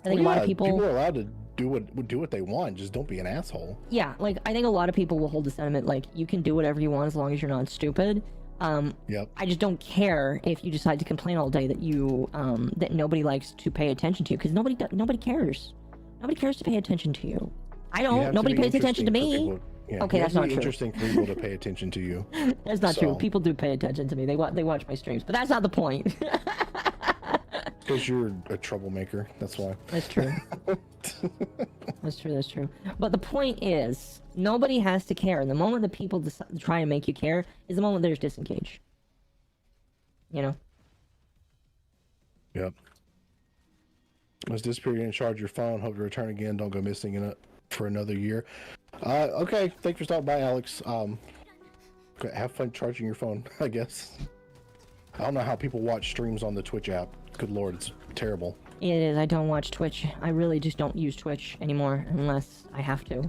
I think a lot of people are allowed to do what they want. Just don't be an asshole. Yeah, like I think a lot of people will hold the sentiment like you can do whatever you want as long as you're not stupid. Yep. I just don't care if you decide to complain all day that you that nobody likes to pay attention to you, because nobody cares. Nobody cares to pay attention to you. I don't. Nobody pays attention to me. Okay, that's not true. Interesting for people to pay attention to you. That's not true. People do pay attention to me. They watch my streams, but that's not the point. Because you're a troublemaker. That's why. That's true. That's true. But the point is, nobody has to care. And the moment that people try and make you care is the moment there's disengage. You know? Yep. Must disappear and charge your phone. Hope to return again. Don't go missing in it for another year. Okay. Thanks for stopping by, Alex. Have fun charging your phone, I guess. I don't know how people watch streams on the Twitch app. Good lord, it's terrible. It is. I don't watch Twitch. I really just don't use Twitch anymore unless I have to.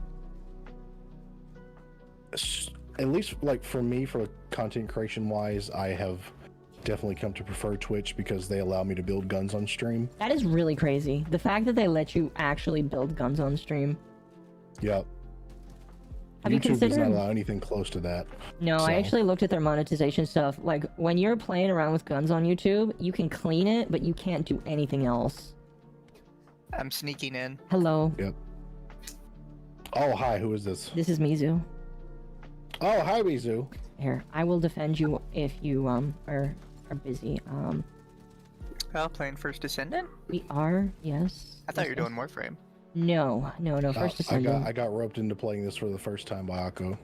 At least, like, for me, for content creation wise, I have definitely come to prefer Twitch because they allow me to build guns on stream. That is really crazy. The fact that they let you actually build guns on stream. Yep. YouTube does not allow anything close to that. No, I actually looked at their monetization stuff. Like, when you're playing around with guns on YouTube, you can clean it, but you can't do anything else. I'm sneaking in. Hello. Yep. Oh, hi, who is this? This is Mizu. Oh, hi, Mizu. Here, I will defend you if you are busy. Well, playing First Descendant? We are, yes. I thought you were doing Warframe. No, First Descendant. I got roped into playing this for the first time by Akko.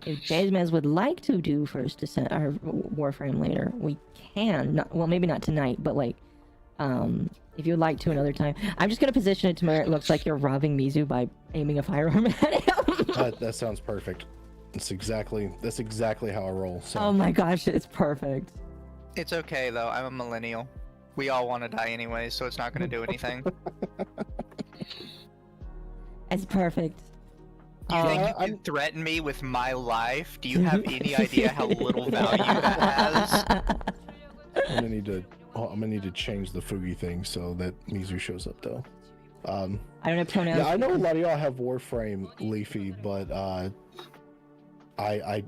If Jazmaz would like to do First Descent or Warframe later, we can. Well, maybe not tonight, but like, if you'd like to another time. I'm just gonna position it to where it looks like you're robbing Mizu by aiming a firearm at him. That sounds perfect. That's exactly how I roll. So. Oh my gosh, it's perfect. It's okay though. I'm a millennial. We all want to die anyway, so it's not going to do anything. It's perfect. You think you can threaten me with my life? Do you have any idea how little value that has? I'm gonna need to change the Fugi thing so that Mizu shows up though. I don't have pronouns. Yeah, I know a lot of y'all have Warframe, Leafy, but I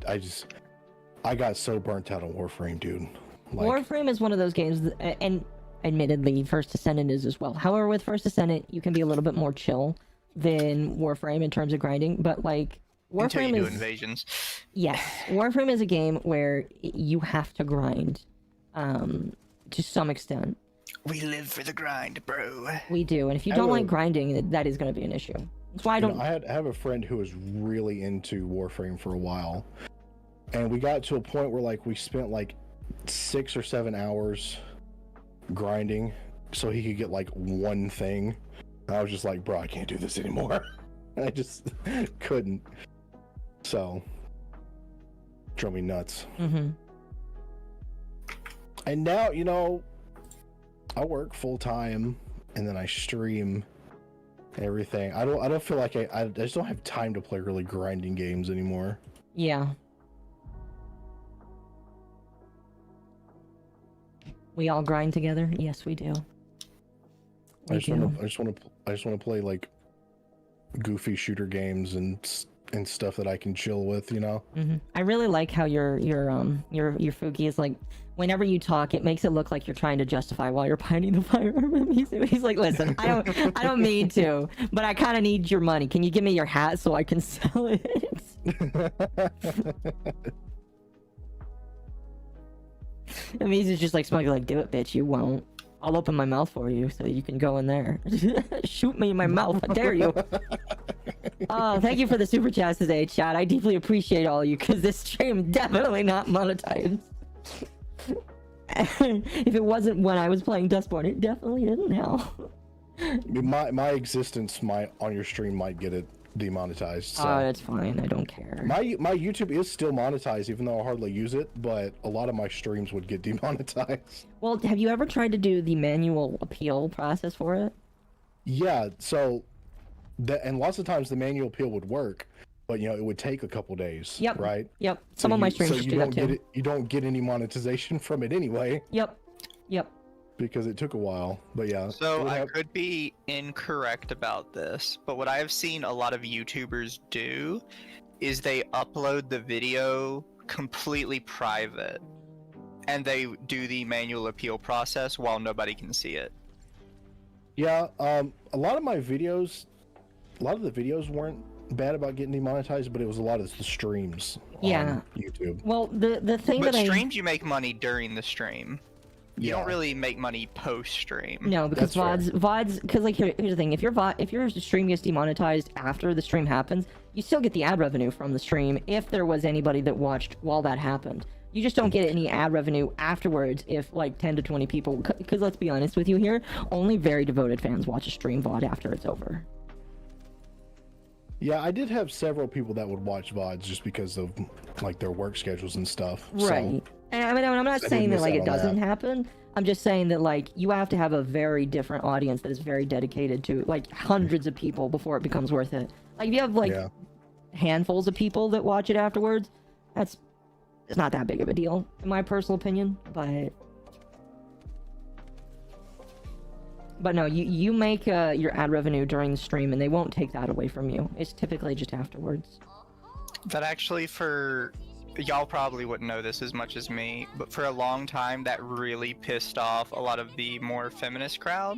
got so burnt out on Warframe, dude. Like, Warframe is one of those games that, and admittedly, First Descendant is as well. However, with First Descendant, you can be a little bit more chill than Warframe in terms of grinding, but like Until you Warframe do is invasions. yes, Warframe is a game where you have to grind, to some extent. We live for the grind, bro. We do, and if you don't like grinding, that is going to be an issue. That's why I don't. I have a friend who was really into Warframe for a while, and we got to a point where like we spent like 6 or 7 hours grinding so he could get like one thing. I was just like, bro, I can't do this anymore. I just couldn't. So, drove me nuts. Mm-hmm. And now, you know, I work full time and then I stream everything. I don't feel like I just don't have time to play really grinding games anymore. Yeah. We all grind together. Yes, we do. I just want to play like goofy shooter games and stuff that I can chill with, you know. Mm-hmm. I really like how your Fuki is like, whenever you talk, it makes it look like you're trying to justify why you're pining the firearm. He's like, listen, I don't mean to, but I kind of need your money. Can you give me your hat so I can sell it? And he's just like smuggling, like, do it, bitch. You won't. I'll open my mouth for you so you can go in there. Shoot me in my mouth. I dare you. Oh, thank you for the super chats today, chat. I deeply appreciate all you, because this stream definitely not monetized. If it wasn't when I was playing Dustborn, it definitely isn't now. My existence on your stream might get it demonetized. So. Oh, that's fine. I don't care. My YouTube is still monetized, even though I hardly use it. But a lot of my streams would get demonetized. Well, have you ever tried to do the manual appeal process for it? Yeah. So, and lots of times the manual appeal would work, but you know it would take a couple days. Yep. Right. Yep. Some of my streams do that too. You don't get any monetization from it anyway. Yep. Yep. Because it took a while, but yeah. So I could be incorrect about this, but what I have seen a lot of YouTubers do is they upload the video completely private, and they do the manual appeal process while nobody can see it. Yeah, a lot of the videos weren't bad about getting demonetized, but it was a lot of the streams on YouTube. Well, the thing but that streams you make money during the stream. You don't really make money post-stream. No, because VODs, because like here's the thing: if your stream gets demonetized after the stream happens, you still get the ad revenue from the stream if there was anybody that watched while that happened. You just don't get any ad revenue afterwards if like 10 to 20 people. Because let's be honest with you here, only very devoted fans watch a stream VOD after it's over. Yeah, I did have several people that would watch VODs just because of like their work schedules and stuff. Right. So, and I mean, I'm not saying that like it doesn't happen. I'm just saying that like you have to have a very different audience that is very dedicated to like hundreds of people before it becomes worth it. Like if you have like handfuls of people that watch it afterwards, it's not that big of a deal in my personal opinion. But no, you make your ad revenue during the stream, and they won't take that away from you. It's typically just afterwards. That actually, for y'all probably wouldn't know this as much as me, but for a long time that really pissed off a lot of the more feminist crowd.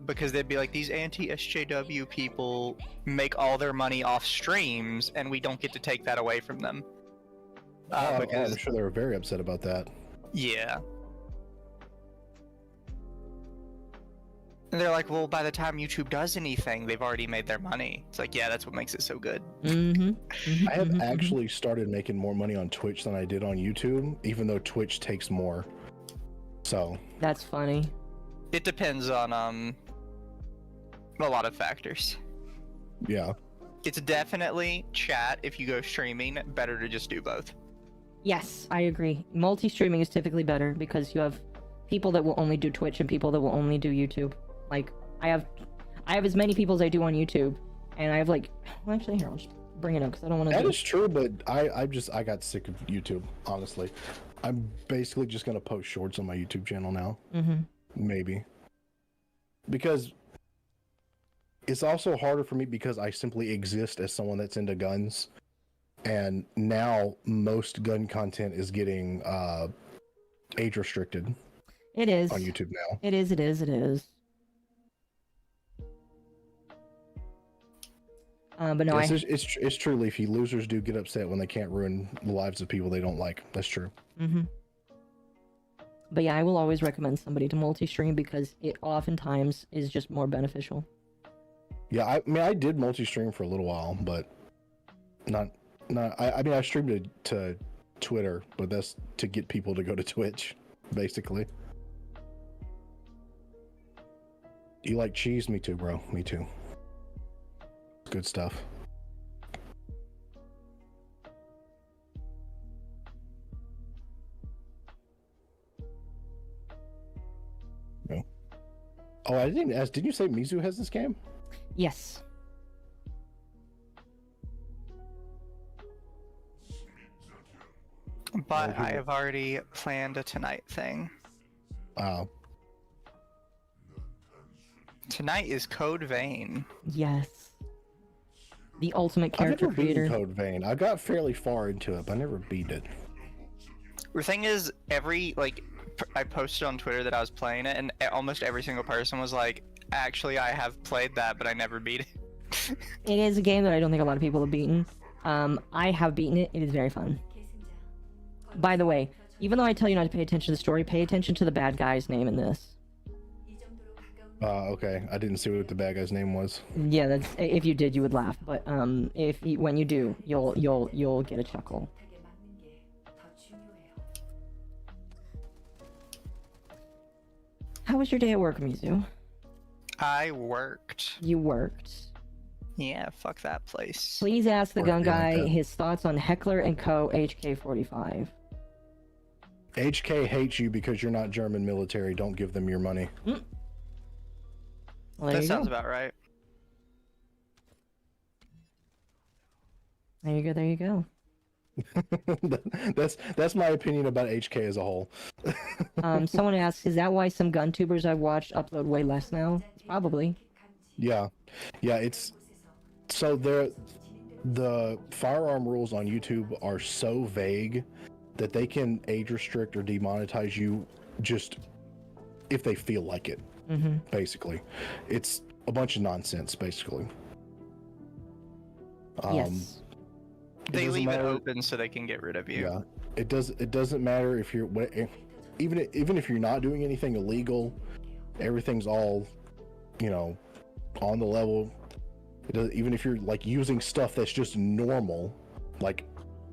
Because they'd be like, these anti-SJW people make all their money off streams, and we don't get to take that away from them. I'm sure they were very upset about that. Yeah. And they're like, well, by the time YouTube does anything, they've already made their money. It's like, yeah, that's what makes it so good. I have actually started making more money on Twitch than I did on YouTube, even though Twitch takes more. So. That's funny. It depends on a lot of factors. Yeah. It's definitely, chat, if you go streaming, better to just do both. Yes, I agree. Multi-streaming is typically better because you have people that will only do Twitch and people that will only do YouTube. Like, I have as many people as I do on YouTube, and I have like, well, actually, here, I'll just bring it up because I don't want to. That is true, but I got sick of YouTube, honestly. I'm basically just gonna post shorts on my YouTube channel now. Maybe. Because it's also harder for me because I simply exist as someone that's into guns, and now most gun content is getting age restricted. It is. On YouTube now. It is, it is, it is. But no, Yes, it's true, Leafy. Losers do get upset when they can't ruin the lives of people they don't like. That's true. Mm-hmm. But yeah, I will always recommend somebody to multi-stream because it oftentimes is just more beneficial. Yeah, I mean, I did multi-stream for a little while, but not. I mean, I streamed to Twitter, but that's to get people to go to Twitch, basically. You like cheese? Me too, bro. Me too. Good stuff. No. Oh, I didn't ask. Did you say Mizu has this game? Yes. But I have already planned a tonight thing. Wow. Tonight is Code Vein. Yes. The ultimate character I've never creator. beaten Code Vein. I got fairly far into it, but I never beat it. The thing is, I posted on Twitter that I was playing it, and almost every single person was like, actually, I have played that, but I never beat it. It is a game that I don't think a lot of people have beaten. I have beaten it. It is very fun. By the way, even though I tell you not to pay attention to the story, pay attention to the bad guy's name in this. Okay. I didn't see what the bad guy's name was. Yeah, that's if you did, you would laugh. But when you do, you'll get a chuckle. How was your day at work, Mizu? I worked. You worked. Yeah, fuck that place. Please ask the gun Working like guy that. his thoughts on Heckler & Co. HK45. HK hates you because you're not German military. Don't give them your money. Well, there That you sounds go. about right. There you go. There you go. That's my opinion about HK as a whole. Someone asks, is that why some gun tubers I've watched upload way less now? Probably. Yeah, it's so the firearm rules on YouTube are so vague that they can age restrict or demonetize you just if they feel like it. Mm-hmm. Basically, it's a bunch of nonsense. Basically, Yes. They leave it matter- open so they can get rid of you. Yeah, it doesn't matter if you're even if you're not doing anything illegal, everything's all, on the level. Even if you're like using stuff that's just normal, like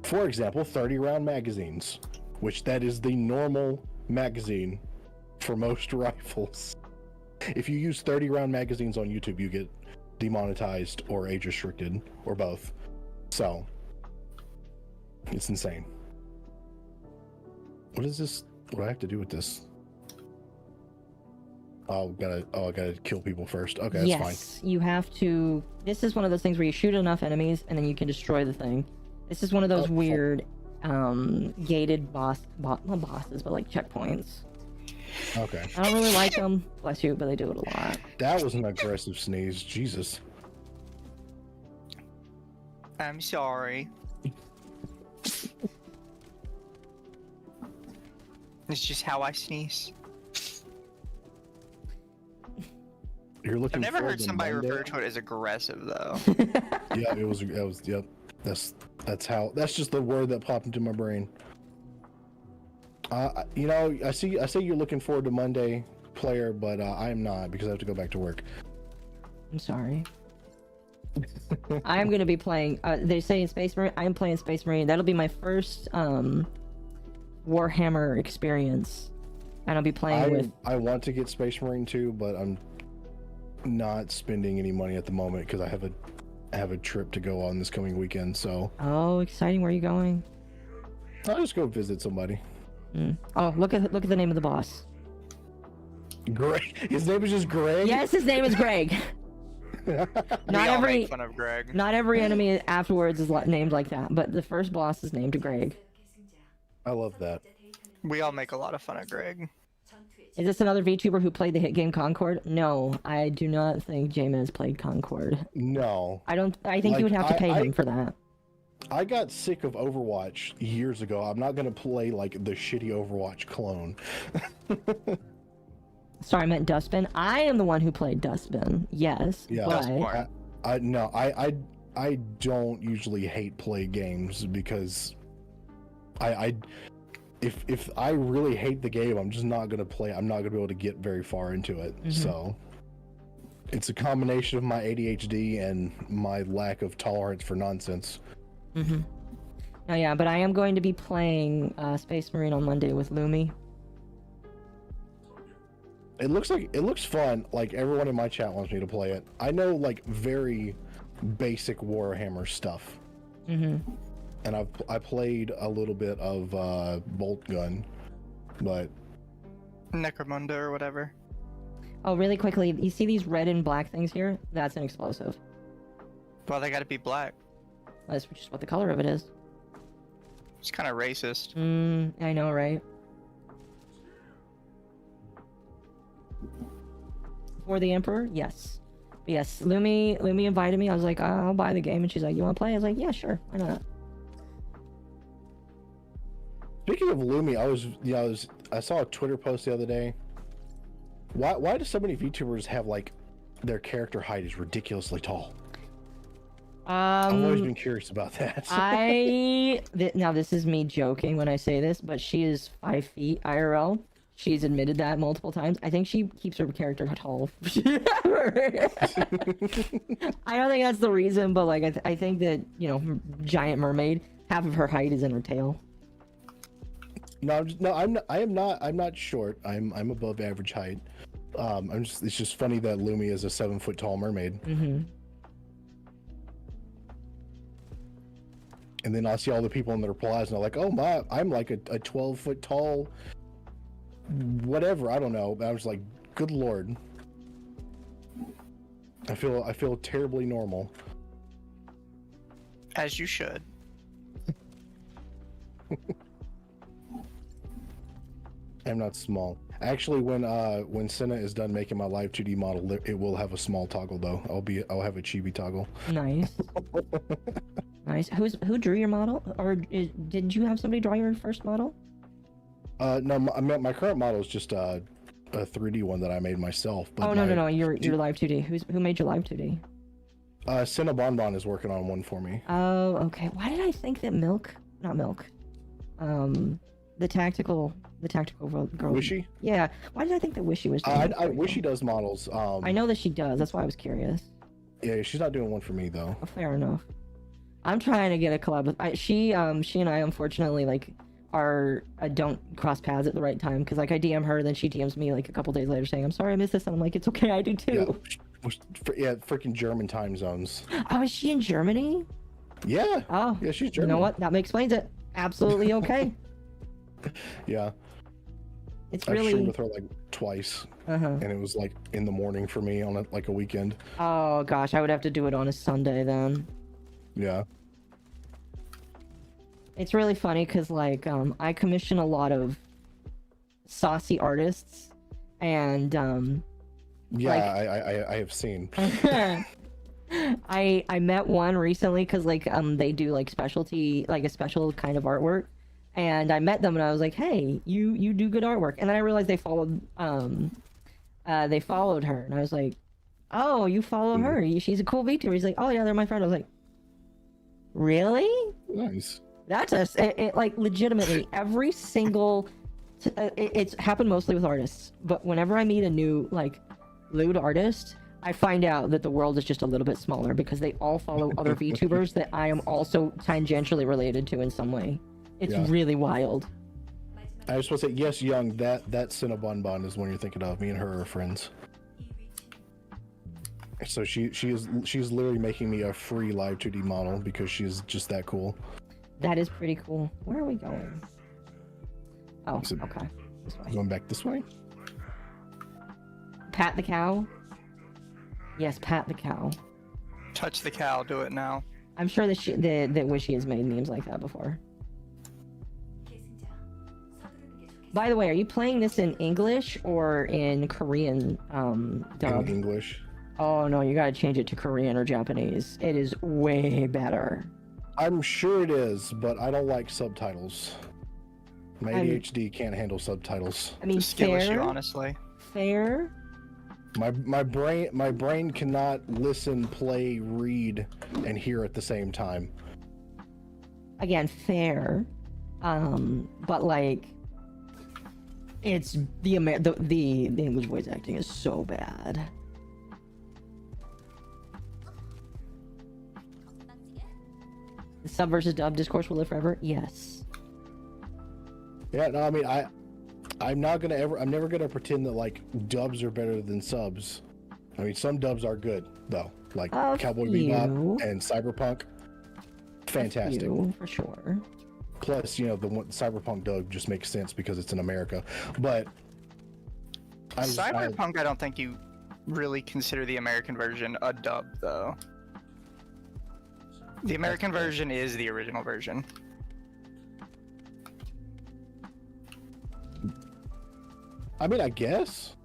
for example 30-round magazines, which that is the normal magazine for most rifles. If you use 30-round magazines on YouTube, you get demonetized or age restricted or both. So it's insane. What is this? What do I have to do with this? I gotta kill people first. Okay, that's fine. Yes, you have to. This is one of those things where you shoot enough enemies and then you can destroy the thing. This is one of those weird, gated not bosses, but like checkpoints. Okay. I don't really like them, bless you, but they do it a lot. That was an aggressive sneeze. Jesus. I'm sorry. It's just how I sneeze. You're looking. I've never forward heard to somebody Monday? refer to it as aggressive though. Yeah, it was. Yep. That's just the word that popped into my brain. I say you're looking forward to Monday, player, but I am not because I have to go back to work. I'm sorry. I'm gonna be playing. They say in Space Marine. I'm playing Space Marine. That'll be my first Warhammer experience, and I'll be playing with. I want to get Space Marine 2, but I'm not spending any money at the moment because I have a trip to go on this coming weekend. So. Oh, exciting! Where are you going? I'll just go visit somebody. Oh, look at the name of the boss. Greg. His name is just Greg. Yes, his name is Greg. Not make fun of Greg. Not every enemy afterwards is named like that, but the first boss is named Greg. I love that. We all make a lot of fun of Greg. Is this another VTuber who played the hit game Concord? No, I do not think Jamin has played Concord. No. I think you would have to pay him for that. I got sick of Overwatch years ago. I'm not gonna play like the shitty Overwatch clone. Sorry, I meant Dustbin. I am the one who played Dustbin. Yes. Yeah. But... I don't usually hate play games because if I really hate the game, I'm just not gonna play. I'm not gonna be able to get very far into it. Mm-hmm. So it's a combination of my ADHD and my lack of tolerance for nonsense. Mm-hmm. Oh yeah, but I am going to be playing Space Marine on Monday with Lumi. It looks fun. Like everyone in my chat wants me to play it. I know like very basic Warhammer stuff. Mm-hmm. And I played a little bit of Bolt Gun, but Necromunda or whatever. Oh, really quickly, you see these red and black things here? That's an explosive. Well, they gotta be black. That's just what the color of it is. It's kind of racist. I know, right? For the Emperor? Yes. Yes, Lumi invited me. I was like, I'll buy the game. And she's like, you want to play? I was like, yeah, sure. Why not? Speaking of Lumi, I saw a Twitter post the other day. Why do so many VTubers have like their character height is ridiculously tall? I've always been curious about that. Now this is me joking when I say this, but she is 5 feet IRL. She's admitted that multiple times. I think she keeps her character tall. I don't think that's the reason, but like I think that, you know, Giant Mermaid, half of her height is in her tail. I'm not short. I'm above average height. It's just funny that Lumi is a 7 foot tall mermaid. Mm-hmm. And then I see all the people in the replies and they're like, oh my, I'm like a 12 foot tall whatever, I don't know. But I was like, good lord. I feel terribly normal. As you should. I'm not small. Actually, when Senna is done making my live 2D model, it will have a small toggle though. I'll have a chibi toggle. Nice. Nice. Who drew your model? Or did you have somebody draw your first model? No, my current model is just a 3D one that I made myself. But no, your live 2D. Who made your live 2D? Senna Bonbon is working on one for me. Oh, okay. Why did I think that the tactical girl. Wishy? Yeah. Why did I think that Wishy was doing Wishy does models. I know that she does. That's why I was curious. Yeah, she's not doing one for me though. Oh, fair enough. I'm trying to get a collab with she and I unfortunately don't cross paths at the right time because like I DM her, then she DMs me like a couple days later saying I'm sorry I missed this, and I'm like it's okay, I do too. Yeah, freaking German time zones. Oh, is she in Germany? Yeah. Oh. Yeah, she's German. You know what? That explains it. Absolutely okay. Yeah. It's really... I've streamed with her like twice. And it was like in the morning for me on a weekend. Oh gosh, I would have to do it on a Sunday then. Yeah. It's really funny because like I commission a lot of saucy artists and yeah, I have seen. I met one recently because like they do like specialty, like a special kind of artwork, and I met them and I was like, hey, you do good artwork, and then I realized they followed her, and I was like, oh, you follow her, she's a cool VTuber. He's like, oh yeah, they're my friend. I was like, really? Nice. That's it like legitimately every single it's happened mostly with artists, but whenever I meet a new like lewd artist, I find out that the world is just a little bit smaller because they all follow other VTubers that I am also tangentially related to in some way. It's really wild. I was supposed to say, yes, Young, that Cinnabon is one you're thinking of. Me and her are friends. So she's literally making me a free live 2D model because she's just that cool. That is pretty cool. Where are we going? Oh, okay. This way. Going back this way? Pat the cow? Yes, pat the cow. Touch the cow, do it now. I'm sure that Wishy has made memes like that before. By the way, are you playing this in English or in Korean dub? In English. Oh no, you gotta change it to Korean or Japanese. It is way better. I'm sure it is, but I don't like subtitles. My ADHD can't handle subtitles. I mean, skill issue, honestly. fair. My brain cannot listen, play, read, and hear at the same time. Again, fair. But like, it's the English voice acting is so bad. The sub versus dub discourse will live forever. Yes. Yeah, no, I mean, I'm never gonna pretend that like dubs are better than subs. I mean, some dubs are good though, like Cowboy Bebop and Cyberpunk. Fantastic, for sure. Plus, the Cyberpunk dub just makes sense because it's in America. But Cyberpunk, I don't think you really consider the American version a dub though. The American version is the original version. I mean, I guess.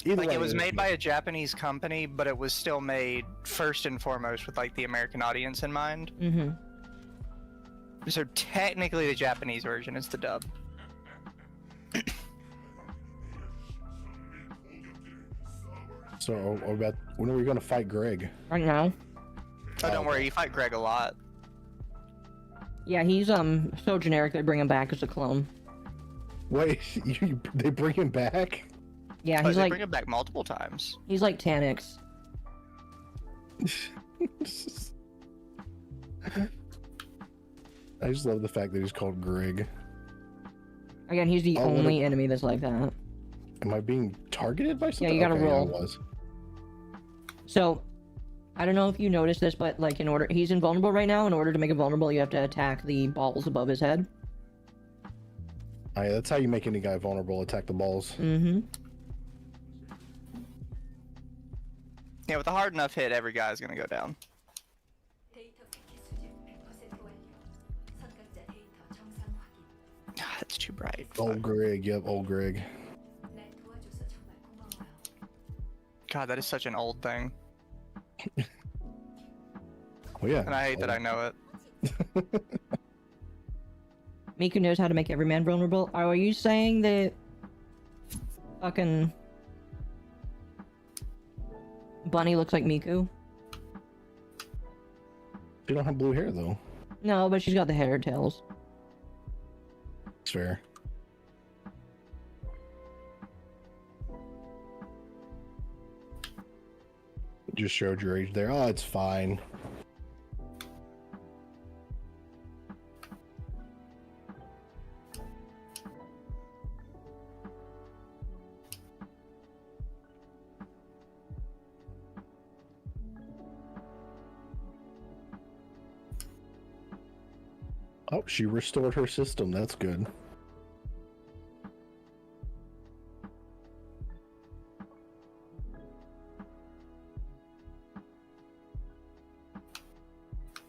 Like, it was made by a Japanese company, but it was still made first and foremost with, like, the American audience in mind. Mm-hmm. So technically the Japanese version is the dub. So, when are we going to fight Greg? Right now. Oh, don't worry, you fight Greg a lot. Yeah, he's so generic they bring him back as a clone. Wait, they bring him back? Yeah, But he's they like bring him back multiple times. He's like Tanix. I just love the fact that he's called Greg. Again, he's the only enemy that's like that. Am I being targeted by something? Yeah, you gotta roll. Yeah, I was. So, I don't know if you noticed this, but like he's invulnerable right now. In order to make him vulnerable, you have to attack the balls above his head. Oh, yeah, that's how you make any guy vulnerable. Attack the balls. Mm-hmm. Yeah, with a hard enough hit, every guy's gonna go down. That's too bright. Old Greg, yep, old Greg. God, that is such an old thing. Well, yeah. And I hate that I know it. Miku knows how to make every man vulnerable. Are you saying that fucking Bunny looks like Miku? She don't have blue hair though. No, but she's got the hair tails. It's fair. Just showed your age there. Oh, it's fine. Oh, she restored her system. That's good.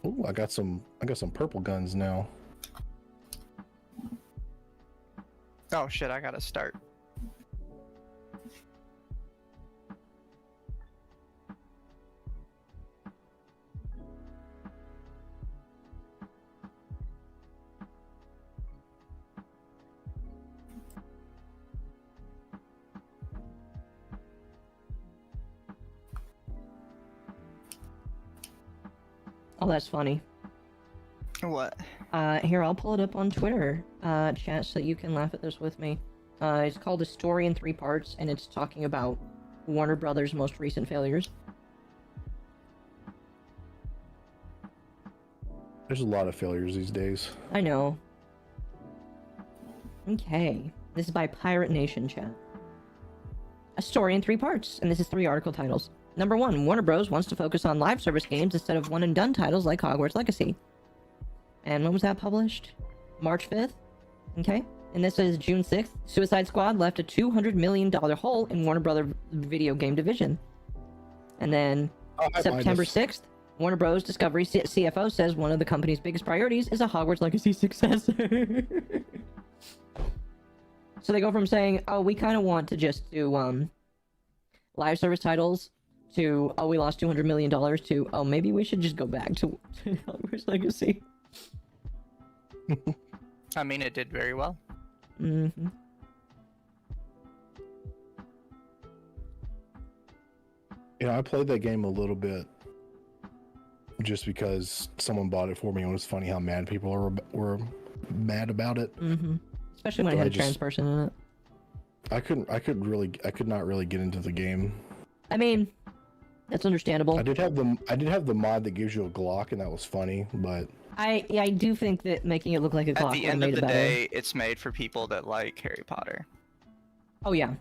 Oh, I got some purple guns now. Oh shit, I gotta start. Oh, that's funny. What? Here, I'll pull it up on Twitter, chat, so that you can laugh at this with me. It's called A Story in 3 Parts, and it's talking about Warner Brothers' most recent failures. There's a lot of failures these days. I know. Okay. This is by Pirate Nation, chat. A Story in 3 Parts, and this is 3 article titles. Number 1, Warner Bros. Wants to focus on live service games instead of one-and-done titles like Hogwarts Legacy. And when was that published? March 5th? Okay. And this is June 6th. Suicide Squad left a $200 million hole in Warner Brothers video game division. And then September 6th, Warner Bros. Discovery CFO says one of the company's biggest priorities is a Hogwarts Legacy successor. So they go from saying, oh, we kind of want to just do live service titles, to, oh, we lost $200 million, to, oh, maybe we should just go back to Hogwarts Legacy. I mean, it did very well. Mm-hmm. You know, I played that game a little bit just because someone bought it for me, and it was funny how mad people were mad about it. Mm-hmm. Especially when it had a trans person in it. I could not really get into the game. I mean, that's understandable. I did have the mod that gives you a Glock, and that was funny, but I do think that making it look like a Glock At the would have end of made the it better. day, it's made for people that like Harry Potter. Oh yeah,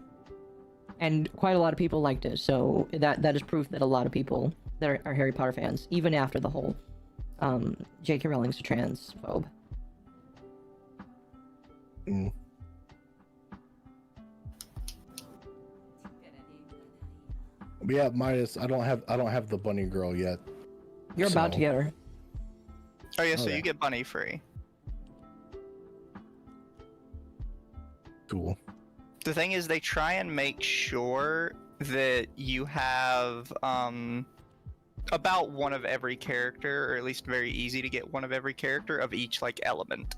and quite a lot of people liked it, so that is proof that a lot of people that are Harry Potter fans, even after the whole J.K. Rowling's a transphobe. Mm. But yeah, minus I don't have the bunny girl yet. You're about to get her. Oh yeah, so Okay. you get bunny free. Cool. The thing is, they try and make sure that you have about one of every character, or at least very easy to get one of every character of each like element.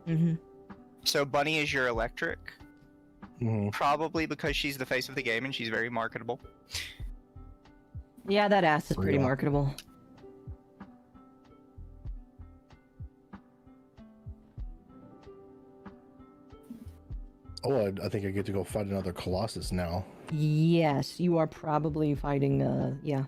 Mm-hmm. So Bunny is your electric, Mm-hmm. probably because she's the face of the game and she's very marketable. Yeah, that ass is Oh, pretty yeah. marketable. Oh, I think I get to go fight another Colossus now. Yes, you are probably fighting. Yeah.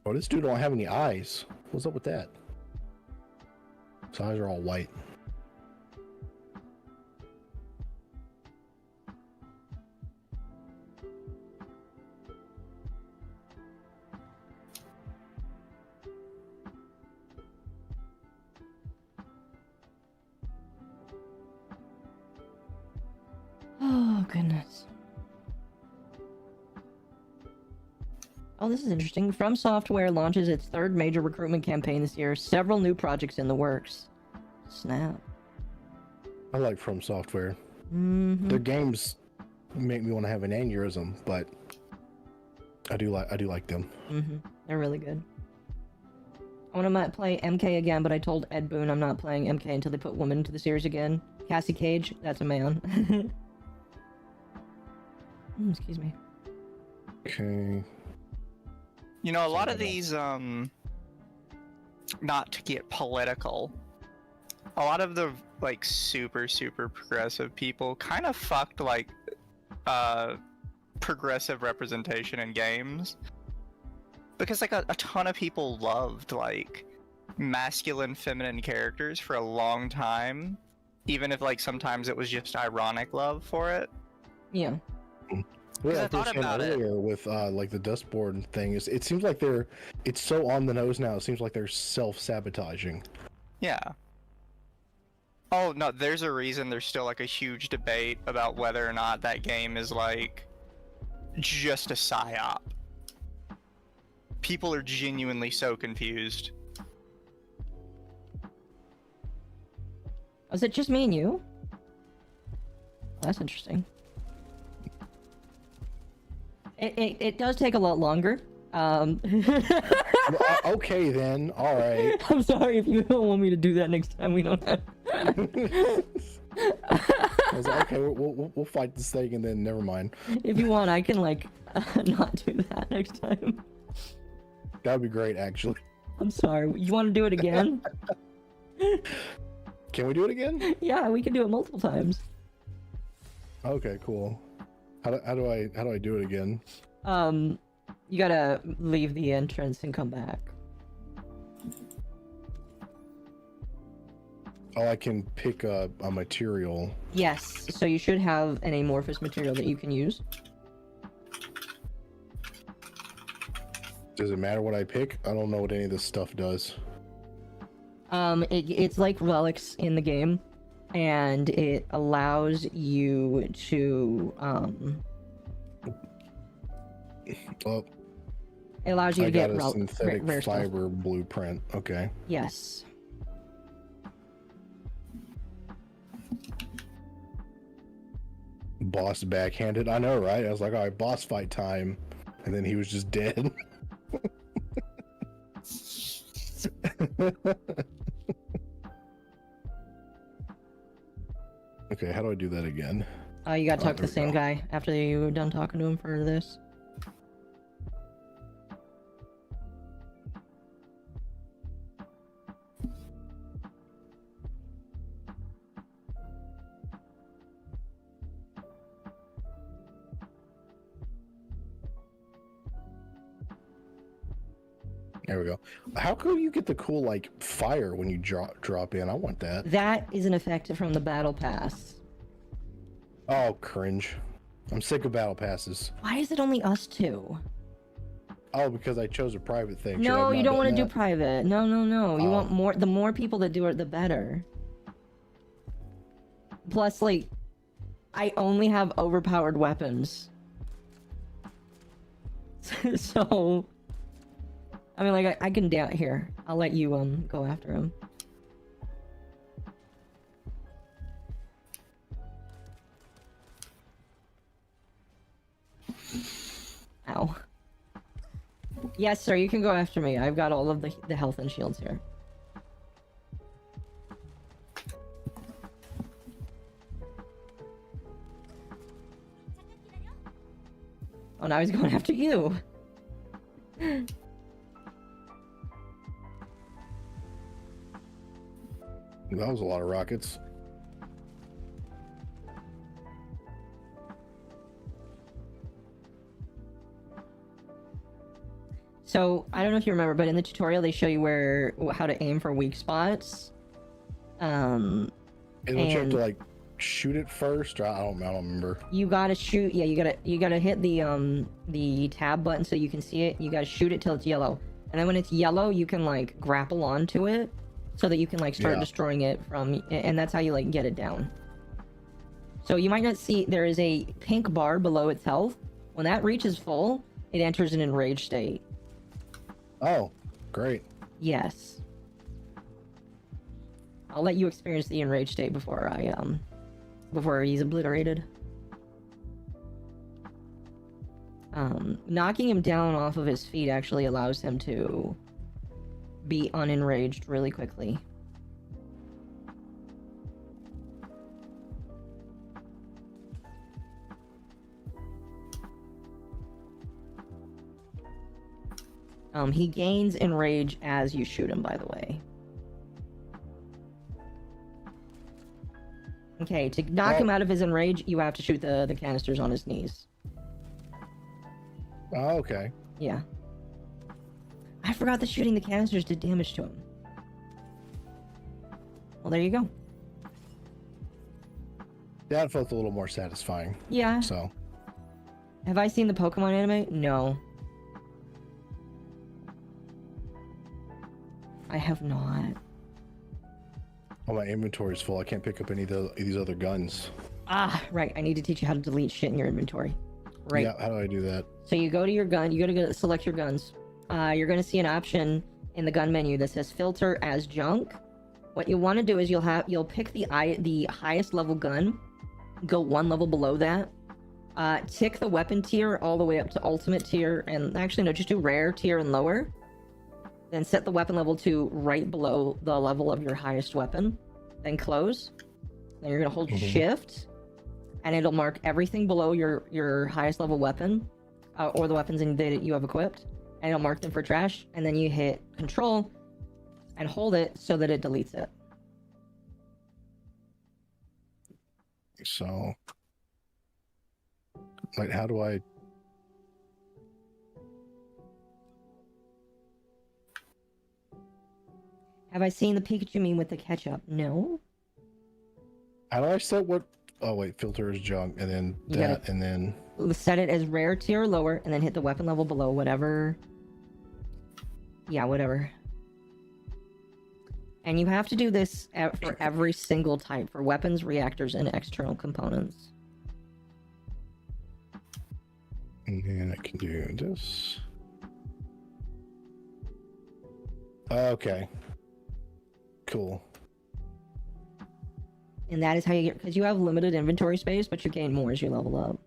Oh, this dude don't have any eyes. What's up with that? His eyes are all white. Oh, goodness. Oh, this is interesting. From Software launches its third major recruitment campaign this year. Several new projects in the works. Snap. I like From Software. Mm-hmm. Their games make me want to have an aneurysm, but I do like them. Mm-hmm. They're really good. I want to play MK again, but I told Ed Boon I'm not playing MK until they put women into the series again. Cassie Cage, that's a man. Excuse me. Okay. You know, a lot of these, not to get political, a lot of the, like, super progressive people kind of fucked, like, progressive representation in games. Because, like, a ton of people loved, like, masculine, feminine characters for a long time, even if, like, sometimes it was just ironic love for it. Yeah. Well, I like we were thought saying about it. earlier with like the Dustborn thing, it seems like it's so on the nose now. It seems like they're self-sabotaging. Yeah. Oh, no, there's a reason there's still, like, a huge debate about whether or not that game is, like, just a psyop. People are genuinely so confused. Was it just me and you? That's interesting. It does take a lot longer. Okay then, all right. I'm sorry if you don't want me to do that next time. We don't have. I was like, okay, we'll fight this thing and then never mind. If you want, I can like not do that next time. That would be great, actually. I'm sorry. You want to do it again? Can we do it again? Yeah, we can do it multiple times. Okay, cool. How do I do it again? You gotta leave the entrance and come back. Oh, I can pick a material. Yes, so you should have an amorphous material that you can use. Does it matter what I pick? I don't know what any of this stuff does. It's like relics in the game, and it allows you to Oh, it allows you I to got get a synthetic rare stuff. fiber blueprint. Okay. Yes. Boss backhanded. I know, right? I was like, all right, boss fight time. and then he was just dead. Okay, how do I do that again? You gotta talk to the there we same go. guy after you're done talking to him for this. There we go. How come you get the cool like fire when you drop in? I want that. That is an effect from the battle pass. Oh, cringe. I'm sick of battle passes. Why is it only us two? Oh, because I chose a private thing. Should I No, have you not don't want done to do that? private. No, no, no. You Oh. want more. The more people that do it, the better. Plus, like, I only have overpowered weapons. So, I mean, like, I can down here. I'll let you go after him. Ow. Yes, sir, you can go after me. I've got all of the health and shields here. Oh, now he's going after you. That was a lot of rockets. So, I don't know if you remember, but in the tutorial they show you how to aim for weak spots. And don't you have to like shoot it first? Or I don't remember. You gotta shoot. Yeah, you gotta hit the tab button so you can see it. You gotta shoot it till it's yellow, and then when it's yellow, you can like grapple onto it so that you can like start destroying it from, and that's how you like get it down. So you might not see there is a pink bar below its health. When that reaches full, it enters an enraged state. Oh, great. Yes. I'll let you experience the enraged state before he's obliterated. Knocking him down off of his feet actually allows him to be unenraged really quickly. He gains enrage as you shoot him, by the way. Okay, to knock him out of his enrage, you have to shoot the canisters on his knees. Oh, okay. Yeah. I forgot that shooting the canisters did damage to him. Well, there you go. That felt a little more satisfying. Yeah. So. Have I seen the Pokemon anime? No. I have not. Oh, my inventory's full. I can't pick up any of these other guns. Ah, right. I need to teach you how to delete shit in your inventory. Right. Yeah, how do I do that? So you go to your gun. You gotta go select your guns. You're gonna see an option in the gun menu that says filter as junk. What you want to do is you'll pick the highest level gun, go one level below that, tick the weapon tier all the way up to ultimate tier, and actually no, just do rare tier and lower. Then set the weapon level to right below the level of your highest weapon. Then close. Then you're gonna hold shift, and it'll mark everything below your highest level weapon, or the weapons that you have equipped, and it'll mark them for trash. And then you hit control and hold it so that it deletes it. So, like, how do I? Have I seen the Pikachu meme with the ketchup? No. How do I set what? Oh wait, filter is junk, and then You that, gotta- and then Set it as rare tier or lower, and then hit the weapon level below, whatever. Yeah, whatever. And you have to do this for every single type, for weapons, reactors, and external components. and then I can do this. Okay. Cool. And that is how you get, because you have limited inventory space, but you gain more as you level up.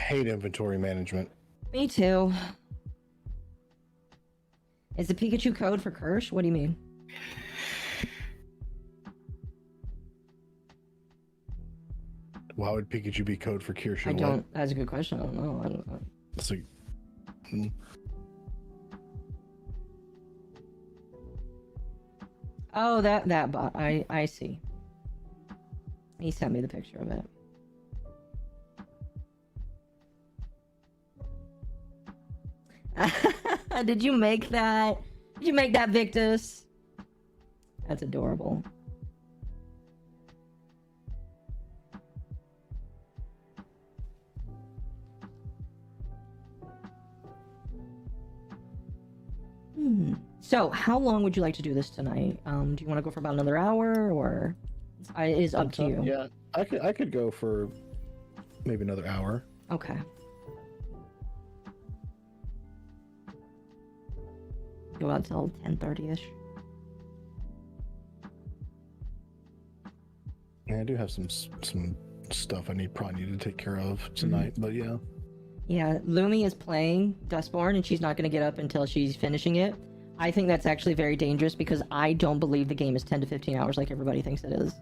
hate inventory management. Me too. Is the Pikachu code for Kirsch? What do you mean? Why would Pikachu be code for Kirsch? I don't. That's a good question. I don't know. I don't know. So, Oh, that bot. I see. He sent me the picture of it. Did you make that? Did you make that, Victus? That's adorable. So, how long would you like to do this tonight? Do you want to go for about another hour, or it is up to you? Yeah, I could go for maybe another hour. Okay. Go out till 10:30ish. Yeah, I do have some stuff I probably need to take care of tonight, but yeah. Yeah, Lumi is playing Dustborn, and she's not going to get up until she's finishing it. I think that's actually very dangerous because I don't believe the game is 10 to 15 hours like everybody thinks it is.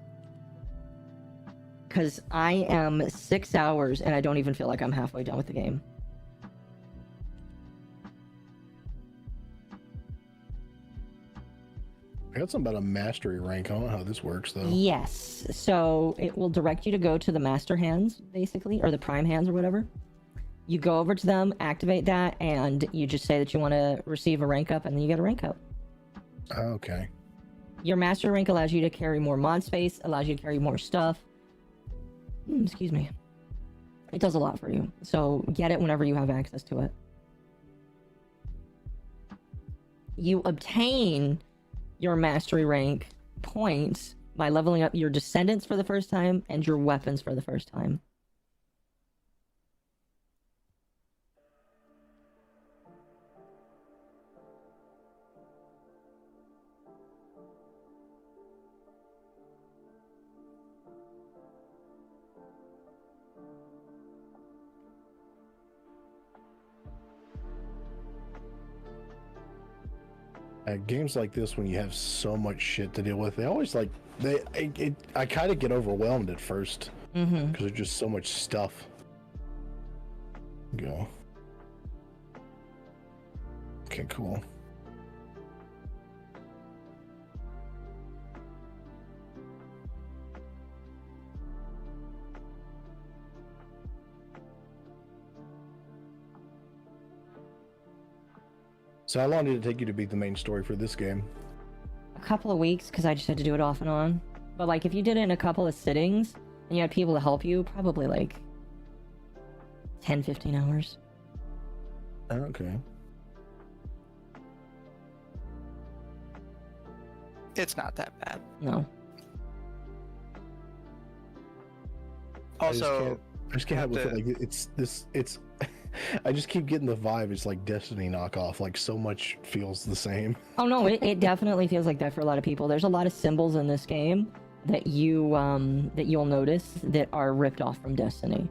Because I am 6 hours and I don't even feel like I'm halfway done with the game. I got something about a mastery rank. I don't know how this works though. Yes, so it will direct you to go to the master hands, basically, or the prime hands or whatever. You go over to them, activate that, and you just say that you want to receive a rank up, and then you get a rank up. Okay. Your master rank allows you to carry more mod space, allows you to carry more stuff. Excuse me. It does a lot for you, so get it whenever you have access to it. You obtain your mastery rank points by leveling up your descendants for the first time and your weapons for the first time. Games like this, when you have so much shit to deal with, they always I kind of get overwhelmed at first because there's just so much stuff. Go. Okay, cool. So how long did it take you to beat the main story for this game? A couple of weeks, because I just had to do it off and on. But like, if you did it in a couple of sittings, and you had people to help you, probably like 10, 15 hours. Okay. It's not that bad. No. Also, I just can't have with it. Like it's I just keep getting the vibe. It's like Destiny knockoff. Like so much feels the same. Oh no, it definitely feels like that for a lot of people. There's a lot of symbols in this game that you'll notice that are ripped off from Destiny.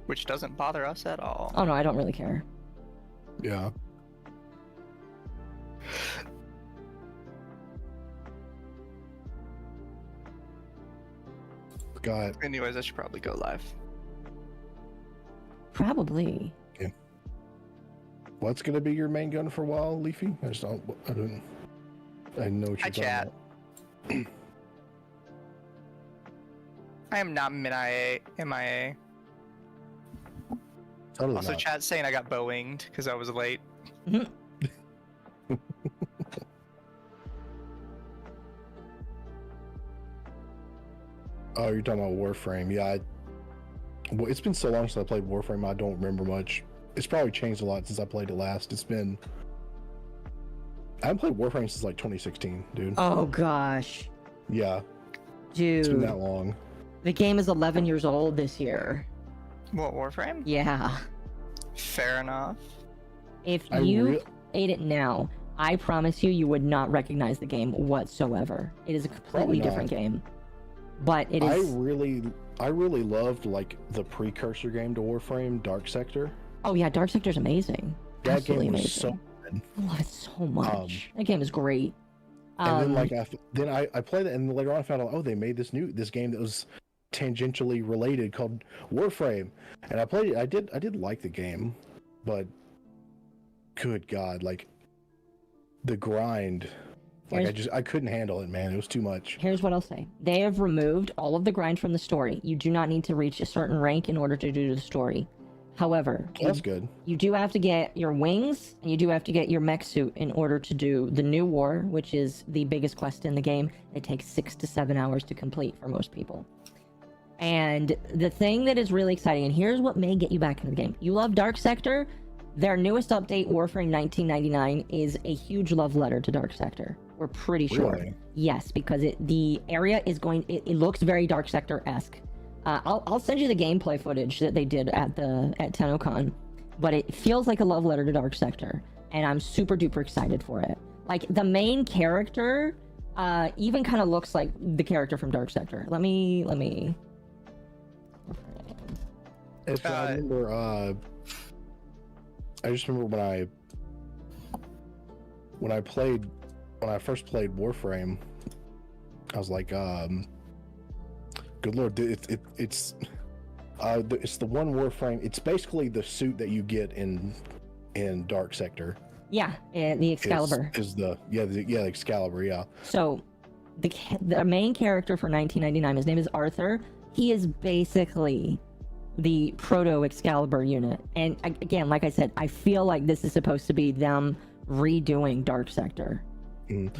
Which doesn't bother us at all. Oh no, I don't really care. Yeah. God. Anyways, I should probably go live. Probably. Okay. What's gonna be your main gun for a while, Leafy? I know what you're talking about. I am not MIA. Totally also, not. chat's saying I got Boeinged because I was late. Oh, you're talking about Warframe. Yeah, well, it's been so long since I played Warframe, I don't remember much. It's probably changed a lot since I played it last. I haven't played Warframe since like 2016, dude. Oh gosh. Yeah. Dude. It's been that long. The game is 11 years old this year. What, Warframe? Yeah. Fair enough. If you played it now, I promise you would not recognize the game whatsoever. It is a completely different game. But it is. I really loved like the precursor game to Warframe, Dark Sector. Oh yeah, Dark Sector's amazing. That Absolutely game was amazing. so good. I love it so much. That game is great. And then like I played it, and later on I found out, oh, they made this game that was tangentially related called Warframe, and I played it. I did like the game, but good God, like the grind, like I couldn't handle it, man. It was too much. Here's what I'll say: they have removed all of the grind from the story. You do not need to reach a certain rank in order to do the story. However, that's good. You do have to get your wings, and you do have to get your mech suit in order to do the new war, which is the biggest quest in the game. It takes 6 to 7 hours to complete for most people. And the thing that is really exciting, and here's what may get you back into the game. You love Dark Sector. Their newest update, Warframe 1999, is a huge love letter to Dark Sector. We're pretty sure. Really? Yes, because the area is going... It looks very Dark Sector-esque. I'll send you the gameplay footage that they did at TennoCon, but it feels like a love letter to Dark Sector, and I'm super duper excited for it. Like, the main character even kind of looks like the character from Dark Sector. Let me... If I remember, I just remember when I first played Warframe, I was like, good lord, it's the one Warframe. It's basically the suit that you get in Dark Sector. Yeah, the Excalibur. The Excalibur, yeah. So, the main character for 1999, his name is Arthur. He is basically the proto-Excalibur unit. And again, like I said, I feel like this is supposed to be them redoing Dark Sector.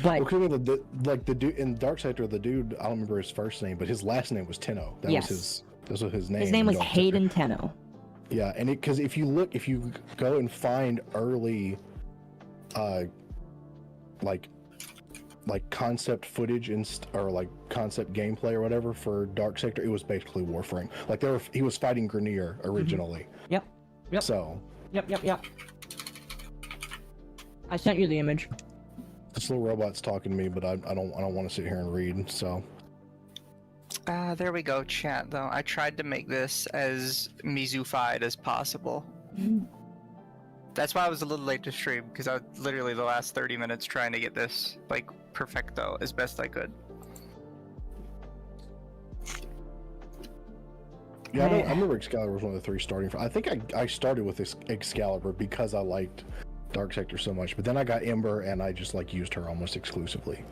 But the dude in Dark Sector, the dude, I don't remember his first name, but his last name was Tenno. That was his name. His name was Hayden Tenno. Yeah, and because if you go and find early, like concept footage or like concept gameplay or whatever for Dark Sector, it was basically Warframe. Like he was fighting Grenier originally. Yep. So. Yep. I sent you the image. This little robot's talking to me, but I don't want to sit here and read. So. There we go, chat. Though I tried to make this as Mizufied as possible. That's why I was a little late to stream, because I was literally the last 30 minutes trying to get this like perfecto as best I could. Yeah, I remember Excalibur was one of the 3 starting. I think I started with Excalibur because I liked Dark Sector so much, but then I got Ember and I just like used her almost exclusively.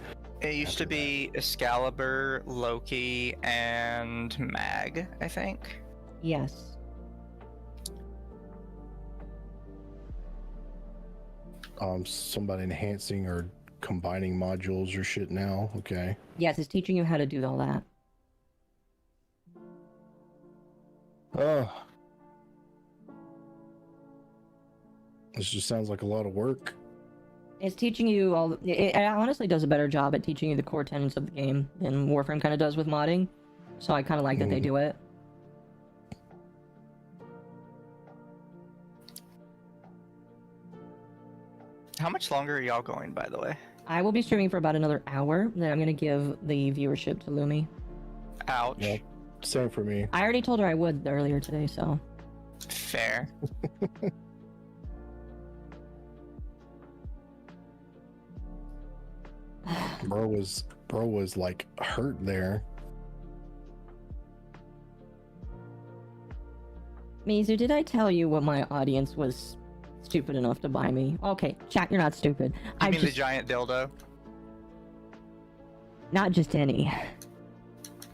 It used to be Excalibur, Loki, and Mag, I think. Yes. Somebody enhancing or combining modules or shit now. Okay. Yes, it's teaching you how to do all that. This just sounds like a lot of work. It's teaching you all... It honestly does a better job at teaching you the core tenets of the game than Warframe kind of does with modding. So I kind of like that they do it. How much longer are y'all going, by the way? I will be streaming for about another hour. Then I'm going to give the viewership to Lumi. Ouch. Yeah, same for me. I already told her I would earlier today, so... Fair. Bro was like hurt there. Mizu, did I tell you what my audience was stupid enough to buy me? Okay, chat, you're not stupid. You mean the giant dildo? Not just any.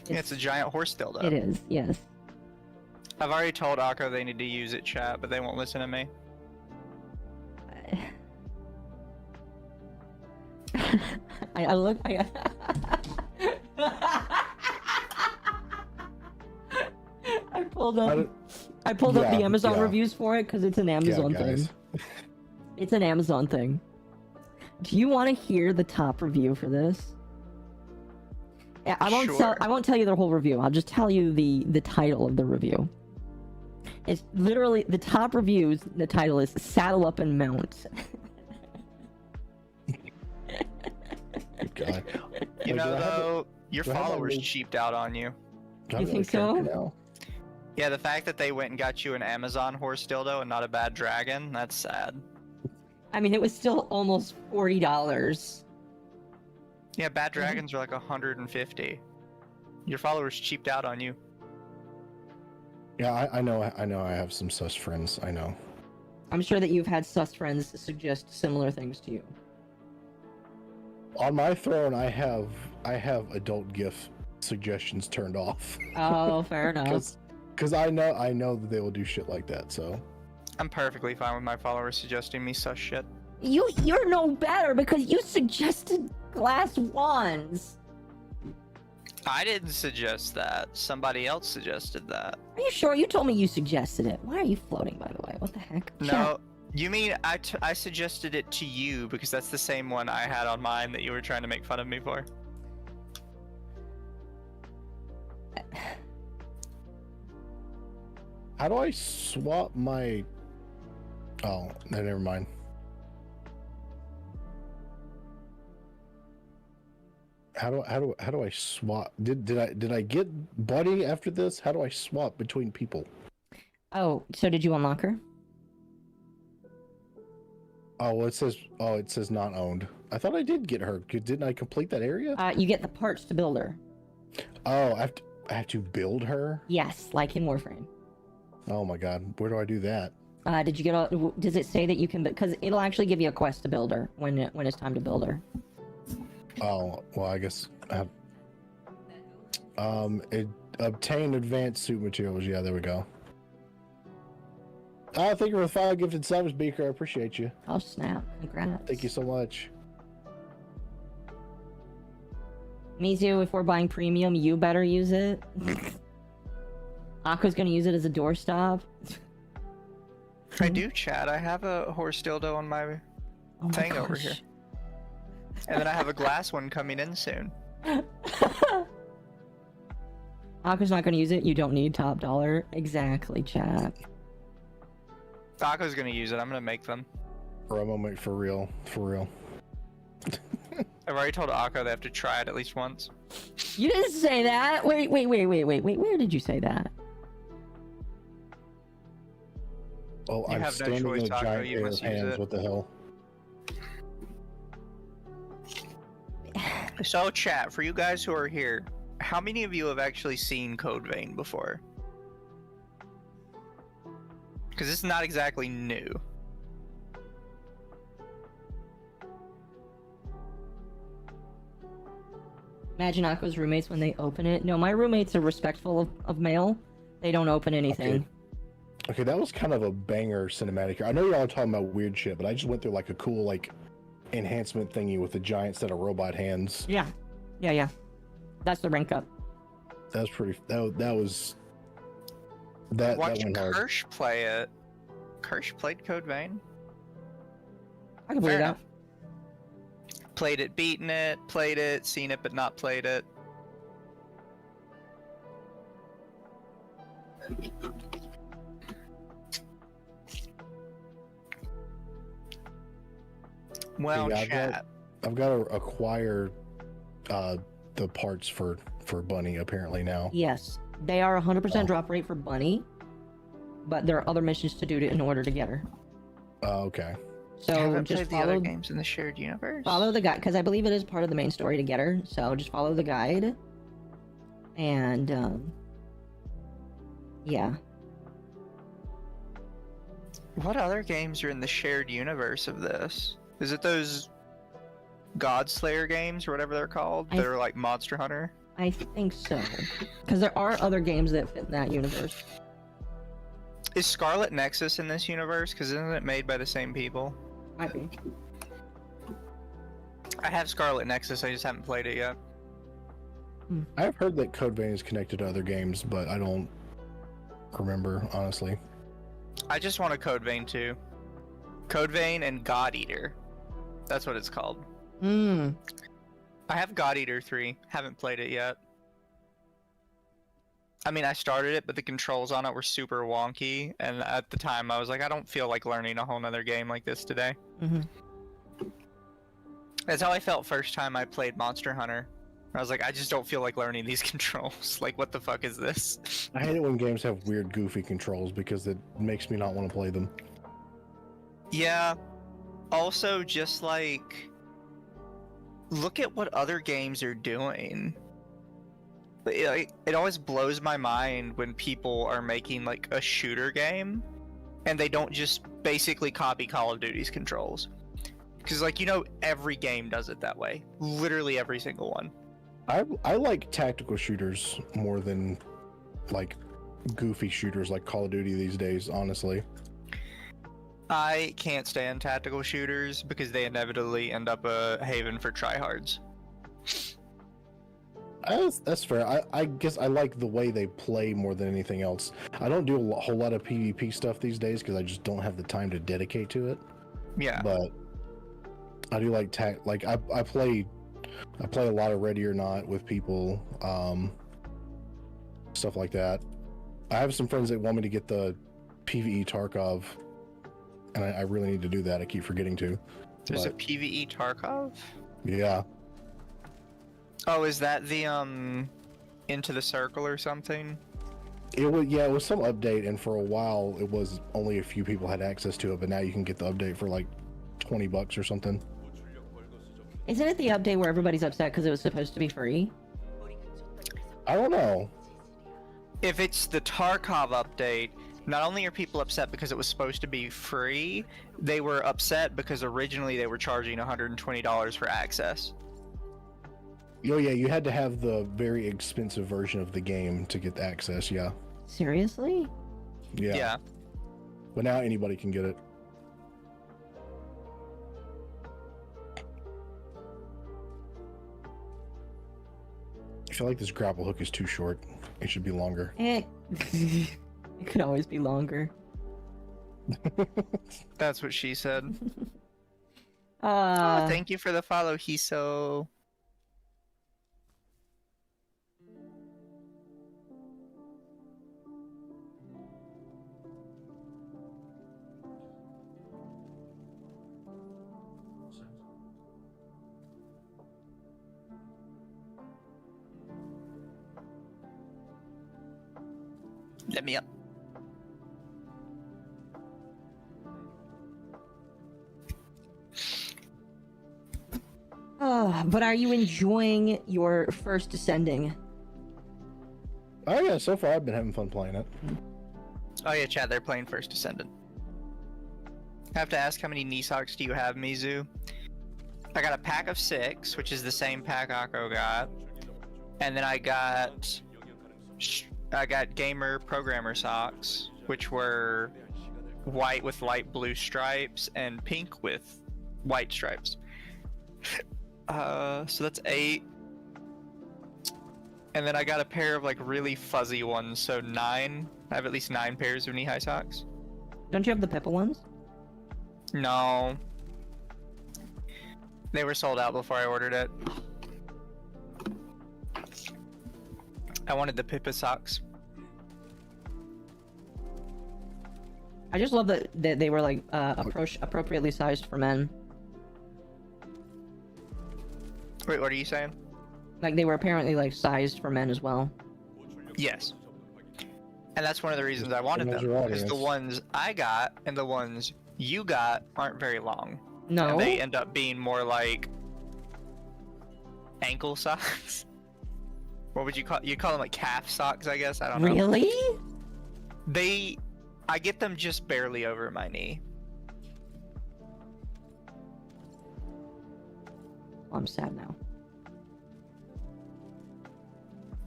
Yeah, it's a giant horse dildo. It is, yes. I've already told Akko they need to use it, chat, but they won't listen to me. I look. I pulled up. I pulled up the Amazon reviews for it because it's an Amazon thing. It's an Amazon thing. Do you want to hear the top review for this? I won't tell you the whole review. I'll just tell you the title of the review. It's literally the top reviews. The title is "Saddle Up and Mount." God. You know, though, your followers cheaped out on you. Not You really think a character so? now. Yeah, the fact that they went and got you an Amazon horse dildo and not a bad dragon, that's sad. I mean, it was still almost $40. Yeah, bad dragons are like 150. Your followers cheaped out on you. Yeah, I know I have some sus friends, I know. I'm sure that you've had sus friends suggest similar things to you. On my throne, I have adult GIF suggestions turned off. Oh, fair enough. Because I know that they will do shit like that. So I'm perfectly fine with my followers suggesting me sus shit. You're no better because you suggested glass wands. I didn't suggest that. Somebody else suggested that. Are you sure? You told me you suggested it. Why are you floating, by the way? What the heck? No, you mean I suggested it to you because that's the same one I had on mine that you were trying to make fun of me for. how do I swap my? Oh, no, never mind. How do I swap? Did I get Buddy after this? How do I swap between people? Oh, so did you unlock her? Oh, well, it says not owned. I thought I did get her. Didn't I complete that area? You get the parts to build her. Oh, I have to build her? Yes, like in Warframe. Oh my god, where do I do that? Did you get all? Does it say that you can? Because it'll actually give you a quest to build her when it's time to build her. Oh, well, I guess I have... obtain advanced suit materials. Yeah, there we go. Oh, thank you for the 5 gifted subs, Beaker. I appreciate you. Oh, snap. Congrats. Thank you so much. Mizu, if we're buying premium, you better use it. Akko's gonna use it as a doorstop. I do, Chad. I have a horse dildo on my thing over here. And then I have a glass one coming in soon. Akko's not gonna use it. You don't need top dollar. Exactly, chat. Akko's gonna use it. I'm gonna make them. For a moment, for real. For real. I've already told Akko they have to try it at least once. You didn't say that. Wait. Where did you say that? Oh, You I'm have no standing choice, in a Akko. giant You pair of must use hands. it. What the hell? So, chat, for you guys who are here, how many of you have actually seen Code Vein before? Because it's not exactly new. Imagine Akko's roommates when they open it. No, my roommates are respectful of mail. They don't open anything. Okay, that was kind of a banger cinematic. I know you're all talking about weird shit, but I just went through like a cool like enhancement thingy with a giant set of robot hands. Yeah. That's the rank up. That was pretty. That was. Watch that went hard. Kirsch play it. Kirsch played Code Vein. I can believe that. Played it, beaten it, played it, seen it, but not played it. Well, Yeah, chat. I've got to acquire the parts for Bunny apparently now. Yes, they are 100% drop rate for Bunny, but there are other missions to do in order to get her. Okay. I So haven't just played the other follow games in the shared universe. follow the guide because I believe it is part of the main story to get her. So just follow the guide, and yeah. What other games are in the shared universe of this? Is it those Godslayer games or whatever they're called? That are like Monster Hunter? I think so, because there are other games that fit in that universe. Is Scarlet Nexus in this universe? Because isn't it made by the same people? Might be. I have Scarlet Nexus, I just haven't played it yet. I've heard that Code Vein is connected to other games, but I don't remember honestly. I just want a Code Vein 2. Code Vein and God Eater. That's what it's called. Hmm. I have God Eater 3. Haven't played it yet. I mean, I started it, but the controls on it were super wonky, and at the time I was like, I don't feel like learning a whole nother game like this today. Mm-hmm. That's how I felt first time I played Monster Hunter. I was like, I just don't feel like learning these controls. Like, what the fuck is this? I hate it when games have weird, goofy controls because it makes me not want to play them. Yeah. Also, just like, look at what other games are doing. It always blows my mind when people are making like a shooter game and they don't just basically copy Call of Duty's controls. Because, like, every game does it that way. Literally every single one. I like tactical shooters more than like goofy shooters like Call of Duty these days, honestly. I can't stand tactical shooters because they inevitably end up a haven for tryhards. That's fair. I guess I like the way they play more than anything else. I don't do a whole lot of PvP stuff these days because I just don't have the time to dedicate to it. Yeah. But I do like I play a lot of Ready or Not with people, stuff like that. I have some friends that want me to get the PvE Tarkov, and I really need to do that. I keep forgetting to. There's a PvE Tarkov? Yeah. Oh, is that the Into the Circle or something? It was some update, and for a while it was only a few people had access to it, but now you can get the update for like $20 or something. Isn't it the update where everybody's upset because it was supposed to be free? I don't know. If it's the Tarkov update, not only are people upset because it was supposed to be free, they were upset because originally they were charging $120 for access. Oh yeah, you had to have the very expensive version of the game to get access, yeah. Seriously? Yeah. But now anybody can get it. I feel like this grapple hook is too short. It should be longer. It could always be longer. That's what she said. Thank you for the follow, Hiso. Let me up. But are you enjoying your First Descending? Oh yeah, so far I've been having fun playing it. Oh yeah, Chad, they're playing First Descendant. I have to ask, how many knee socks do you have, Mizu? I got a pack of 6, which is the same pack Akko got. And then I got gamer programmer socks, which were white with light blue stripes and pink with white stripes. So that's 8. And then I got a pair of like really fuzzy ones, so 9. I have at least 9 pairs of knee-high socks. Don't you have the Pippa ones? No. They were sold out before I ordered it. I wanted the Pippa socks. I just love that they were like appropriately sized for men. Wait, what are you saying? Like they were apparently like sized for men as well. Yes. And that's one of the reasons I wanted them, because the ones I got and the ones you got aren't very long. No. And they end up being more like ankle socks. What would you call them, like calf socks, I guess? I don't know. Really? I get them just barely over my knee. I'm sad now.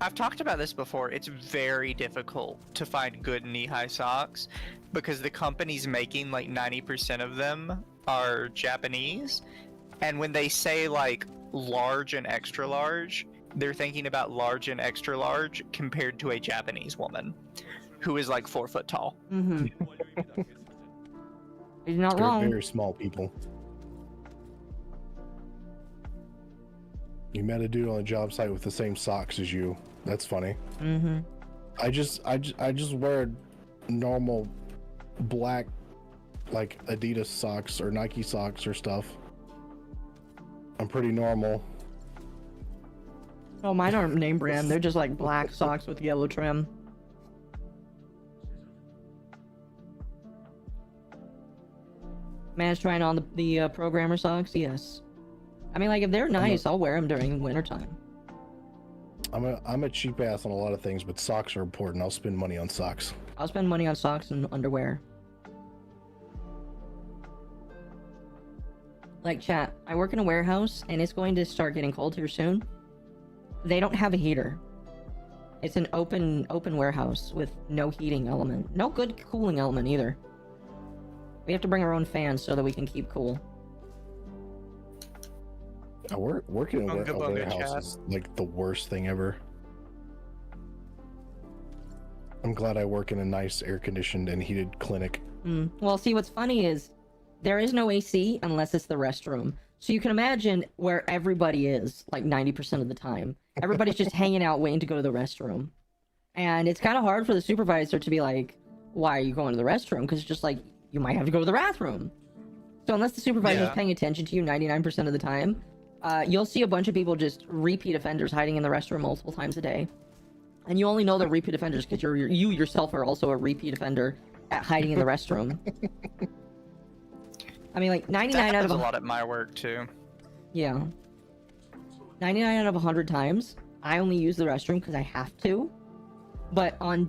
I've talked about this before. It's very difficult to find good knee-high socks because the companies making like 90% of them are Japanese. And when they say like large and extra large, they're thinking about large and extra large compared to a Japanese woman who is like 4 foot tall. Mm-hmm. He's not They're wrong. very small people. You met a dude on a job site with the same socks as you. That's funny. Mm-hmm. I just wear normal black like Adidas socks or Nike socks or stuff. I'm pretty normal. Oh, mine aren't name brand. They're just like black socks with yellow trim. Managed trying on the programmer socks? Yes. I mean, like, if they're nice, I'll wear them during wintertime. I'm a cheap ass on a lot of things, but socks are important. I'll spend money on socks. I'll spend money on socks and underwear. Like, chat, I work in a warehouse, and it's going to start getting cold here soon. They don't have a heater. It's an open warehouse with no heating element. No good cooling element either. We have to bring our own fans so that we can keep cool. Working in a warehouse is like the worst thing ever. I'm glad I work in a nice air-conditioned and heated clinic. Well, see, what's funny is there is no AC unless it's the restroom. So you can imagine where everybody is, like 90% of the time. Everybody's just hanging out waiting to go to the restroom. And it's kind of hard for the supervisor to be like, why are you going to the restroom? Because it's just like, you might have to go to the bathroom. So unless the supervisor is paying attention to you 99% of the time, you'll see a bunch of people just repeat offenders hiding in the restroom multiple times a day. And you only know they're repeat offenders because you yourself are also a repeat offender at hiding in the restroom. I mean, like, 99 out of a lot at my work, too. Yeah. 99 out of 100 times, I only use the restroom because I have to. But on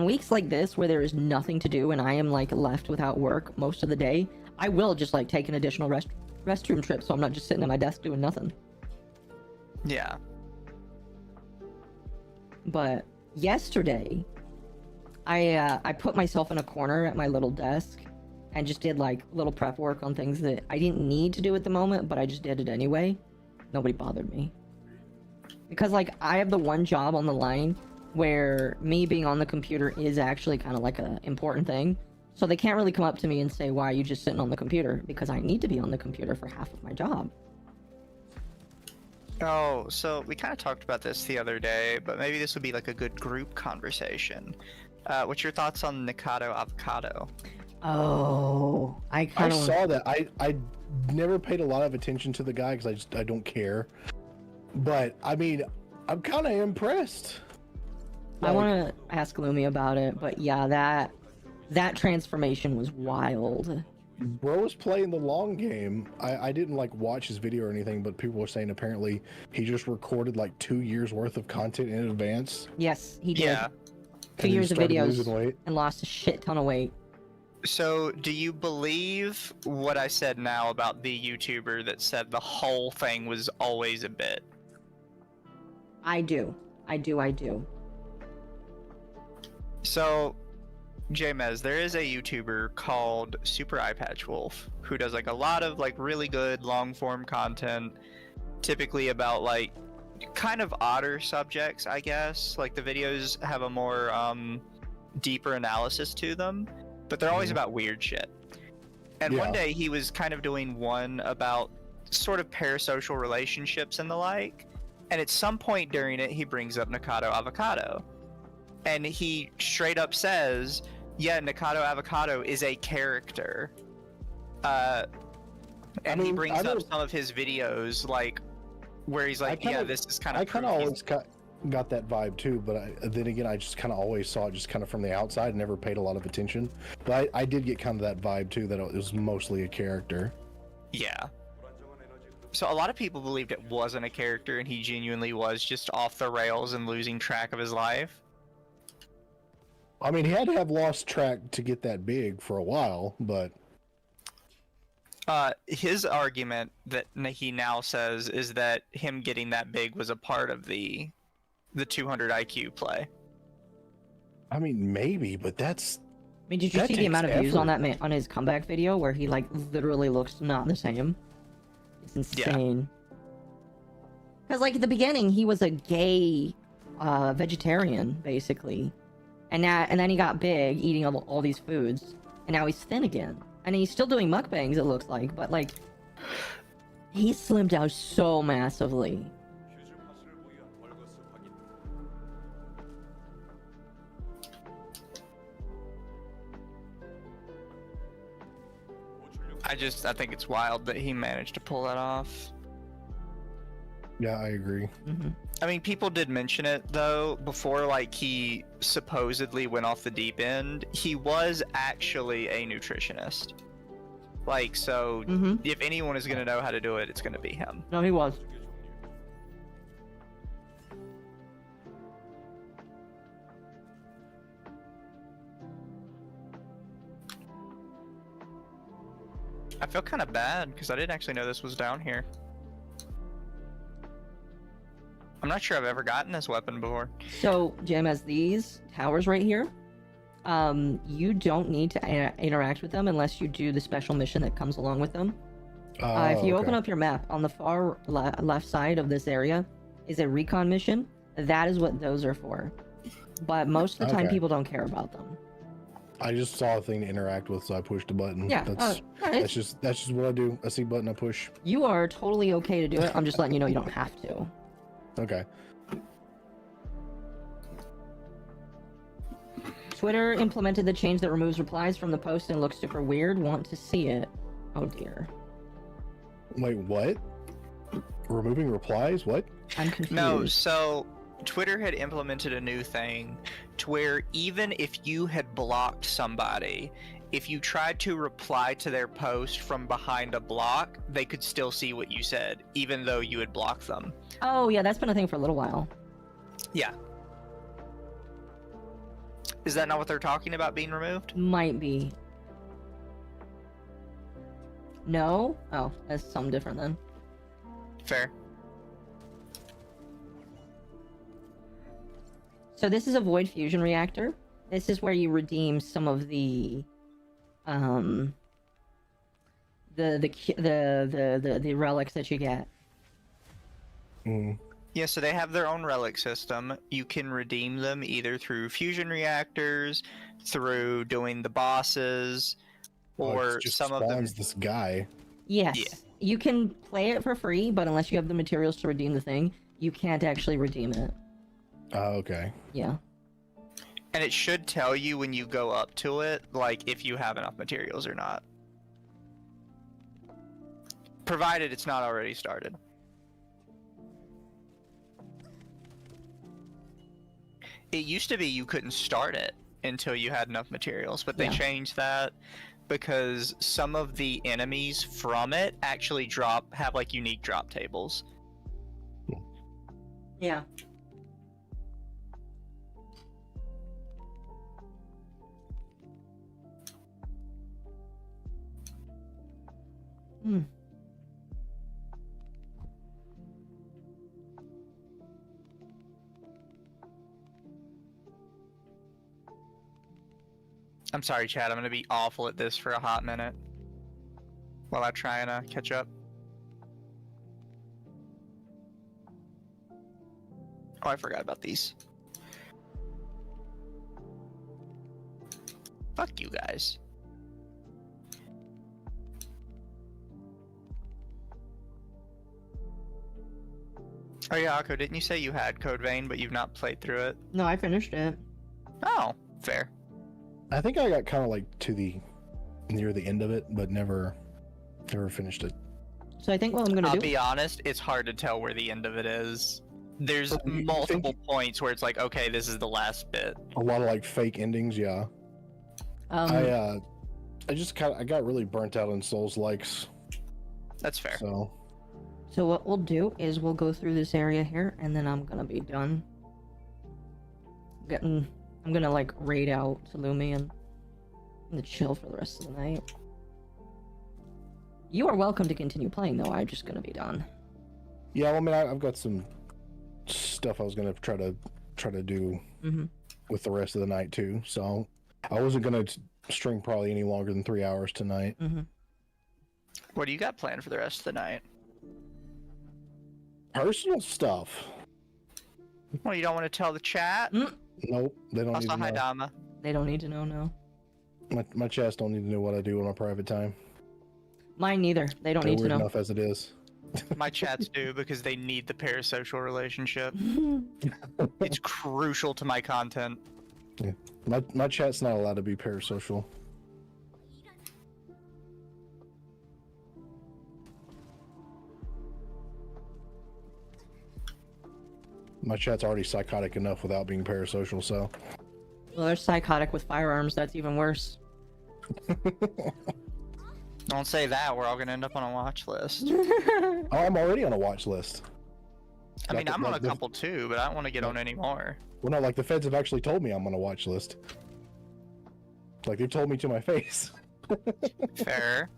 weeks like this, where there is nothing to do and I am, like, left without work most of the day, I will just, like, take an additional restroom trip so I'm not just sitting at my desk doing nothing. Yeah. But yesterday, I put myself in a corner at my little desk and just did like little prep work on things that I didn't need to do at the moment, but I just did it anyway. Nobody bothered me. Because like I have the one job on the line where me being on the computer is actually kind of like an important thing. So they can't really come up to me and say, why are you just sitting on the computer? Because I need to be on the computer for half of my job. Oh, so we kind of talked about this the other day, but maybe this would be like a good group conversation. What's your thoughts on Nikado Avocado? Oh, I saw that. I never paid a lot of attention to the guy because I don't care. But I mean, I'm kind of impressed. I want to ask Lumi about it, but yeah, that transformation was wild. Bro was playing the long game. I didn't like watch his video or anything, but people were saying apparently he just recorded like 2 years worth of content in advance. Yes, he did. Yeah. 2 years of videos and lost a shit ton of weight. So, do you believe what I said now about the YouTuber that said the whole thing was always a bit? I do. So, J-Mez, there is a YouTuber called Super Eyepatch Wolf who does like a lot of like really good long form content, typically about like kind of odder subjects, I guess. Like the videos have a more deeper analysis to them, but they're always about weird shit. And one day he was kind of doing one about sort of parasocial relationships and the like, and at some point during it he brings up Nikado Avocado. And he straight up says, yeah, Nikado Avocado is a character. And he brings up some of his videos, like, where he's like, this is kind of... I kind of always got that vibe too, but then again, I just kind of always saw it just kind of from the outside, never paid a lot of attention. But I did get kind of that vibe too, that it was mostly a character. Yeah. So a lot of people believed it wasn't a character and he genuinely was just off the rails and losing track of his life. I mean, he had to have lost track to get that big for a while, but... his argument that he now says is that him getting that big was a part of the 200 IQ play. I mean, maybe, but that's... I mean, did you see the amount of views on that on his comeback video where he, like, literally looks not the same? It's insane. Because, like, at the beginning, he was a gay vegetarian, basically. And then he got big, eating all these foods, and now he's thin again. And he's still doing mukbangs, it looks like, but like, he slimmed down so massively. I think it's wild that he managed to pull that off. Yeah, I agree. I mean, people did mention it though before, like he supposedly went off the deep end. He was actually a nutritionist. Like, so if anyone is gonna know how to do it, it's gonna be him. No, he was. I feel kind of bad because I didn't actually know this was down here. I'm not sure I've ever gotten this weapon before. So, Jim, as these towers right here, you don't need to interact with them unless you do the special mission that comes along with them. If you open up your map, on the far left side of this area is a recon mission. That is what those are for. But most of the time, people don't care about them. I just saw a thing to interact with, so I pushed a button. Yeah, that's just what I do. I see a button, I push. You are totally okay to do it. I'm just letting you know you don't have to. Okay. Twitter implemented the change that removes replies from the post and looks super weird. Want to see it? Oh dear. Wait, what? Removing replies? What? I'm confused. No, so Twitter had implemented a new thing to where even if you had blocked somebody, if you tried to reply to their post from behind a block, they could still see what you said, even though you had blocked them. Oh yeah, that's been a thing for a little while. Yeah. Is that not what they're talking about being removed? Might be. No? Oh, that's something different then. Fair. So this is a void fusion reactor. This is where you redeem some of the relics that you get. Yeah, so they have their own relic system. You can redeem them either through fusion reactors, through doing the bosses, or just some of them. This guy. Yes. Yeah. You can play it for free, but unless you have the materials to redeem the thing, you can't actually redeem it. Oh, okay. Yeah. And it should tell you when you go up to it, like, if you have enough materials or not. Provided it's not already started. It used to be you couldn't start it until you had enough materials, but they changed that because some of the enemies from it actually have like unique drop tables. Yeah. I'm sorry, Chad. I'm gonna be awful at this for a hot minute while I try and catch up. Oh, I forgot about these. Fuck you guys. Oh yeah, Akko, didn't you say you had Code Vein, but you've not played through it? No, I finished it. Oh, fair. I think I got kind of like to near the end of it, but never finished it. So I think what I'm gonna do. I'll be honest, it's hard to tell where the end of it is. There's multiple points where it's like, okay, this is the last bit. A lot of like fake endings, yeah. I got really burnt out on Souls likes. That's fair. So what we'll do is we'll go through this area here, and then I'm gonna be done. I'm gonna like raid out to Lumi and chill for the rest of the night. You are welcome to continue playing, though. I'm just gonna be done. Yeah, well, I mean, I've got some stuff I was gonna try to do with the rest of the night too. So I wasn't gonna stream probably any longer than 3 hours tonight. What do you got planned for the rest of the night? Personal stuff. Well, you don't want to tell the chat? Nope, they don't need to know. Hi, Dama. They don't need to know, no. My chats don't need to know what I do in my private time. Mine neither. They don't need to know. Enough as it is. My chats do because they need the parasocial relationship. It's crucial to my content. Yeah. My chat's not allowed to be parasocial. My chat's already psychotic enough without being parasocial, so. Well, they're psychotic with firearms. That's even worse. Don't say that. We're all gonna end up on a watch list. Oh, I'm already on a watch list. I mean, I'm on a couple too, but I don't want to get on any more. Well, no, like the feds have actually told me I'm on a watch list. Like they told me to my face. Fair.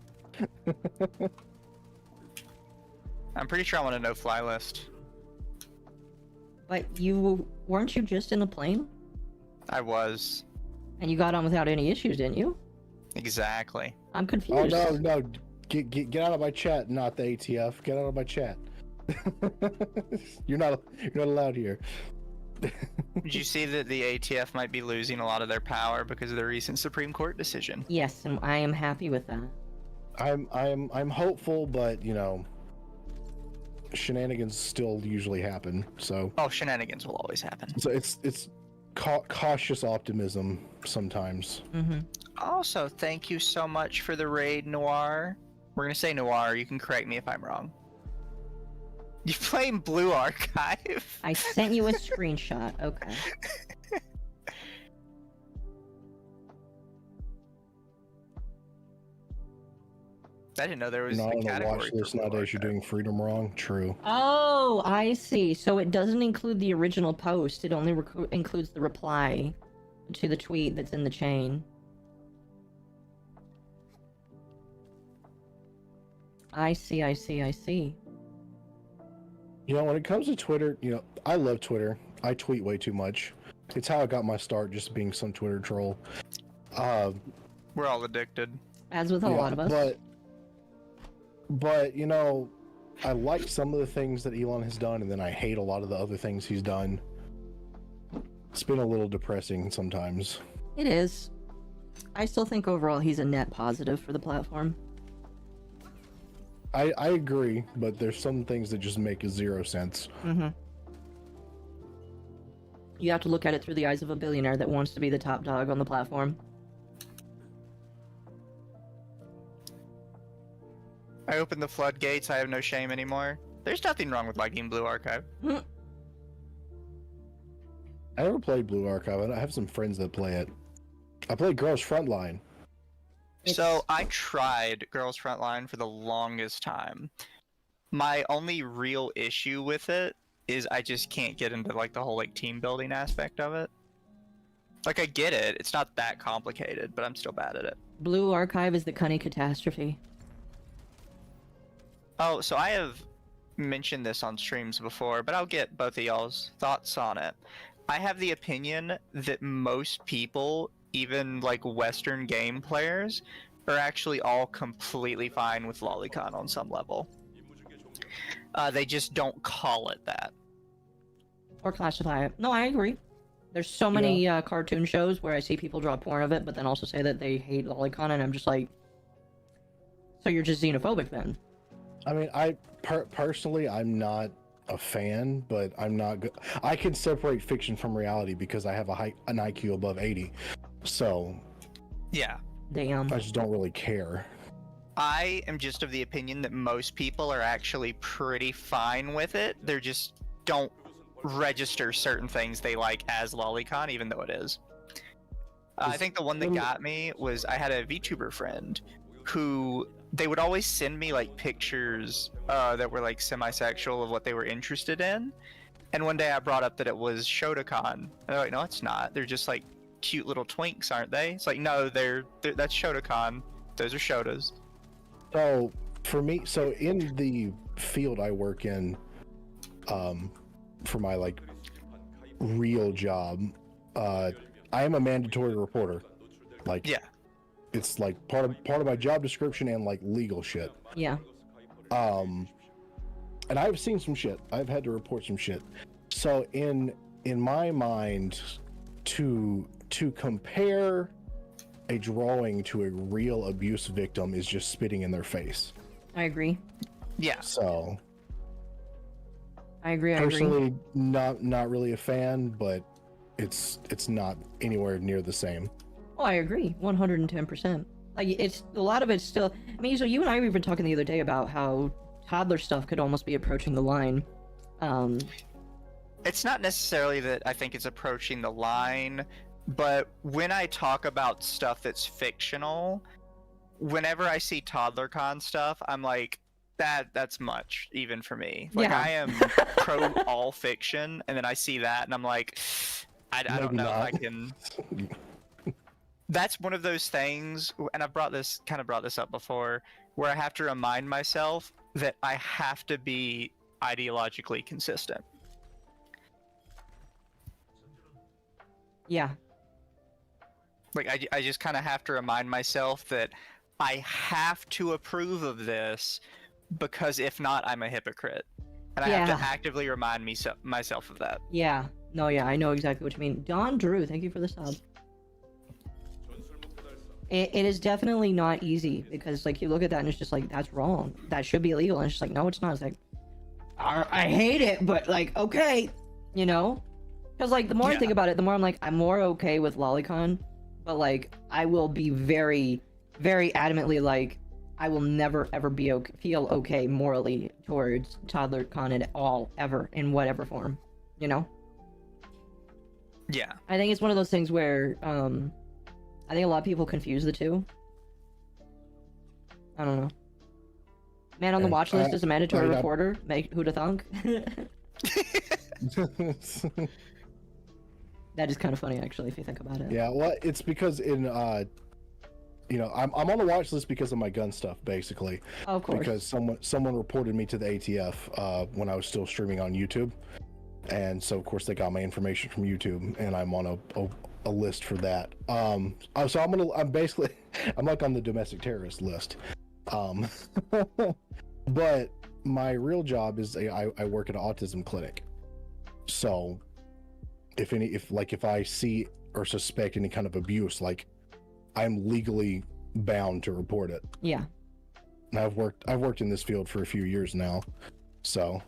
I'm pretty sure I'm on a no-fly list. But weren't you just in the plane? I was. And you got on without any issues, didn't you? Exactly. I'm confused. Oh no, get out of my chat, not the ATF. Get out of my chat. You're not allowed here. Did you see that the ATF might be losing a lot of their power because of the recent Supreme Court decision? Yes, and I am happy with that. I'm hopeful, but you know, shenanigans still usually happen. So. Oh, shenanigans will always happen. So it's cautious optimism sometimes. Mm-hmm. Also, thank you so much for the raid, Noir. We're gonna say Noir. You can correct me if I'm wrong. You playing Blue Archive? I sent you a screenshot. Okay. I didn't know there was Not a on the category watch for list Blue nowadays. You're doing freedom wrong. True. Oh, I see. So it doesn't include the original post. It only includes the reply to the tweet that's in the chain. I see. You know, when it comes to Twitter, you know, I love Twitter. I tweet way too much. It's how I got my start, just being some Twitter troll. We're all addicted. As with a lot of us. But you know, I like some of the things that Elon has done, and then I hate a lot of the other things he's done. It's been a little depressing sometimes. It is. I still think overall he's a net positive for the platform. I agree, but there's some things that just make zero sense. Mm-hmm. You have to look at it through the eyes of a billionaire that wants to be the top dog on the platform. I opened the floodgates. I have no shame anymore. There's nothing wrong with liking Blue Archive. I never played Blue Archive. I have some friends that play it. I played Girls Frontline. So I tried Girls Frontline for the longest time. My only real issue with it is I just can't get into like the whole like team building aspect of it. Like I get it. It's not that complicated, but I'm still bad at it. Blue Archive is the cunny catastrophe. Oh, so I have mentioned this on streams before, but I'll get both of y'all's thoughts on it. I have the opinion that most people, even like Western game players, are actually all completely fine with Lolicon on some level. They just don't call it that. Or classify it. No, I agree. There's so many cartoon shows where I see people draw porn of it, but then also say that they hate Lolicon, and I'm just like, so you're just xenophobic then? I mean, personally, I'm not a fan, but I'm not good. I can separate fiction from reality because I have an IQ above 80. So, yeah. Damn. I just don't really care. I am just of the opinion that most people are actually pretty fine with it. They just don't register certain things they like as Lolicon, even though it is. I think the one that got me was I had a VTuber friend who they would always send me like pictures that were like semi-sexual of what they were interested in. And one day I brought up that it was Shotokan. And they're like, no, it's not. They're just like cute little twinks, aren't they? It's like, no, that's Shotokan. Those are Shotas. So for me, so in the field I work in, for my like real job, I am a mandatory reporter. Like, yeah, it's like part of my job description and like legal shit. Yeah. And I've seen some shit. I've had to report some shit. So in my mind, to compare a drawing to a real abuse victim is just spitting in their face. I agree. Yeah. So I agree. Personally, not really a fan, but it's not anywhere near the same. Oh, I agree, 110%. Like, it's a lot of it's still. I mean, so you and I were even talking the other day about how toddler stuff could almost be approaching the line. It's not necessarily that I think it's approaching the line, but when I talk about stuff that's fictional, whenever I see ToddlerCon stuff, I'm like, that's much, even for me. Like, Yeah. I am pro all fiction, and then I see that, and I'm like, I don't know if I can... That's one of those things, and I've brought this up before, where I have to remind myself that I have to be ideologically consistent. Yeah. Like, I just kind of have to remind myself that I have to approve of this, because if not, I'm a hypocrite. And I have to actively remind myself of that. Yeah. No, yeah, I know exactly what you mean. Don Drew, thank you for the sub. It is definitely not easy, because, like, you look at that and it's just like, that's wrong. That should be illegal. And it's just like, no, it's not. It's like, I hate it, but, like, okay. You know? Because, like, the more I think about it, the more I'm like, I'm more okay with Lolicon, but, like, I will be very, very adamantly, like, I will never, ever feel okay morally towards ToddlerCon at all, ever, in whatever form. You know? Yeah. I think it's one of those things where, I think a lot of people confuse the two. I don't know. Man on the watch list is a mandatory reporter. Make who'da thunk? That is kind of funny, actually, if you think about it. Yeah, well, it's because in, you know, I'm on the watch list because of my gun stuff, basically. Of course. Because someone reported me to the ATF when I was still streaming on YouTube, and so of course they got my information from YouTube, and I'm on a list for that. So I'm basically I'm like on the domestic terrorist list. But my real job is I work at an autism clinic. So if I see or suspect any kind of abuse, like, I'm legally bound to report it. Yeah. And I've worked in this field for a few years now. So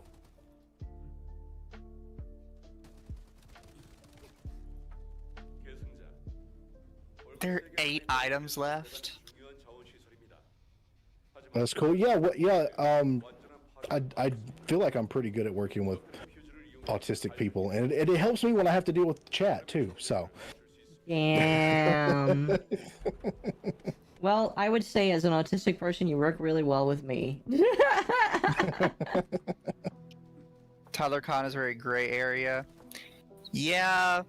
There are 8 items left. that's cool. Yeah, I feel like I'm pretty good at working with autistic people, and it helps me when I have to deal with chat too. So. Damn. Well, I would say as an autistic person, you work really well with me. ToddlerCon is a very gray area. Yeah.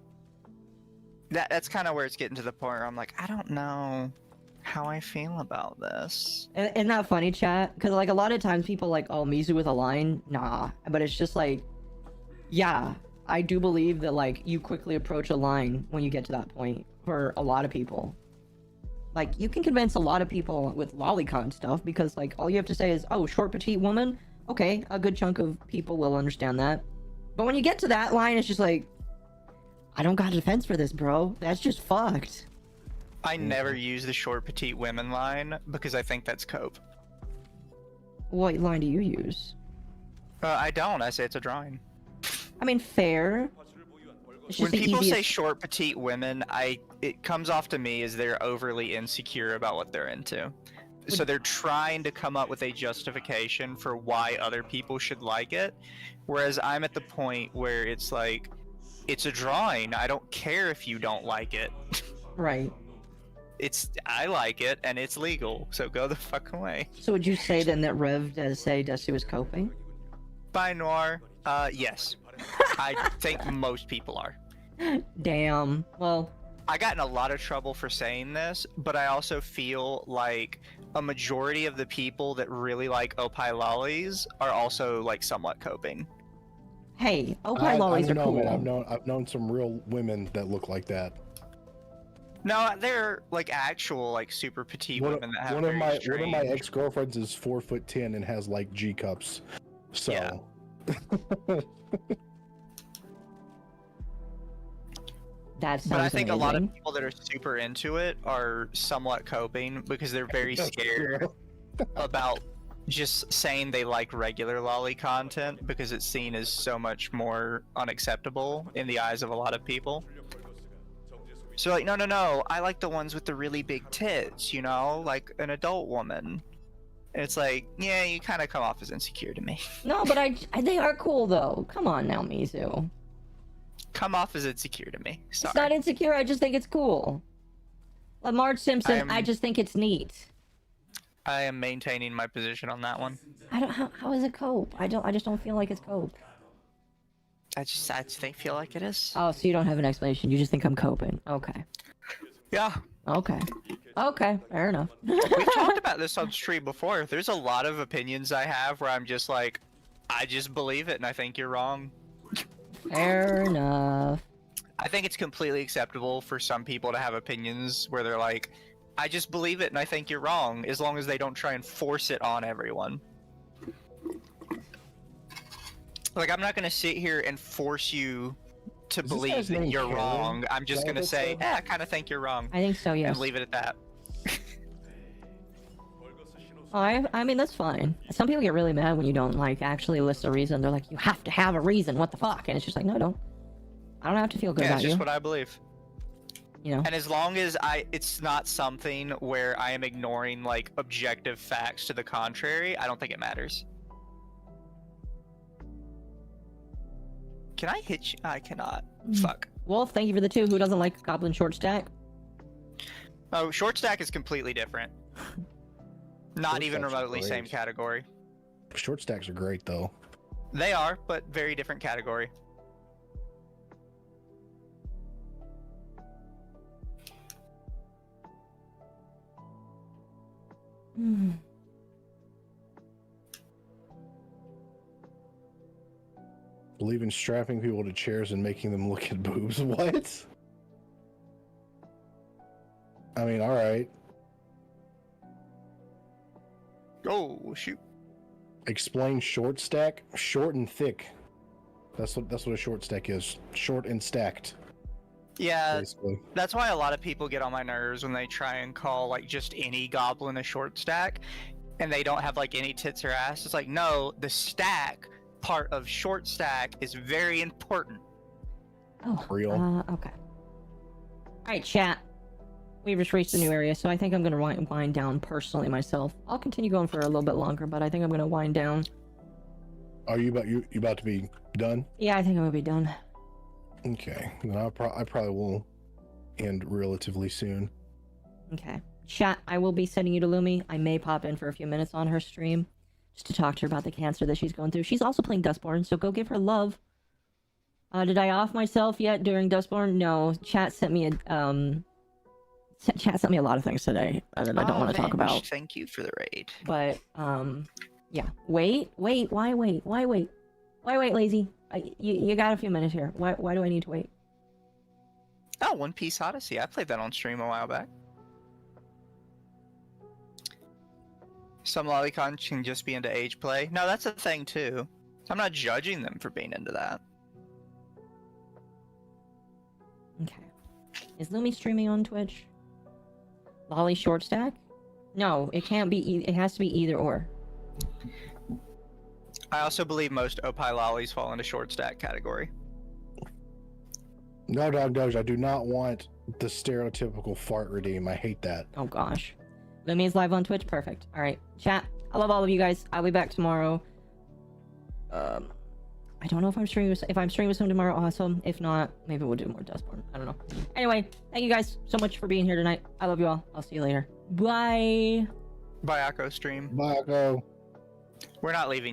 That's kind of where it's getting to the point where I'm like, I don't know how I feel about this. Isn't that funny, chat? Because, like, a lot of times people like, oh, Mizu with a line? Nah. But it's just like, yeah, I do believe that, like, you quickly approach a line when you get to that point for a lot of people. Like, you can convince a lot of people with lolicon stuff because, like, all you have to say is, oh, short, petite woman? Okay, a good chunk of people will understand that. But when you get to that line, it's just like, I don't got a defense for this, bro. That's just fucked. I never use the short, petite women line because I think that's cope. What line do you use? I don't. I say it's a drawing. I mean, fair. When people say short, petite women, it comes off to me as they're overly insecure about what they're into. So they're trying to come up with a justification for why other people should like it, whereas I'm at the point where it's like, it's a drawing. I don't care if you don't like it. Right. I like it, and it's legal, so go the fuck away. So would you say then that Rev does say Dusty was coping? By Noir, yes. I think most people are. Damn. Well, I got in a lot of trouble for saying this, but I also feel like a majority of the people that really like Opie Lollies are also like somewhat coping. Hey, Opie Lollies are cool. Man, I've known some real women that look like that. No, they're like actual like super petite women that have one of my ex-girlfriends is 4'10" and has like G cups. So yeah. But I think amazing. A lot of people that are super into it are somewhat coping because they're very scared about just saying they like regular lolly content because it's seen as so much more unacceptable in the eyes of a lot of people. So like, no, I like the ones with the really big tits, you know, like an adult woman. And it's like, yeah, you kind of come off as insecure to me. No, but they are cool though. Come on now, Mizu. come off as insecure to me. Sorry. It's not insecure. I just think it's cool. Like Marge Simpson, I just think it's neat. I am maintaining my position on that one. I don't. How is it cope? I just don't feel like it's cope. I just feel like it is. Oh, so you don't have an explanation. You just think I'm coping. Okay. Yeah. Okay. Okay. Fair enough. We've talked about this on stream before. There's a lot of opinions I have where I'm just like, I just believe it and I think you're wrong. Fair enough. I think it's completely acceptable for some people to have opinions where they're like, I just believe it and I think you're wrong, as long as they don't try and force it on everyone. Like, I'm not going to sit here and force you to believe that you're wrong. I'm just going to say, I kind of think you're wrong. I think so, yes. And leave it at that. I mean, that's fine. Some people get really mad when you don't, like, actually list a reason. They're like, you have to have a reason. What the fuck? And it's just like, no, I don't. I don't have to feel good about you. Yeah, it's just what I believe. You know? And as long as it's not something where I am ignoring, like, objective facts to the contrary, I don't think it matters. Can I hit you? I cannot. Fuck. Wolf, thank you for the 2. Who doesn't like Goblin Short Stack? Oh, Short Stack is completely different. Not Short even stacks are remotely great. same category. Short stacks are great, though. They are, but very different category. Believe in strapping people to chairs and making them look at boobs. What? I mean, alright. Oh, shoot. Explain short stack. Short and thick. That's what a short stack is. Short and stacked. Yeah, basically. that's why a lot of people get on my nerves when they try and call, like, just any goblin a short stack, and they don't have, like, any tits or ass. It's like, no, the stack part of short stack is very important. Oh, real. Okay. Alright, chat. We've just reached a new area, so I think I'm gonna wind down personally myself. I'll continue going for a little bit longer, but I think I'm gonna wind down. Are you about to be done? Yeah, I think I'm gonna be done. Okay, then I probably will end relatively soon. Okay. Chat, I will be sending you to Lumi. I may pop in for a few minutes on her stream just to talk to her about the cancer that she's going through. She's also playing Dustborn, so go give her love. Did I off myself yet during Dustborn? No. Chat sent me a lot of things today that I don't want to talk about. Thank you for the raid. But yeah. Wait. Why wait? Why wait, lazy? You got a few minutes here. Why do I need to wait? Oh, One Piece Odyssey. I played that on stream a while back. Some lolicons can just be into age play. No, that's a thing too. I'm not judging them for being into that. Okay. Is Lumi streaming on Twitch? Lolly short stack? No, it can't be. It has to be either or. I also believe most Opie lollies fall into short stack category. No, Dog Doge, I do not want the stereotypical fart redeem. I hate that. Oh gosh. Lumi is live on Twitch. Perfect. All right, chat. I love all of you guys. I'll be back tomorrow. I don't know if I'm streaming with someone tomorrow. Awesome. If not, maybe we'll do more Dustborn. I don't know. Anyway, thank you guys so much for being here tonight. I love you all. I'll see you later. Bye. Bye, Akko stream. Bye, Akko. We're not leaving